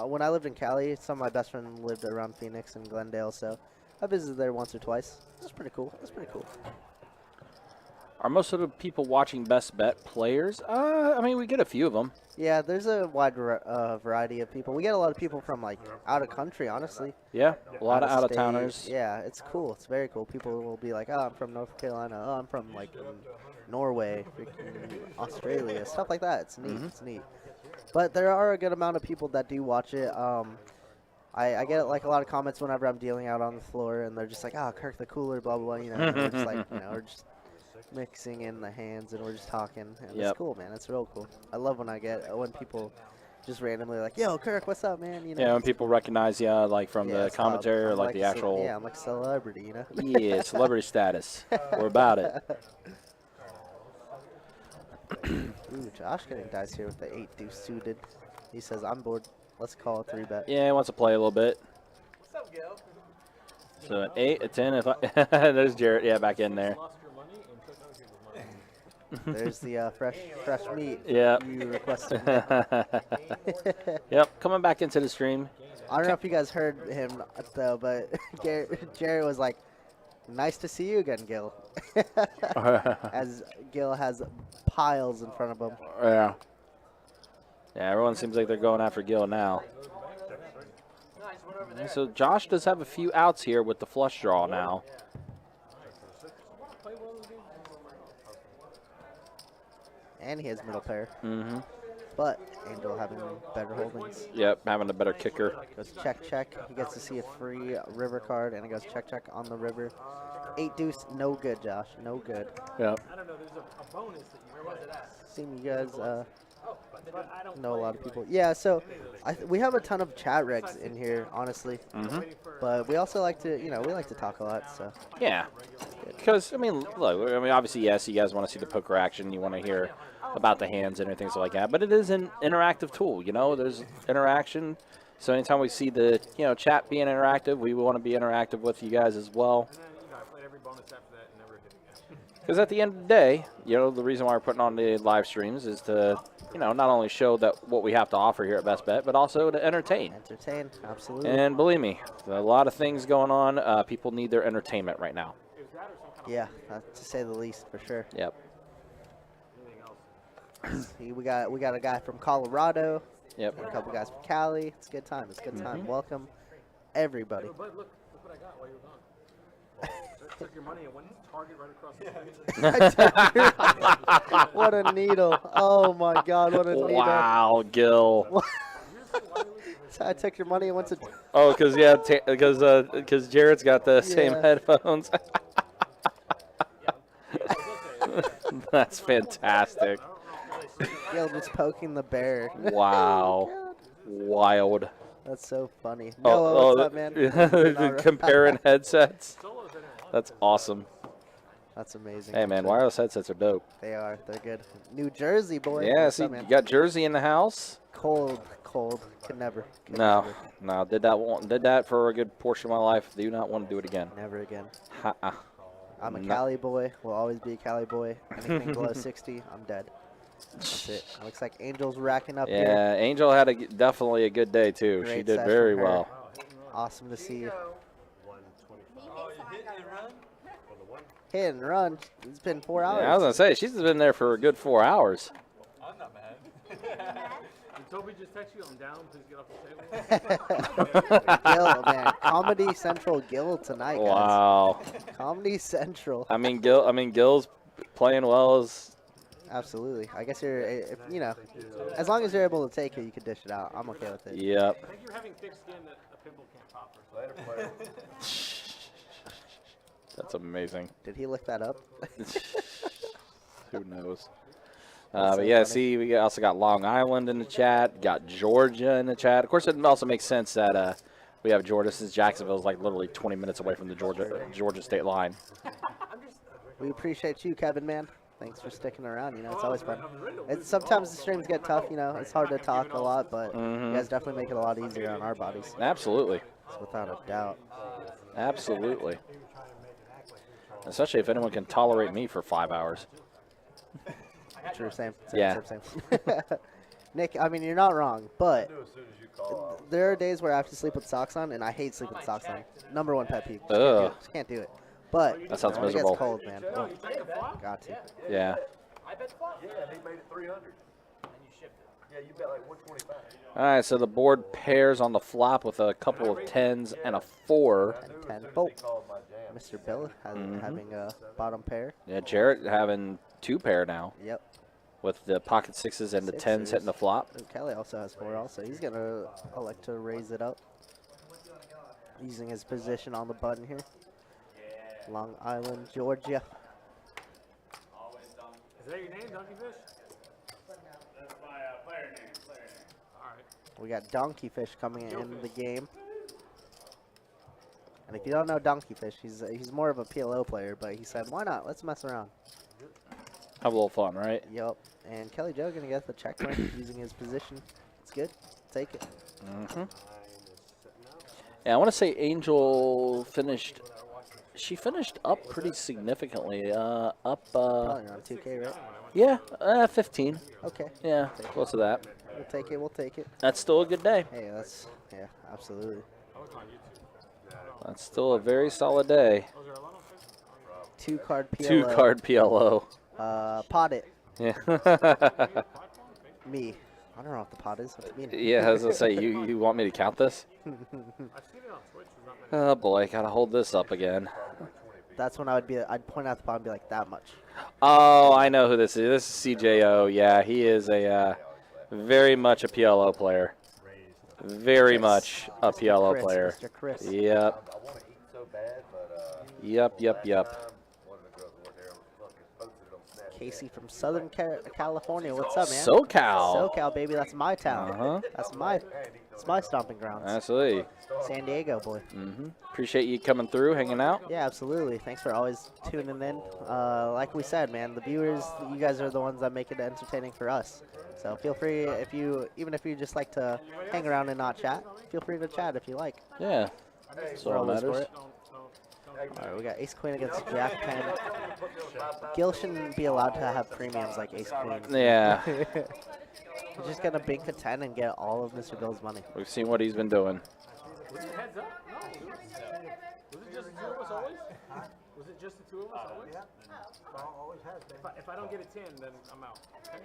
When I lived in Cali, some of my best friends lived around Phoenix and Glendale, so I visited there once or twice. It's pretty cool. It's pretty cool. Are most of the people watching Best Bet players? I mean, we get a few of them. Yeah, there's a wide variety of people. We get a lot of people from like out of country, honestly. Yeah, a lot of state. out-of-towners. Yeah, it's cool. It's very cool. People will be like, "Oh, I'm from North Carolina. Oh, I'm from like Norway, freaking Australia, stuff like that." It's neat. It's neat. But there are a good amount of people that do watch it. I get like a lot of comments whenever I'm dealing out on the floor, and they're just like, "Oh, Kirk the cooler, blah blah blah." You know, and we're just like, we're just mixing in the hands, and we're just talking. And it's cool, man. It's real cool. I love when people just randomly like, "Yo, Kirk, what's up, man?" You know. Yeah, when people recognize you, like from the commentary or I'm like the actual. Yeah, I'm like a celebrity, you know. Yeah, celebrity status. We're about it. Ooh, Josh getting dice here with the 8 deuce suited. He says, "I'm bored. Let's call a 3-bet." Yeah, he wants to play a little bit. What's up, Gil? So an 8, a 10. If there's Jarrett, yeah, back in there. Lost your money and took other people's money. There's the fresh meat. Yeah. You requested. Yep, coming back into the stream. I don't know if you guys heard him though, but Jared was like, "Nice to see you again, Gil." As Gil has piles in front of him. Yeah. Yeah, everyone seems like they're going after Gil now. And so Josh does have a few outs here with the flush draw now. And he has middle pair. Mm-hmm. But Angel having better holdings. Yep, having a better kicker. Goes check, check. He gets to see a free river card, and it goes check, check on the river. 8 deuce, no good, Josh. No good. Yep. I don't know. There's a bonus that you. Where was it at? Seeing you guys But I don't know a lot of people. Yeah, so we have a ton of chat regs in here, honestly. But we also like to, we like to talk a lot, so. Yeah. Because, I mean, look, obviously, yes, you guys want to see the poker action. You want to hear about the hands and everything like that. But it is an interactive tool, There's interaction. So anytime we see the, chat being interactive, we want to be interactive with you guys as well. And then, I played every bonus after that and never did again. Because at the end of the day, the reason why we're putting on the live streams is to, not only show that what we have to offer here at Best Bet, but also to entertain. Entertain, absolutely. And believe me, a lot of things going on. People need their entertainment right now. Yeah, to say the least, for sure. Yep. See, we got a guy from Colorado. Yep. And a couple guys from Cali. It's a good time. It's a good time. Welcome, everybody. But look what I got while you were gone. Took your money and went Target right across the street. What a needle. Oh, my God, what a needle. Wow, Gil. So I took your money and went to... Oh, because Jared's got the same headphones. That's fantastic. Gil just poking the bear. Wow. Wild. That's so funny. Oh, Noah, what's up, man? Comparing headsets. That's awesome. That's amazing. Hey, man, wireless headsets are dope. They are. They're good. New Jersey, boy. Yeah, What's see, up, man? you got Jersey in the house. Cold. Could never. No. Did that for a good portion of my life. Do not want to do it again. Never again. Ha-uh. I'm a Cali boy. Will always be a Cali boy. Anything below 60, I'm dead. That's it. Looks like Angel's racking up here. Yeah, Angel had definitely a good day, too. Great She did session very from her. well. Awesome to see you. 125. Hit and run. It's been 4 hours. Yeah, I was going to say, she's been there for a good 4 hours. I'm not mad. Did Toby just text you? I'm down. Please get off the table. Gil, man. Comedy Central Gil tonight, guys. Wow. Comedy Central. I mean, Gil's playing well as... Absolutely. I guess as long as you're able to take it, you can dish it out. I'm okay with it. Yep. I think you're having thick skin that a pimple can't pop. Or That's amazing. Did he look that up? Who knows? That's But so yeah, funny. see, we also got Long Island in the chat, got Georgia in the chat. Of course, it also makes sense that we have Georgia, since Jacksonville's like literally 20 minutes away from the Georgia state line. We appreciate you, Kevin, man. Thanks for sticking around. It's always fun. Sometimes the streams get tough. It's hard to talk a lot, but you guys definitely make it a lot easier on our bodies. Absolutely. Without a doubt. Absolutely. Especially if anyone can tolerate me for 5 hours. True, same. Yeah. Same. Nick, I mean, you're not wrong, but As soon as you call, there are days where I have to sleep with socks on, and I hate sleeping with socks on. #1 pet peeve. Ugh. Just can't do it. But That sounds when it miserable. gets cold, man. Oh, got to. Yeah. yeah, he made it 300. Yeah, you bet like 125. All right, so the board pairs on the flop with a couple of 10s and a 4. 10. Oh, Called my jam. Mr. Bill having a bottom pair. Yeah, Jarrett having 2 pair now Yep. with the pocket 6s and the 10s hitting the flop. And Kelly also has 4 also. He's going to elect to raise it up. Using his position on the button here. Long Island, Georgia. Is that your name, Donkey Fish? That's my player name. All right. We got Donkey Fish coming in the game. And if you don't know Donkey Fish, he's more of a PLO player, but he said, why not? Let's mess around. Have a little fun, right? Yep. And Kelly Joe going to get the checkpoint using his position. It's good. Take it. Yeah, I want to say Angel finished. She finished up pretty significantly. Up. Probably around 2K, right? Yeah, 15. Okay. Yeah, close to that. We'll take it. We'll take it. That's still a good day. Hey, that's, yeah, absolutely. That's still a very solid day. 2-card PLO. 2-card PLO. Pot it. Yeah. Me. I don't know what the pot is. What's it mean? Yeah, I was gonna say, you want me to count this? Oh boy, gotta hold this up again. That's when I'd point out the pot and be like, that much. Oh, I know who this is. This is CJO. Yeah, he is a very much a PLO player. Very much a PLO Chris, player. Mr. Chris. Yep. I want to eat so bad, but Yep. one of the girls that work there fucking posted it on Snapchat. Casey from Southern California. What's up, man? SoCal. SoCal, baby. That's my town. Uh-huh. That's my stomping grounds. Absolutely. San Diego, boy. Appreciate you coming through, hanging out. Yeah, absolutely. Thanks for always tuning in. Like we said, man, the viewers, you guys are the ones that make it entertaining for us. So feel free, even if you just like to hang around and not chat, feel free to chat if you like. Yeah. That's We're all that always for matters. it. All right, we got Ace Queen against Jack 10. Gil shouldn't be allowed to have premiums like Ace Queen. Yeah. He's just gonna bink a 10 and get all of Mr. Bill's money. We've seen what he's been doing. Was it heads up? No. Was it just the two of us always? Was it just the two of us always? Always has been. If I don't get a 10, then I'm out. Okay?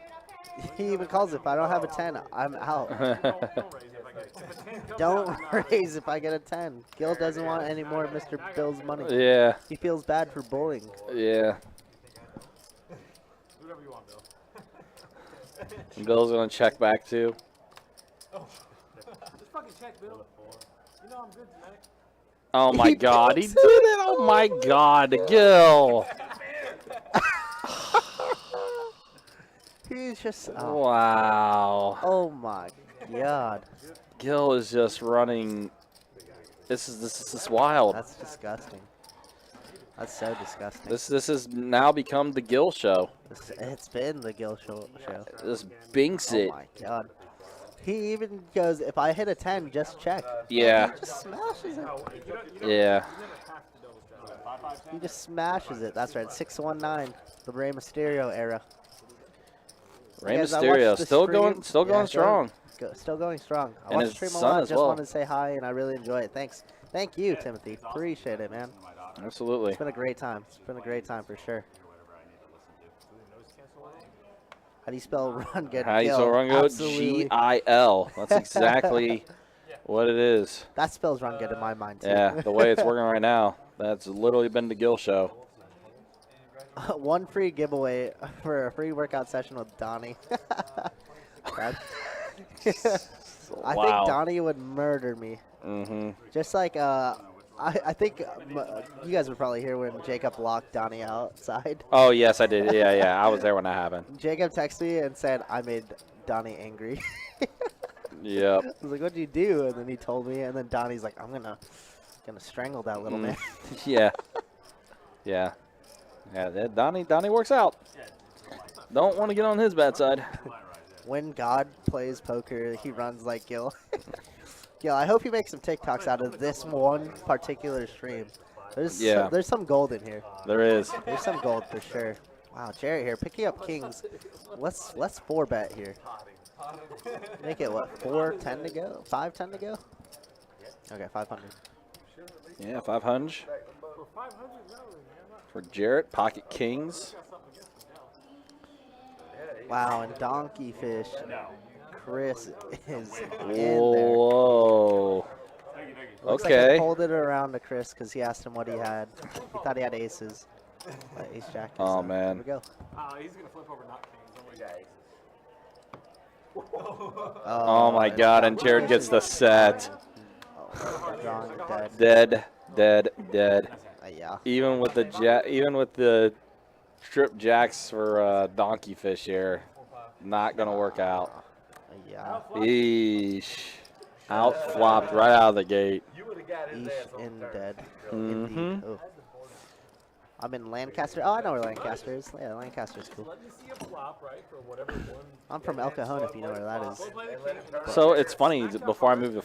He even calls it, if I don't have a 10, I'm out. Don't raise it if I get a 10. If a 10 comes Don't out, I'm out. raise if I get a 10. Gil doesn't want any more of Mr. Bill's money. Yeah. He feels bad for bullying. Yeah. Whatever you want, Bill. Bill's gonna check back too. Just fucking check, Bill. You know I'm good tonight. Oh my God, he did it! Oh my God, Gil! He's just, oh, Wow. oh my God. Gil is just running. This is wild. That's disgusting. That's so disgusting. This has now become the Gil show. It's been the Gil show. This binks Oh it. my God. He even goes, if I hit a 10, just check. Yeah. He just smashes it. Yeah. He just smashes it. That's right. 619, the Rey Mysterio era. Rey Guys, I Mysterio watched the still stream. going strong. Still going strong. I And watched his the stream a son lot. as Just well. wanted to say hi, and I really enjoy it. Thanks. Thank you, Timothy. Appreciate it, man. Absolutely. It's been a great time. It's been a great time for sure. How do you spell run good? How you Gil? spell run good? Absolutely. G-I-L. That's exactly what it is. That spells run good in my mind, too. Yeah, the way it's working right now, that's literally been the Gil show. One free giveaway for a free workout session with Donnie. I think Donnie would murder me. Just like, I think you guys would probably hear when Jacob locked Donnie outside. Oh, yes, I did. Yeah. I was there when that happened. Jacob texted me and said, I made Donnie angry. Yep. I was like, what'd you do? And then he told me, and then Donnie's like, I'm gonna strangle that little man. Yeah. Yeah. Donnie works out. Don't want to get on his bad side. When God plays poker, he runs like Gil. Gil, I hope you make some TikToks out of this one particular stream. Yeah. There's some gold in here. There is. There's some gold for sure. Wow, Jarrett here picking up kings. Let's 4-bet here. Make it what, 4-10 to go? 5-10 to go? Okay, 500. Yeah, 500 For 500, no, man. for Jarrett. Pocket kings. Wow, and Donkey Fish. Chris is in there. Whoa. Looks like I Okay. pulled it around to Chris because he asked him what he had. He thought he had aces. Ace jack. Oh, so man. Here we go. He's going to flip over not kings. Oh my God! And Jared gets the set. Drawing dead. Dead. Yeah. Even with the strip jacks for Donkey Fish here, not gonna work out. Yeah. Eesh. Out flopped right out of the gate. Eesh in dead. Mhm. Indeed. Oh. I'm in Lancaster. Oh, I know where Lancaster is. Yeah, Lancaster's cool. Let me see a flop, right, for whatever one. I'm from El Cajon, if you know where that is. So it's funny. Before I moved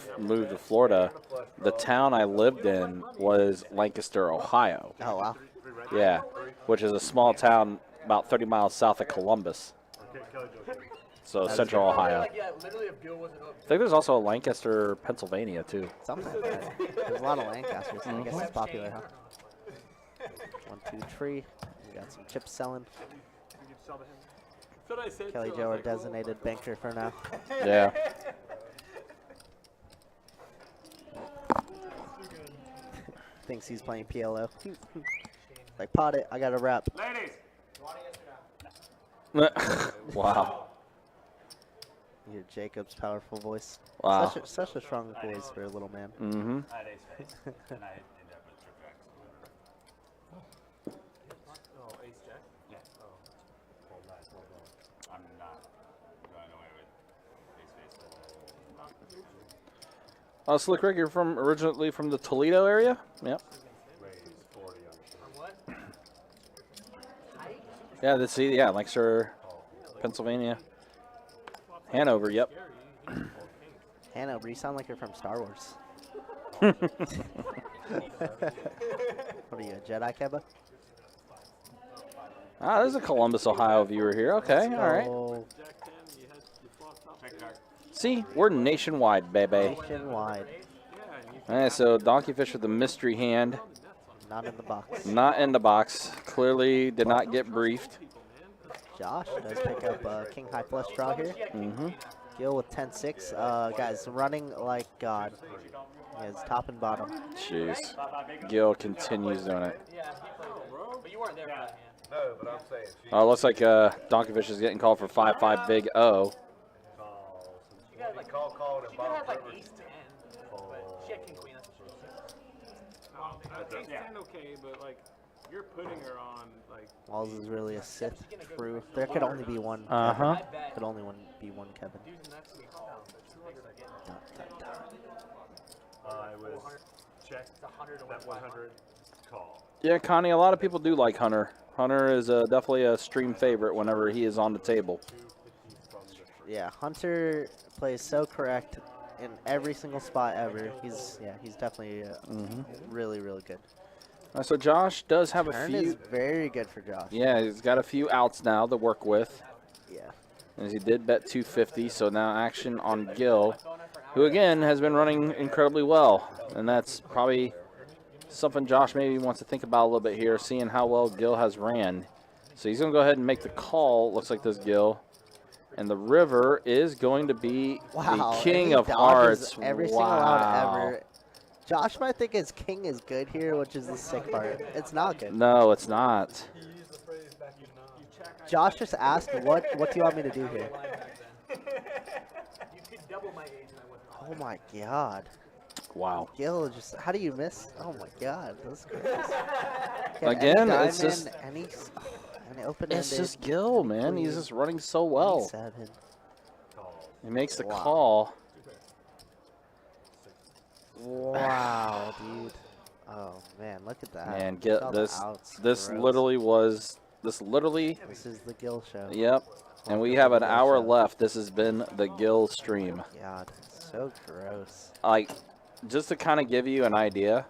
to Florida, the town I lived in was Lancaster, Ohio. Oh, wow. Yeah, which is a small town about 30 miles south of Columbus. So Central Ohio. I think there's also a Lancaster, Pennsylvania too. Something like that. There's a lot of Lancasters. I guess it's popular, huh? 1, 2, 3. We got some chips selling. Kelly Joe, our designated banker for now. Yeah. Thinks he's playing PLO. Like, pot it. I got a rep. Wow. You hear Jacob's powerful voice. Wow. Such a strong voice for a little man. Mm-hmm. Oh, ace jack? Yeah. I'm not going away with ace face. Slick Rick, you're originally from the Toledo area? Yep. Yeah, Lancaster, Pennsylvania. Hanover, yep. Hanover, you sound like you're from Star Wars. What are you, a Jedi, Keba? Ah, there's a Columbus, Ohio viewer here. Okay, all right. Oh, See, we're nationwide, baby. nationwide. All right, so Donkey Fish with the mystery hand. Not in the box. Not in the box. Clearly did not get briefed. Josh does pick up king high flush draw here. Mm-hmm. Gil with 10-6. Guys, running like God. He has top and bottom. Jeez. Gil continues doing it. But you weren't there for that hand. No, but I'm saying she Oh, looks like Donkey Fish is getting called for 5-5 big O. She got like called and she could Bob have like Rivers. ace 10, but she had king queen. That's what she said. Ace 10 okay, but like you're putting her on like. Walls is really a Sith through. There could only be one. Uh-huh. Kevin. Could only be one Kevin. I was checked that 100 call. Yeah, Connie, a lot of people do like Hunter. Hunter is definitely a stream favorite whenever he is on the table. Yeah, Hunter plays so correct in every single spot ever. He's definitely really, really good. So Josh does have a Turn few. is very good for Josh. Yeah, he's got a few outs now to work with. Yeah. As he did bet 250, so now action on Gil, who again has been running incredibly well. And that's probably something Josh maybe wants to think about a little bit here, seeing how well Gil has ran. So he's going to go ahead and make the call, looks like this Gil. And the river is going to be the king of hearts. Every single out ever. Josh might think his king is good here, which is the sick part. It's not good. No, it's not. Josh just asked, what do you want me to do here? Oh my God. Wow. Gil just, how do you miss? Oh my God. That's crazy. Again, it's just, it's just Gil, man. He's just running so well. He makes the call. Wow, dude. Oh man, look at that. Man, Look at all the this outs. this Gross. literally. This is the Gil show. Yep. And we have an hour left. This has been the Gil stream. God, so gross. Like, just to kind of give you an idea,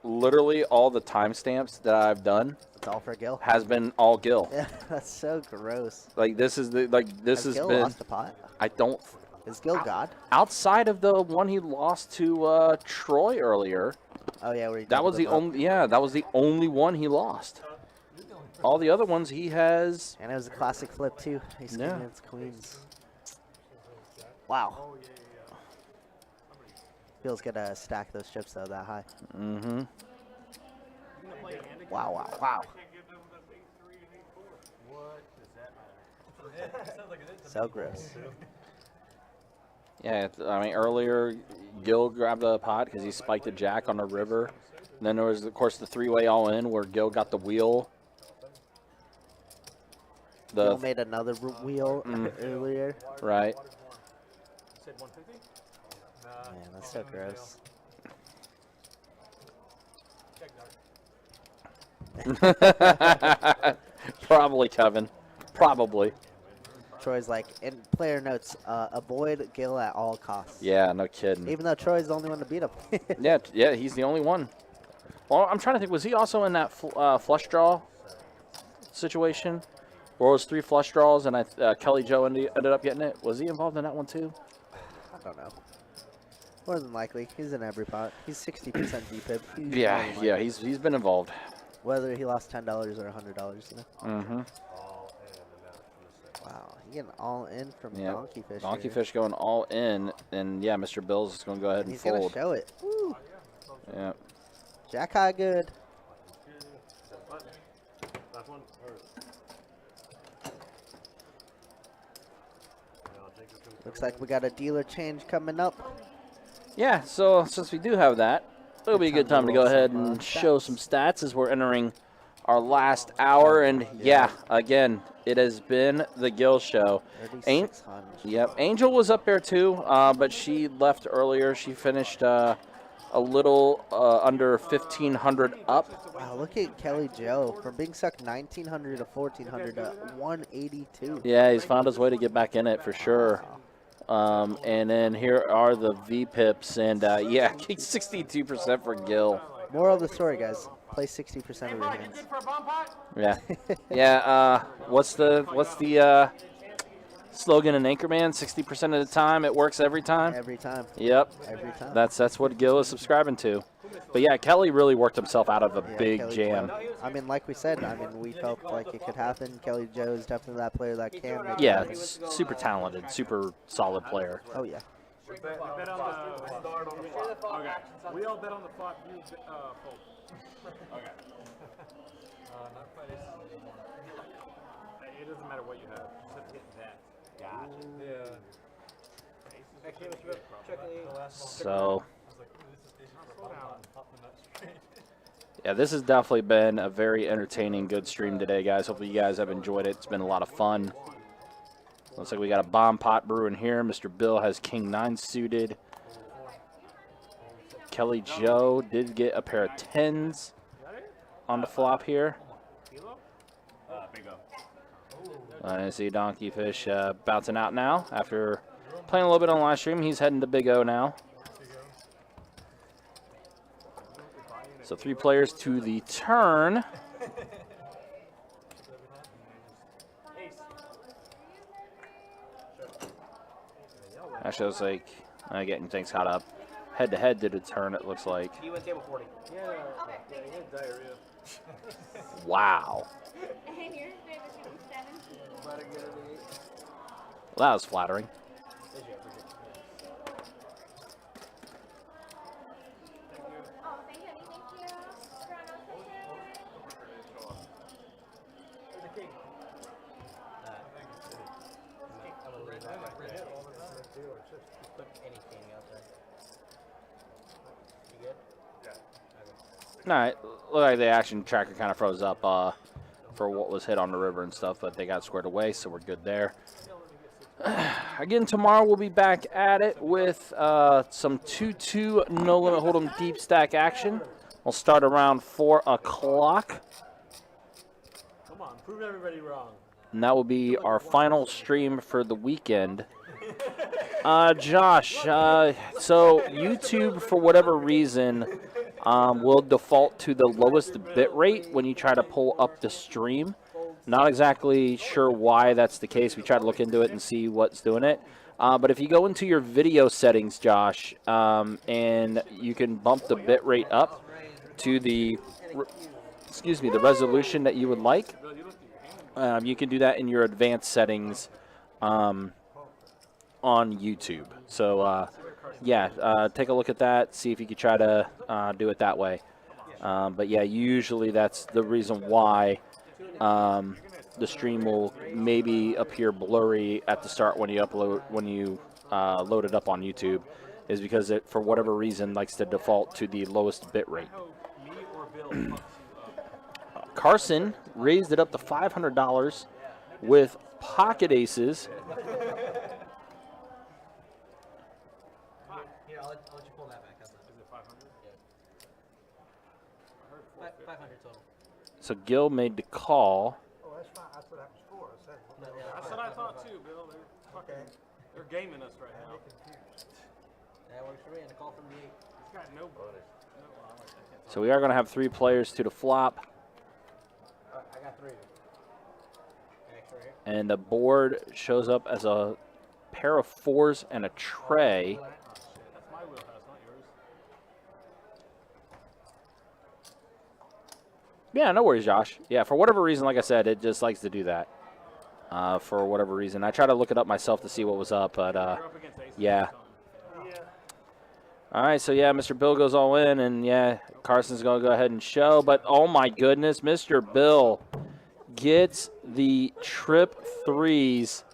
literally all the timestamps that I've done It's all for Gil. has been all Gil. Yeah, that's so gross. Like this is the this has Gil been. lost a pot? I don't. Is Gil God? Outside of the one he lost to Troy earlier, Oh yeah, where he that was the doubled him up. only. Yeah, that was the only one he lost. All the other ones he has. And it was a classic flip too. He's Yeah. against queens. Wow. Gil's gonna stack those chips though that high. Mm-hmm. Wow, wow, wow. So gross. Yeah, I mean earlier, Gil grabbed a pot because he spiked a jack on the river. And then there was, of course, the three-way all-in where Gil got the wheel. Gil made another wheel earlier. Right. Said 150? Man, that's so gross. Probably, Kevin. Probably. Troy's like, in player notes, avoid Gil at all costs. Yeah, no kidding. Even though Troy's the only one to beat him. Yeah, he's the only one. Well, I'm trying to think. Was he also in that flush draw situation? Where it was 3 flush draws and Kelly Joe ended up getting it? Was he involved in that one too? I don't know. More than likely, he's in every pot. He's 60% DPIP. Yeah, he's been involved. Whether he lost $10 or $100, you know. Mm-hmm. Wow, he getting all in from Yeah. Donkey Fish. Donkey here. Fish going all in, and yeah, Mr. Bills is going to go ahead and He's gonna fold. show it. Woo. Yeah. Jack high good. Last one. Looks like we got a dealer change coming up. Yeah, so since we do have that, it'll be a good time to go ahead and show some stats as we're entering our last hour. And yeah, again, it has been the Gil show. 3,600. Yep, Angel was up there too, but she left earlier. She finished a little under 1,500 up. Wow, look at Kelly Joe from being stuck 1,900 to 1,400 to 182. Yeah, he's found his way to get back in it for sure. And then here are the V-pips, and yeah, 62% for Gil. Moral of the story, guys: play 60% of your hands. Yeah, yeah. What's the slogan in Anchorman? 60% of the time, it works every time. Every time. Yep. Every time. That's what Gil is subscribing to. But yeah, Kelly really worked himself out of a big Kelly jam. Joe. I mean, like we said, we felt like it could happen. Kelly Joe is definitely that player that can make it Yeah, happen. it's super talented, super solid player. Oh yeah. We bet on the flop. Okay. We all bet on the flop. You fold. Okay. It doesn't matter what you have. You just have to hit that. Gotcha. Yeah. So, yeah, this has definitely been a very entertaining, good stream today, guys. Hopefully you guys have enjoyed it. It's been a lot of fun. Looks like we got a bomb pot brewing here. Mr. Bill has King 9 suited. Kelly Joe did get a pair of 10s on the flop here. I see Donkey Fish bouncing out now after playing a little bit on live stream. He's heading to Big O now. So 3 players to the turn. Actually, I was like getting things caught up. Head to head did a turn, it looks like. You went table 40. Yeah, you had diarrhea. Wow. And yours favorite should be 7. Well, that was flattering. Oh, thank you, honey. Thank you. I'm gonna leave that right there. Put anything out there. You good? All right, looked like the action tracker kind of froze up for what was hit on the river and stuff, but they got squared away, so we're good there. Again, tomorrow we'll be back at it with some 2-2 no limit hold'em deep stack action. We'll start around 4 o'clock, Come on, prove everybody wrong. and that will be our final stream for the weekend. Josh, so YouTube, for whatever reason, will default to the lowest bit rate when you try to pull up the stream. Not exactly sure why that's the case. We try to look into it and see what's doing it. But if you go into your video settings, Josh, and you can bump the bit rate up to the, the resolution that you would like. You can do that in your advanced settings on YouTube. So, take a look at that. See if you could try to do it that way. But yeah, usually that's the reason why the stream will maybe appear blurry at the start when you load it up on YouTube, is because it, for whatever reason, likes to default to the lowest bit rate. Carson raised it up to $500 with pocket aces. Here, I'll let you pull that back. Is it 500? Yeah. 500 total. So Gil made the call. Oh, that's fine. That's what that was for. I said, That's what I thought too, Bill. They're gaming us right now. That works for me. And a call from the 8. He's got no bonus. So we are going to have 3 players to the flop. I got 3. Extra here. And the board shows up as a pair of 4s and a tray. That's my wheelhouse, not yours. Yeah, no worries, Josh. Yeah, for whatever reason, like I said, it just likes to do that. For whatever reason. I tried to look it up myself to see what was up, but yeah. All right, so yeah, Mr. Bill goes all in, and yeah, Carson's going to go ahead and show. But oh my goodness, Mr. Bill gets the trip 3s,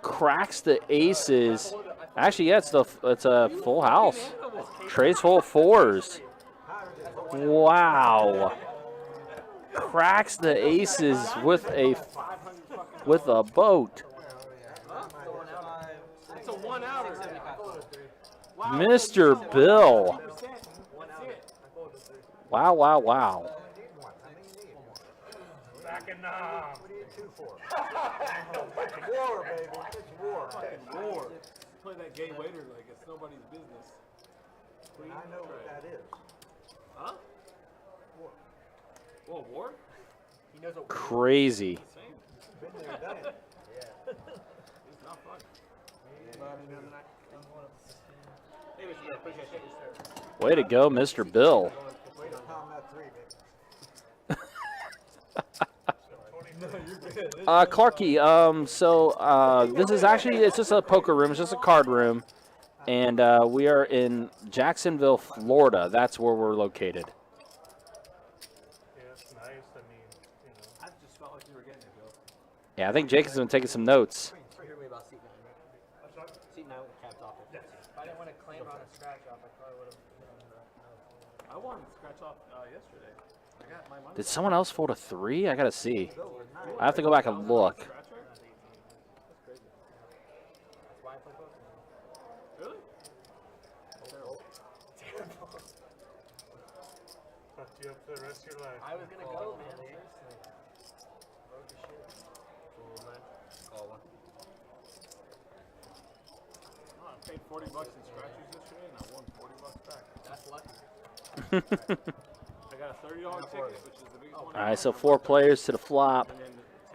cracks the aces. Actually, yeah, it's a full house. Tray's full of 4s. Wow. Cracks the aces with a boat. It's a 1-outer. Mr. Bill. Wow, wow, wow. Back in knob. what do you 2 for? War, baby. It's war. War. Play that gay waiter like it's nobody's business. I know what that is. Huh? War. War? He knows what Crazy. Been there, done it. It's not fun. Hey, Mr. Bill, appreciate it. Way to go, Mr. Bill. Way to pound that 3, baby. Clarky, this is actually, it's just a poker room, it's just a card room, and we are in Jacksonville, Florida. That's where we're located. Yeah, it's nice. I mean, you know. I just felt like you were getting it, Bill. Yeah, I think Jacob's been taking some notes. Hear me about seat 9, right? Seat 9 with capped off. If I didn't want to claim on a scratch off, I probably would have. I won scratch off yesterday. I got my money. Did someone else fold a 3? I gotta see. I have to go back and look. Scratcher? That's crazy. That's why I play poker. Really? Fuck you up for the rest of your life. I was gonna go, man. Seriously. Broke your shit. Call 1. Oh, I paid $40 in scratchers yesterday and I won $40 back. That's lucky. I got a $30 ticket, which is the biggest one. All right, so 4 players to the flop. And then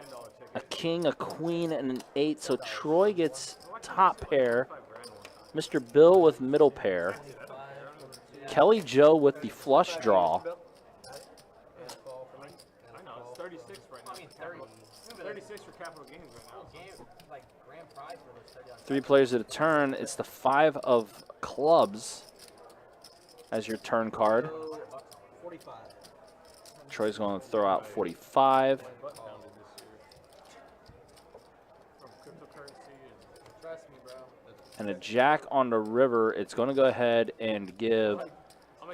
the $10 ticket. A king, a queen, and an 8. So Troy gets top pair. Mr. Bill with middle pair. Kelly Joe with the flush draw. I know, it's 36 right now. 36 for capital gains right now. Game, like, grand prize for this 30 on 3 players at a turn. It's the 5 of clubs as your turn card. 45. Troy's going to throw out 45. Butt pounded this year. From cryptocurrency and Trust me, bro. And a jack on the river. It's going to go ahead and give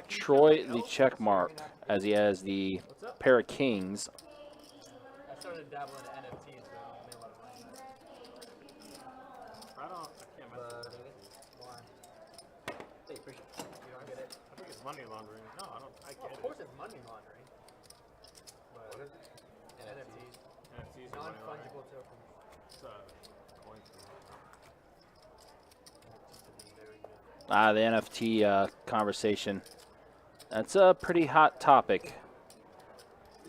Troy the check mark as he has the pair of kings. I started dabbling in NFTs, so I made a lot of money. I can't mess with it. Why? Hey, appreciate it. You don't get it? I think it's money laundering. No, I Well, get of course it's money laundering. But What is it? NFTs. NFTs are money laundering. Non-fungible tokens. It's coins. The NFT conversation. That's a pretty hot topic,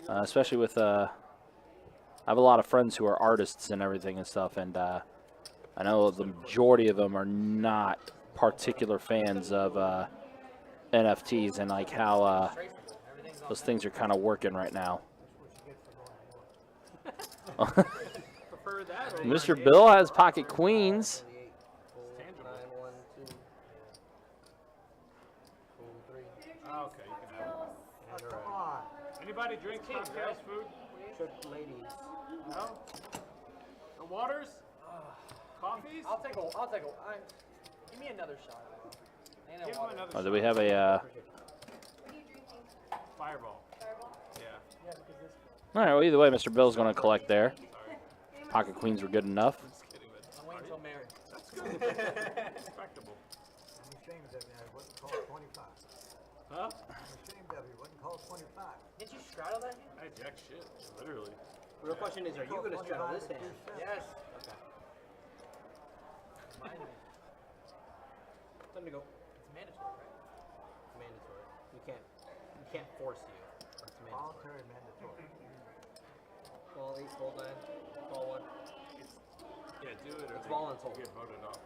especially with I have a lot of friends who are artists and everything and stuff, and I know the majority of them are not particular fans of NFTs and like how those things are kind of working right now. Prefer that over Mr. Bill has pocket queens. 9, 1, 2. Queen 3. Oh, okay, you can have it. And Come a on. Anybody drink cocktails, food? trick ladies. No? The waters? Coffees? I'll take a. Give me another shot. And Give a him water. another Oh, do shot. we have a What are you drinking? Fireball. Fireball? Yeah. all right, well, either way, Mr. Bill's going to collect there. Pocket queens were good enough. Just kidding, but I'm waiting until Mary. that's good. Respectable. I'm ashamed of you. I wasn't called 25. Huh? I'm ashamed of you. Wasn't called 25. Did you straddle that? I jack shit, literally. The real question is, are you going to straddle this hand? Yes. Okay. Mine is. Time to go. It's mandatory, right? Mandatory. We can't force you. But it's mandatory. Voluntary mandatory. Call 8, call 9, call 1. Yeah, do it or It's they voluntary. get voted off.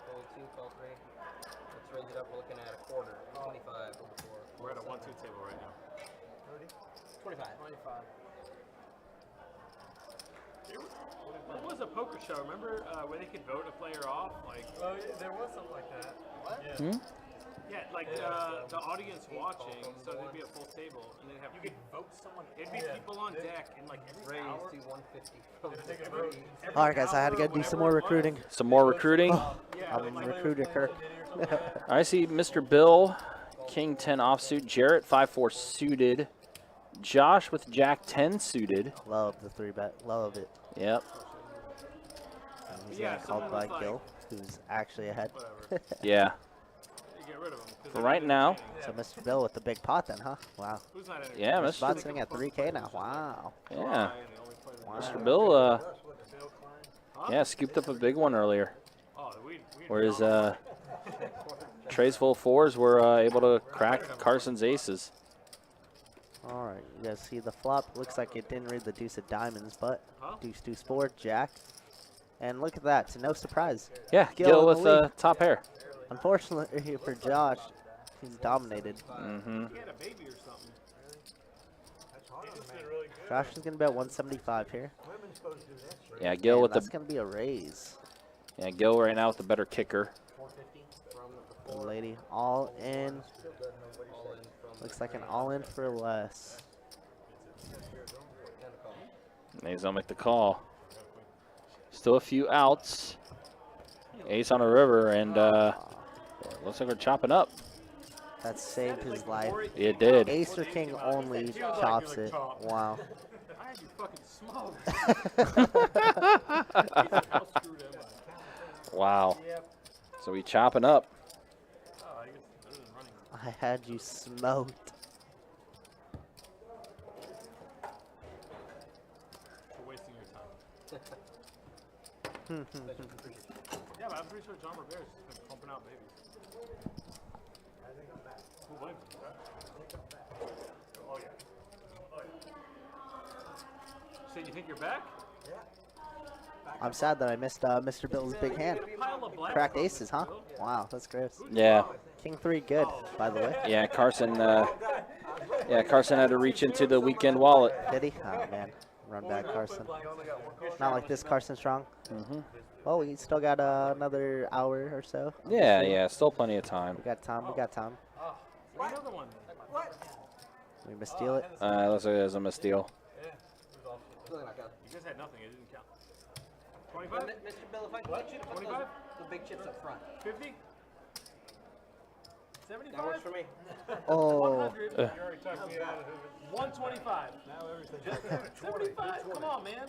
Call 2, call 3. Let's raise it up. We're looking at a quarter. 25 over 4. We're at a 1-2 table right now. 25. 25. There was a poker show, remember, where they could vote a player off? Like, Oh, yeah, there was something like that. What? Yeah. yeah, like the audience watching, so there'd be a full table, and they'd have You could vote someone. it'd be people on deck, and like every Raise hour, to 150 from Take a vote. every All right, guys, I had to hour, go do some whatever more it was. recruiting. Some more recruiting. Yeah, I'm like, recruiter Kirk. I see Mr. Bill, King 10 offsuit, Jarrett 5-4 suited, Josh with Jack 10 suited. Love the 3-bet. Love it. Yep. And he's Yeah, getting called someone by was like- Gil, who's actually ahead. whatever. Yeah. You get rid of them. For right now. So Mr. Bill with the big pot then, huh? Wow. Who's not entertained? Yeah, Mr. Mr. Bot's sitting at 3K now. Wow. Yeah. And the only player that- Wow. Mr. Bill, yeah, scooped up a big one earlier. Oh, we Whereas Trey's full fours were able to crack Carson's aces. All right, you guys see the flop. Looks like it didn't read the deuce of diamonds, but Huh? deuce, deuce, 4, jack. And look at that. No surprise. Yeah, Gil Gil in with the lead. top pair. Unfortunately for Josh, he's dominated. Mm-hmm. He had a baby or something. Josh is going to bet 175 here. Women's supposed to do this. Yeah, Gil And with that's the going to be a raise. Gil right now with the better kicker. 450 from The the 4. lady all in. All in from Looks like an all in for less. and a call. And he's gonna make the call. Still a few outs. Ace on a river, and looks like we're chopping up. That saved his life. It did. Ace or king only chops it. Wow. I had you fucking smoked. How screwed am I? Wow. So we chopping up. Oh, I guess better than running. I had you smoked. For wasting your time. Yeah, but I'm pretty sure John Rivera's just been pumping out babies. Who blames him? Oh, yeah. Oh, yeah. So you think you're back? I'm sad that I missed Mr. Bill's big hand. Pile of black Cracked stuff. aces, huh? Wow, that's gross. Yeah. King 3 good, by the way. Yeah, Carson. Carson had to reach into the weekend wallet. Did he? Oh, man. Run back, Carson. Not like this Carson strong. Mm-hmm. Well, we still got another hour or so. Yeah. Still plenty of time. We got time. We got time. Another one. We must steal it. Looks like there's a misdeal. Really not count. You guys had nothing. It didn't count. Well, 25? Mr. Bill, if I can get you to put 25? the big chips up front, 50? 75? that works for me. Oh, 100? You already talked me out of it. 125. Now everything's 75? Come on, man.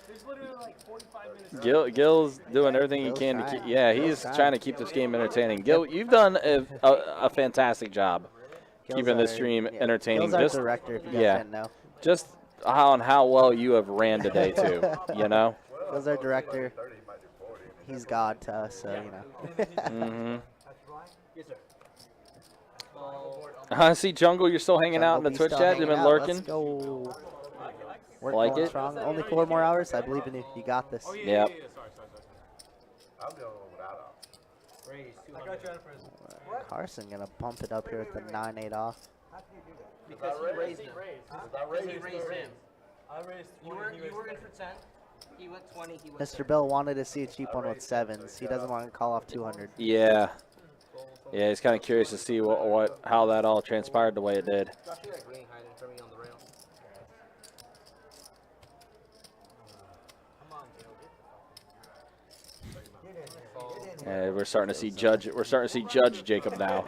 There's literally like 45 minutes. Gil's doing everything he Gil's can to trying. keep. Yeah, he's Gil's trying to keep this game entertaining. Gil, you've done a fantastic job Gil's keeping this our- stream yeah, entertaining. Gil's our Just director, if you guys yeah. didn't know. just how well you have ran today too. You know. Gil's our director. He's God to us, so, you know. Mm-hmm. Yes, sir. I see Jungle. You're still hanging out in the Be Twitch still chat. You've hanging been out. lurking. Let's go. We're Like going it? strong. Only 4 more hours. I believe in you. You got this. Yep. I'm the only one without Carson gonna bump it up here with the 9-8 off. Because he raised him. Because he raised him. I raised You were in for 10. He went 20. He went Mr. Bill wanted to see a cheap one with 7s. He doesn't want to call off 200. Yeah. Yeah, he's kind of curious to see how that all transpired the way it did. Josh, you got green hiding for me on the rail. Yeah, we're starting to see Judge. We're starting to see Judge Jacob now.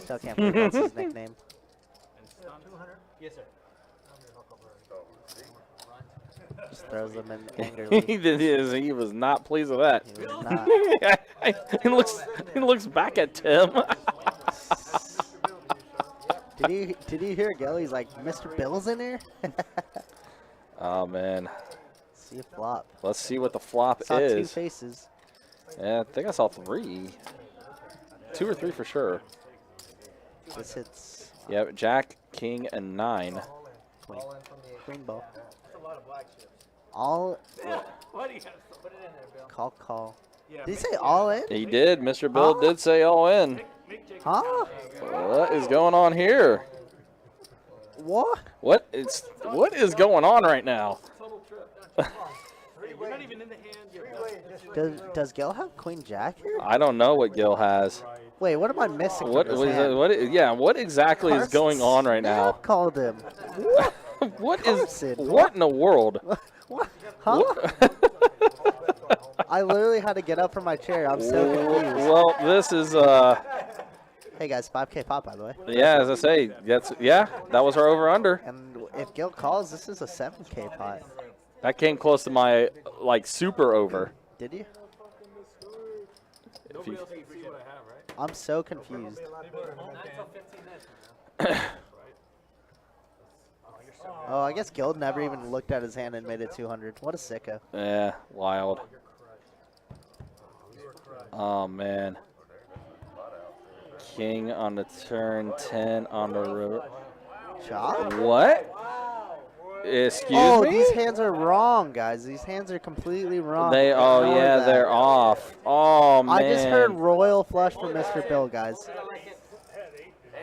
Still can't believe that's his nickname. Yes, sir. Just throws them in angrily. He was not pleased with that. He was not. He looks back at Tim. Did you hear Gil? He's like, Mr. Bill's in here? Oh man. See a flop. Let's see what the flop Saw 2 is. faces. Yeah, I think I saw 3. 2 or 3 for sure. This hits Yep, Jack, King, and 9. queen ball. That's a lot of black chips. All What do you got? Put it in there, Bill. call. Yeah, Did he say all in? He did. Mr. Bill did say all in. Huh? What is going on here? What? What is going on right now? You're not even in the hand. Does Gil have Queen Jack here? I don't know what Gil has. Wait, what am I missing? What from was this hand? what exactly is going on right now? Called him. What Carson, what in the world? What? Huh? I literally had to get up from my chair. I'm so confused. Well, this is Hey guys, 5K pop by the way. yeah, as I say, that was our over under. And if Gil calls, this is a 7K pot. That came close to my super over. Did you? If you- I'm so confused. Oh, I guess Gil never even looked at his hand and made it 200. What a sicko. Yeah, wild. Oh man. King on the turn, 10 on the river. Chop? What? Excuse Oh, me? these hands are wrong, guys. These hands are completely wrong. They Ignore yeah, that. they're off. Oh man. I just heard royal flush from Mr. Bill, guys.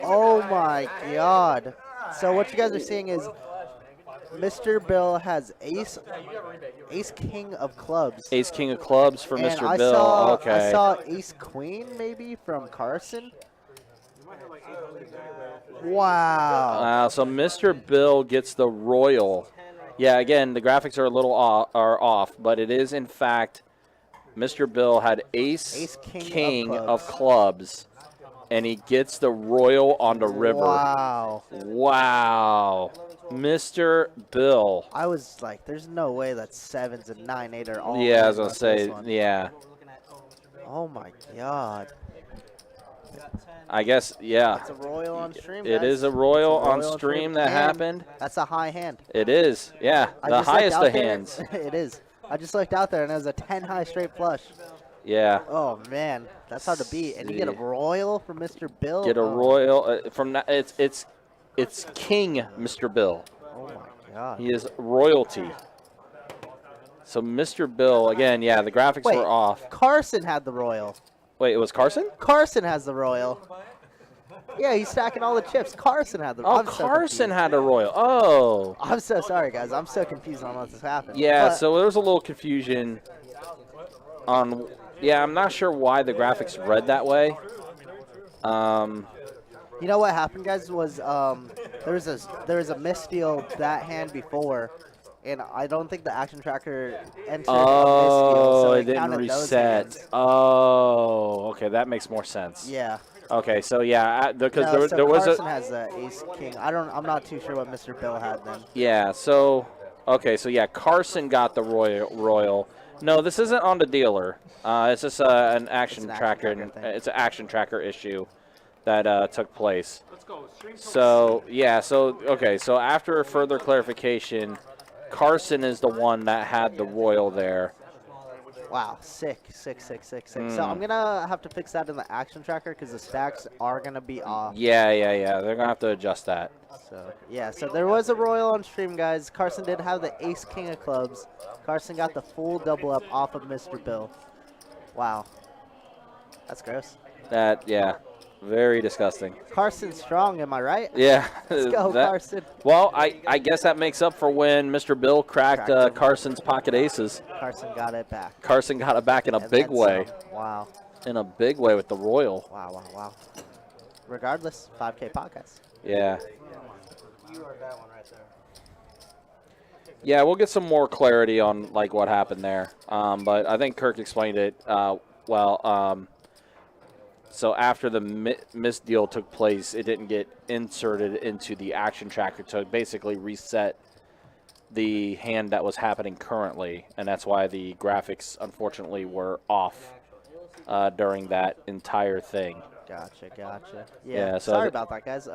Oh my god. So what you guys are seeing is Mr. Bill has ace king of clubs. Ace king of clubs for And Mr. Bill. Okay. I saw ace queen maybe from Carson. Wow. Wow, so Mr. Bill gets the royal. Yeah, again, the graphics are a little off, but it is in fact Mr. Bill had ace king of clubs, and he gets the royal on the river. Wow. Wow. Mr. Bill. I was like, there's no way that 7s and 9-8 are all. Yeah, I was in gonna with say, this one. yeah. Oh my god. I guess, yeah. It's a royal on stream. It guys. is a royal It's a on stream that and happened. That's a high hand. It is, yeah. I The just looked highest out of there- hands. It is. I just looked out there and it was a 10 high straight flush. Yeah. Oh man, that's hard to beat. And you get a royal from Mr. Bill. Get a Oh, royal from that. It's King Mr. Bill. Oh my god. He is royalty. So Mr. Bill again, yeah. The graphics Wait, were off. Carson had the royal. Wait, it was Carson? Carson has the royal. Yeah, he's stacking all the chips. Carson had the. Oh, I'm so Carson confused. had a royal. Oh. I'm so sorry, guys. I'm so confused on what just happened. Yeah. But So there was a little confusion on. Yeah, I'm not sure why the graphics read that way. you know what happened, guys? Was there was a missteal that hand before, and I don't think the action tracker entered a missteal, so it didn't counted those reset. hands. Oh, okay, that makes more sense. Yeah. Okay, so yeah, because No, so there was Carson a has the ace king. I'm not too sure what Mr. Bill had then. yeah. So okay, so yeah, Carson got the royal. No, this isn't on the dealer. It's just an action tracker. It's an action tracker issue that took place. So yeah, so okay, so after further clarification, Carson is the one that had the royal there. Wow, sick. So I'm going to have to fix that in the action tracker because the stacks are going to be off. Yeah. They're going to have to adjust that. So, yeah, so there was a Royal on stream, guys. Carson did have the Ace King of Clubs. Carson got the full double up off of Mr. Bill. Wow. That's gross. Yeah. Very disgusting. Carson strong, am I right? Yeah. Let's go, Carson. Well, I guess that makes up for when Mr. Bill cracked Carson's pocket aces. Carson got it back. Carson got it back in a big way. Wow. In a big way with the Royal. Wow. Regardless, 5K podcast. Yeah. You are that one right there. Yeah, we'll get some more clarity on like what happened there. But I think Kirk explained it well. So after the misdeal took place, it didn't get inserted into the action tracker to basically reset the hand that was happening currently, and that's why the graphics unfortunately were off during that entire thing. Gotcha. Yeah, so sorry about that, guys.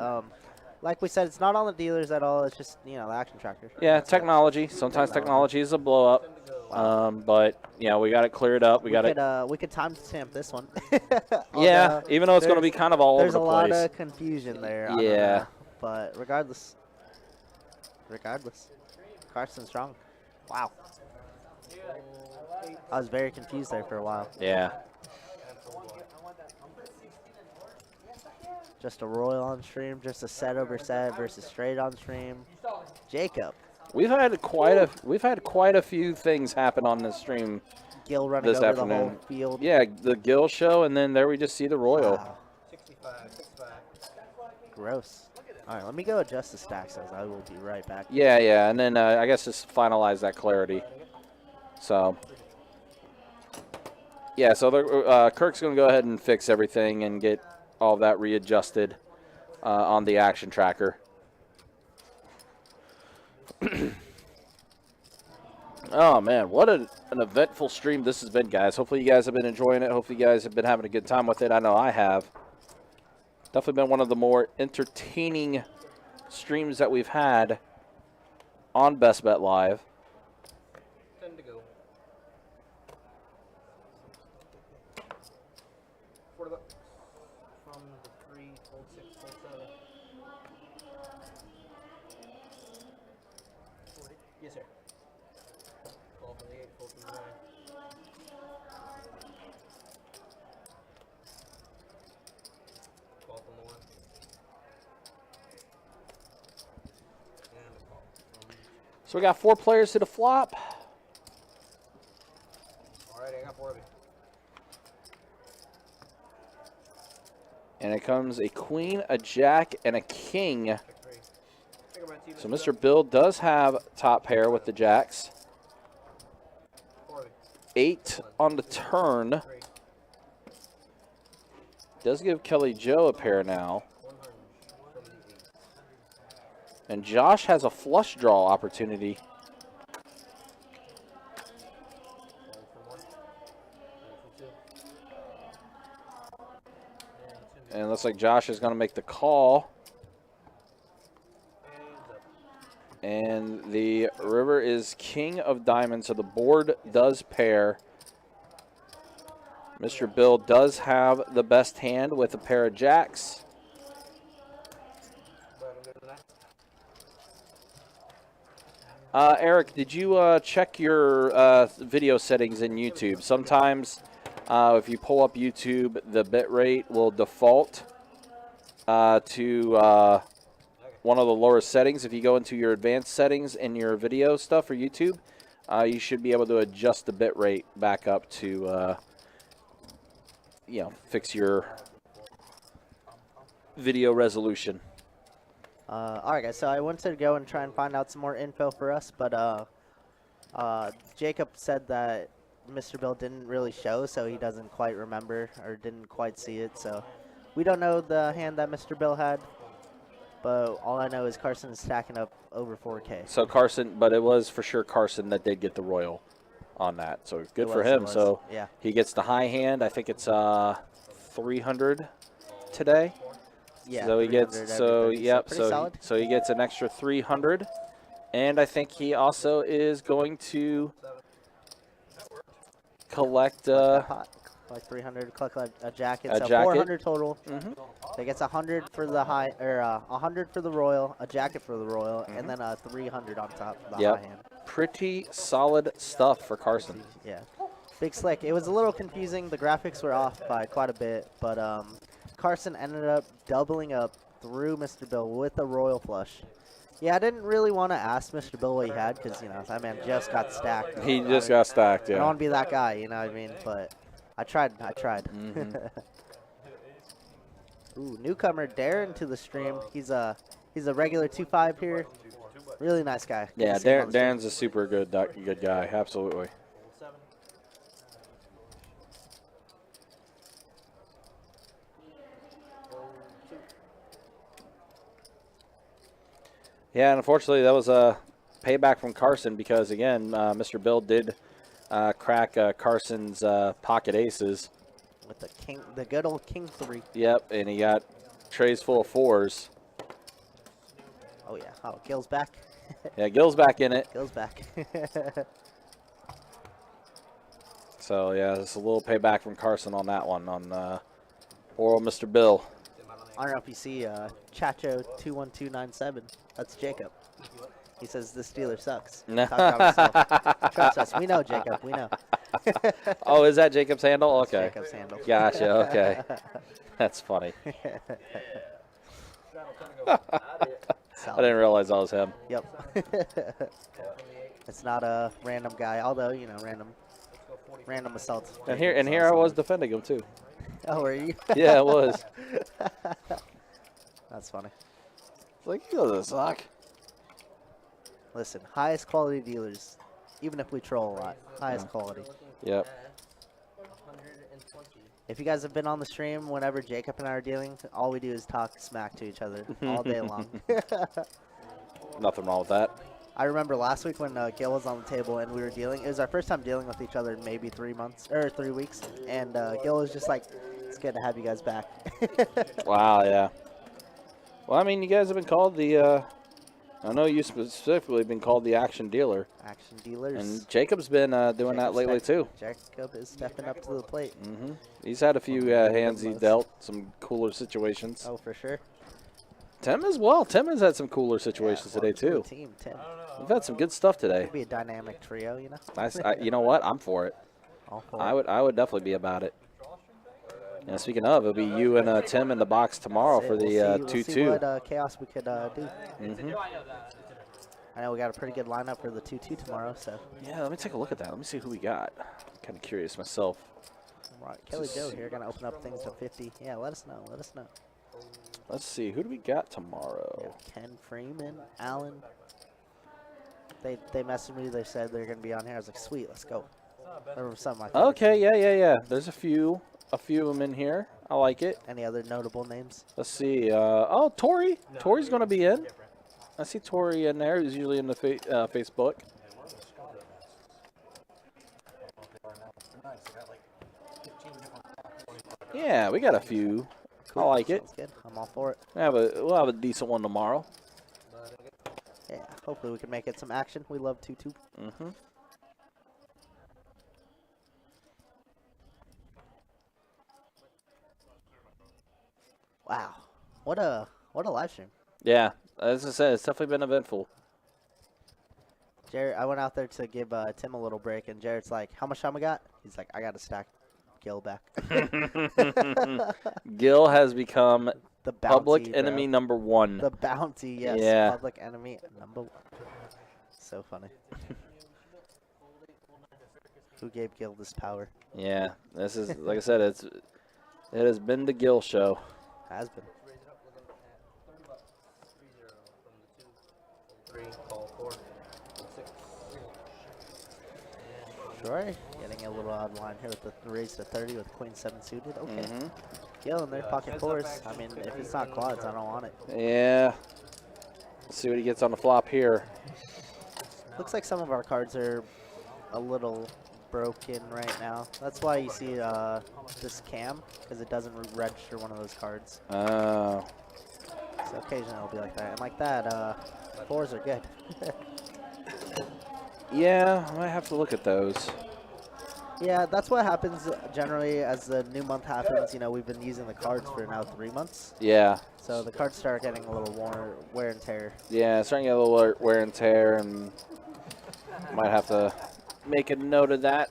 Like we said, it's not on the dealers at all. It's just, the action tracker. Yeah, technology. Sometimes technology is a blow up. But we got it cleared up. We could time stamp this one. Yeah, even though it's going to be kind of all over the place. There's a lot of confusion there. Yeah. But regardless, Carson's strong. Wow. I was very confused there for a while. Yeah. Just a Royal on stream, just a set over set versus straight on stream. Jacob. We've had quite a few things happen on this stream. Gil running this over afternoon. the whole field. Yeah, the Gil show, and then there we just see the Royal. Wow. 65. Gross. All right, let me go adjust the stacks as I will be right back. Yeah, and then I guess just finalize that clarity. So, yeah, so Kirk's going to go ahead and fix everything and get all of that readjusted on the action tracker. Oh, man, what an eventful stream this has been, guys. Hopefully you guys have been enjoying it. Hopefully you guys have been having a good time with it. I know I have. Definitely been one of the more entertaining streams that we've had on Best Bet Live. 10 to go. 40 bucks. From the 3, hold 6, hold 7. 40. Yes, sir. Fall from the 8, fall from the 9. Fall from the 1. And a call. So we got 4 players to the flop. Alrighty, I got 4 of you. And it comes a queen, a jack, and a king. Check 3. So Mr. Bill does have top pair with the jacks. 8 on the turn. Does give Kelly Joe a pair now. And Josh has a flush draw opportunity. And it looks like Josh is going to make the call. And the river is king of diamonds, so the board does pair. Mr. Bill does have the best hand with a pair of jacks. Eric, did you check your video settings in YouTube? Sometimes if you pull up YouTube, the bitrate will default to one of the lower settings. If you go into your advanced settings in your video stuff for YouTube, you should be able to adjust the bitrate back up to, fix your video resolution. All right, guys, so I wanted to go and try and find out some more info for us, but Jacob said that Mr. Bill didn't really show, so he doesn't quite remember or didn't quite see it. So we don't know the hand that Mr. Bill had, but all I know is Carson is stacking up over 4K. So Carson, but it was for sure Carson that did get the Royal on that. So good for him. So yeah, he gets the high hand. I think it's 300 today. Yeah. So he gets so he gets an extra 300, and I think he also is going to collect like 300, collect a jacket. A So jacket. 400 total. Mhm. That gets 100 for the high, or 100 for the royal, a jacket for the royal, Mm-hmm. and then 300 on top for the Yep. high hand. Pretty solid stuff for Carson. Yeah. Big Slick. It was a little confusing. The graphics were off by quite a bit, but Carson ended up doubling up through Mr. Bill with a royal flush. Yeah, I didn't really want to ask Mr. Bill what he had because, you know, that man just got stacked. He just got stacked, I yeah. don't want to be that guy, you know what I mean? But I tried. Mm-hmm. Ooh, newcomer Darren to the stream. He's a regular 2-5 here. Really nice guy. Good Yeah, to see him on the stream. Darren's a super good guy, absolutely. Yeah, and unfortunately, that was a payback from Carson because, again, Mr. Bill did crack Carson's pocket aces. With the good old king 3. Yep, and he got trays full of 4s. Oh, yeah. Oh, Gil's back. Yeah, Gil's back in it. Gil's back. So, yeah, it's a little payback from Carson on that one, on poor old Mr. Bill. I don't know if you see Chacho21297. That's Jacob. He says this dealer sucks. Talk about himself. Trust us. We know, Jacob. We know. Oh, is that Jacob's handle? Okay. Jacob's handle. Gotcha, okay. That's funny. I didn't realize that was him. Yep. It's not a random guy, although, you know, random assaults. And here I was defending him, too. Oh, were you? Yeah, it was. That's funny. Like, he doesn't suck. Listen, highest quality dealers, even if we troll a lot, highest quality. Yep. If you guys have been on the stream whenever Jacob and I are dealing, all we do is talk smack to each other all day long. Nothing wrong with that. I remember last week when Gil was on the table and we were dealing. It was our first time dealing with each other in maybe 3 months or 3 weeks, and Gil was just like, "It's good to have you guys back." Wow, yeah. Well, I mean, you guys have been called the. I know you specifically been called the action dealer. Action dealers. And Jacob's been doing that lately too. Jacob is stepping up to the plate. Mm-hmm. He's had a few hands he dealt, some cooler situations. Oh, for sure. Tim as well. Tim has had some cooler situations today too. Team Tim. We've had some good stuff today. Could be a dynamic trio, you know. You know what? I'm for it. All for I would definitely be about it. And speaking of, it'll be you and Tim in the box tomorrow for the 2-2. We'll see what chaos we could do. Mm-hmm. I know we got a pretty good lineup for the 2-2 tomorrow, so. Yeah, let me take a look at that. Let me see who we got. I'm kind of curious myself. Right, Kelly Joe here, gonna open up things to 50. Yeah, let us know. Let us know. Let's see. Who do we got tomorrow? Yeah, Ken Freeman, Allen. They messaged me. They said they're gonna be on here. I was like, sweet, let's go. Or something like that. Okay, yeah. There's a few of them in here. I like it. Any other notable names? Let's see. Oh, Tori. Tori's going to be in. I see Tori in there. He's usually in the Facebook. Yeah, we got a few. Cool. I like it. Sounds good. I'm all for it. We'll have a decent one tomorrow. Yeah, hopefully we can make it some action. We love 2-2. Mm-hmm. Wow, what a live stream. Yeah, as I said, it's definitely been eventful. Jared, I went out there to give Tim a little break, and Jared's like, "How much time we got?" He's like, "I got to stack Gil back." Gil has become the bounty, public enemy number 1. The bounty, yes. Yeah. Public enemy number 1. So funny. Who gave Gil this power? Yeah, this is, like I said, it has been the Gil show. Has been. Sure. Getting a little odd line here with the raise to 30 with Queen 7 suited. Okay. Mm-hmm. Gil in there, pocket 4s. I mean, if it's not quads, I don't want it. Yeah. Let's see what he gets on the flop here. Looks like some of our cards are a little broken right now. That's why you see this cam, because it doesn't register one of those cards. Oh. So occasionally it'll be like that. And like that, 4s are good. Yeah, I might have to look at those. Yeah, that's what happens generally as the new month happens. You know, we've been using the cards for now 3 months. Yeah. So the cards start getting a little wear and tear. Yeah, it's starting to get a little wear and tear, and might have to make a note of that.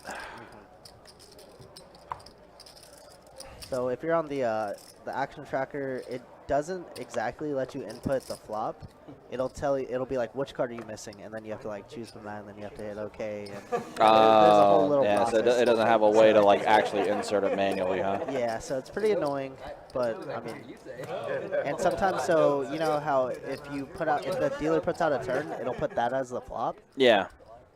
So if you're on the action tracker, it doesn't exactly let you input the flop. It'll tell you, it'll be like, which card are you missing, and then you have to like choose from that, and then you have to hit OK. And there's a whole little yeah, process. so it doesn't have a way to like actually insert it manually, huh? Yeah, so it's pretty annoying, but I mean, and sometimes, so you know how if the dealer puts out a turn, it'll put that as the flop. Yeah.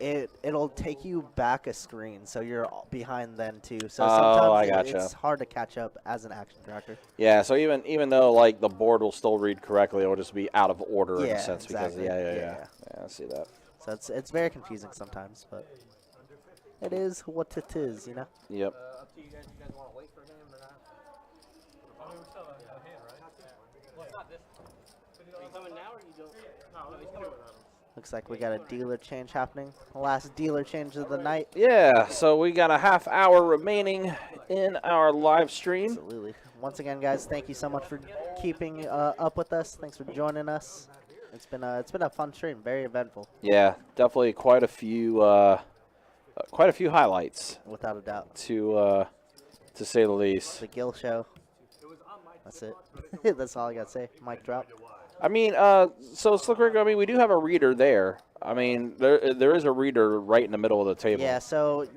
It'll take you back a screen, so you're behind then too. So Oh, I sometimes gotcha. it's hard to catch up as an action tracker. Yeah, so even though like the board will still read correctly, it'll just be out of order in a sense exactly. because yeah, I see that. So it's very confusing sometimes, but it is what it is, you know. Yep. Up to you guys. You guys want to wait for him or not? I mean, we're still in the hand, right? Well, it's not this one. Are you coming now or you don't? No, he's coming without him. Looks like we got a dealer change happening. Last dealer change of the night. Yeah, so we got a half hour remaining in our live stream. Absolutely. Once again, guys, thank you so much for keeping up with us. Thanks for joining us. It's been a fun stream, very eventful. Yeah, definitely quite a few highlights. Without a doubt. To say the least. The Gill show. That's it. That's all I gotta say. Mic drop. I mean, so Slick, I mean, we do have a reader there. I mean, there is a reader right in the middle of the table. Yeah, so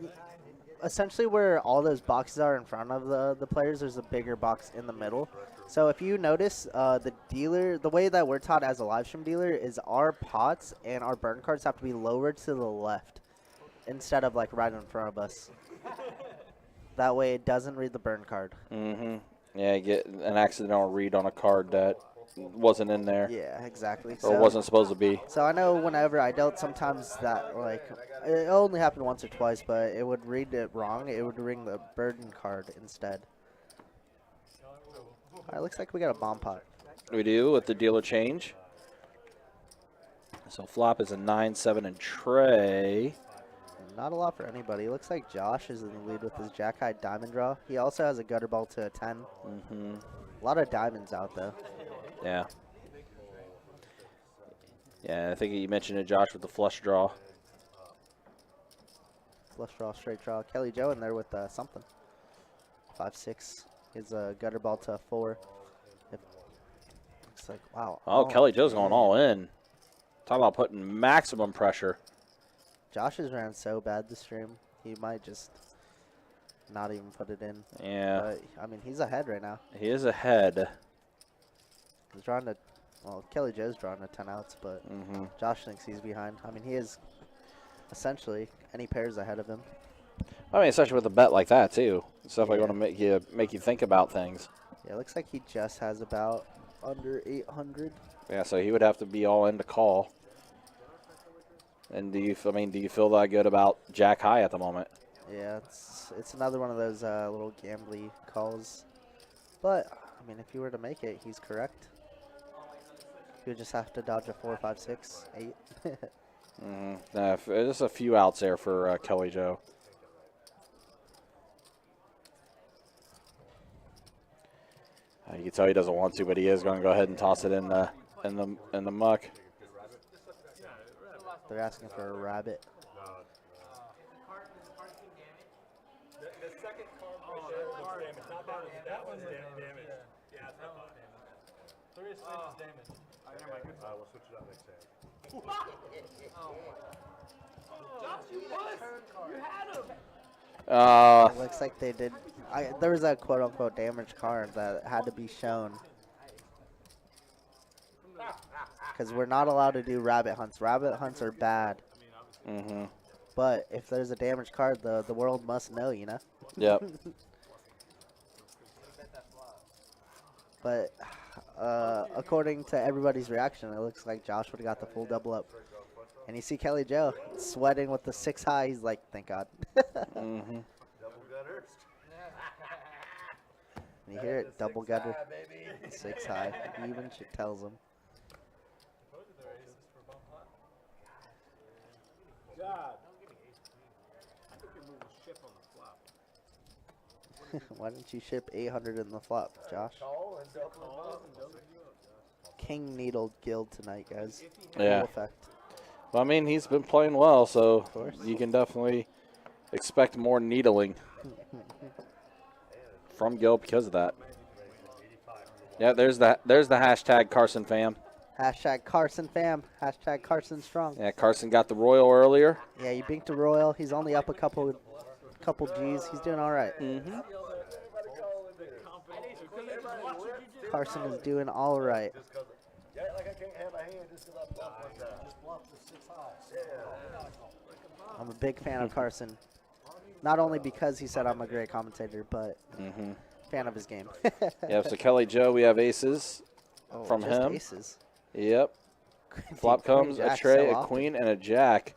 essentially where all those boxes are in front of the players, there's a bigger box in the middle. So if you notice, the way that we're taught as a live stream dealer is our pots and our burn cards have to be lowered to the left instead of like right in front of us. That way it doesn't read the burn card. Mm-hmm. Yeah, you get an accidental read on a card that wasn't in there. Yeah, exactly. Or wasn't supposed to be. So I know whenever I dealt, sometimes that, like, it only happened once or twice, but it would read it wrong. It would ring the burden card instead. All right, looks like we got a bomb pot. We do with the dealer change. So flop is a 9-7 and tray. Not a lot for anybody. Looks like Josh is in the lead with his jack high diamond draw. He also has a gutter ball to a 10. Mm-hmm. A lot of diamonds out though. Yeah. Yeah, I think you mentioned it, Josh, with the flush draw. Flush draw, straight draw. Kelly Joe in there with something. 5-6. His gutter ball to a 4. Looks like, wow. Oh, Kelly Joe's going all in. Talk about putting maximum pressure. Josh has ran so bad this stream. He might just not even put it in. Yeah. But, I mean, he's ahead right now. He is ahead. He's drawing a, well, Kelly Joe's drawing a 10 outs, but Josh thinks he's behind. I mean, he is essentially any pairs ahead of him. I mean, especially with a bet like that too. Stuff like going to make you think about things. Yeah, it looks like he just has about under 800. Yeah, so he would have to be all in to call. And do you feel that good about Jack High at the moment? Yeah, it's another one of those little gambly calls. But I mean, if you were to make it, he's correct. You would just have to dodge a 4, 5, 6, 8. Just a few outs there for Kelly Joe. You can tell he doesn't want to, but he is going to go ahead and toss it in the muck. They're asking for a rabbit. The second card right there looks damaged. That one's damaged. Yeah, it's not damage. 3 of spades is damage. We'll switch it out next time. Josh, you was. You had him. It looks like they did. There was a quote-unquote damaged card that had to be shown. Because we're not allowed to do rabbit hunts. Rabbit hunts are bad. But if there's a damaged card, the world must know, you know? Yep. But according to everybody's reaction, it looks like Josh would have got the full double up. And you see Kelly Joe sweating with the 6 high. He's like, thank God. Double gutter. And you hear it, double gutter, 6 high. Even shit tells him. God. I think you're moving ship on the fly. Why didn't you ship 800 in the flop, Josh? King Needle Guild tonight, guys. Yeah. Full effect. Well, I mean, he's been playing well, so course. you can definitely expect more needling from Gil because of that. Yeah, there's the hashtag Carson fam. Hashtag Carson fam. Hashtag Carson strong. Yeah, Carson got the Royal earlier. Yeah, you binked a Royal. He's only up a couple G's. He's doing all right. Mm-hmm. Carson is doing all right. Yeah, like I can't have a hand just because I bluff like that. Just bluff the 6 high. I'm a big fan of Carson. Not only because he said I'm a great commentator, but fan of his game. Yep, so Kelly Joe, we have aces from just him. Aces. Yep. Flop Queen, comes a jack tray, so a often. queen, and a jack.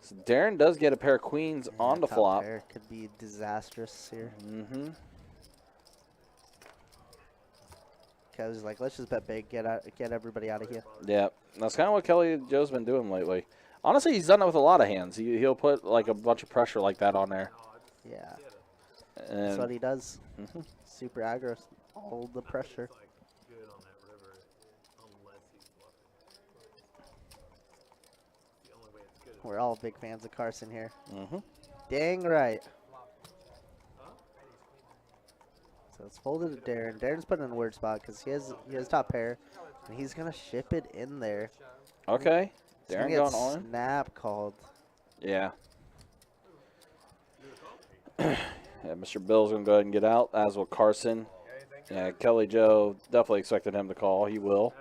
So Darren does get a pair of queens on the Top flop. pair could be disastrous here. Mm-hmm. Kelly's like, let's just bet big, get everybody out of here. Yep. That's kind of what Kelly Joe's been doing lately. Honestly, he's done it with a lot of hands. He'll put like a bunch of pressure like that on there. Yeah, And that's what he does. Super aggro, all the pressure. We're all big fans of Carson here. Dang right. So it's folded to Darren. Darren's put in a weird spot because he has top pair, and he's gonna ship it in there. Okay. He's gonna Darren get going on. snap called. Yeah. Yeah, Mr. Bill's going to go ahead and get out, as will Carson. Yeah, Kelly Joe definitely expected him to call. He will.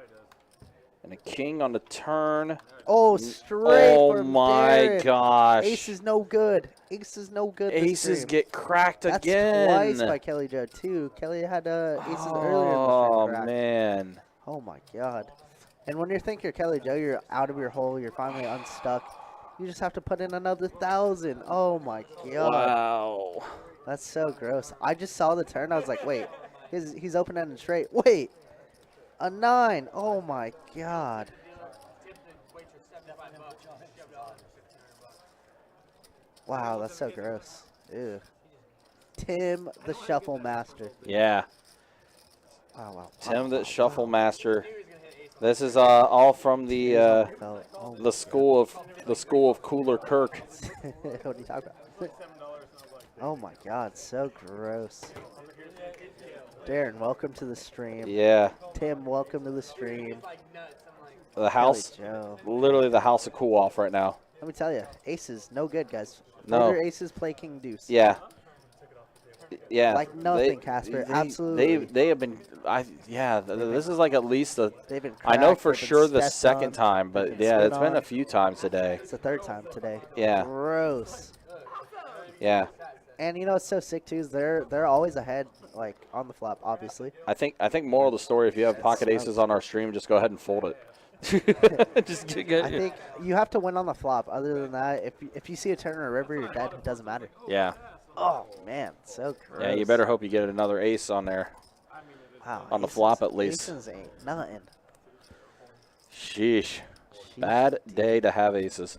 And a king on the turn. Oh, straight Oh, from my Darren. gosh. Ace is no good. Ace is no good. this Aces stream. get cracked That's again. twice by Kelly Joe, too. Kelly had aces earlier in the Oh, stream cracked. man. Oh, my God. And when you think you're Kelly Joe, you're out of your hole. You're finally unstuck. You just have to put in another 1,000. Oh, my God. Wow. That's so gross. I just saw the turn. I was like, wait. He's open-ended straight. Wait. A 9. Oh, my God. Wow, that's so gross. Ew. Tim, the shuffle master. Yeah. Wow, wow. Tim, the shuffle master. This is all from the school of Cooler Kirk. What are you talking about? Oh my God, so gross. Darren, welcome to the stream. Yeah. Tim, welcome to the stream. The house, Kelly Joe. literally the house of cool off right now. Let me tell you, aces, no good, guys. No. Older aces play king deuce. Yeah. Yeah. Like nothing, Casper. Absolutely. They have been. This is like at least a. They've been I know cracked, for they've been sure the stepped second on, time, they've but been yeah, spit it's been on. a few times today. It's the third time today. Yeah. Gross. Yeah. And you know what's so sick too is they're always ahead, like on the flop, obviously. I think moral of the story: if you have pocket aces on our stream, just go ahead and fold it. Just get I think you have to win on the flop. Other than that, if you see a turn or a river, you're dead. It doesn't matter. Yeah. Oh man, so gross. Yeah, you better hope you get another ace on there. Wow, On the aces- flop at least. Aces ain't nothing. Sheesh. Bad day to have aces.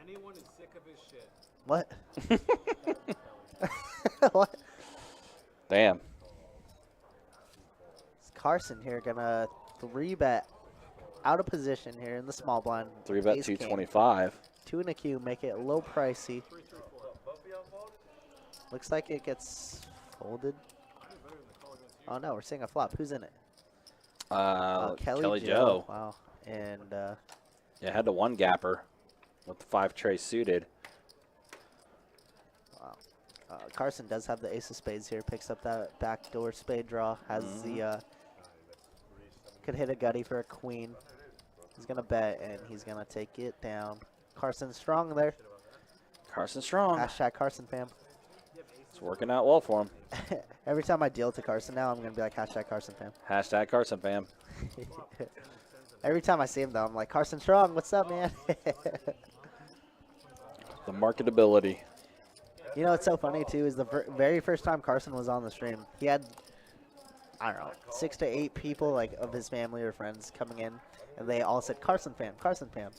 Anyone is sick of his shit. What? What? Damn. Is Carson here gonna 3-bet out of position here in the small blind? 3-bet Ace king. 225. 2 and a Q, make it a little pricey. Looks like it gets folded. Oh no, we're seeing a flop. Who's in it? Kelly Joe. Wow. And Yeah, had the one gapper with the 5 tray suited. wow. Carson does have the ace of spades here. Picks up that backdoor spade draw. Has the could hit a gutty for a queen. He's gonna bet and he's gonna take it down. Carson strong there. Carson strong. Hashtag Carson fam. It's working out well for him. Every time I deal to Carson now, I'm gonna be like hashtag Carson fam. Hashtag Carson fam. Every time I see him though, I'm like Carson strong. What's up, man? The marketability. You know what's so funny too is the very first time Carson was on the stream, he had I don't know, 6 to 8 people like of his family or friends coming in, and they all said Carson fam, Carson fam.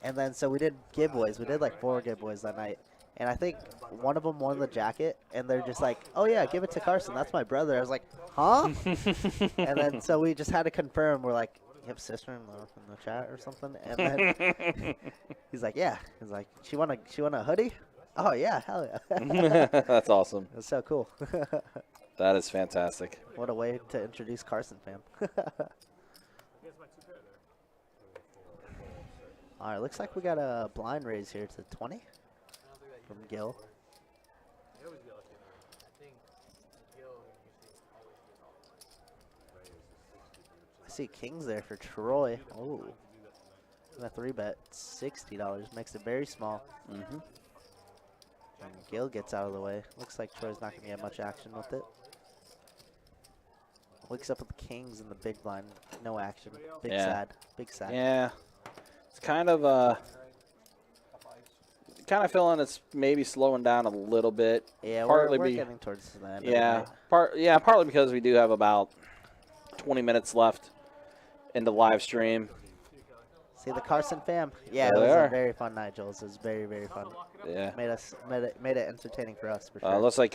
And then so we did giveaways. We did like 4 giveaways that night. And I think one of them won the jacket, and they're just like, "Oh yeah, give it to Carson. That's my brother." I was like, "Huh?" And then so we just had to confirm. We're like, "You have a sister-in-law in the chat or something?" And then he's like, "Yeah." He's like, "She want a hoodie?" Oh yeah, hell yeah. That's awesome. It's so cool. That is fantastic. What a way to introduce Carson fam. All right, looks like we got a blind raise here to 20 from Gil. I see kings there for Troy. Oh, a 3-bet, $60. Makes it very small. Mm-hmm. And Gil gets out of the way. Looks like Troy's not going to get much action with it. Wakes up with the kings in the big blind. No action. Big sad. Big sad. Yeah. It's kind of feeling it's maybe slowing down a little bit. Yeah, partly we're getting towards the end. Yeah, partly because we do have about 20 minutes left in the live stream. See the Carson fam? Yeah, There it they was are. a very fun night, Jules. It was very, very fun. Yeah. Made it entertaining for us for sure. Looks like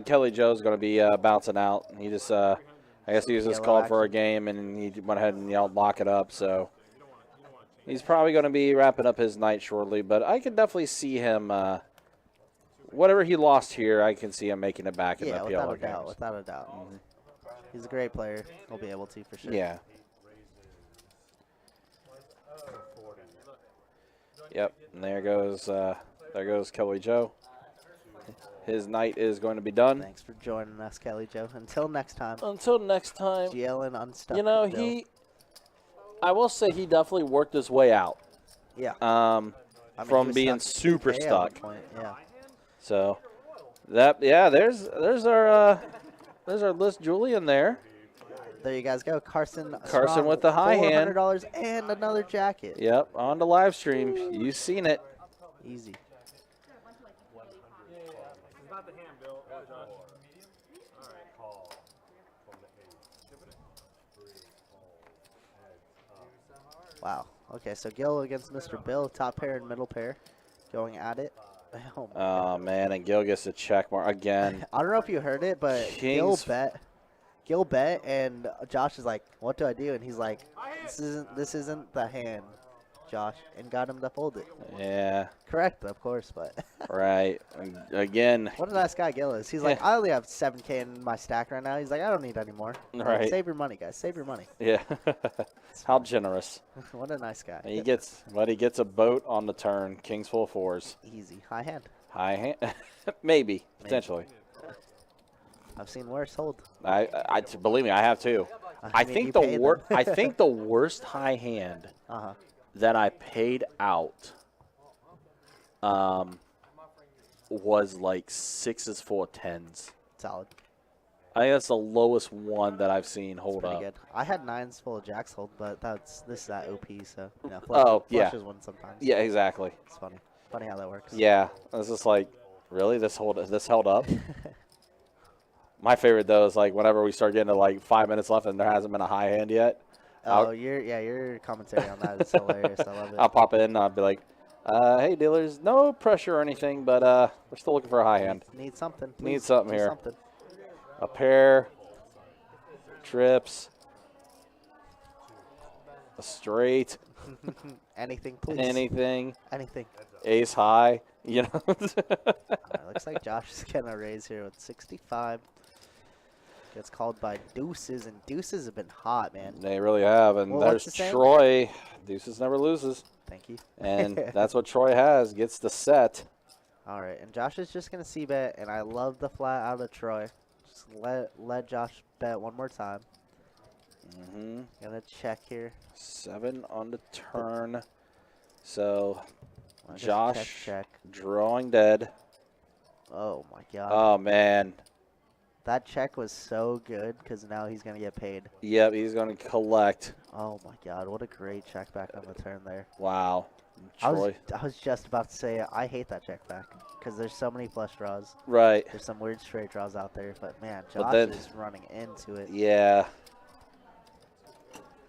Kelly Joe's going to be bouncing out. He just I guess he was just Yellow called for a action. game and he went ahead and yelled lock it up. So he's probably going to be wrapping up his night shortly. But I can definitely see him. Whatever he lost here, I can see him making it back in the PLO games. Without a doubt. He's a great player. He'll be able to for sure. Yeah. Yep, and there goes Kelly Joe. His night is going to be done. Thanks for joining us, Kelly Joe. Until next time. Until next time. GL and Unstuck. You know, I will say he definitely worked his way out. Yeah. From he was being stuck super 2K at one stuck. point, yeah. So there's our list Julian there. There you guys go. Carson Carson with the high hand. $400 and another jacket. Yep, on the live stream. You've seen it. Easy. It's not the hand, Bill. Wow. Okay, so Gil against Mr. Bill, top pair and middle pair, going at it. Oh, Oh man, and Gil gets a check mark again. I don't know if you heard it, but Kings. Gil bet, and Josh is like, "What do I do?" And he's like, "This isn't the hand, Josh," and got him to fold it. Yeah. Correct, of course, but Right. And again. what a nice guy Gil is. He's like, "I only have 7K in my stack right now." He's like, "I don't need any more." Like, Right. save your money, guys. Save your money. Yeah. How generous. What a nice guy. He gets a boat on the turn. Kings full of 4s. Easy. High hand. High hand. Maybe potentially. I've seen worse hold. I believe me, I have too. I mean, think you the paid them. I think the worst high hand that I paid out was like 6s full of 10s. Solid. I think that's the lowest one that I've seen hold Pretty up. good. I had 9s full of jacks hold, but this is that OP, so you know, flushes one sometimes. Yeah, exactly. It's funny. Funny how that works. Yeah, it's just like, really, this held up. My favorite though is like whenever we start getting to like 5 minutes left and there hasn't been a high hand yet. Oh, your commentary on that is hilarious. I love it. I'll pop in and I'll be like, "Hey dealers, no pressure or anything, but we're still looking for a high hand. Need something. Need Please something do here. Something. A pair, trips, a straight, Anything, please. anything, Anything. ace high, you know." Looks like Josh is getting a raise here with 65. Gets called by deuces, and deuces have been hot, man. They really have, and Well, what's there's the saying? Troy. Deuces never loses. Thank you. And that's what Troy has. Gets the set. All right, and Josh is just gonna c-bet, and I love the flat out of Troy. Just let Josh bet one more time. Mm-hmm. Gonna check here. 7 on the turn. So Well, just Josh check. drawing dead. Oh my God. Oh man. That check was so good because now he's gonna get paid. Yep, he's going to collect. Oh my God, what a great check back on the turn there. Wow. Troy. I was just about to say I hate that check back because there's so many flush draws. Right. There's some weird straight draws out there, but man, But Josh then- is running into it. Yeah.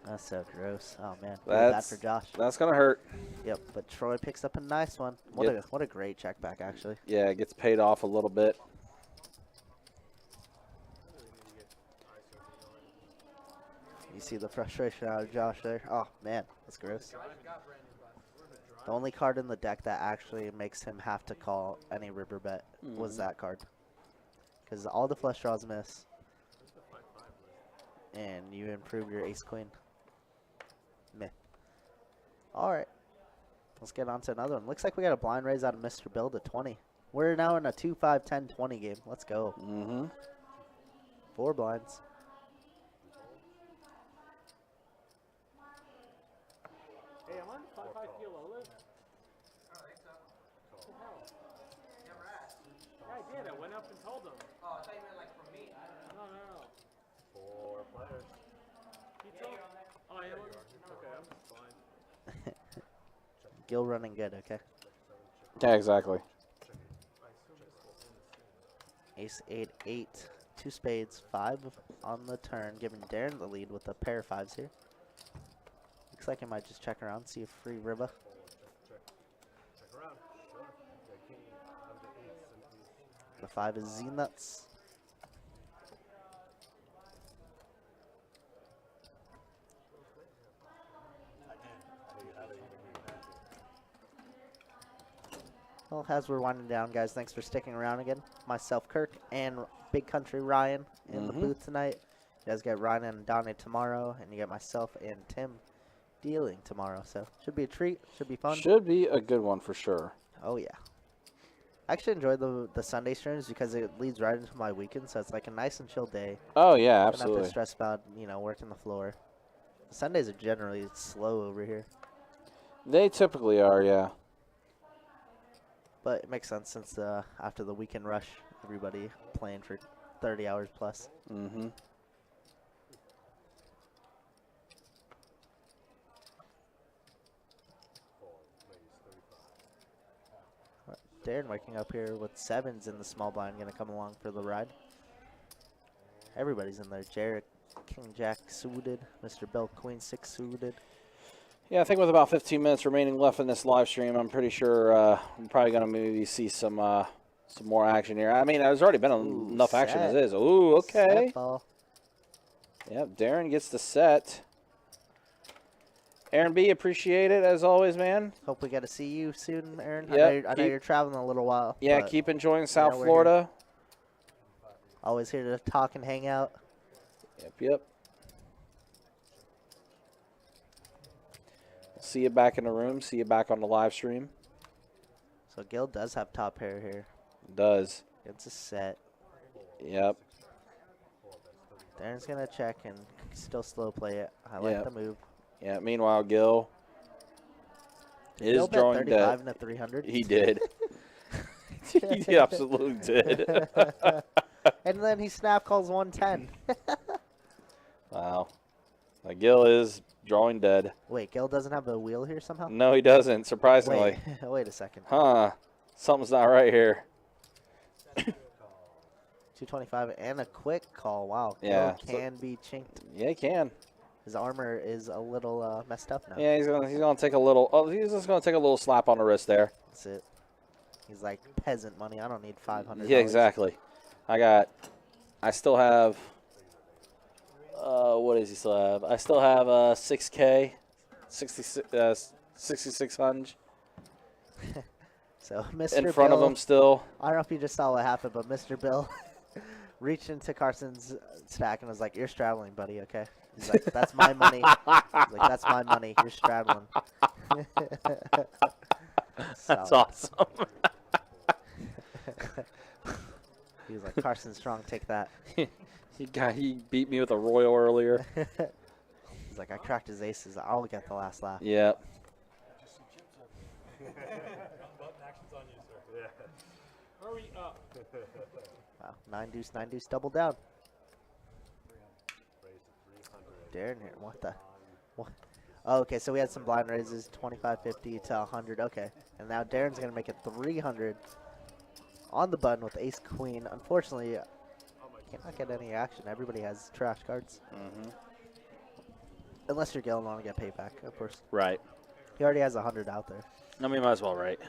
That's so gross. Oh man, really bad for Josh. That's gonna hurt. Yep, but Troy picks up a nice one. What a great check back actually. Yeah, it gets paid off a little bit. You see the frustration out of Josh there. Oh man, that's gross. The only card in the deck that actually makes him have to call any river bet was that card. Because all the flush draws miss. And you improve your ace queen. Meh. Alright. Let's get on to another one. Looks like we got a blind raise out of Mr. Bill to 20. We're now in a 2, 5, 10, 20 game. Let's go. 4 blinds. Hey, I'm on 5 kilo list. I don't think so. What the hell? Never asked. Yeah, I did. I went up and told them. Oh, I thought you meant like from me. I don't know. No. 4 players. He told. Oh, I am. Okay, I'm just fine. Gil running good, okay? Yeah, exactly. Ace 8, 8, 2 spades, 5 on the turn, giving Darren the lead with a pair of 5s here. Looks like I might just check around, see a free river. Check around. Sure. The king of the eights and ace. The 5 is Z-Nuts. Well, as we're winding down, guys, thanks for sticking around again. Myself, Kirk, and Big Country Ryan in the booth tonight. You guys get Ryan and Donnie tomorrow, and you get myself and Tim dealing tomorrow. So, should be a treat. Should be fun. Should be a good one for sure. Oh, yeah. I actually enjoy the Sunday streams because it leads right into my weekend, so it's like a nice and chill day. Oh, yeah, Don't have absolutely. to stress about, working the floor. Sundays are generally slow over here. They typically are, yeah. But it makes sense since after the weekend rush, everybody playing for 30 hours plus. Mm-hmm. Darren waking up here with 7s in the small blind, going to come along for the ride. Everybody's in there. Jarrett, King Jack suited. Mr. Bill, Queen 6 suited. Yeah, I think with about 15 minutes remaining left in this live stream, I'm pretty sure I'm probably going to maybe see some more action here. I mean, there's already been enough action as is. Ooh, okay. Set ball. Yep, Darren gets the set. Aaron B, appreciate it as always, man. Hope we get to see you soon, Aaron. Yep, I know you're traveling a little while. Yeah, but keep enjoying South we're Florida. always here to talk and hang out. Yep. See you back in the room. See you back on the live stream. So Gil does have top pair here. Does. It's a set. Yep. Darren's going to check and still slow play it. I like Yep. the move. Yeah, meanwhile, Gil is Gil bet drawing 35 dead. and a 300. He did. He absolutely did. And then he snap calls 110. Wow. Gil is drawing dead. Wait, Gil doesn't have a wheel here somehow? No, he doesn't, surprisingly. Wait a second. Huh. Something's not right here. 225 and a quick call. Wow. Yeah, Gil can be chinked. Yeah, he can. His armor is a little messed up now. Yeah, he's gonna take a little. Oh, he's just gonna take a little slap on the wrist there. That's it. He's like peasant money. I don't need $500. Yeah, exactly. I still have. What does he still have? I still have 6K, 6,600 So Mr. in front Bill, of him still. I don't know if you just saw what happened, but Mr. Bill reached into Carson's stack and was like, "You're straddling, buddy. Okay." He's like, "That's my money." He's like, "That's my money. You're straddling." That's awesome. He was like, "Carson strong. Take that." He beat me with a royal earlier. He's like, "I cracked his aces. I'll get the last laugh." Yeah. Button action's on you, sir. Yeah. Hurry up. Wow, 9 deuce, double down. Darren here, what the? What? Oh, okay, so we had some blind raises, 25-50 to 100. Okay, and now Darren's gonna make it 300 on the button with ace queen. Unfortunately, cannot get any action. Everybody has trash cards. Unless you're Gil and want to get paid back, of course. Right. He already has 100 out there. I mean, might as well, right?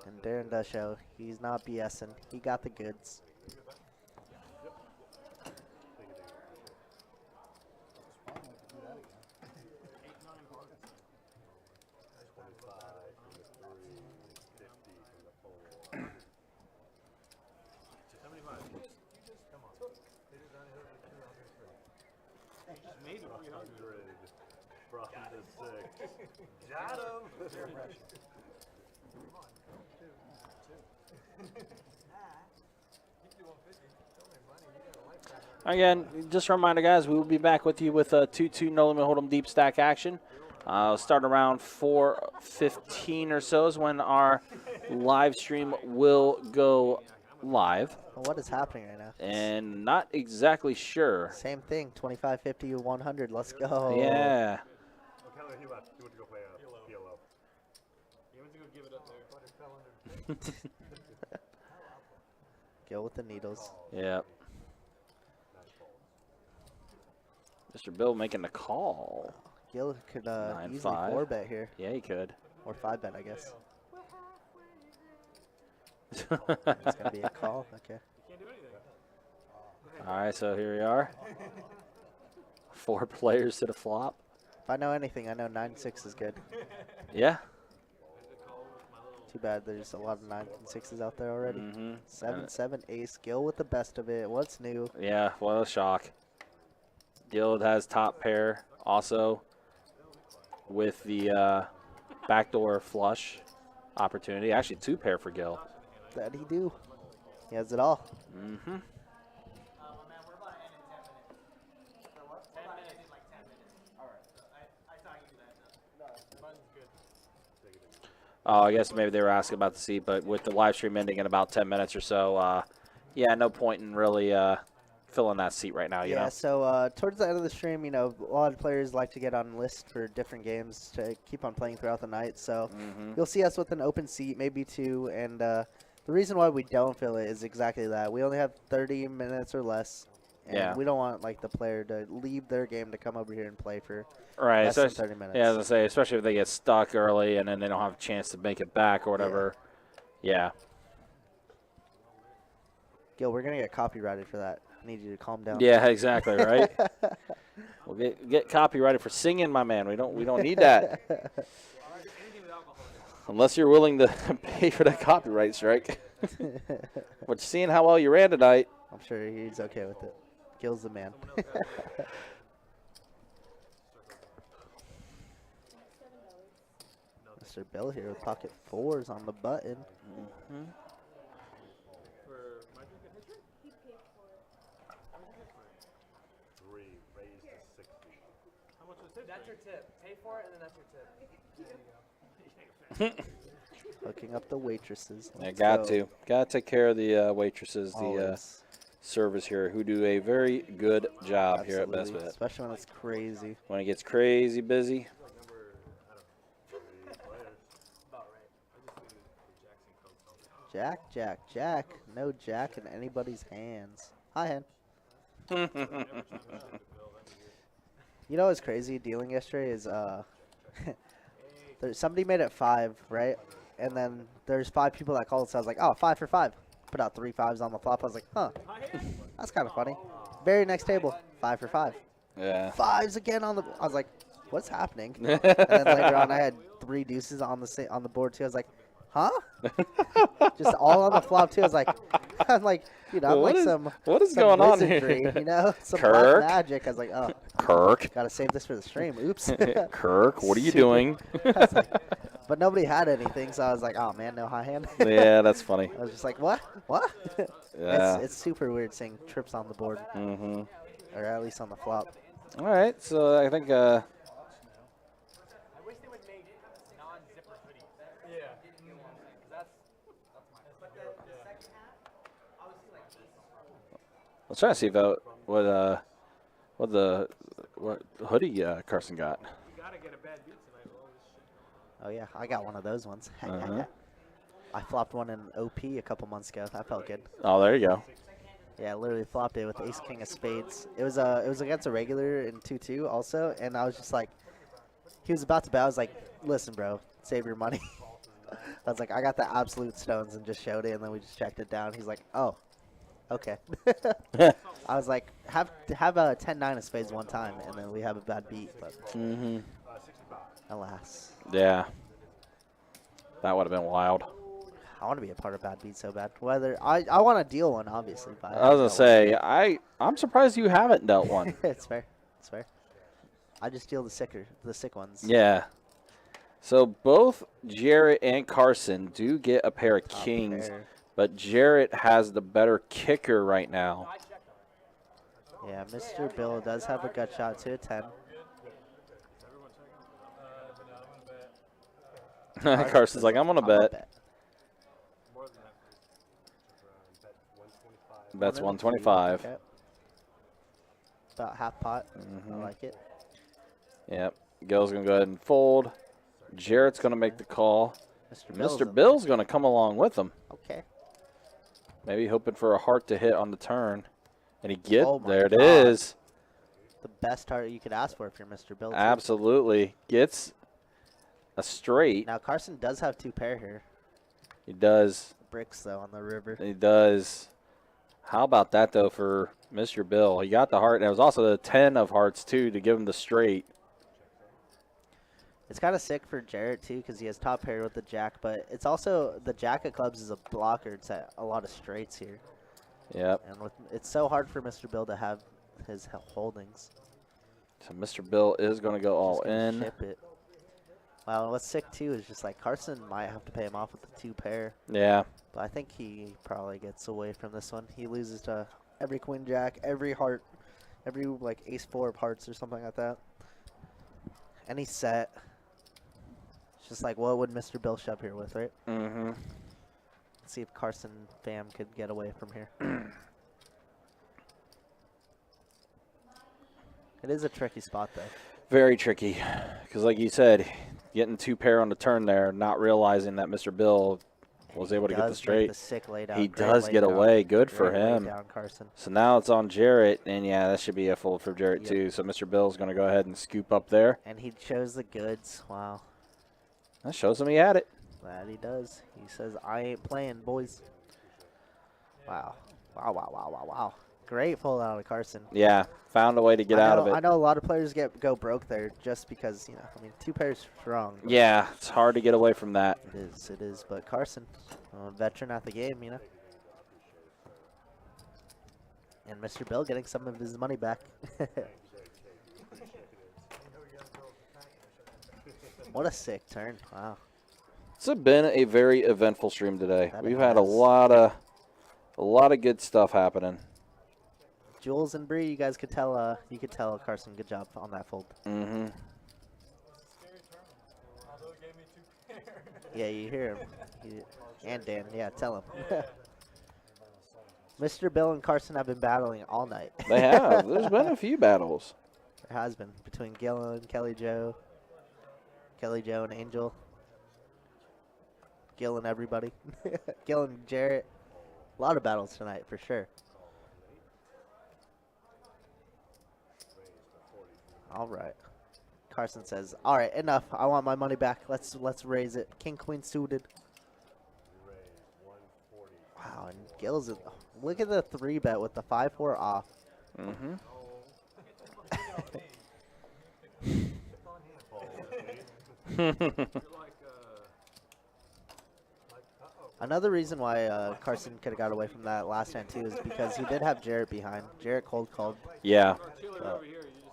And Darren does show he's not BSing. He got the goods. Maybe 300 from the 6. Got him! Again, just a reminder, guys, we will be back with you with a 2-2 no limit hold'em deep stack action. Start around 4:15 or so is when our live stream will go live. Well, what is happening right now? And not exactly sure. Same thing, 25-50 100. Let's go. Yeah. Oh, Keller, he left. He went to go play PLO. He went to go give it up there. Go with the needles. Yep. Mr. Bill making the call. Gil could easily 9-5. 4-bet here. Yeah, he could. Or 5-bet, I guess. It's going to be a call. Okay. All right, so here we are. 4 players to the flop. If I know anything, I know 9-6 is good. Yeah. Too bad there's a lot of 9s and 6s out there already. 7-7 7-7 ace. Gil with the best of it. What's new? Yeah, what a shock. Guild has top pair also with the backdoor flush opportunity. Actually, 2 pair for Gil. That he do. He has it all. Mm-hmm. Oh, I guess maybe they were asking about the seat, but with the live stream ending in about 10 minutes or so, yeah, no point in really filling that seat right now, you know? So towards the end of the stream, you know, a lot of players like to get on lists for different games to keep on playing throughout the night. So you'll see us with an open seat, maybe 2. And the reason why we don't fill it is exactly that. We only have 30 minutes or less. And we don't want, like, the player to leave their game to come over here and play for less than 30 minutes. Yeah, as I say, especially if they get stuck early and then they don't have a chance to make it back or whatever. Yeah. Gil, we're going to get copyrighted for that. I need you to calm down. Yeah, exactly, right? We'll get copyrighted for singing, my man. We don't need that. Unless you're willing to pay for that copyright strike. But seeing how well you ran tonight. I'm sure he's okay with it. Gil's the man. Mr. Bill here with pocket 4s on the button. That's your tip. Pay for it, and then that's your tip. Hooking up the waitresses. Yeah, got to take care of the waitresses, the servers here, who do a very good job here at Best Bet. Especially when it's crazy. When it gets crazy busy. Jack, Jack, Jack. No Jack in anybody's hands. Hi, Hen. You know what's crazy dealing yesterday is somebody made it 5, right? And then there's 5 people that called, so I was like, oh, 5 for 5. Put out 3 5s on the flop. I was like, huh, that's kind of funny. Very next table, 5 for 5. Yeah. 5s again on the. I was like, what's happening? And then later on, I had 3 deuces on the board too. I was like, huh? Just all on the flop too. I was like, you know, what is going on wizardry, here? You know, some Kirk? black magic. I was like, oh, Kirk. Gotta save this for the stream. Oops. Kirk, what are you doing? But nobody had anything, so I was like, oh man, no high hand. Yeah, that's funny. I was just like, what? Yeah. It's super weird seeing trips on the board, or at least on the flop. All right, so I think. I wish they would make non-zipper hoodies. Yeah. That's my. But the second half, obviously like this. was trying to see if what hoodie Carson got. You gotta get a bad beat tonight with all this shit. Oh yeah, I got one of those ones. Uh-huh. I flopped one in OP a couple months ago. That felt good. Oh, there you go. Yeah, I literally flopped it with Ace King of Spades. It was against a regular in 2-2 also, and I was just like, he was about to bet. I was like, listen, bro, save your money. I was like, I got the absolute stones and just showed it, and then we just checked it down. He's like, oh, okay. I was like, have a 10-9 of spades one time, and then we have a bad beat, but alas. Yeah. That would have been wild. I want to be a part of bad beat so bad. Whether I want to deal one, obviously. But I was going to say, I'm surprised you haven't dealt one. It's fair. It's fair. I just deal the sick ones. Yeah. So both Jarrett and Carson do get a pair of kings, but Jarrett has the better kicker right now. Yeah, Mr. Bill does have a gut shot to a 10. Carson's like, I'm going to bet. Bet's 125. Okay. About half pot. I like it. Yep. Gil's going to go ahead and fold. Jarrett's going to make the call. Mr. Bill's going to come along with him. Okay. Maybe hoping for a heart to hit on the turn. And he gets, there it God. is. The best heart you could ask for if you're Mr. Bill. Absolutely. Gets a straight. Now, Carson does have 2 pair here. He does. Bricks, though, on the river. He does. How about that, though, for Mr. Bill? He got the heart, and it was also the 10 of hearts, too, to give him the straight. It's kind of sick for Jarrett, too, because he has top pair with the jack, but it's also the jack of clubs is a blocker to a lot of straights here. Yep. And it's so hard for Mr. Bill to have his holdings. So Mr. Bill is going to go all in. Ship it. Wow, what's sick, too, is just like Carson might have to pay him off with the 2 pair. Yeah. But I think he probably gets away from this one. He loses to every queen jack, every heart, every like ace 4 of hearts or something like that. Any set. It's just like, what would Mr. Bill shove here with, right? Mm-hmm. Let's see if Carson fam could get away from here. It is a tricky spot, though. Very tricky. Because like you said, getting 2 pair on the turn there, not realizing that Mr. Bill was able to get the straight. He does get away. Good for him. So now it's on Jarrett, and yeah, that should be a fold for Jarrett too. So Mr. Bill's going to go ahead and scoop up there. And he shows the goods. Wow. That shows him he had it. That he does. He says, I ain't playing, boys. Wow. Wow. Great fold out of Carson. Yeah, found a way to get out of it. I know a lot of players go broke there just because, you know, I mean, 2 pairs strong. Yeah, it's hard to get away from that. It is. But Carson, a veteran at the game, you know. And Mr. Bill getting some of his money back. What a sick turn. Wow. It's been a very eventful stream today. We've had a lot of good stuff happening. Jules and Bree, you guys could tell Carson, good job on that fold. Mm-hmm. Yeah, you hear him. And Dan, yeah, tell him. Mr. Bill and Carson have been battling all night. They have. There's been a few battles. There has been between Gil and Kelly Joe and Angel. Gil and everybody. Gil and Jarrett. A lot of battles tonight for sure. All right. Carson says, all right, enough. I want my money back. Let's raise it. King, queen suited. Wow, and Gil's, look at the 3-bet with the 5-4 off. Mm-hmm. Another reason why Carson could have got away from that last hand, too, is because he did have Jarrett behind. Jarrett cold called. Yeah.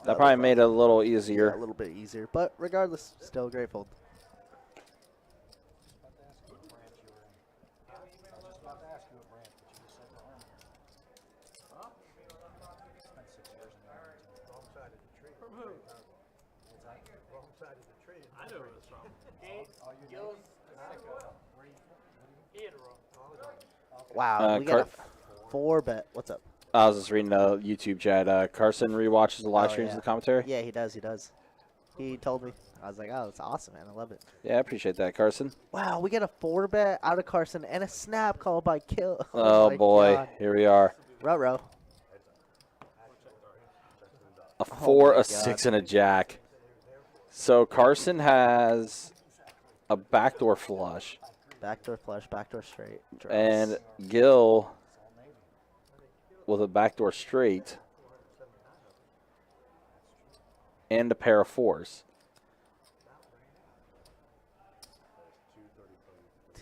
That probably made it a little easier. Yeah, a little bit easier. But regardless, still a great fold. I know where it's from. Wow, we got a 4-bet. What's up? I was just reading the YouTube chat. Carson rewatches the live streams yeah. of the commentary. Yeah, he does. He does. He told me. I was like, oh, that's awesome, man. I love it. Yeah, I appreciate that, Carson. Wow, we get a 4-bet out of Carson and a snap call by Kill. Oh my boy, God. here we are. Ruh-roh. A 4, my a 6, and a jack. So Carson has a backdoor flush. Backdoor flush, backdoor straight. Draws. And Gil with a backdoor straight and a pair of 4s.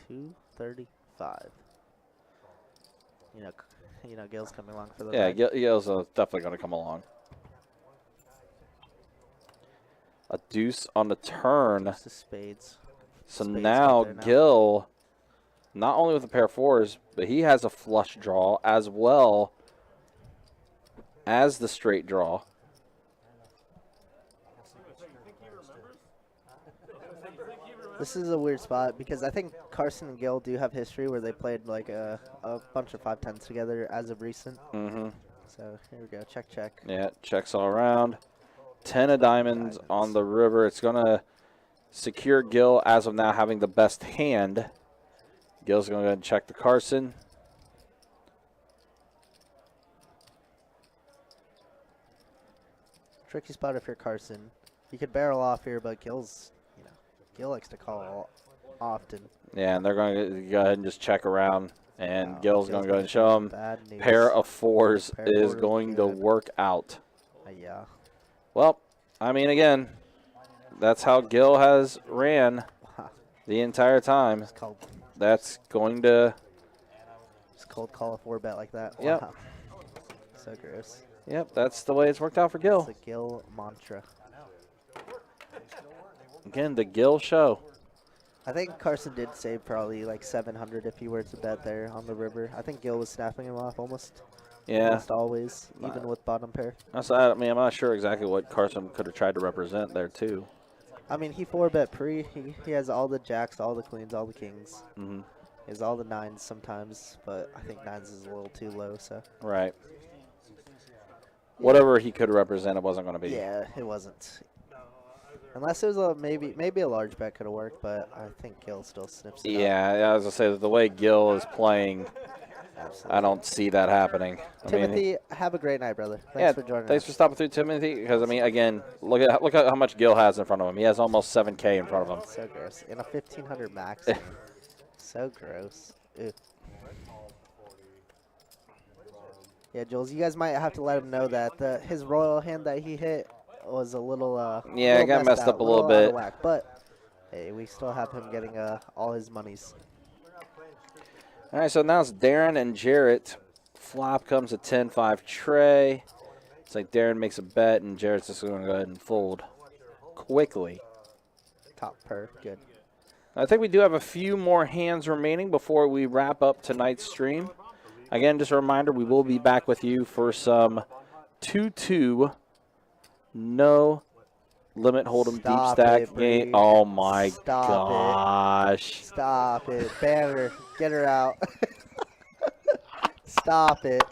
235. You know, Gil's coming along for the Yeah, ride. Gil's definitely going to come along. A deuce on the turn. Deuce of spades. So Spades now up there now. Gil, not only with a pair of 4s, but he has a flush draw as well as the straight draw. This is a weird spot because I think Carson and Gil do have history where they played like a bunch of 5-10s together as of recent. Mm-hmm. So here we go. Check, check. Yeah, checks all around. 10 of diamonds on the river. It's going to secure Gil as of now having the best hand. Gil's going to go ahead and check the Carson. Tricky spot if you're Carson. You could barrel off here, but Gil's, Gil likes to call often. Yeah, and they're going to go ahead and just check around. And Wow, Gil's going to go ahead and show him. Bad news. Pair of 4s Pair of is 4s going to good. work out. Yeah. Well, I mean, again, that's how Gil has ran the entire time. It's called. That's going to. Just cold call a 4-bet like that. Yep. Wow. So gross. Yep, that's the way it's worked out for Gil. It's a Gil mantra. Again, the Gil show. I think Carson did save probably like 700 if he were to bet there on the river. I think Gil was snapping him off almost always, even with bottom pair. I mean, I'm not sure exactly what Carson could have tried to represent there, too. I mean, he 4-bet pre. He has all the jacks, all the queens, all the kings. Mm-hmm. He has all the 9s sometimes, but I think 9s is a little too low, so. Right. Whatever he could represent, it wasn't going to be. Yeah, it wasn't. Unless it was maybe a large bet could have worked, but I think Gil still snips it Yeah, I was going to say, the way Gil is playing, I don't see that happening. Timothy, have a great night, brother. Thanks for joining Thanks us. for stopping through, Timothy. Because, I mean, again, look at how much Gil has in front of him. He has almost 7K in front of him. So gross. In a 1,500 max. So gross. Ew. Yeah, Jules, you guys might have to let him know that his royal hand that he hit was a little it got messed up a little out bit. of whack, but hey, we still have him getting all his monies. All right, so now it's Darren and Jarrett. Flop comes a 10-5 tray. It's like Darren makes a bet, and Jarrett's just going to go ahead and fold quickly. Top per, good. I think we do have a few more hands remaining before we wrap up tonight's stream. Again, just a reminder, we will be back with you for some 2-2 no limit hold'em deep Stop stack it, game. Bree. Oh my Stop gosh. Stop it. Banner, get her out. Stop it.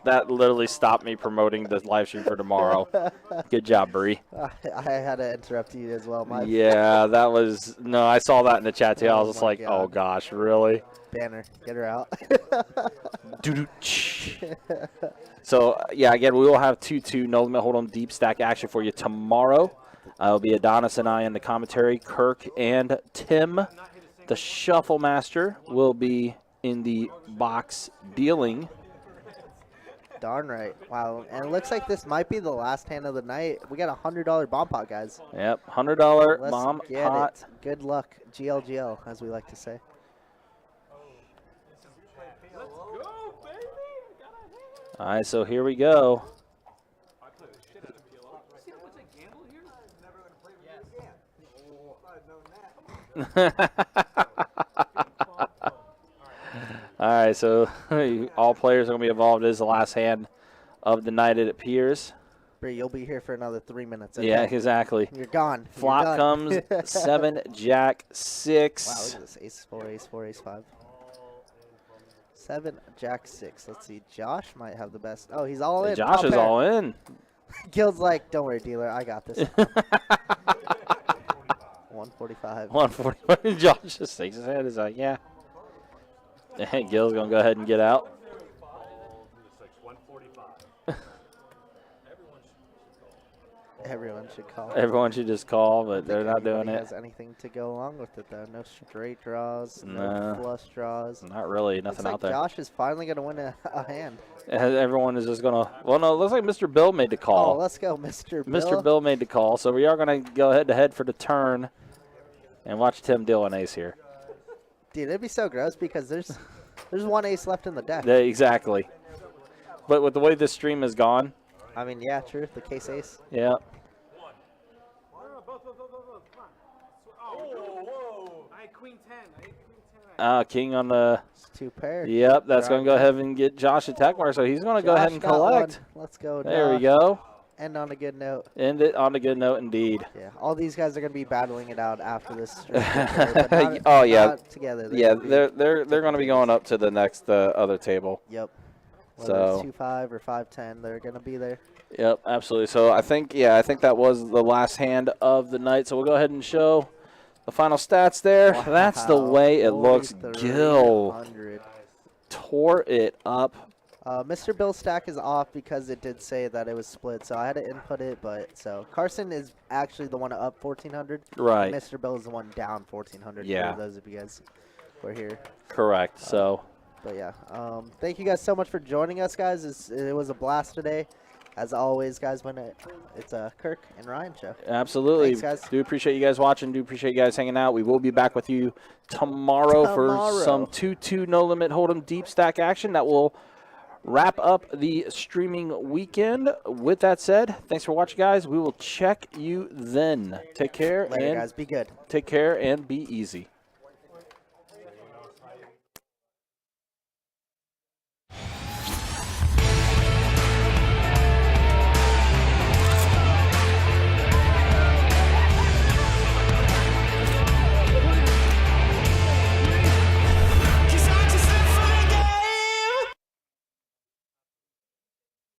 That literally stopped me promoting the live stream for tomorrow. Good job, Bree. I had to interrupt you as well. My Yeah, that was no. I saw that in the chat too. I Oh was just my like, God. oh gosh, really? Banner, get her out. So yeah, again, we will have 2-2 no limit hold'em deep stack action for you tomorrow. It'll be Adonis and I in the commentary. Kirk and Tim, the shuffle master, will be in the box dealing. Darn right. Wow. And it looks like this might be the last hand of the night. We got a $100 bomb pot, guys. Yep, $100 Let's bomb get pot. it. Good luck. GLGL, as we like to say. All right, so here we go. All right, so all players are going to be involved. It is the last hand of the night, it appears. Bree, you'll be here for another 3 minutes. Okay? Yeah, exactly. You're gone. Flop You're comes done. 7, Jack, 6. Wow, look at this. Ace 4, Ace 4, Ace 5. 7, Jack 6. Let's see. Josh might have the best. Oh, he's all in. Josh Top is pair. all in. Gil's like, don't worry, dealer. I got this. 145. 140. Josh just shakes his head. He's like, yeah. And Gil's going to go ahead and get out. 145. Everyone should call. Everyone should just call, but they're not doing Nobody it. has anything to go along with it, though. No straight draws, Nah. no flush draws. Not really. Nothing Looks out like there. Josh is finally going to win a hand. Everyone is just going to. Well, no, it looks like Mr. Bill made the Oh, call. let's go, Mr. Bill. Mr. Bill made the call, so we are going to go head-to-head for the turn and watch Tim deal an ace here. Dude, it'd be so gross because there's one ace left in the deck. Yeah, exactly. But with the way this stream has gone, I mean, yeah, true. The case ace. yeah. Both. Come on. Oh, whoa. I had queen 10. King on the. It's 2 pair. Yep, that's going to go ahead and get Josh attack mark, so he's going to go ahead and Josh got collect. one. Let's go, There we Josh. go. End on a good note. End it on a good note, indeed. Yeah, all these guys are going to be battling it out after this stream. But not- Oh, yeah. not together. Yeah, gonna be- they're going to be going up to the next other table. Yep. Whether So it's 2-5 or 5-10, they're going to be there. Yep, absolutely. So I think that was the last hand of the night. So we'll go ahead and show the final stats there. Wow. That's the way it looks. 4300. Gil tore it up. Mr. Bill's stack is off because it did say that it was split, so I had to input it. But so Carson is actually the one up 1400. Right. Mr. Bill is the one down 1400. Yeah. For those of you guys who are here. Correct. So. But yeah, thank you guys so much for joining us, guys. It was a blast today. As always, guys, when it's a Kirk and Ryan show. Absolutely. Thanks, guys. Do appreciate you guys watching. Do appreciate you guys hanging out. We will be back with you tomorrow. For some 2-2 No Limit Hold'em deep stack action that will wrap up the streaming weekend. With that said, thanks for watching, guys. We will check you then. Take care. Later, guys. Be good. Take care and be easy.